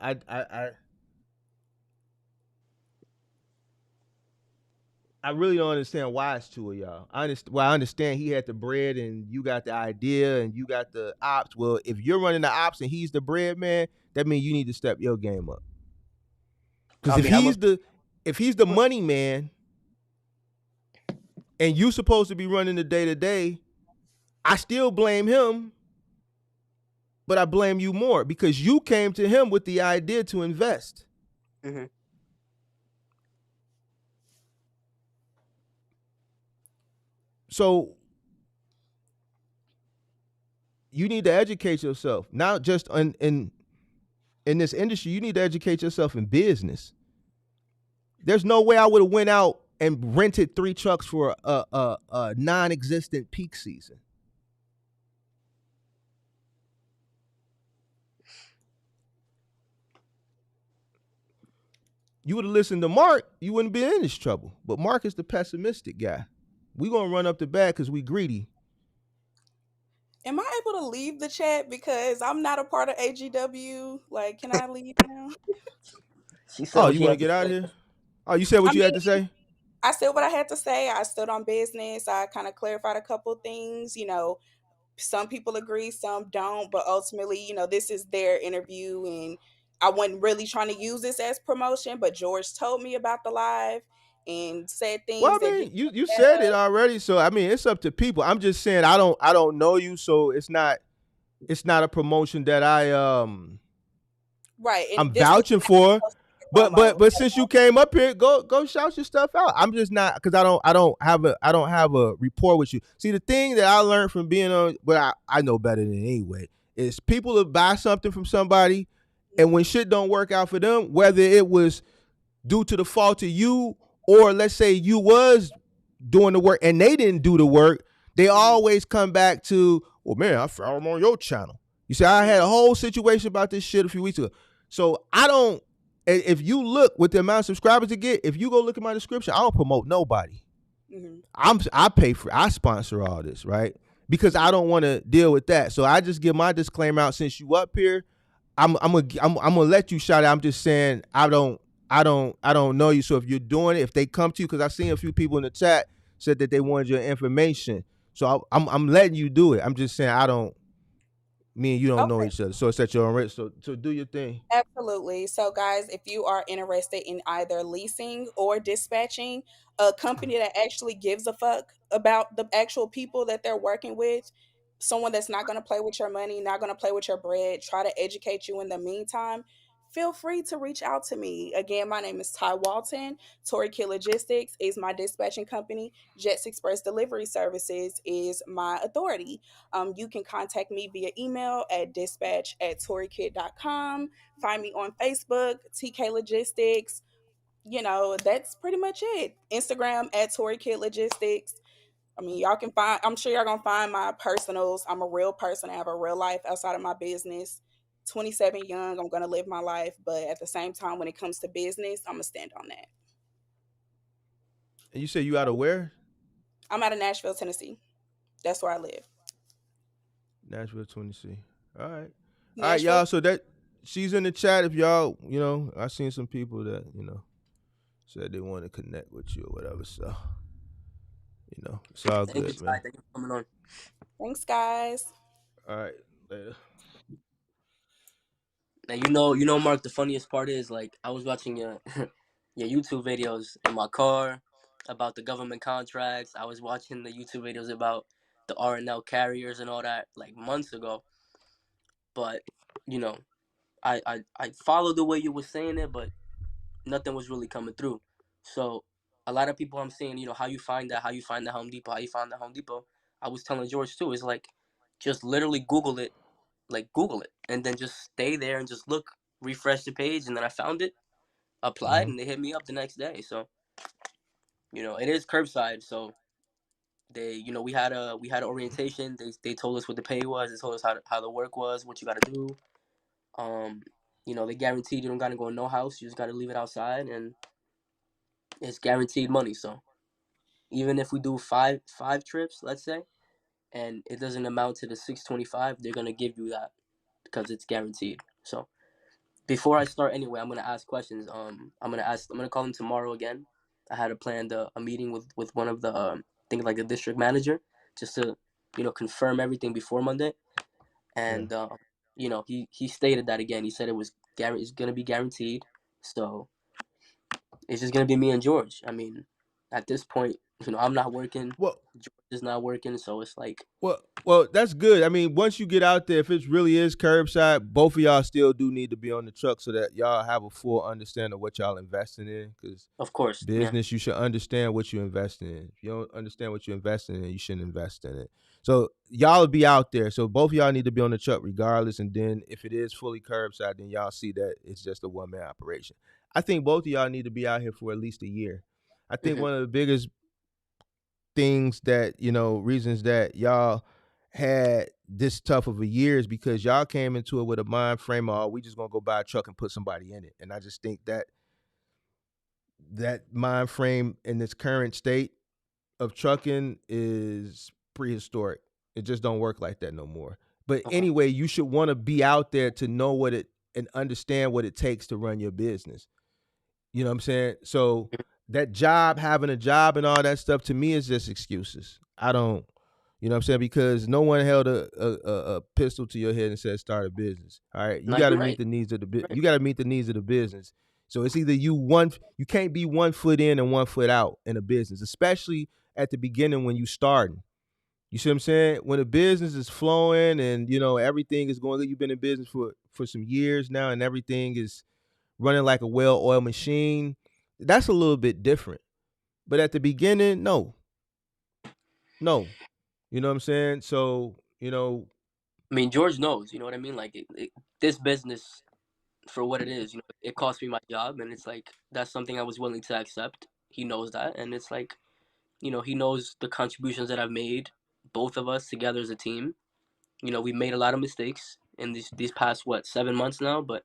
really don't understand why it's two of y'all. I understand he had the bread and you got the idea and you got the ops. Well, if you're running the ops and he's the bread man, that means you need to step your game up. Because I mean, I'm a, if he's the money man and you supposed to be running the day to day, I still blame him, but I blame you more because you came to him with the idea to invest. Mhm. So you need to educate yourself. Not just in this industry, you need to educate yourself in business. There's no way I would have went out and rented 3 trucks for a non-existent peak season. You would have listened to Mark, you wouldn't be in this trouble. But Mark is the pessimistic guy. We gonna run up the bag because we greedy. Am I able to leave the chat because I'm not a part of AGW? Like, can I leave now? She said Oh, what you she want to had to get out of say. here? Oh, you said I what you had to mean, say? I said what I had to say. I stood on business. I kind of clarified a couple things. Some people agree, some don't, but ultimately, this is their interview, and I wasn't really trying to use this as promotion, but George told me about the live and said Well, things I that mean, didn't you add said it up. already, so I mean, it's up to people. I'm just saying I don't know you, so it's not a promotion that Right, I'm and this was vouching not for. supposed to be a promo. But since you came up here, go shout your stuff out. I'm just not because I don't have a rapport with you. See, the thing that I learned from being on, but I know better than anyway, is people will buy something from somebody, and when shit don't work out for them, whether it was due to the fault of you or let's say you was doing the work and they didn't do the work, they always come back to, well, man, I found them on your channel. You see, I had a whole situation about this shit a few weeks ago. So I don't, if you look with the amount of subscribers you get, if you go look at my description, I don't promote nobody. I sponsor all this, right? Because I don't want to deal with that. So I just give my disclaimer out since you up here. I'm gonna let you shout out. I'm just saying I don't know you. So if you're doing it, if they come to you, because I've seen a few people in the chat said that they wanted your information. So I'm letting you do it. I'm just saying me and you don't know Okay. each other. So it's at your own risk. So do your thing. Absolutely. So, guys, if you are interested in either leasing or dispatching, a company that actually gives a fuck about the actual people that they're working with, someone that's not going to play with your money, not going to play with your bread, try to educate you in the meantime, feel free to reach out to me. Again, my name is Ty Walton. Tory Kid Logistics is my dispatching company. Jets Express Delivery Services is my authority. You can contact me via email at dispatch@torykid.com. Find me on Facebook, TK Logistics. That's pretty much it. Instagram @Tory Kid Logistics. I mean, y'all can find, I'm sure y'all gonna find my personals. I'm a real person. I have a real life outside of my business. 27 young, I'm gonna live my life, but at the same time, when it comes to business, I'm gonna stand on that. And you say you out of where? I'm out of Nashville, Tennessee. That's where I live. Nashville, Tennessee. All right. All right, Nashville. y'all. So that she's in the chat. If y'all, I seen some people that, said they want to connect with you or whatever. So, it's all Thank you, good, man. Ty. Thank you for coming on. Thanks, guys. All right. Later. And Mark, the funniest part is like I was watching your your YouTube videos in my car about the government contracts. I was watching the YouTube videos about the R&L carriers and all that like months ago. But you know, I followed the way you were saying it, but nothing was really coming through. So a lot of people I'm seeing, how you find that, how you find the Home Depot, how you find the Home Depot. I was telling George too. It's like just literally Google it, and then just stay there and just look, refresh the page, and then I found it, applied, and they hit me up the next day. So it is curbside. So they, we had an orientation. They told us what the pay was. They told us how the work was, what you got to do. They guaranteed you don't gotta go in no house. You just gotta leave it outside, and it's guaranteed money. So even if we do five trips, let's say, and it doesn't amount to the 625, they're gonna give you that because it's guaranteed. So before I start anyway, I'm gonna ask questions. I'm gonna call him tomorrow again. I had planned a meeting with one of the I think like the district manager, just to confirm everything before Monday. And he stated that again. He said it's gonna be guaranteed. So it's just gonna be me and George. I mean, at this point, I'm not working. Well, George is not working, so it's like, well, that's good. I mean, once you get out there, if it really is curbside, both of y'all still do need to be on the truck so that y'all have a full understanding of what y'all investing in. Because of course, yeah. business, you should understand what you're investing in. If you don't understand what you're investing in, you shouldn't invest in it. So y'all will be out there. So both of y'all need to be on the truck regardless. And then if it is fully curbside, then y'all see that it's just a one-man operation. I think both of y'all need to be out here for at least a year. I think one of the biggest things that, reasons that y'all had this tough of a year is because y'all came into it with a mind frame of, we just gonna go buy a truck and put somebody in it. And I just think that mind frame in its current state of trucking is prehistoric. It just don't work like that no more. But anyway, you should want to be out there to know and understand what it takes to run your business. You know what I'm saying? So that having a job and all that stuff, to me, is just excuses. I don't, you know what I'm saying? Because no one held a pistol to your head and said, start a business. All right. You got to meet the needs of you got to meet the needs of the business. So it's either you can't be 1 foot in and 1 foot out in a business, especially at the beginning when you starting. You see what I'm saying? When a business is flowing and, everything is going good, you've been in business for some years now and everything is running like a well-oiled machine, that's a little bit different. But at the beginning, no. You know what I'm saying? So, I mean, George knows, you know what I mean? Like, this business, for what it is, it cost me my job, and it's like, that's something I was willing to accept. He knows that, and it's like, he knows the contributions that I've made, both of us together as a team. We made a lot of mistakes in these past, 7 months now, but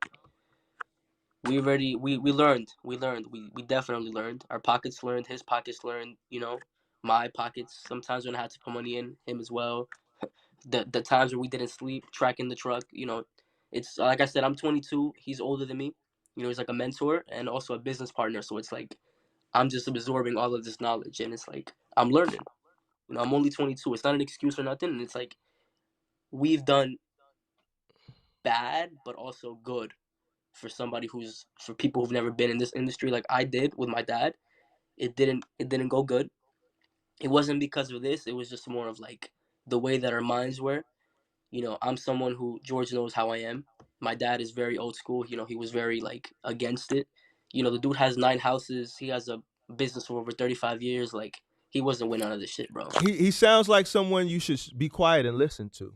we learned. We definitely learned. Our pockets learned, his pockets learned, my pockets. Sometimes when I had to put money in, him as well. The times where we didn't sleep, tracking the truck, it's like I said, I'm 22. He's older than me. He's like a mentor and also a business partner. So it's like I'm just absorbing all of this knowledge, and it's like I'm learning. I'm only 22. It's not an excuse or nothing. And it's like we've done bad, but also good for people who've never been in this industry like I did with my dad. It didn't go good. It wasn't because of this. It was just more of like the way that our minds were. I'm someone who George knows how I am. My dad is very old school. He was very like against it. The dude has 9 houses. He has a business for over 35 years. Like, he wasn't with none of this shit, bro. He sounds like someone you should be quiet and listen to.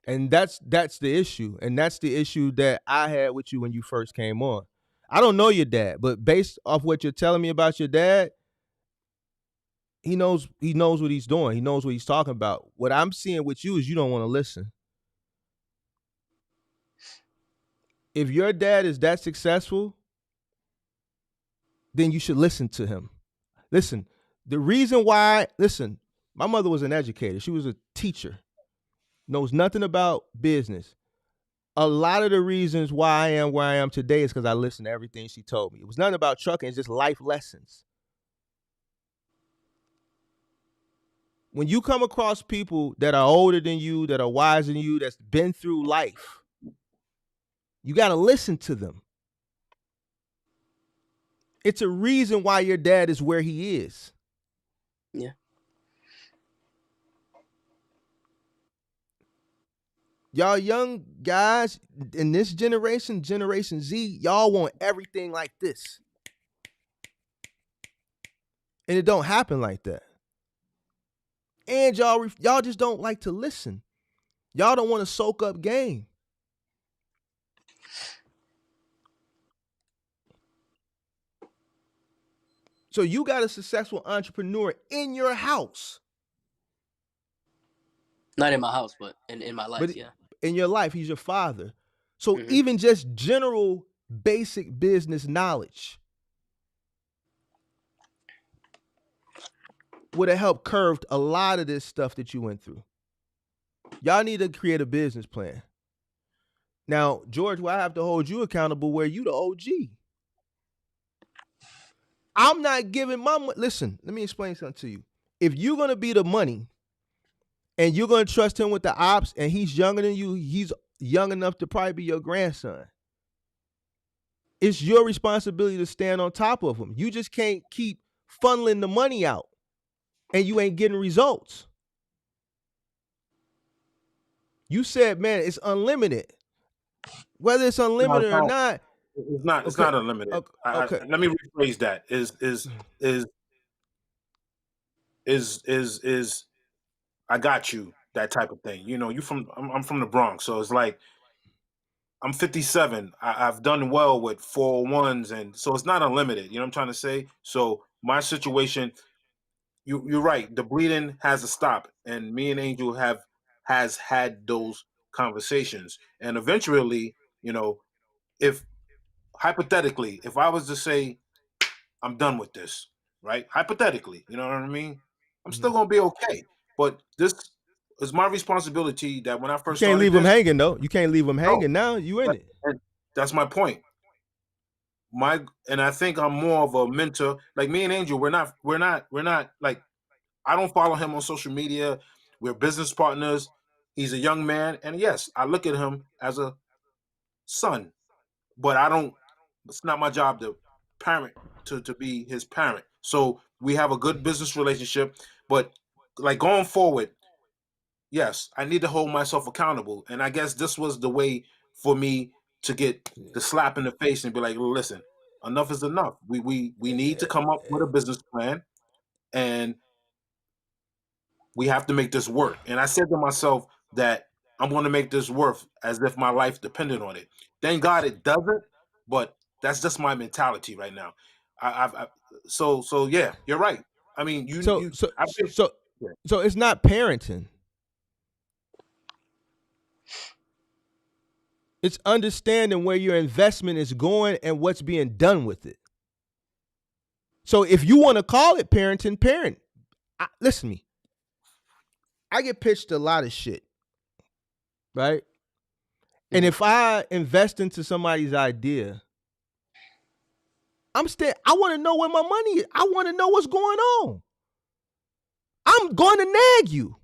And that's the issue. And that's the issue that I had with you when you first came on. I don't know your dad, but based off what you're telling me about your dad, he knows what he's doing. He knows what he's talking about. What I'm seeing with you is you don't want to listen. If your dad is that successful, then you should listen to him. Listen, the reason why, my mother was an educator. She was a teacher, knows nothing about business. A lot of the reasons why I am where I am today is because I listened to everything she told me. It was nothing about trucking, it's just life lessons. When you come across people that are older than you, that are wiser than you, that's been through life, you got to listen to them. It's a reason why your dad is where he is. Yeah. Y'all young guys in this Generation Z, y'all want everything like this. And it don't happen like that. And y'all just don't like to listen. Y'all don't want to soak up game. So you got a successful entrepreneur in your house. Not in my house, but in my life, yeah. In your life, he's your father. So even just general basic business knowledge would have helped curve a lot of this stuff that you went through. Y'all need to create a business plan. Now, George, well, I have to hold you accountable where you the OG. I'm not giving my money. Listen, let me explain something to you. If you're going to be the money and you're going to trust him with the ops and he's younger than you, he's young enough to probably be your grandson. It's your responsibility to stand on top of him. You just can't keep funneling the money out and you ain't getting results. You said, man, it's unlimited. Whether it's unlimited or not, it's not. It's not unlimited. Okay. Let me rephrase that. Is I got you, that type of thing. You know, I'm from the Bronx, so it's like I'm 57. I've done well with 401s, and so it's not unlimited. You know what I'm trying to say? So my situation, you're right. The bleeding has to stop, and me and Angel has had those conversations, and eventually, you know, if hypothetically, if I was to say I'm done with this, right? Hypothetically, you know what I mean? I'm still gonna be okay, but this is my responsibility. That when I first you can't started leave them hanging though. You can't leave them hanging. Now you in it. And that's my point. And I think I'm more of a mentor. Like me and Angel, we're not like, I don't follow him on social media. We're business partners. He's a young man, and yes, I look at him as a son, but it's not my job to parent to be his parent. So we have a good business relationship, but like going forward, yes, I need to hold myself accountable. And I guess this was the way for me to get the slap in the face and be like, listen, enough is enough. We need to come up with a business plan, and we have to make this work. And I said to myself that I'm going to make this work as if my life depended on it. Thank God it doesn't, but that's just my mentality right now. So yeah, you're right. I mean, So it's not parenting. It's understanding where your investment is going and what's being done with it. So if you want to call it parenting, parent. Listen to me. I get pitched a lot of shit, right? And if I invest into somebody's idea, I want to know where my money is. I want to know what's going on. I'm going to nag you.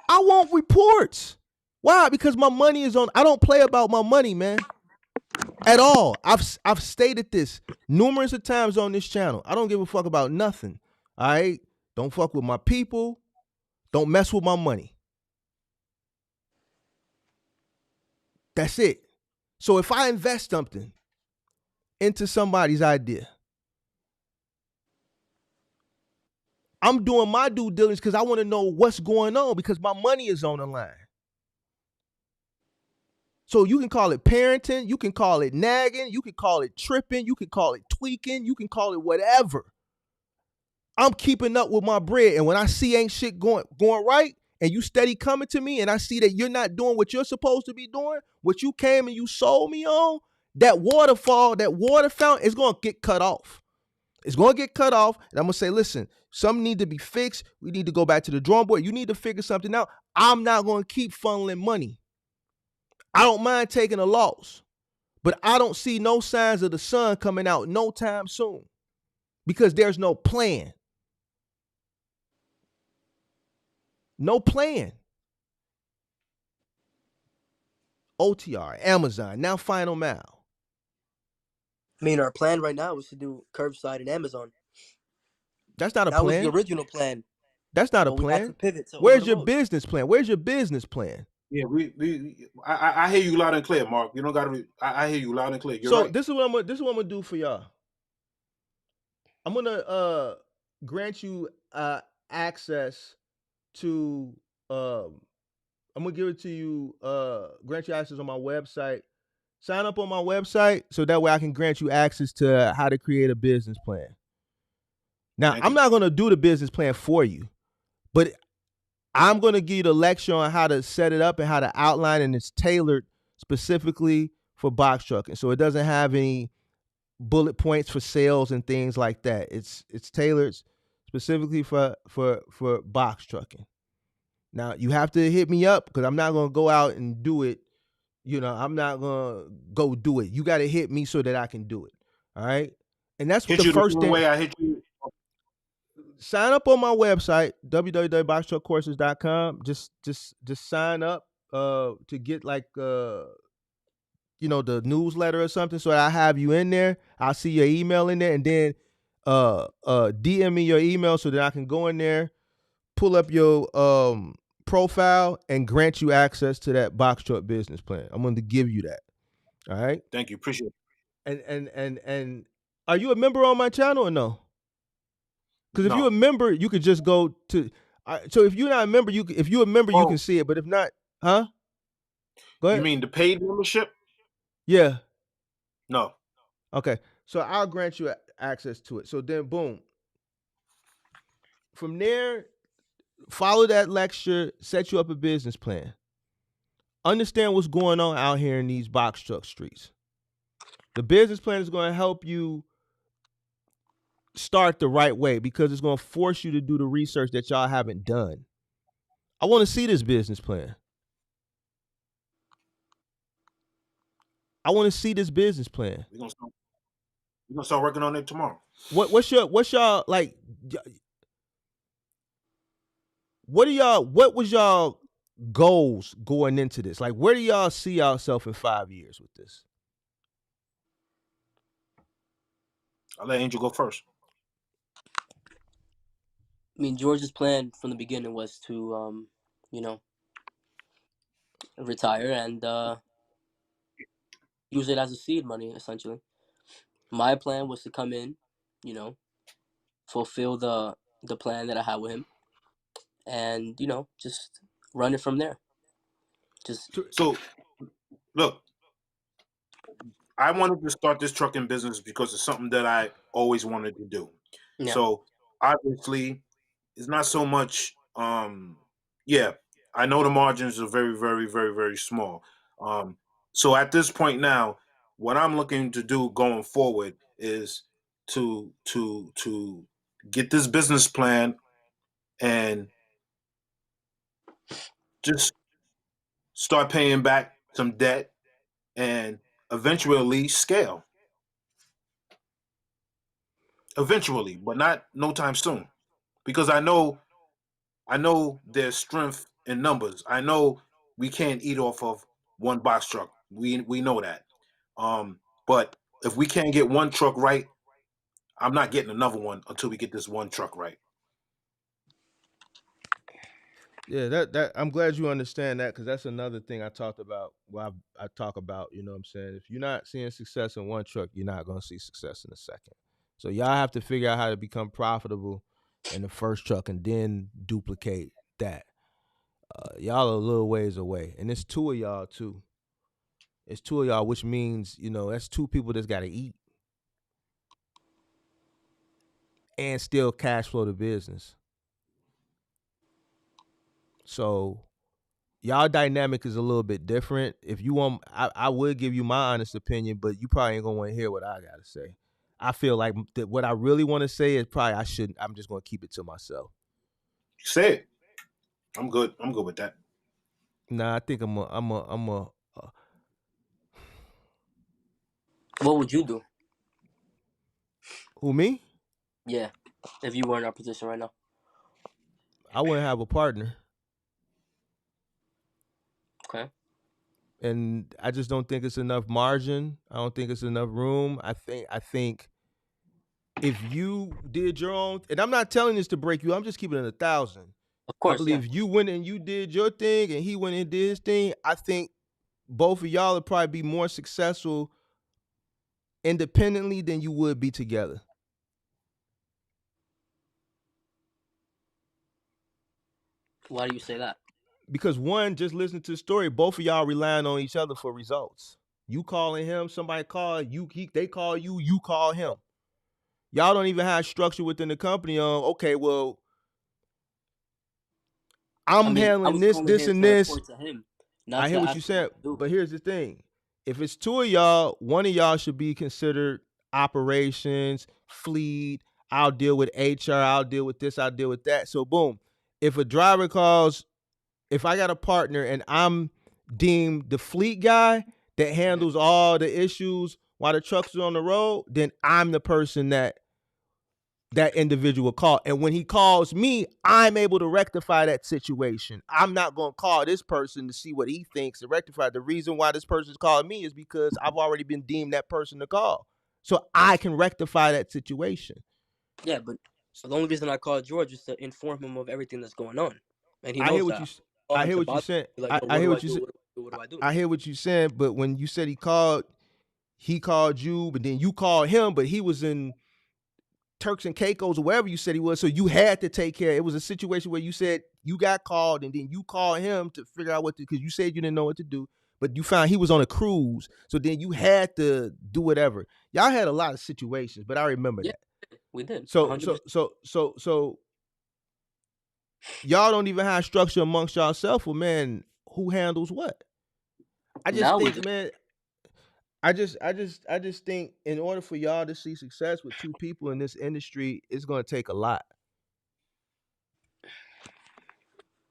I want reports. Why? Because my money is on. I don't play about my money, man. At all. I've stated this numerous of times on this channel. I don't give a fuck about nothing. All right? Don't fuck with my people. Don't mess with my money. That's it. So if I invest something into somebody's idea, I'm doing my due diligence because I want to know what's going on because my money is on the line. So you can call it parenting, you can call it nagging, you can call it tripping, you can call it tweaking, you can call it whatever. I'm keeping up with my bread, and when I see ain't shit going right, and you steady coming to me, and I see that you're not doing what you're supposed to be doing, what you came and you sold me on, that waterfall, that water fountain is going to get cut off. It's going to get cut off, and I'm going to say, listen, something need to be fixed. We need to go back to the drawing board. You need to figure something out. I'm not going to keep funneling money. I don't mind taking a loss, but I don't see no signs of the sun coming out no time soon because there's no plan. No plan. OTR, Amazon, now Final Mile. I mean, our plan right now is to do curbside and Amazon. That's not a plan. plan. That was the original plan. That's not a plan. We had to pivot. Where's your business plan? Where's your business plan? Yeah, I hear you loud and clear, Mark. You don't got to. I hear you loud and clear. You're so right. This is what I'm gonna do for y'all. I'm gonna grant you access to. I'm gonna give it to you. Grant you access on my website. Sign up on my website so that way I can grant you access to how to create a business plan. Now, I'm not gonna do the business plan for you, but I'm going to give you the lecture on how to set it up and how to outline, and it's tailored specifically for box trucking. So it doesn't have any bullet points for sales and things like that. It's tailored specifically for box trucking. Now you have to hit me up because I'm not gonna go out and do it. I'm not gonna go do it. You got to hit me so that I can do it. All right. And that's Hit the you the first same thing. way I hit you. Sign up on my website, www.boxtruckcourses.com. Just sign up to get like the newsletter or something, so I have you in there. I'll see your email in there, and then DM me your email so that I can go in there, pull up your profile, and grant you access to that box truck business plan. I'm going to give you that. All right. Thank you. Appreciate it. And are you a member on my channel or no? Because if No. you're a member, you could just go to. So if you're not a member, if you're a member, you can see it. But if not, huh? Go ahead. You mean the paid membership? Yeah. No. Okay. So I'll grant you access to it. So then, boom. From there, follow that lecture, set you up a business plan. Understand what's going on out here in these box truck streets. The business plan is going to help you start the right way because it's going to force you to do the research that y'all haven't done. I want to see this business plan. I want to see this business plan. We're gonna start working on it tomorrow. What's y'all like? What was y'all goals going into this? Like, where do y'all see yourself in 5 years with this? I'll let Angel go first. I mean, George's plan from the beginning was to, retire and use it as a seed money, essentially. My plan was to come in, fulfill the plan that I had with him, and just run it from there. So, look, I wanted to start this trucking business because it's something that I always wanted to do. Yeah. So obviously, it's not so much. I know the margins are very, very, very, very small. So at this point now, what I'm looking to do going forward is to get this business plan and just start paying back some debt and eventually scale. Eventually, but not no time soon, because I know there's strength in numbers. I know we can't eat off of one box truck. We know that. But if we can't get one truck right, I'm not getting another one until we get this one truck right. Yeah, that I'm glad you understand that because that's another thing I talked about. Well, I talk about, you know what I'm saying? If you're not seeing success in one truck, you're not going to see success in the second. So y'all have to figure out how to become profitable in the first truck and then duplicate that. Y'all are a little ways away. And it's two of y'all too. It's two of y'all, which means, that's two people that's got to eat and still cash flow the business. So y'all dynamic is a little bit different. If you want, I would give you my honest opinion, but you probably ain't gonna want to hear what I gotta say. I feel like that what I really want to say is probably I shouldn't. I'm just gonna keep it to myself. Say it. I'm good. I'm good with that. Nah, I think I'm a. What would you do? Who, me? Yeah, if you were in our position right now. I wouldn't have a partner. Okay. And I just don't think it's enough margin. I don't think it's enough room. I think if you did your own, and I'm not telling this to break you, I'm just keeping it 1,000. Of course, I believe yeah. you went and you did your thing and he went and did his thing. I think both of y'all would probably be more successful independently than you would be together. Why do you say that? Because one, just listen to the story, both of y'all relying on each other for results. You calling him, somebody call you, they call you, you call him. Y'all don't even have structure within the company on, okay, well, I'm handling this, and this. report to him. Not I to hear what ask you them said, what to do. but here's the thing: if it's two of y'all, one of y'all should be considered operations, fleet. I'll deal with HR. I'll deal with this. I'll deal with that. So boom, if a driver calls, if I got a partner and I'm deemed the fleet guy that handles all the issues while the trucks are on the road, then I'm the person that individual call. And when he calls me, I'm able to rectify that situation. I'm not going to call this person to see what he thinks to rectify. The reason why this person's calling me is because I've already been deemed that person to call. So I can rectify that situation. Yeah, but the only reason I called George is to inform him of everything that's going on, and he I hear knows what that. you Call I him hear to what you bother saying. me, like, yo, I what hear do I what you do? said. What do I do? What do I do? I hear what you saying, but when you said he called you, but then you called him, but he was in Turks and Caicos or wherever you said he was, so you had to take care. It was a situation where you said you got called and then you called him to figure out what to, because you said you didn't know what to do, but you found he was on a cruise, so then you had to do whatever. Y'all had a lot of situations, but I remember Yeah, that. we did. So 100%. y'all don't even have structure amongst yourself. Well, man, who handles what? I just Now we think, do. man, I just think in order for y'all to see success with two people in this industry, it's gonna take a lot.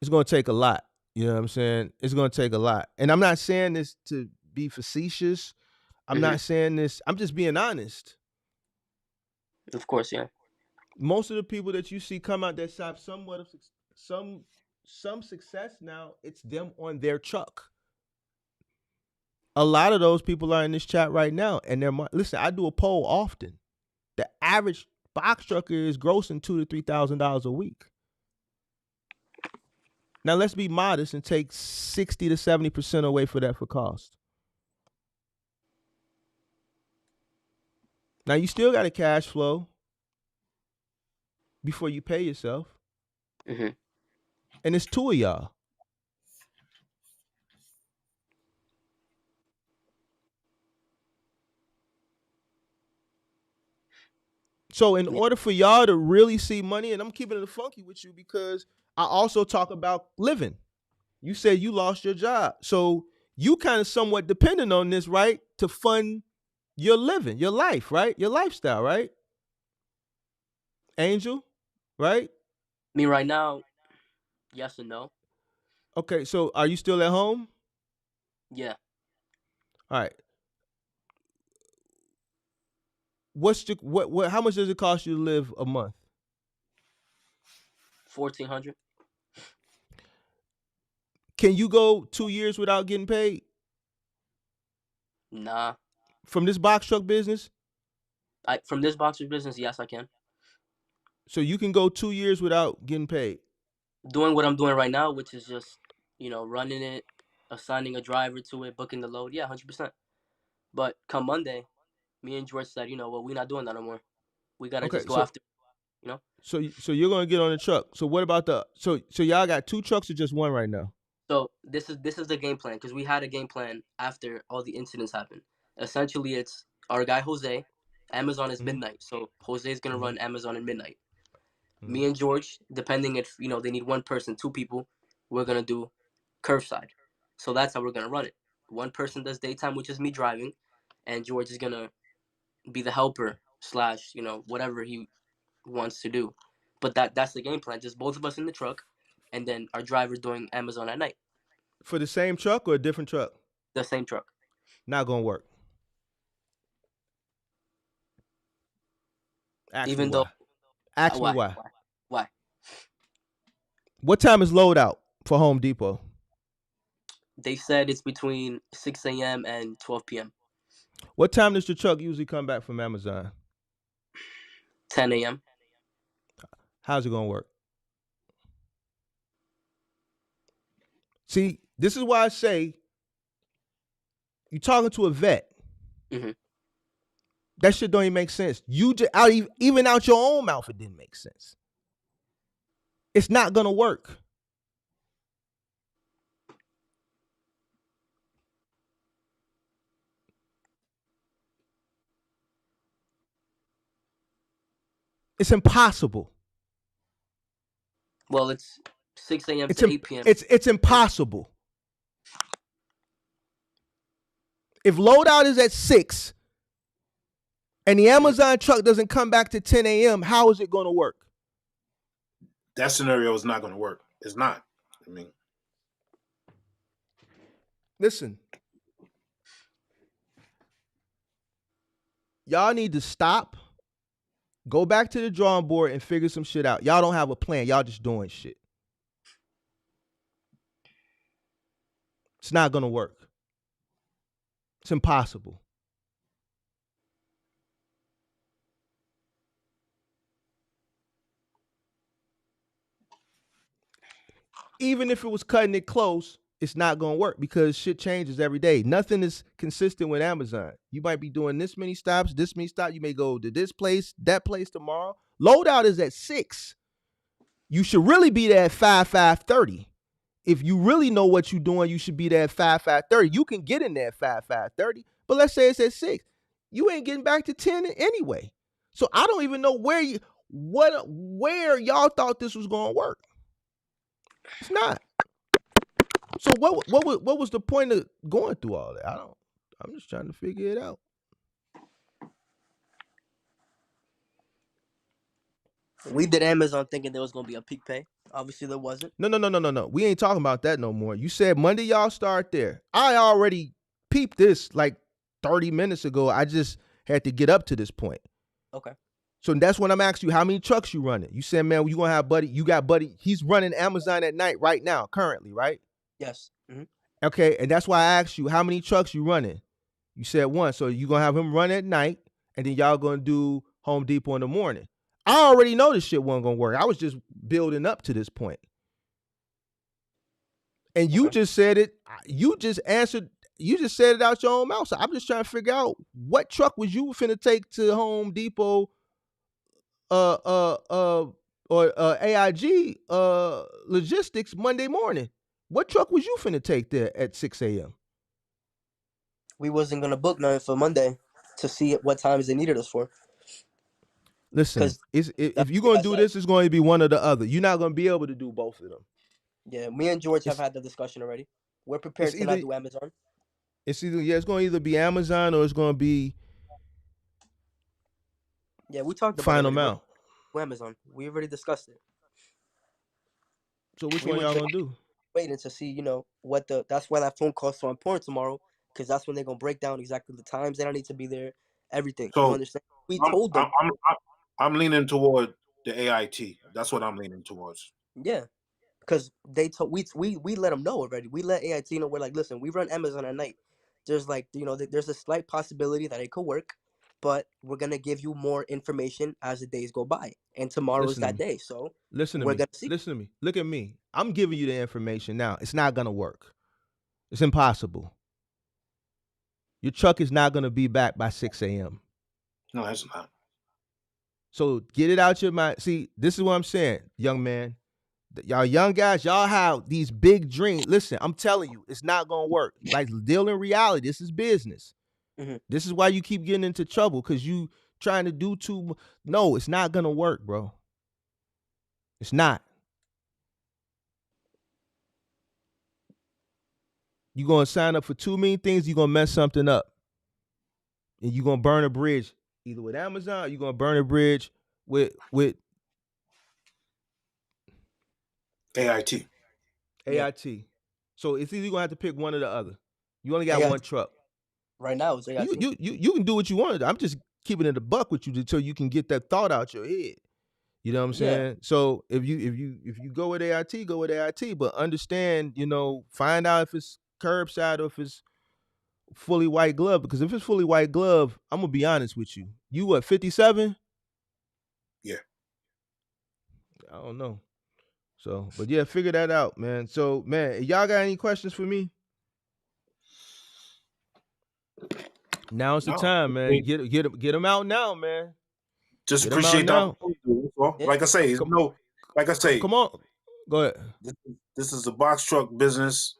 It's gonna take a lot. You know what I'm saying? It's gonna take a lot. And I'm not saying this to be facetious. I'm Hmm. not saying this. I'm just being honest. Of course, yeah. Most of the people that you see come out that have somewhat of some success now, it's them on their truck. A lot of those people are in this chat right now, and listen. I do a poll often. The average box trucker is grossing $2,000 to $3,000 a week. Now let's be modest and take 60 to 70% away for that for cost. Now you still got a cash flow before you pay yourself, Hmm. and it's two of y'all. So in Yeah. order for y'all to really see money, and I'm keeping it funky with you because I also talk about living. You said you lost your job, so you kind of somewhat dependent on this, right, to fund your living, your life, right, your lifestyle, right, Angel, right? Me right now, yes and no. Okay, so are you still at home? Yeah, All right. What's the what? How much does it cost you to live a month? 1,400. Can you go 2 years without getting paid Nah. from this box truck business? From this boxer business, yes, I can. So you can go 2 years without getting paid. Doing what I'm doing right now, which is just, running it, assigning a driver to it, booking the load. Yeah, 100%. But come Monday, me and George said, well, we're not doing that no more. We gotta Okay, just go after, you know. so you're gonna get on the truck. So what about so y'all got two trucks or just one right now? So this is the game plan, because we had a game plan after all the incidents happened. Essentially, it's our guy Jose. Amazon is Mhm. midnight, so Jose is gonna Mhm. run Amazon at midnight. Mhm. Me and George, depending if they need one person, two people, we're gonna do curbside. So that's how we're gonna run it. One person does daytime, which is me driving, and George is gonna be the helper slash whatever he wants to do. But that's the game plan. Just both of us in the truck, and then our driver doing Amazon at night. For the same truck or a different truck? The same truck. Not gonna work. Ask me Even though why. Ask me why why. why What time is load out for Home Depot? they said it's between 6 a.m. and 12 p.m. What time does the truck usually come back from Amazon? 10 a.m. How's it gonna work? See, this is why I say you're talking to a vet. Hmm. That shit don't even make sense. You just even out your own mouth, it didn't make sense. It's not gonna work. It's impossible. Well, it's 6 a.m. It's to 8 p.m. it's impossible. If loadout is at 6 and the Amazon truck doesn't come back to 10 a.m., how is it going to work? That scenario is not going to work. It's not. I mean, listen, y'all need to stop, go back to the drawing board and figure some shit out. Y'all don't have a plan. Y'all just doing shit. It's not going to work. It's impossible. Even if it was cutting it close, it's not going to work because shit changes every day. Nothing is consistent with Amazon. You might be doing this many stops. You may go to this place, that place tomorrow. Loadout is at 6. You should really be there at 5:30. If you really know what you're doing, you should be there at 5:30. You can get in there at 5:30, but let's say it's at 6. You ain't getting back to 10 anyway. So I don't even know where y'all thought this was going to work. It's not. So what was the point of going through all that? I'm just trying to figure it out. We did Amazon thinking there was gonna be a peak pay. Obviously there wasn't. No. We ain't talking about that no more. You said Monday y'all start there. I already peeped this like 30 minutes ago. I just had to get up to this point. Okay. So that's when I'm asking you how many trucks you running. You said, man, you gonna have Buddy. You got Buddy. He's running Amazon at night right now, currently, right? Yes. Mm-hmm. Okay, and that's why I asked you how many trucks you running. You said 1. So you gonna have him run at night, and then y'all gonna do Home Depot in the morning. I already know this shit wasn't gonna work. I was just building up to this point. And you just said it. You just answered. You just said it out your own mouth. So I'm just trying to figure out what truck was you finna take to Home Depot, or AIG logistics Monday morning. What truck was you finna take there at 6 a.m.? We wasn't gonna book nothing for Monday to see what times they needed us for. Listen, if you're gonna do this, it's going to be one or the other. You're not gonna be able to do both of them. Yeah, me and George have had the discussion already. We're prepared to not do Amazon. It's going to either be Amazon or it's going to be. Yeah, we talked about final amount. Amazon. We already discussed it. So which one y'all gonna do? Waiting to see, that's why that phone call's so important tomorrow, because that's when they're gonna break down exactly the times that I need to be there, everything. So you understand? We told them. I'm leaning toward the AIT. That's what I'm leaning towards. Yeah, because they told we let them know already. We let AIT know. We're like, listen, we run Amazon at night. There's like, there's a slight possibility that it could work, but we're gonna give you more information as the days go by, and tomorrow is that day. So listen to me. Listen to me. Look at me. I'm giving you the information now. It's not gonna work. It's impossible. Your truck is not gonna be back by 6 a.m. No, it's not. So get it out your mind. See, this is what I'm saying, young man. Y'all young guys, y'all have these big dreams. Listen, I'm telling you, it's not gonna work. Like, deal in reality. This is business. Mm-hmm. This is why you keep getting into trouble, because you trying to do too much. No, it's not gonna work, bro. It's not. You're gonna sign up for too many things, you're gonna mess something up. And you're gonna burn a bridge either with Amazon, or you're gonna burn a bridge with AIT. AIT. Yeah. So it's either you're gonna have to pick one or the other. You only got one truck. Right now, it's AIT. You can do what you want. I'm just keeping it a buck with you until you can get that thought out your head. You know what I'm saying? Yeah. So if you go with AIT, go with AIT. But understand, find out if it's curbside or if it's fully white glove. Because if it's fully white glove, I'm gonna be honest with you. You what, 57? Yeah. I don't know. So, but yeah, figure that out, man. So, man, y'all got any questions for me? Now's the time, man. Get them out now, man. Just appreciate that. Like I say, come on. Go ahead. This is a box truck business.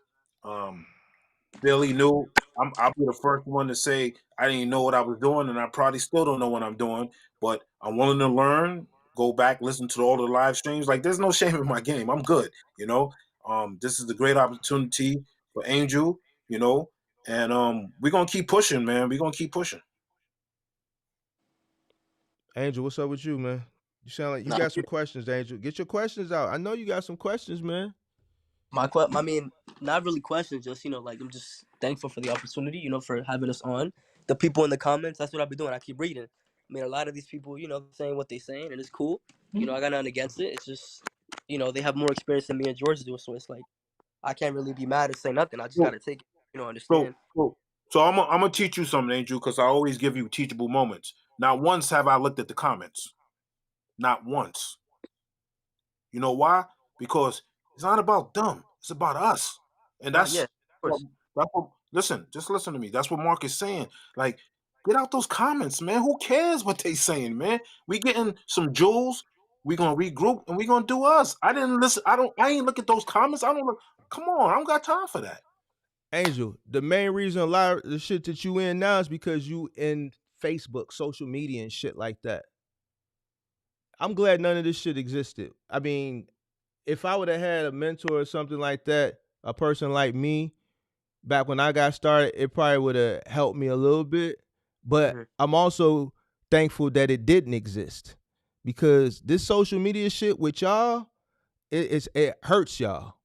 Fairly new. I'll be the first one to say I didn't even know what I was doing, and I probably still don't know what I'm doing. But I'm willing to learn. Go back, listen to all the live streams. Like, there's no shame in my game. I'm good. This is a great opportunity for Angel. And we're gonna keep pushing, man. We're gonna keep pushing. Angel, what's up with you, man? You sound like you got some questions, Angel. Get your questions out. I know you got some questions, man. I mean, not really questions, just like I'm just thankful for the opportunity, for having us on. The people in the comments, that's what I've been doing. I keep reading. I mean, a lot of these people, saying what they're saying, and it's cool. I got nothing against it. It's just, they have more experience than me and George do, so it's like I can't really be mad and say nothing. I just gotta take it, understand. So I'm gonna teach you something, Angel, because I always give you teachable moments. Not once have I looked at the comments. Not once. You know why? Because it's not about them. It's about us. And that's Yeah, of course. just listen to me. That's what Mark is saying. Like, get out those comments, man. Who cares what they saying, man? We getting some jewels. We gonna regroup and we gonna do us. I didn't listen. I ain't look at those comments. I don't look. Come on, I don't got time for that. Angel, the main reason a lot of the shit that you in now is because you in Facebook, social media, and shit like that. I'm glad none of this shit existed. I mean, if I would have had a mentor or something like that, a person like me, back when I got started, it probably would have helped me a little bit. But I'm also thankful that it didn't exist, because this social media shit with y'all, it hurts y'all.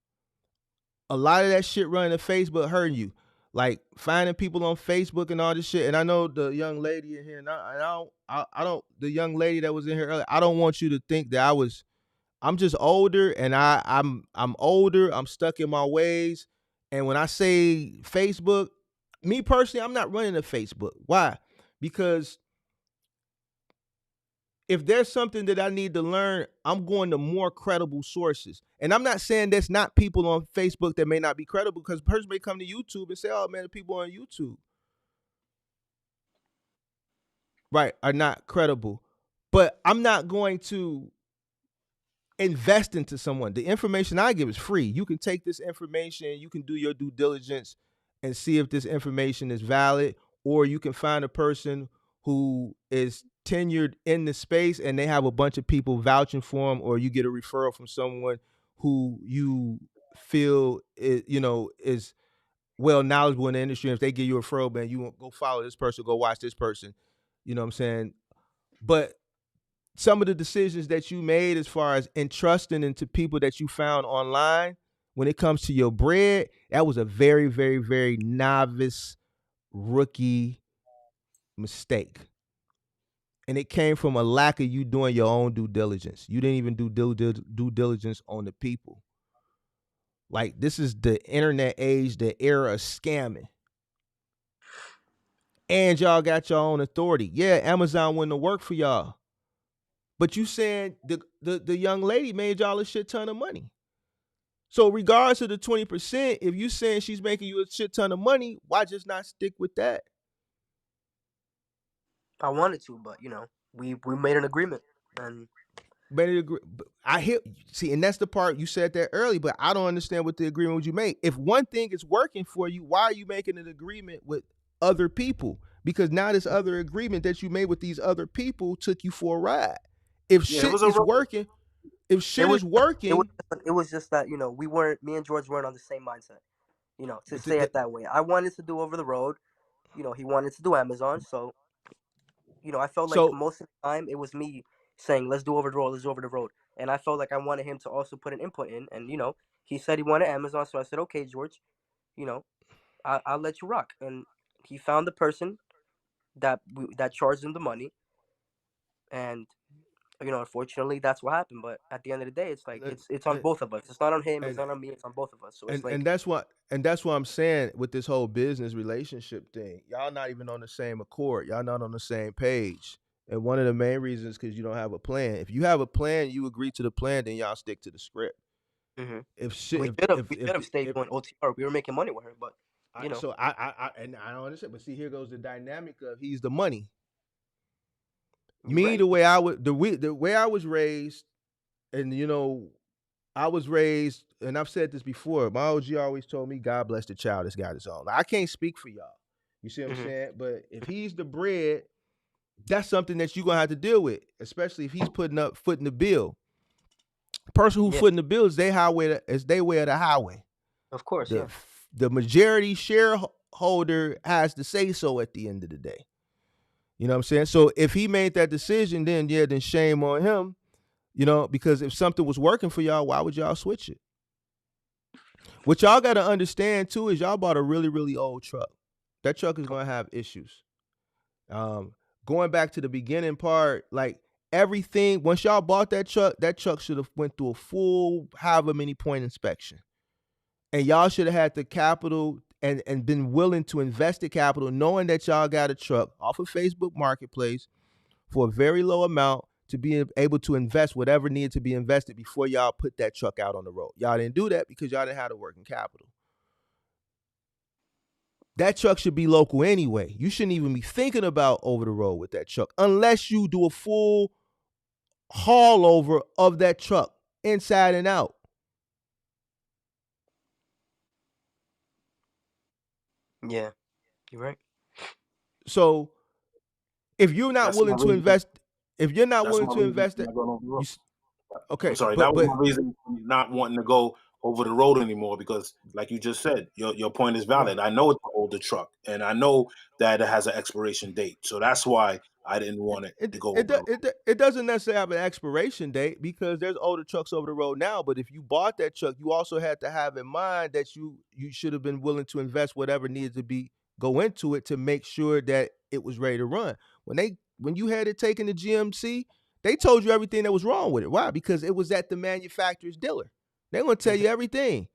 A lot of that shit running to Facebook hurting you. Like finding people on Facebook and all this shit. And I know the young lady in here, and I don't the young lady that was in here earlier, I don't want you to think that I'm just older, and I'm older, I'm stuck in my ways. And when I say Facebook, me personally, I'm not running to Facebook. Why? Because if there's something that I need to learn, I'm going to more credible sources. And I'm not saying there's not people on Facebook that may not be credible, because a person may come to YouTube and say, oh man, the people on YouTube, right, are not credible. But I'm not going to invest into someone. The information I give is free. You can take this information, you can do your due diligence and see if this information is valid, or you can find a person who is tenured in the space and they have a bunch of people vouching for them, or you get a referral from someone who you feel is well knowledgeable in the industry. And if they give you a referral, man, you won't go follow this person, go watch this person. You know what I'm saying? But some of the decisions that you made as far as entrusting into people that you found online, when it comes to your bread, that was a very, very, very novice, rookie mistake. And it came from a lack of you doing your own due diligence. You didn't even do due diligence on the people. Like, this is the internet age, the era of scamming. And y'all got your own authority. Yeah, Amazon wouldn't have worked for y'all. But you saying the young lady made y'all a shit ton of money. So regardless of the 20%, if you saying she's making you a shit ton of money, why just not stick with that? I wanted to, but we made an agreement, and I hear, see, and that's the part you said that early, but I don't understand what the agreement you made. If one thing is working for you, why are you making an agreement with other people? Because now this other agreement that you made with these other people took you for a ride. If shit is working, it was just that me and George weren't on the same mindset. To say it that way, I wanted to do over the road. He wanted to do Amazon, so I felt like most of the time it was me saying, let's do over the road. And I felt like I wanted him to also put an input in. And, he said he wanted Amazon. So I said, okay, George, I'll let you rock. And he found the person that charged him the money. And, unfortunately, that's what happened. But at the end of the day, it's like it's on both of us. It's not on him. It's not on me. It's on both of us. So it's and that's what I'm saying with this whole business relationship thing. Y'all not even on the same accord. Y'all not on the same page. And one of the main reasons is because you don't have a plan. If you have a plan, you agree to the plan, then y'all stick to the script. Mm-hmm. We could have stayed doing OTR. We were making money with her, but So I don't understand. But see, here goes the dynamic of he's the money. The way I was raised, and I was raised, and I've said this before. My OG always told me, "God bless the child that's got his own." I can't speak for y'all. You see what I'm saying? But if he's the bread, that's something that you're gonna have to deal with, especially if he's putting up foot in the bill. The person who footing the bill is their way of the highway. Of course, the majority share holder has to say so at the end of the day. You know what I'm saying? So if he made that decision, then shame on him. You know, because if something was working for y'all, why would y'all switch it? What y'all got to understand too is y'all bought a really, really old truck. That truck is going to have issues. Going back to the beginning part, like everything, once y'all bought that truck should have went through a full however many point inspection. And y'all should have had the capital and been willing to invest the capital, knowing that y'all got a truck off of Facebook Marketplace for a very low amount to be able to invest whatever needed to be invested before y'all put that truck out on the road. Y'all didn't do that because y'all didn't have the working capital. That truck should be local anyway. You shouldn't even be thinking about over the road with that truck unless you do a full haul over of that truck inside and out. Yeah, you're right. So if you're not That's willing my to reason. invest, if you're not That's willing my to reason invest for it, not going over the road. okay. I'm sorry, but that was my reason for not wanting to go over the road anymore because, like you just said, your point is valid. Right. I know it's an older truck, and I know that it has an expiration date. So that's why I didn't want it to go over the road. It doesn't necessarily have an expiration date because there's older trucks over the road now. But if you bought that truck, you also had to have in mind that you should have been willing to invest whatever needed to be go into it to make sure that it was ready to run. When you had it taken to GMC, they told you everything that was wrong with it. Why? Because it was at the manufacturer's dealer. They're gonna tell you everything.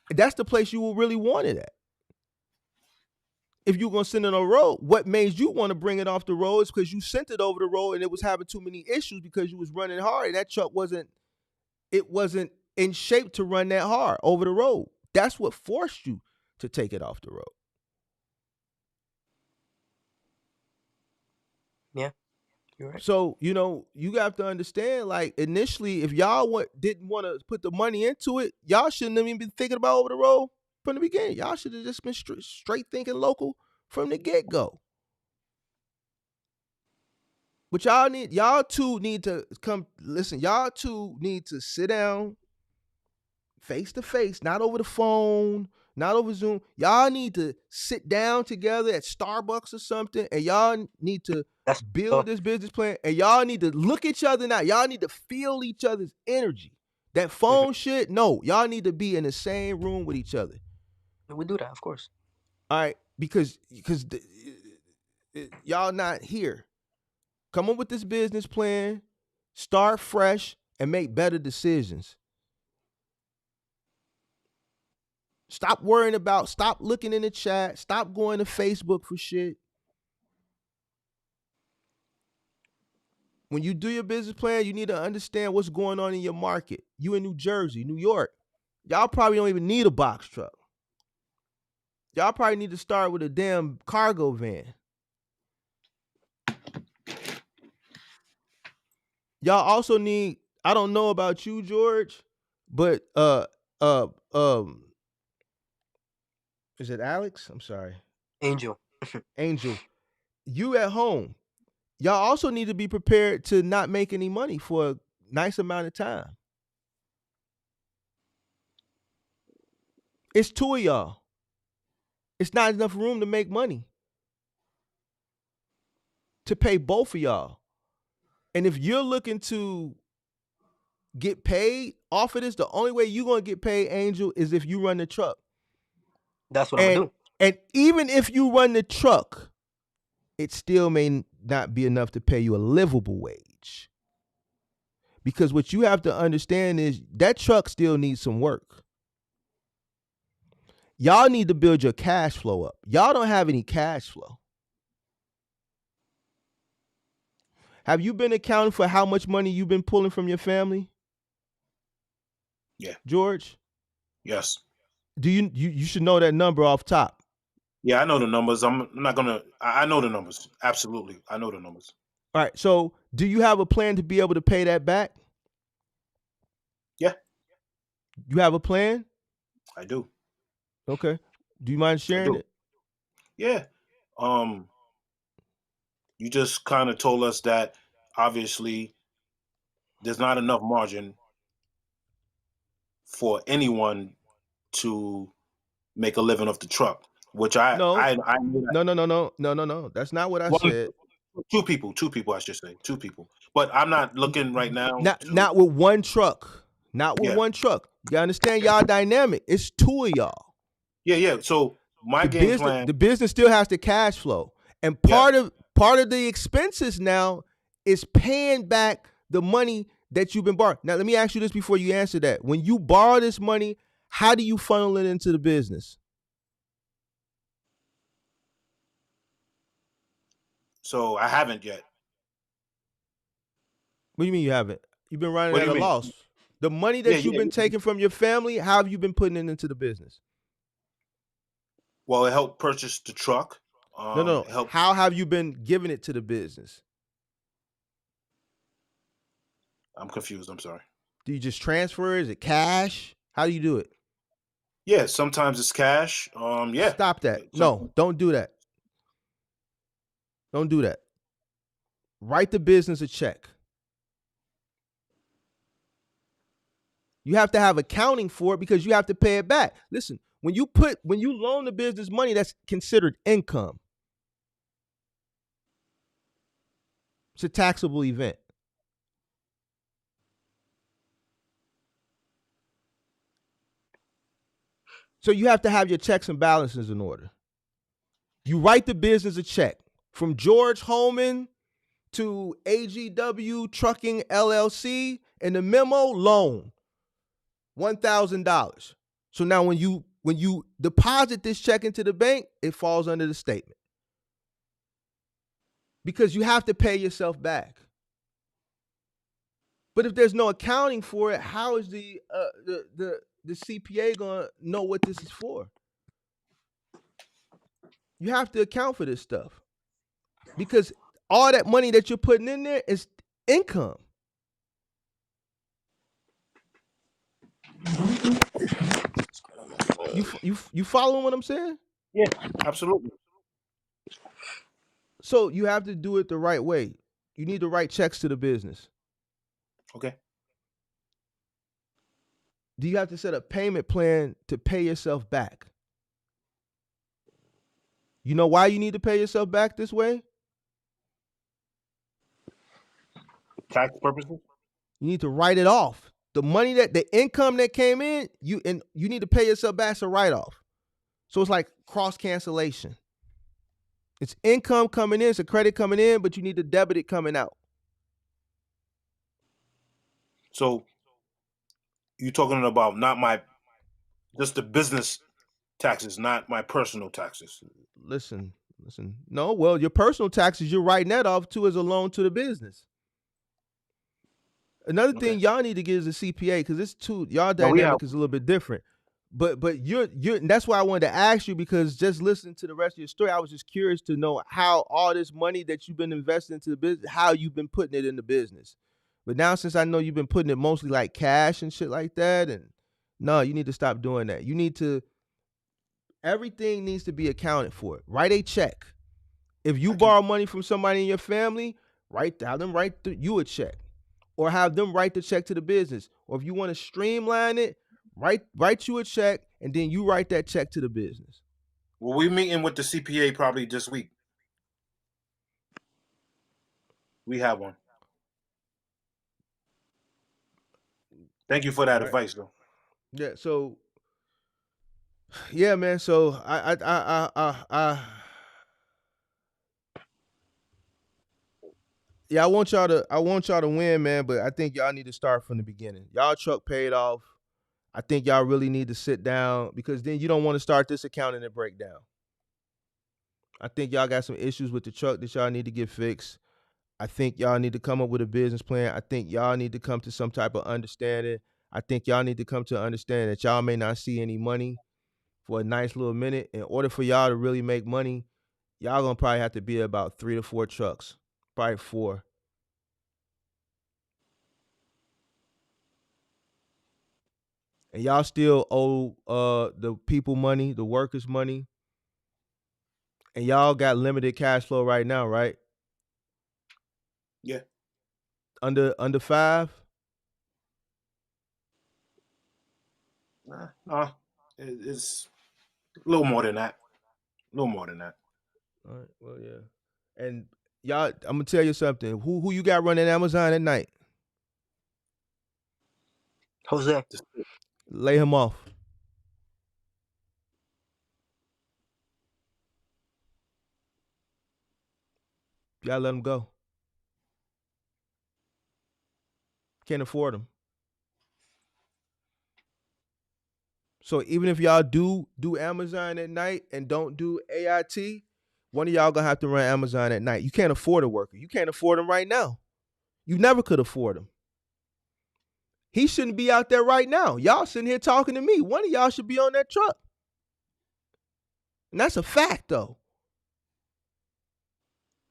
That's the place you will really want it at. If you're gonna send it on the road, what made you want to bring it off the road is because you sent it over the road and it was having too many issues because you was running hard and that truck wasn't in shape to run that hard over the road. That's what forced you to take it off the road. Yeah, you're right. So, you have to understand, like, initially, if y'all didn't want to put the money into it, y'all shouldn't have even been thinking about over the road from the beginning. Y'all should have just been straight thinking local from the get-go. But y'all two need to come listen. Y'all two need to sit down face to face, not over the phone, not over Zoom. Y'all need to sit down together at Starbucks or something, and y'all need to build this business plan. And y'all need to look each other now. Y'all need to feel each other's energy. That phone shit, no. Y'all need to be in the same room with each other. We do that, of course. All right, because y'all not here. Come up with this business plan, start fresh, and make better decisions. Stop looking in the chat, stop going to Facebook for shit. When you do your business plan, you need to understand what's going on in your market. You in New Jersey, New York. Y'all probably don't even need a box truck. Y'all probably need to start with a damn cargo van. Y'all also need, I don't know about you, George, but is it Alex? I'm sorry. Angel. Angel, you at home. Y'all also need to be prepared to not make any money for a nice amount of time. It's two of y'all. It's not enough room to make money to pay both of y'all. And if you're looking to get paid off of this, the only way you're going to get paid, Angel, is if you run the truck. That's what I'm going to do. And even if you run the truck, it still may not be enough to pay you a livable wage. Because what you have to understand is that truck still needs some work. Y'all need to build your cash flow up. Y'all don't have any cash flow. Have you been accounting for how much money you've been pulling from your family? Yeah. George? Yes. Do you should know that number off top. Yeah, I know the numbers. I'm not gonna. I know the numbers. Absolutely, I know the numbers. All right. So, do you have a plan to be able to pay that back? Yeah. You have a plan? I do. Okay. Do you mind sharing it? Yeah. You just kind of told us that obviously there's not enough margin for anyone to make a living off the truck. which I No, I knew that. no. That's not what I said. Two people, I should say, two people. But I'm not looking right now to. Not with one truck. Not with Yeah, one truck. You gotta understand y'all dynamic. It's two of y'all. yeah. So my game plan. The business still has to cash flow. And Yeah. part of the expenses now is paying back the money that you've been borrowing. Now let me ask you this before you answer that. When you borrow this money, how do you funnel it into the business? So I haven't yet. What do you mean you haven't? You've been running What do at you a mean? loss. The money that you've been taking from your family, how have you been putting it into the business? Well, it helped purchase the truck. No. It helped. How have you been giving it to the business? I'm confused. I'm sorry. Do you just transfer? Is it cash? How do you do it? Yeah, sometimes it's cash. Yeah. Stop that. No, don't do that. Don't do that. Write the business a check. You have to have accounting for it because you have to pay it back. Listen, when you loan the business money, that's considered income. It's a taxable event. So you have to have your checks and balances in order. You write the business a check from George Holman to AGW Trucking LLC, and the memo loan $1,000. So now when you deposit this check into the bank, it falls under the statement because you have to pay yourself back. But if there's no accounting for it, how is the CPA gonna know what this is for? You have to account for this stuff because all that money that you're putting in there is income. You following what I'm saying? Yeah, absolutely. So you have to do it the right way. You need to write checks to the business. Okay. Do you have to set a payment plan to pay yourself back? You know why you need to pay yourself back this way? Tax purposes? You need to write it off. The money the income that came in, you need to pay yourself back as a write-off. So it's like cross cancellation. It's income coming in, it's a credit coming in, but you need to debit it coming out. So you're talking about just the business taxes, not my personal taxes. Listen. No, well, your personal taxes, you're writing that off too as a loan to the business. Another thing y'all need to get is a CPA because it's y'all dynamic is a little bit different. But you're that's why I wanted to ask you, because just listening to the rest of your story, I was just curious to know how all this money that you've been investing into the business, how you've been putting it in the business. But now, since I know you've been putting it mostly like cash and shit like that, and no, you need to stop doing that. Everything needs to be accounted for. Write a check. If you borrow money from somebody in your family, have them write you a check, or have them write the check to the business. Or if you want to streamline it, write you a check, and then you write that check to the business. Well, we're meeting with the CPA probably this week. We have one. Thank you for that advice, though. Yeah. So, yeah, man. So I want y'all to win, man. But I think y'all need to start from the beginning. Y'all truck paid off. I think y'all really need to sit down, because then you don't want to start this account and it break down. I think y'all got some issues with the truck that y'all need to get fixed. I think y'all need to come up with a business plan. I think y'all need to come to some type of understanding. I think y'all need to come to understand that y'all may not see any money for a nice little minute. In order for y'all to really make money, y'all gonna probably have to be about 3 to 4 trucks, probably 4. And y'all still owe the people money, the workers money. And y'all got limited cash flow right now, right? Yeah. Under 5? It's a little more than that. little more than that. All right. Well, yeah. And y'all, I'm gonna tell you something. Who you got running Amazon at night? Jose. Lay him off. You gotta let him go. Can't afford him. So even if y'all do Amazon at night and don't do AIT, one of y'all gonna have to run Amazon at night. You can't afford a worker. You can't afford him right now. You never could afford him. He shouldn't be out there right now. Y'all sitting here talking to me. One of y'all should be on that truck. And that's a fact, though.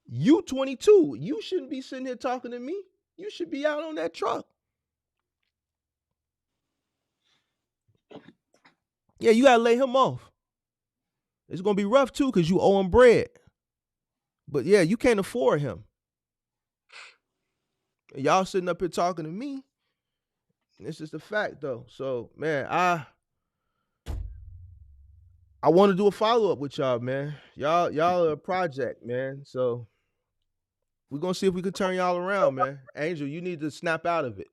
You 22. You shouldn't be sitting here talking to me. You should be out on that truck. Yeah, you gotta lay him off. It's gonna be rough too, because you owe him bread. But yeah, you can't afford him. Y'all sitting up here talking to me. It's just a fact, though. So, man, I want to do a follow-up with y'all, man. Y'all are a project, man. So we're gonna see if we can turn y'all around, man. Angel, you need to snap out of it.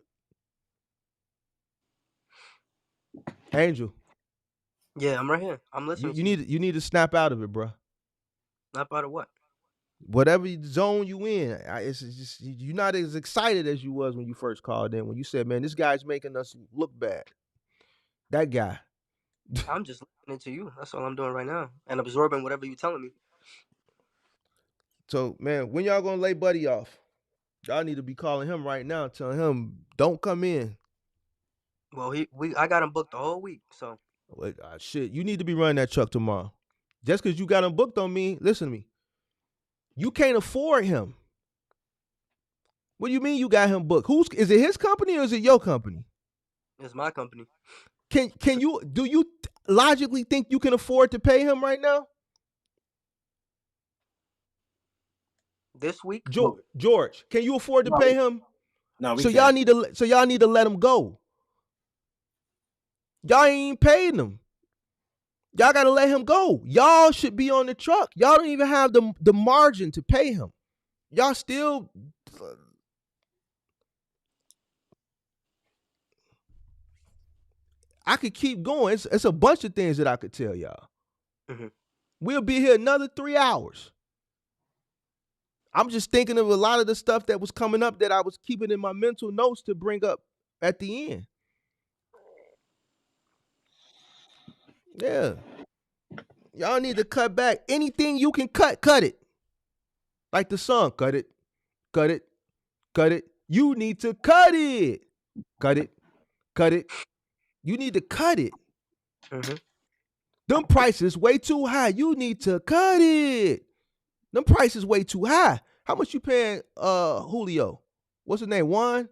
Angel. Yeah, I'm right here. I'm listening. You need to snap out of it, bro. Snap out of what? Whatever zone you in, it's just you're not as excited as you was when you first called in. When you said, "Man, this guy's making us look bad." That guy. I'm just listening to you. That's all I'm doing right now, and absorbing whatever you're telling me. So, man, when y'all gonna lay Buddy off? Y'all need to be calling him right now, telling him don't come in. Well, I got him booked the whole week, so. Shit, you need to be running that truck tomorrow. Just because you got him booked don't mean, listen to me, you can't afford him. What do you mean you got him booked? Is it his company or is it your company? It's my company. Do you logically think you can afford to pay him right now? This week? George, can you afford to pay him? No, we so can't. y'all need to let him go. Y'all ain't paying him. Y'all gotta let him go. Y'all should be on the truck. Y'all don't even have the margin to pay him. Y'all still. I could keep going. It's a bunch of things that I could tell y'all. Mm-hmm. We'll be here another 3 hours. I'm just thinking of a lot of the stuff that was coming up that I was keeping in my mental notes to bring up at the end. Yeah. Y'all need to cut back. Anything you can cut it. Like the song, cut it, cut it, cut it. You need to cut it. Cut it, cut it. You need to cut it. Mm-hmm. Them prices way too high. You need to cut it. Them prices way too high. How much you paying Julio? What's his name? Juan?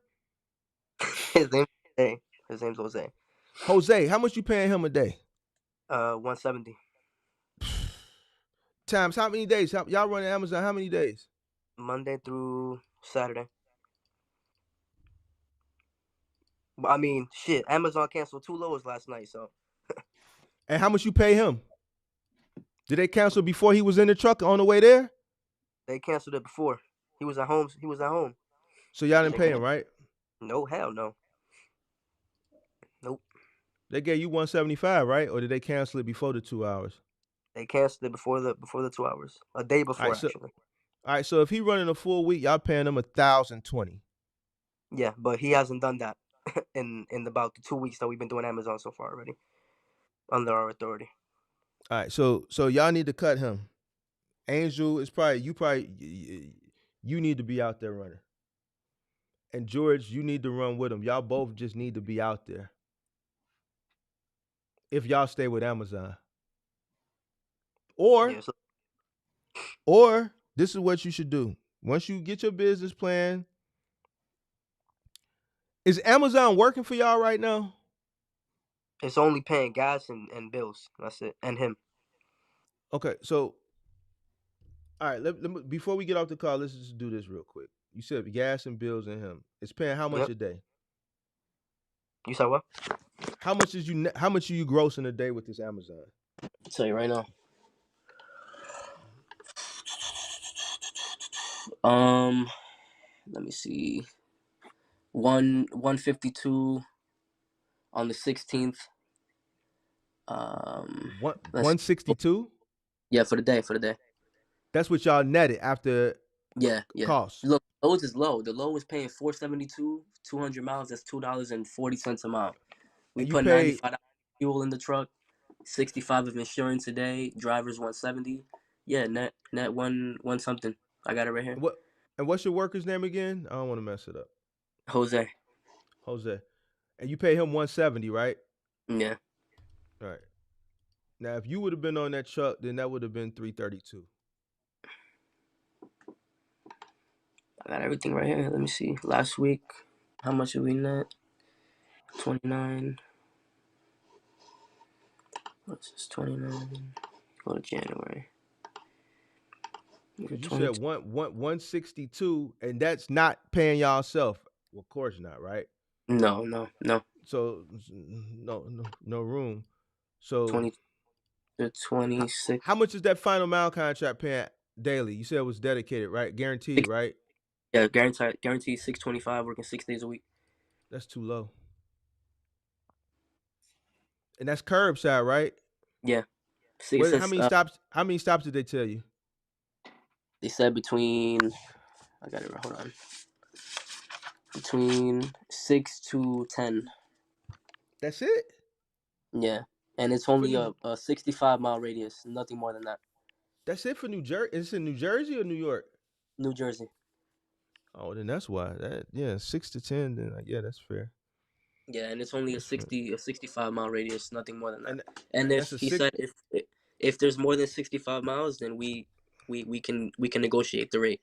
His name's Jose. Jose, how much you paying him a day? 170. Times how many days? Y'all running Amazon how many days? Monday through Saturday. I mean, shit, Amazon canceled 2 loads last night, so. And how much you pay him? Did they cancel before he was in the truck on the way there? They canceled it before. He was at home. So y'all didn't pay him, right? No, hell no. Nope. They gave you 175, right? Or did they cancel it before the 2 hours? They canceled it before the 2 hours. A day before, actually. All right, so if he running a full week, y'all paying him 1,020. Yeah, but he hasn't done that in about the 2 weeks that we've been doing Amazon so far already, under our authority. All right, so y'all need to cut him. Angel is you need to be out there running. And George, you need to run with him. Y'all both just need to be out there. If y'all stay with Amazon. Or this is what you should do. Once you get your business plan, is Amazon working for y'all right now? It's only paying gas and bills. That's it. And him. Okay, so all right, before we get off the call, let's just do this real quick. You said gas and bills and him. It's paying how much a day? You said what? How much are you grossing a day with this Amazon? I'll tell you right now. Let me see. 152 on the 16th. Let's 162. Yeah, for the day. That's what y'all netted after Yeah. costs. Look, Lowe's is low. The low is paying 472, 200 miles. That's $2.40 a mile. We And you put paid 95 fuel in the truck, 65 of insurance a day. Driver's 170. Yeah, net one something. I got it right here. what? And what's your worker's name again? I don't want to mess it up. Jose. Jose. And you pay him 170, right? Yeah, All right. Now, if you would have been on that truck, then that would have been 332. I got everything right here. Let me see. Last week, how much did we net? 29. What's this? 29. Go to January. Because you said 22. 162, and that's not paying y'all self. Well, of course not, right? No. So no room. So 20 to 26. how much is that final mile contract paying daily? You said it was dedicated, right? Guaranteed, right? Yeah, guaranteed 625, working 6 days a week. That's too low. And that's curbside, right? Yeah. It How says many stops? How many stops did they tell you? they said between I got it. Hold on. Between 6 to 10. That's it Yeah, and it's for only New. a 65-mile radius. Nothing more than that. That's it for New Jersey. It's in New Jersey or New York? New Jersey. Oh, then that's why. 6 to 10. Then yeah, that's fair. Yeah, and it's only a That's fair. 65-mile radius. Nothing more than that. And And and if that's a he six. said if there's more than 65 miles, then we can negotiate the rate.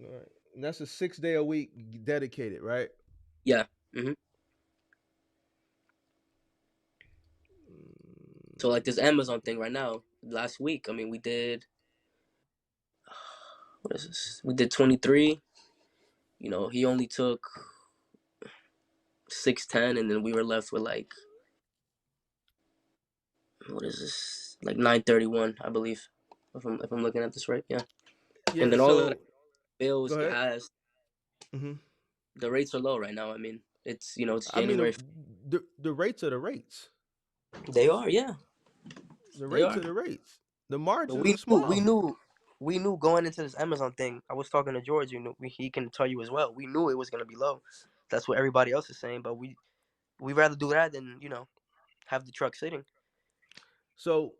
All right. And that's a 6 day a week dedicated, right? Yeah. hmm So like this Amazon thing right now. Last week, I mean, we did. What is this? We did 23. You know, he only took 610, and then we were left with like what is this? Like 931, I believe. If I'm looking at this right, yeah. And Yeah. then all of the So go bills, ahead. gas, Hmm. the rates are low right now. I mean, it's I mean, January. the rates are the rates. They are, yeah, The they rates are. are the rates. The But margins we are knew, we small. knew, we knew going into this Amazon thing. I was talking to George. You know, he can tell you as well. We knew it was gonna be low. That's what everybody else is saying. But we rather do that than have the truck sitting. So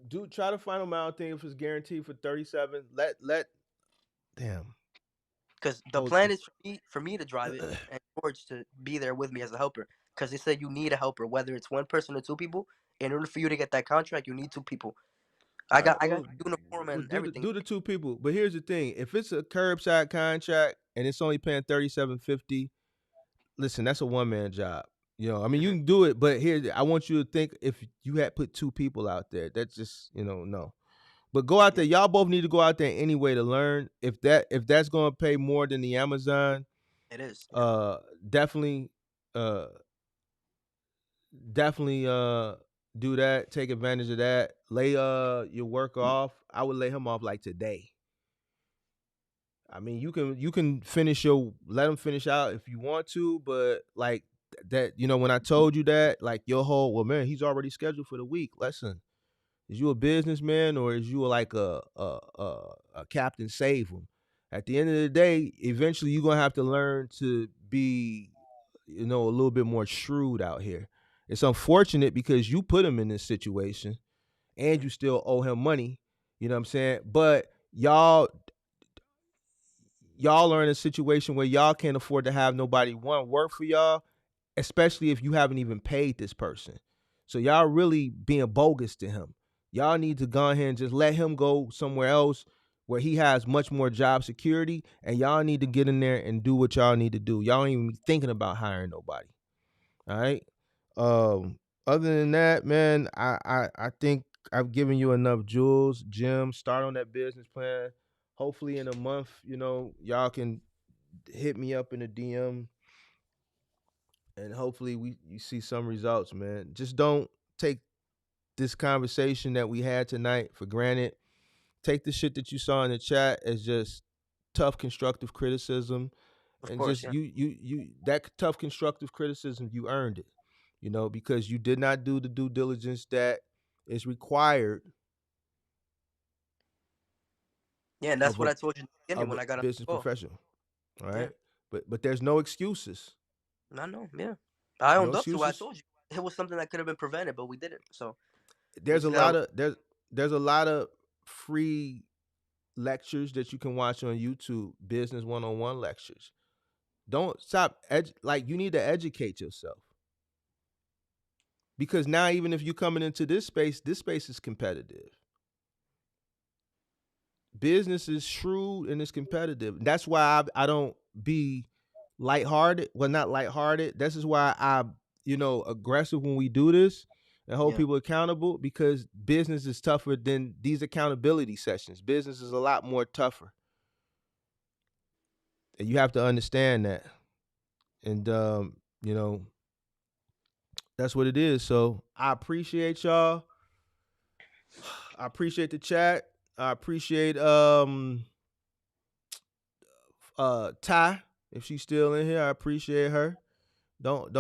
do try to find a mile thing if it's guaranteed for 37. Let damn. Because the Hold. plan is for me to drive it and George to be there with me as a helper. Because they said you need a helper, whether it's one person or two people. In order for you to get that contract, you need two people. I All right, got well, uniform and do the everything. do the two people. But here's the thing: if it's a curbside contract and it's only paying 37.50, listen, that's a one-man job. I mean, you hmm can do it, but here I want you to think if you had put two people out there, that's just no. But go out Yeah, there. Y'all both need to go out there anyway to learn. If that's gonna pay more than the Amazon, it is. Yeah. uh, definitely, uh, definitely, do that. Take advantage of that. Lay your worker off. I would lay him off like today. I mean, you can let him finish out if you want to, but like that, when I told you that, like your whole, well, man, he's already scheduled for the week. Listen, is you a businessman or is you like a captain save him? At the end of the day, eventually you're gonna have to learn to be, a little bit more shrewd out here. It's unfortunate because you put him in this situation and hmm you still owe him money. You know what I'm saying? But y'all are in a situation where y'all can't afford to have nobody work for y'all, especially if you haven't even paid this person. So y'all really being bogus to him. Y'all need to go ahead and just let him go somewhere else where he has much more job security, and y'all need to get in there and do what y'all need to do. Y'all ain't even be thinking about hiring nobody. All right. Um, Other than that, man, I think I've given you enough jewels, Jim. Start on that business plan. Hopefully in a month, y'all can hit me up in a DM, and hopefully you see some results, man. Just don't take this conversation that we had tonight for granted. take the shit that you saw in the chat as just tough constructive criticism, Of and course, just yeah. you that tough constructive criticism, you earned it, because you did not do the due diligence that is required Yeah, and that's of what a I told you in the beginning of a when I got on business the call. professional. All Yeah, right, but there's no excuses. I know. Yeah, I No owned up to it. I excuses. told you it was something that could have been prevented, but we didn't. So we There's a just gotta. lot of there's a lot of free lectures that you can watch on YouTube, business one-on-one lectures. Don't stop like, you need to educate yourself, because now, even if you're coming into this space is competitive. Business is shrewd and it's competitive. That's why I don't be lighthearted. Well, not lighthearted. This is why I'm, aggressive when we do this and hold Yeah, people accountable, because business is tougher than these accountability sessions. Business is a lot more tougher. And you have to understand that. And that's what it is. So I appreciate y'all. I appreciate the chat. I appreciate Ty, if she's still in here. I appreciate her. Don't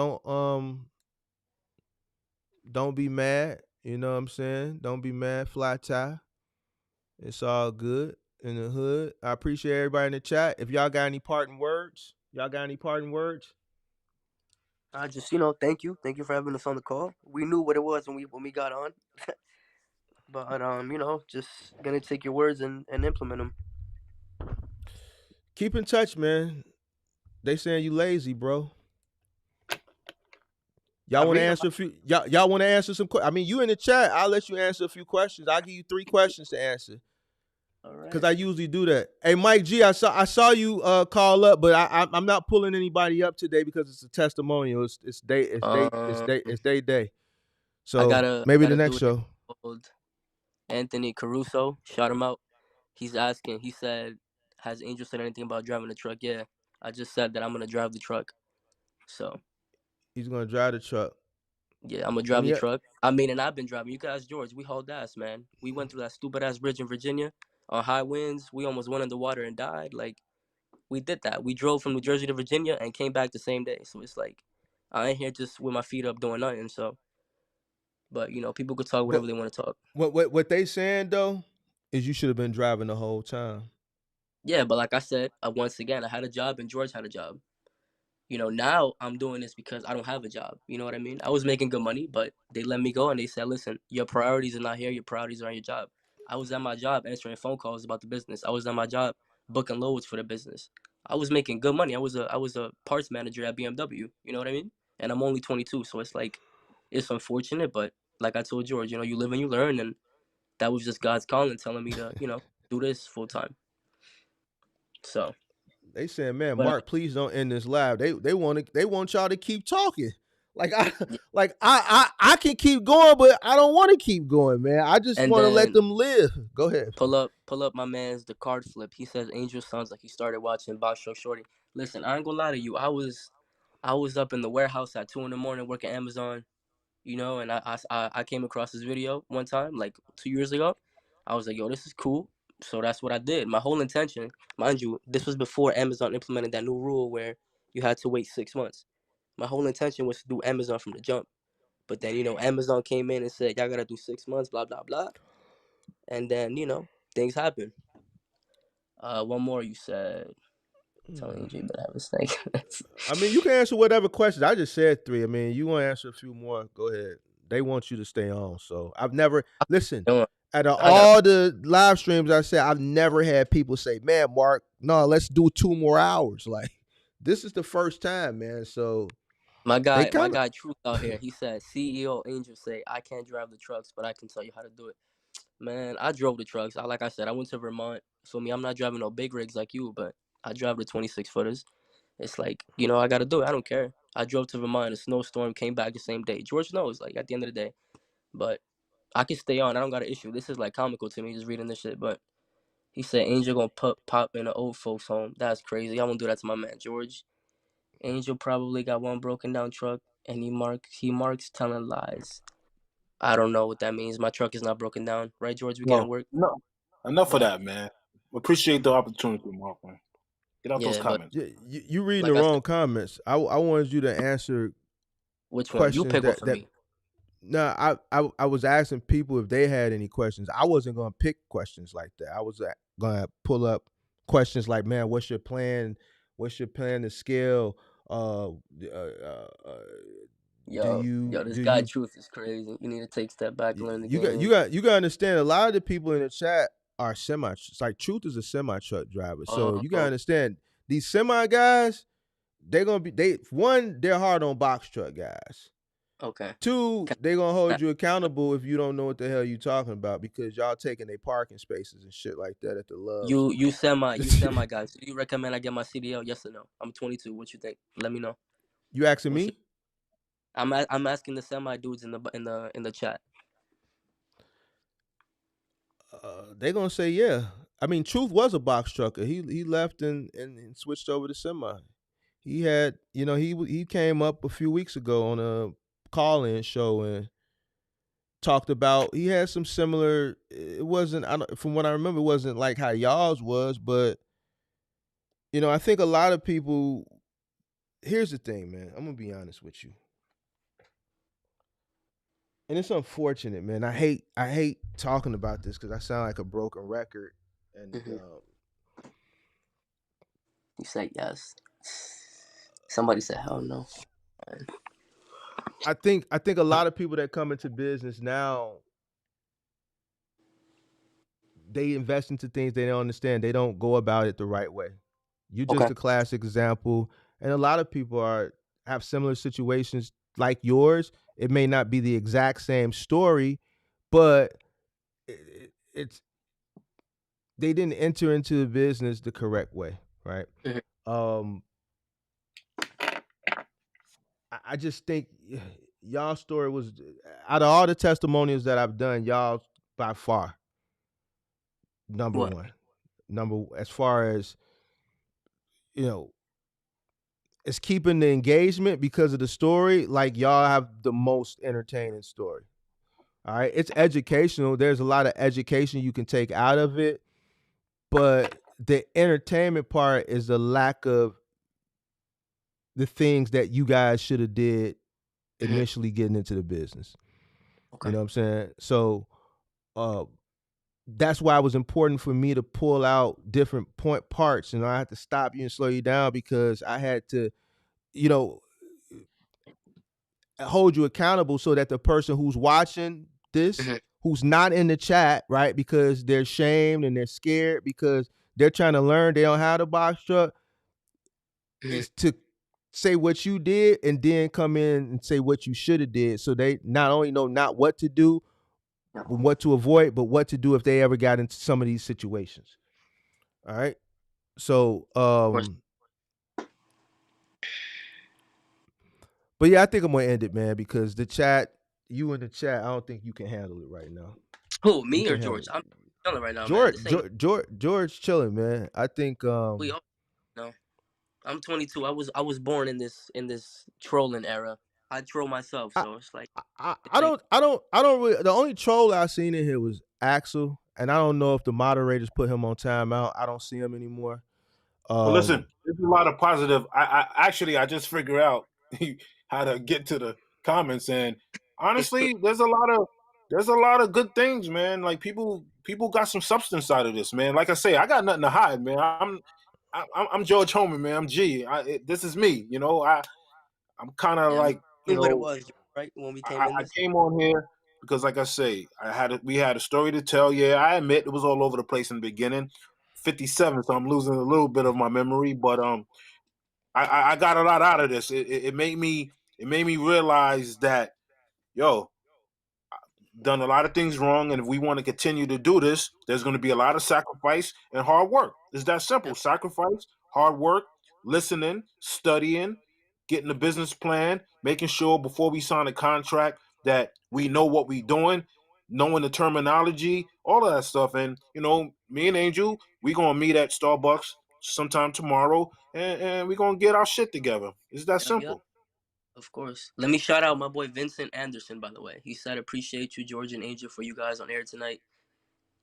be mad. You know what I'm saying? Don't be mad, Fly Ty. It's all good in the hood. I appreciate everybody in the chat. If y'all got any parting words, I just thank you for having us on the call. We knew what it was when we got on, but just gonna take your words and implement them. Keep in touch, man. They saying you lazy, bro. I Y'all want to read a answer a few? Y'all want to answer some questions? I mean, you in the chat. I'll let you answer a few questions. I'll give you 3 questions to answer, All because right. I usually do that. Hey, Mike G, I saw you call up, but I'm not pulling anybody up today because it's a testimonial. It's day. I So gotta I maybe got the a next dude here show. called Anthony Caruso. Shout him out. He's asking. He said, "Has Angel said anything about driving the truck?" Yeah, I just said that I'm gonna drive the truck. So He's gonna drive the truck. yeah, I'm gonna drive the Any? truck. I mean, and I've been driving. You guys, George, we hauled ass, man. We went through that stupid ass bridge in Virginia on high winds. We almost went underwater and died. Like we did that. We drove from New Jersey to Virginia and came back the same day. So it's like I ain't here just with my feet up doing nothing. So, but people could talk But whatever they want to talk. what they saying though is you should have been driving the whole time. Yeah, but like I said, once again, I had a job and George had a job. Now I'm doing this because I don't have a job. You know what I mean? I was making good money, but they let me go and they said, listen, your priorities are not here. Your priorities are on your job. I was at my job answering phone calls about the business. I was at my job booking loads for the business. I was making good money. I was a parts manager at BMW. You know what I mean? And I'm only 22, so it's like it's unfortunate, but like I told George, you live and you learn, and that was just God's calling, telling me to do this full time. So, They saying, man, but Mark, please don't end this live. They want y'all to keep talking. Like I yeah. like I can keep going, but I don't want to keep going, man. I just And want to let then them live. Go ahead. pull up my man's the card flip. He says Angel sounds like he started watching Box Show Shorty. Listen, I ain't gonna lie to you. I was up in the warehouse at 2 a.m. working Amazon, and I came across this video one time, like 2 years ago. I was like, yo, this is cool. So that's what I did. My whole intention, mind you, this was before Amazon implemented that new rule where you had to wait 6 months. My whole intention was to do Amazon from the jump. But then, Amazon came in and said, y'all gotta do 6 months, blah, blah, blah. And then, things happen. One more you said. Telling AJ better have a snake. I mean, you can answer whatever questions. I just said 3. I mean, you want to answer a few more? Go ahead. They want you to stay on. So I've never listen. Don't worry, Out of I got all the live streams I said, I've never had people say, "Man, Mark, no, let's do 2 more hours." Like, this is the first time, man. So they my kind of guy Truth out here. He said CEO Angel say I can't drive the trucks, but I can tell you how to do it. Man, I drove the trucks. Like I said, I went to Vermont. So me, I'm not driving no big rigs like you, but I drive the 26 footers. It's like, I gotta do it. I don't care. I drove to Vermont in a snowstorm, came back the same day. George knows, like at the end of the day. But I can stay on. I don't got an issue. This is like comical to me just reading this shit. But he said Angel gonna pop in an old folks home. That's crazy. I won't do that to my man George. Angel probably got one broken down truck and he marks telling lies. I don't know what that means. My truck is not broken down, right, George? We getting No, work. no. Enough of But that, man. Appreciate the opportunity, Mark. Man. Get out those yeah, but comments. Yeah, you reading the like I said, wrong comments. I wanted you to answer which one? You questions pick one for that me. no, I was asking people if they had any questions. I wasn't gonna pick questions like that. I was gonna pull up questions like, man, what's your plan? What's your plan to scale? Uh, uh, uh, uh, Yo, this do guy you Truth is crazy. You need to take a step back, learn the you game. got you got to understand? A lot of the people in the chat are semi. It's like Truth is a semi truck driver, so you got to Oh, understand these semi guys. They're gonna be they're hard on box truck guys. okay. Two, Can they gonna I- hold you accountable if you don't know what the hell you talking about because y'all taking their parking spaces and shit like that at the Loves. you semi guys. Do you recommend I get my CDL? Yes or no? I'm 22. What you think? Let me know. You asking What's me? your, I'm asking the semi dudes in the chat. They gonna say yeah. I mean, Truth was a box trucker. He left and switched over to semi. He had, he came up a few weeks ago on a call-in show and talked about he had some similar. It wasn't, from what I remember, it wasn't like how y'all's was, but I think a lot of people. Here's the thing, man. I'm gonna be honest with you, and it's unfortunate, man. I hate talking about this because I sound like a broken record, and Hmm. You say yes. Somebody said hell no. I think a lot of people that come into business now, they invest into things they don't understand. They don't go about it the right way. You're just Okay. a classic example, and a lot of people have similar situations like yours. It may not be the exact same story, but it's they didn't enter into the business the correct way, right? Mhm. Um, I just think y'all story was out of all the testimonials that I've done, y'all by far number What? one. Number as far as you know, it's keeping the engagement because of the story. Like y'all have the most entertaining story. All right, it's educational. There's a lot of education you can take out of it, but the entertainment part is the lack of the things that you guys should have did Mhm. initially getting into the business. You Okay. know what I'm saying? So uh that's why it was important for me to pull out different point parts and I had to stop you and slow you down because I had to, you know, hold you accountable so that the person who's watching this, Mhm. who's not in the chat, right? Because they're shamed and they're scared because they're trying to learn, they don't have the box truck, Mhm. is to say what you did and then come in and say what you should have did so they not only know not what to do Yeah, what to avoid but what to do if they ever got into some of these situations. All right, so of course. but yeah, I think I'm gonna end it, man, because the chat, you in the chat, I don't think you can handle it right now. Who, You me or can handle George? it. I'm chilling right now, man. George This ain't George George chilling, man. I think we all know. I'm 22. I was born in this trolling era. I troll myself, I so it's like this I ain't don't really, the only troll I seen in here was Axel, and I don't know if the moderators put him on timeout. I don't see him anymore. But listen, Um there's a lot of positive. I just figure out how to get to the comments, and it's true. honestly, there's a lot of good things, man. Like people got some substance out of this, man. Like I say, I got nothing to hide, man. I'm George Holman, man. I'm G. This is me, I'm kind of Yeah, like, what it was, right? When we came in I this. came on here because, like I say, we had a story to tell. Yeah, I admit it was all over the place in the beginning. 57, so I'm losing a little bit of my memory, but I got a lot out of this. It made me realize that, yo, done a lot of things wrong, and if we want to continue to do this, there's going to be a lot of sacrifice and hard work. It's that Yeah, simple. Sacrifice, hard work, listening, studying, getting a business plan, making sure before we sign a contract that we know what we're doing, knowing the terminology, all of that stuff. And me and Angel, we gonna meet at Starbucks sometime tomorrow, and we gonna get our shit together. It's that yeah, simple. of course. Let me shout out my boy Vincent Anderson, by the way. He said appreciate you, George and Angel, for you guys on air tonight.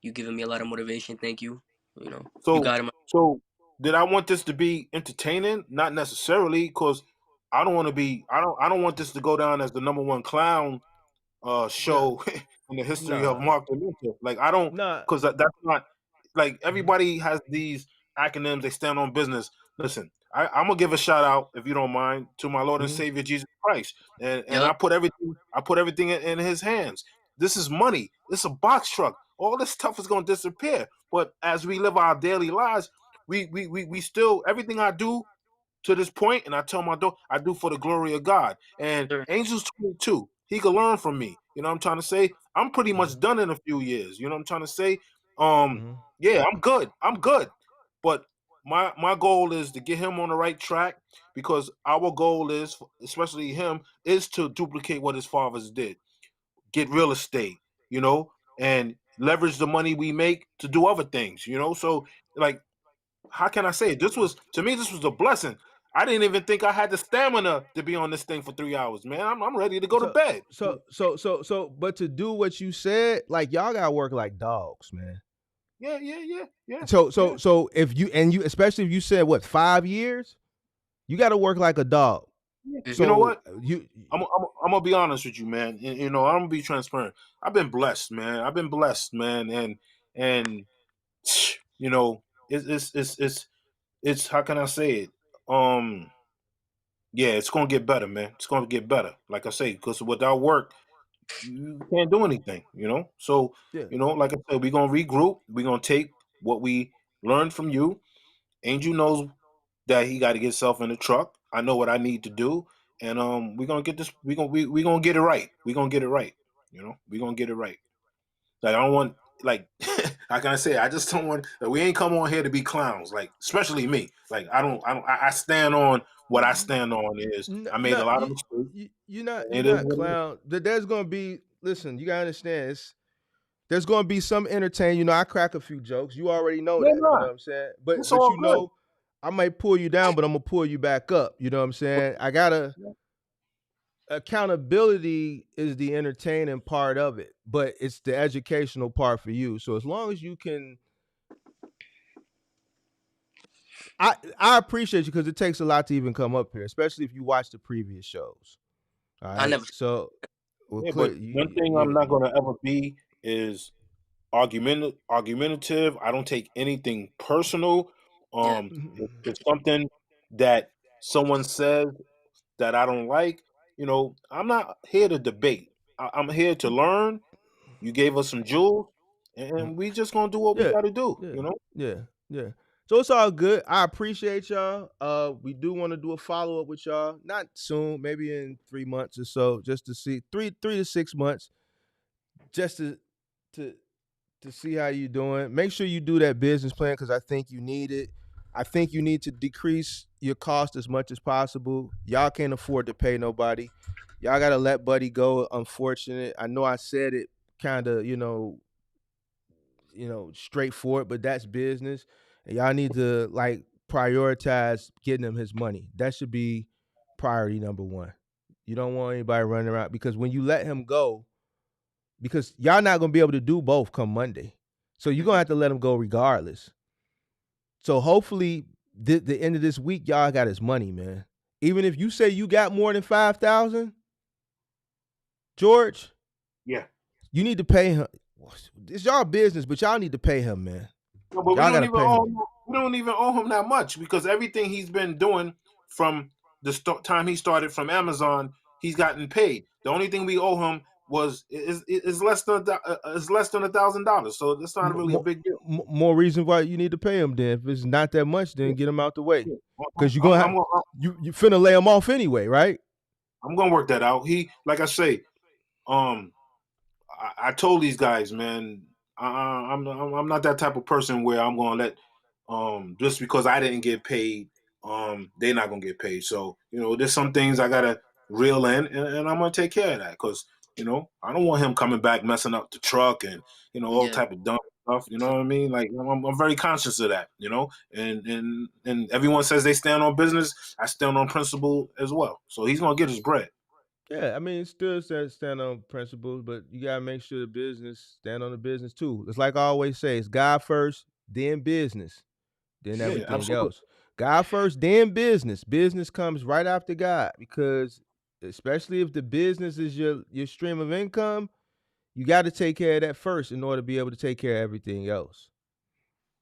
You giving me a lot of motivation. Thank you. You know, you So got him. so did I want this to be entertaining? Not necessarily, because I don't want to be. I don't want this to go down as the number one clown Yeah. show in the history of Nah. Mark Dementia. Like I don't, Nah. because that's not like Mhm. everybody has these acronyms. They stand on business. Listen, I'm gonna give a shout out, if you don't mind, to my Lord and Mhm. Savior Jesus Christ, and Yup. I put everything in His hands. This is money. This is a box truck. All this stuff is gonna disappear. But as we live our daily lives, we still, everything I do to this point, and I tell my daughter, I do for the glory of God. And Sir. Angel's 22. He could learn from me. You know what I'm trying to say? I'm pretty Mhm. much done in a few years. You know what I'm trying to say? Um, Mhm. yeah, I'm good. I'm good. But my goal is to get him on the right track, because our goal is, especially him, is to duplicate what his fathers did. Get real estate, you know, and leverage the money we make to do other things, you know. So like, how can I say it? This was, to me, this was a blessing. I didn't even think I had the stamina to be on this thing for 3 hours, man. I'm ready to go to So bed. but to do what you said, like y'all gotta work like dogs, man. Yeah, yeah, yeah, yeah, So yeah. if you, and you, especially if you said what, 5 years, you gotta work like a dog. Yeah. You know So what? you I'm gonna be honest with you, man. You know, I'm gonna be transparent. I've been blessed, man. I've been blessed, man, and you know, it's how can I say it? Um, yeah, it's gonna get better, man. It's gonna get better. Like I say, because without work, you can't do anything, you know. So, yeah. you know, like I said, we're gonna regroup. We're gonna take what we learned from you. Angel knows that he got to get himself in the truck. I know what I need to do, and we're gonna get this. We gonna get it right. We're gonna get it right. You know, we're gonna get it right. Like I don't want, like how can I say it? I just don't want, like, we ain't come on here to be clowns. Like especially me. Like I stand on what I stand on. Is I made No, a lot of mistakes. you're And you're it is not what it is. clown. There's gonna be, listen, you gotta understand, there's gonna be some entertain. You know, I crack a few jokes. You already know Yeah, that. You know nah, what I'm saying? it's But all you good. know, I might pull you down, but I'm gonna pull you back up. You know what I'm saying? I gotta, accountability is the entertaining part of it, but it's the educational part for you. So as long as you can, I appreciate you, because it takes a lot to even come up here, especially if you watch the previous shows. All I right, never. so well, Yeah, clear but one you, thing I'm not you gonna ever be is argumentative. I don't take anything personal. Yeah. If it's something that someone says that I don't like, you know, I'm not here to debate. I'm here to learn. You gave us some jewels, and we just gonna do what we yeah, got to do. yeah, You know. yeah, yeah. So it's all good. I appreciate y'all. We do want to do a follow up with y'all. Not soon, maybe in 3 months or so, just to see, three to 6 months, just to to see how you doing. Make sure you do that business plan, because I think you need it. I think you need to decrease your cost as much as possible. Y'all can't afford to pay nobody. Y'all gotta let Buddy go. Unfortunate. I know I said it kind of, straightforward, but that's business. And y'all need to like prioritize getting him his money. That should be priority number one. You don't want anybody running around, because when you let him go, because y'all not gonna be able to do both come Monday. So you're gonna have to let him go regardless. So hopefully the end of this week, y'all got his money, man. Even if you say you got more than 5,000, George, Yeah. you need to pay him. It's y'all business, but y'all need to pay him, man. No, but Y'all gotta pay him. we don't even owe him that much, because everything he's been doing from the time he started from Amazon, he's gotten paid. The only thing we owe him is less than $1,000. So that's not really a big deal. More reason why you need to pay him. Then, if it's not that much, then Yeah, get him out the way, yeah. because you're gonna have, you finna lay him off anyway, right? I'm gonna work that out. Like I say, um, I told these guys, man, I'm not that type of person where I'm gonna let just because I didn't get paid, they're not gonna get paid. So you know, there's some things I gotta reel in, and I'm gonna take care of that, because you know I don't want him coming back messing up the truck and all Yeah. type of dumb stuff. You know what I mean? Like I'm very conscious of that. You know, and everyone says they stand on business. I stand on principle as well. So he's gonna get his bread. Yeah, I mean, it still says stand on principles, but you gotta make sure the business stand on the business too. It's like I always say, it's God first, then business, then Yeah, everything absolutely. else. God first, then business. Business comes right after God because especially if the business is your stream of income, you got to take care of that first in order to be able to take care of everything else.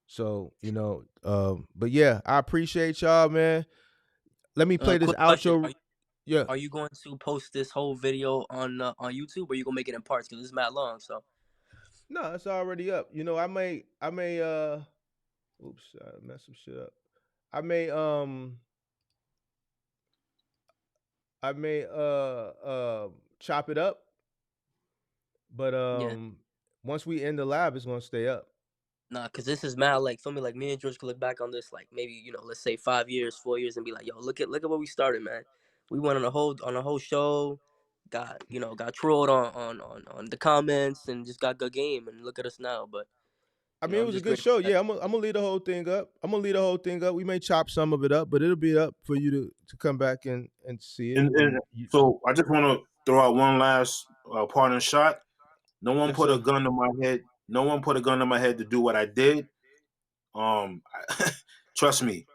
So, but yeah, I appreciate y'all, man. Let me play this Quick question: outro. Yeah. Are you going to post this whole video on YouTube, or are you gonna make it in parts? Because it's mad long. So No, it's already up. I may oops, I messed some shit up. I may I may chop it up, but yeah, once we end the live, it's gonna stay up. nah, because this is mad. Like, feel me? Like me and George could look back on this, like maybe let's say 5 years, 4 years, and be like, yo, look at where we started, man. We went on a whole show, got trolled on the comments, and just got good game, and look at us now. But I mean, it I'm was a just good grateful show. that. Yeah, I'm gonna leave the whole thing up. We may chop some of it up, but it'll be up for you to come back and see it. And And you, so I just want to throw out one last parting shot. No one yes, put a sir. gun to my head. No one put a gun to my head to do what I did. Trust me,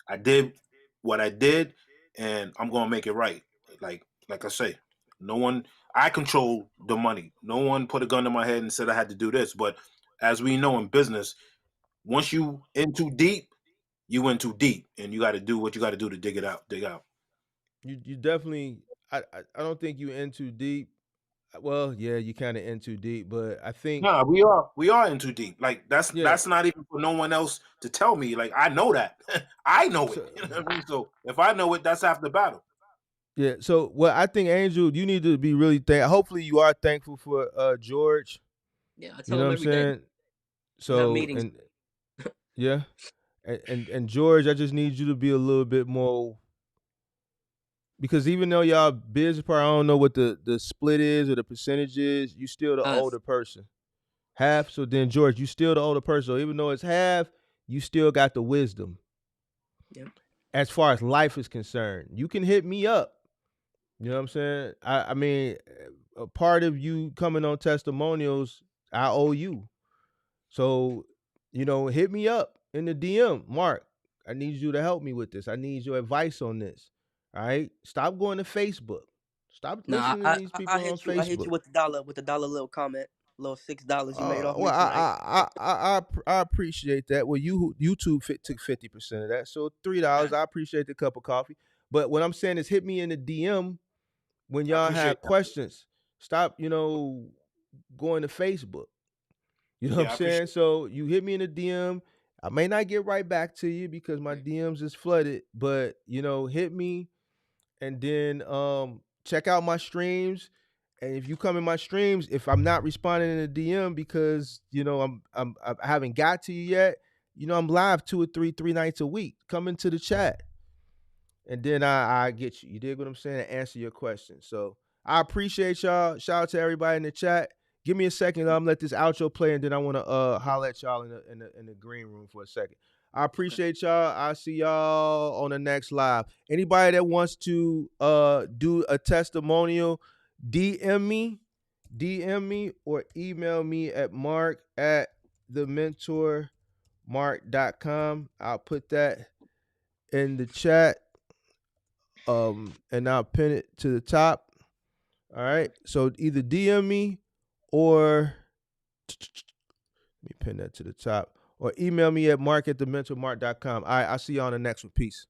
I did what I did, and I'm gonna make it right. Like I say, no one. I control the money. No one put a gun to my head and said I had to do this. But as we know in business, once you in too deep, you in too deep, and you got to do what you got to do to dig it out. Dig out. You definitely. I don't think you in too deep. Well, yeah, you kind of in too deep, but I think Nah, we are in too deep. Like yeah. that's not even for no one else to tell me. Like I know that. I know it. So You know what I mean? So if I know it, that's half the battle. yeah, so well, I think Angel, you need to be really hopefully you are thankful for George. Yeah, I You tell know what him I'm every day. saying? We have So meetings. and yeah, and George, I just need you to be a little bit more because even though y'all business part, I don't know what the split is or the percentage is. You still the Half. older person, half. So then George, you still the older person. So even though it's half, you still got the wisdom Yep. as far as life is concerned. You can hit me up. You know what I'm saying? I mean, a part of you coming on testimonials, I owe you. So, hit me up in the DM, Mark. I need you to help me with this. I need your advice on this. All right. Stop going to Facebook. Stop Nah, listening to I, these I I people on hit you. I hit Facebook. you with the dollar little comment, little $6 you made off Well, me tonight. I appreciate that. Well, YouTube took 50% of that, so $3. Nah, I appreciate the cup of coffee. But what I'm saying is, hit me in the DM when I y'all appreciate have that. questions. Stop, going to Facebook. You know what I'm Yeah, I saying? appreciate. So you hit me in the DM. I may not get right back to you because my DMs is flooded, but hit me and then check out my streams. And if you come in my streams, if I'm not responding in the DM because I haven't got to you yet, I'm live 2 or 3 nights a week. Come into the chat and then I get you. You dig what I'm saying? Answer your questions. So I appreciate y'all. Shout out to everybody in the chat. Give me a second. Let this outro play, and then I want to holler at y'all in the green room for a second. I okay. appreciate y'all. I'll see y'all on the next live. Anybody that wants to do a testimonial, DM me or email me at mark@thementormark.com. I'll put that in the chat and I'll pin it to the top. All right. So either DM me or let me pin that to the top or email me at mark@thementormark.com. All right. I'll see you on the next one. Peace.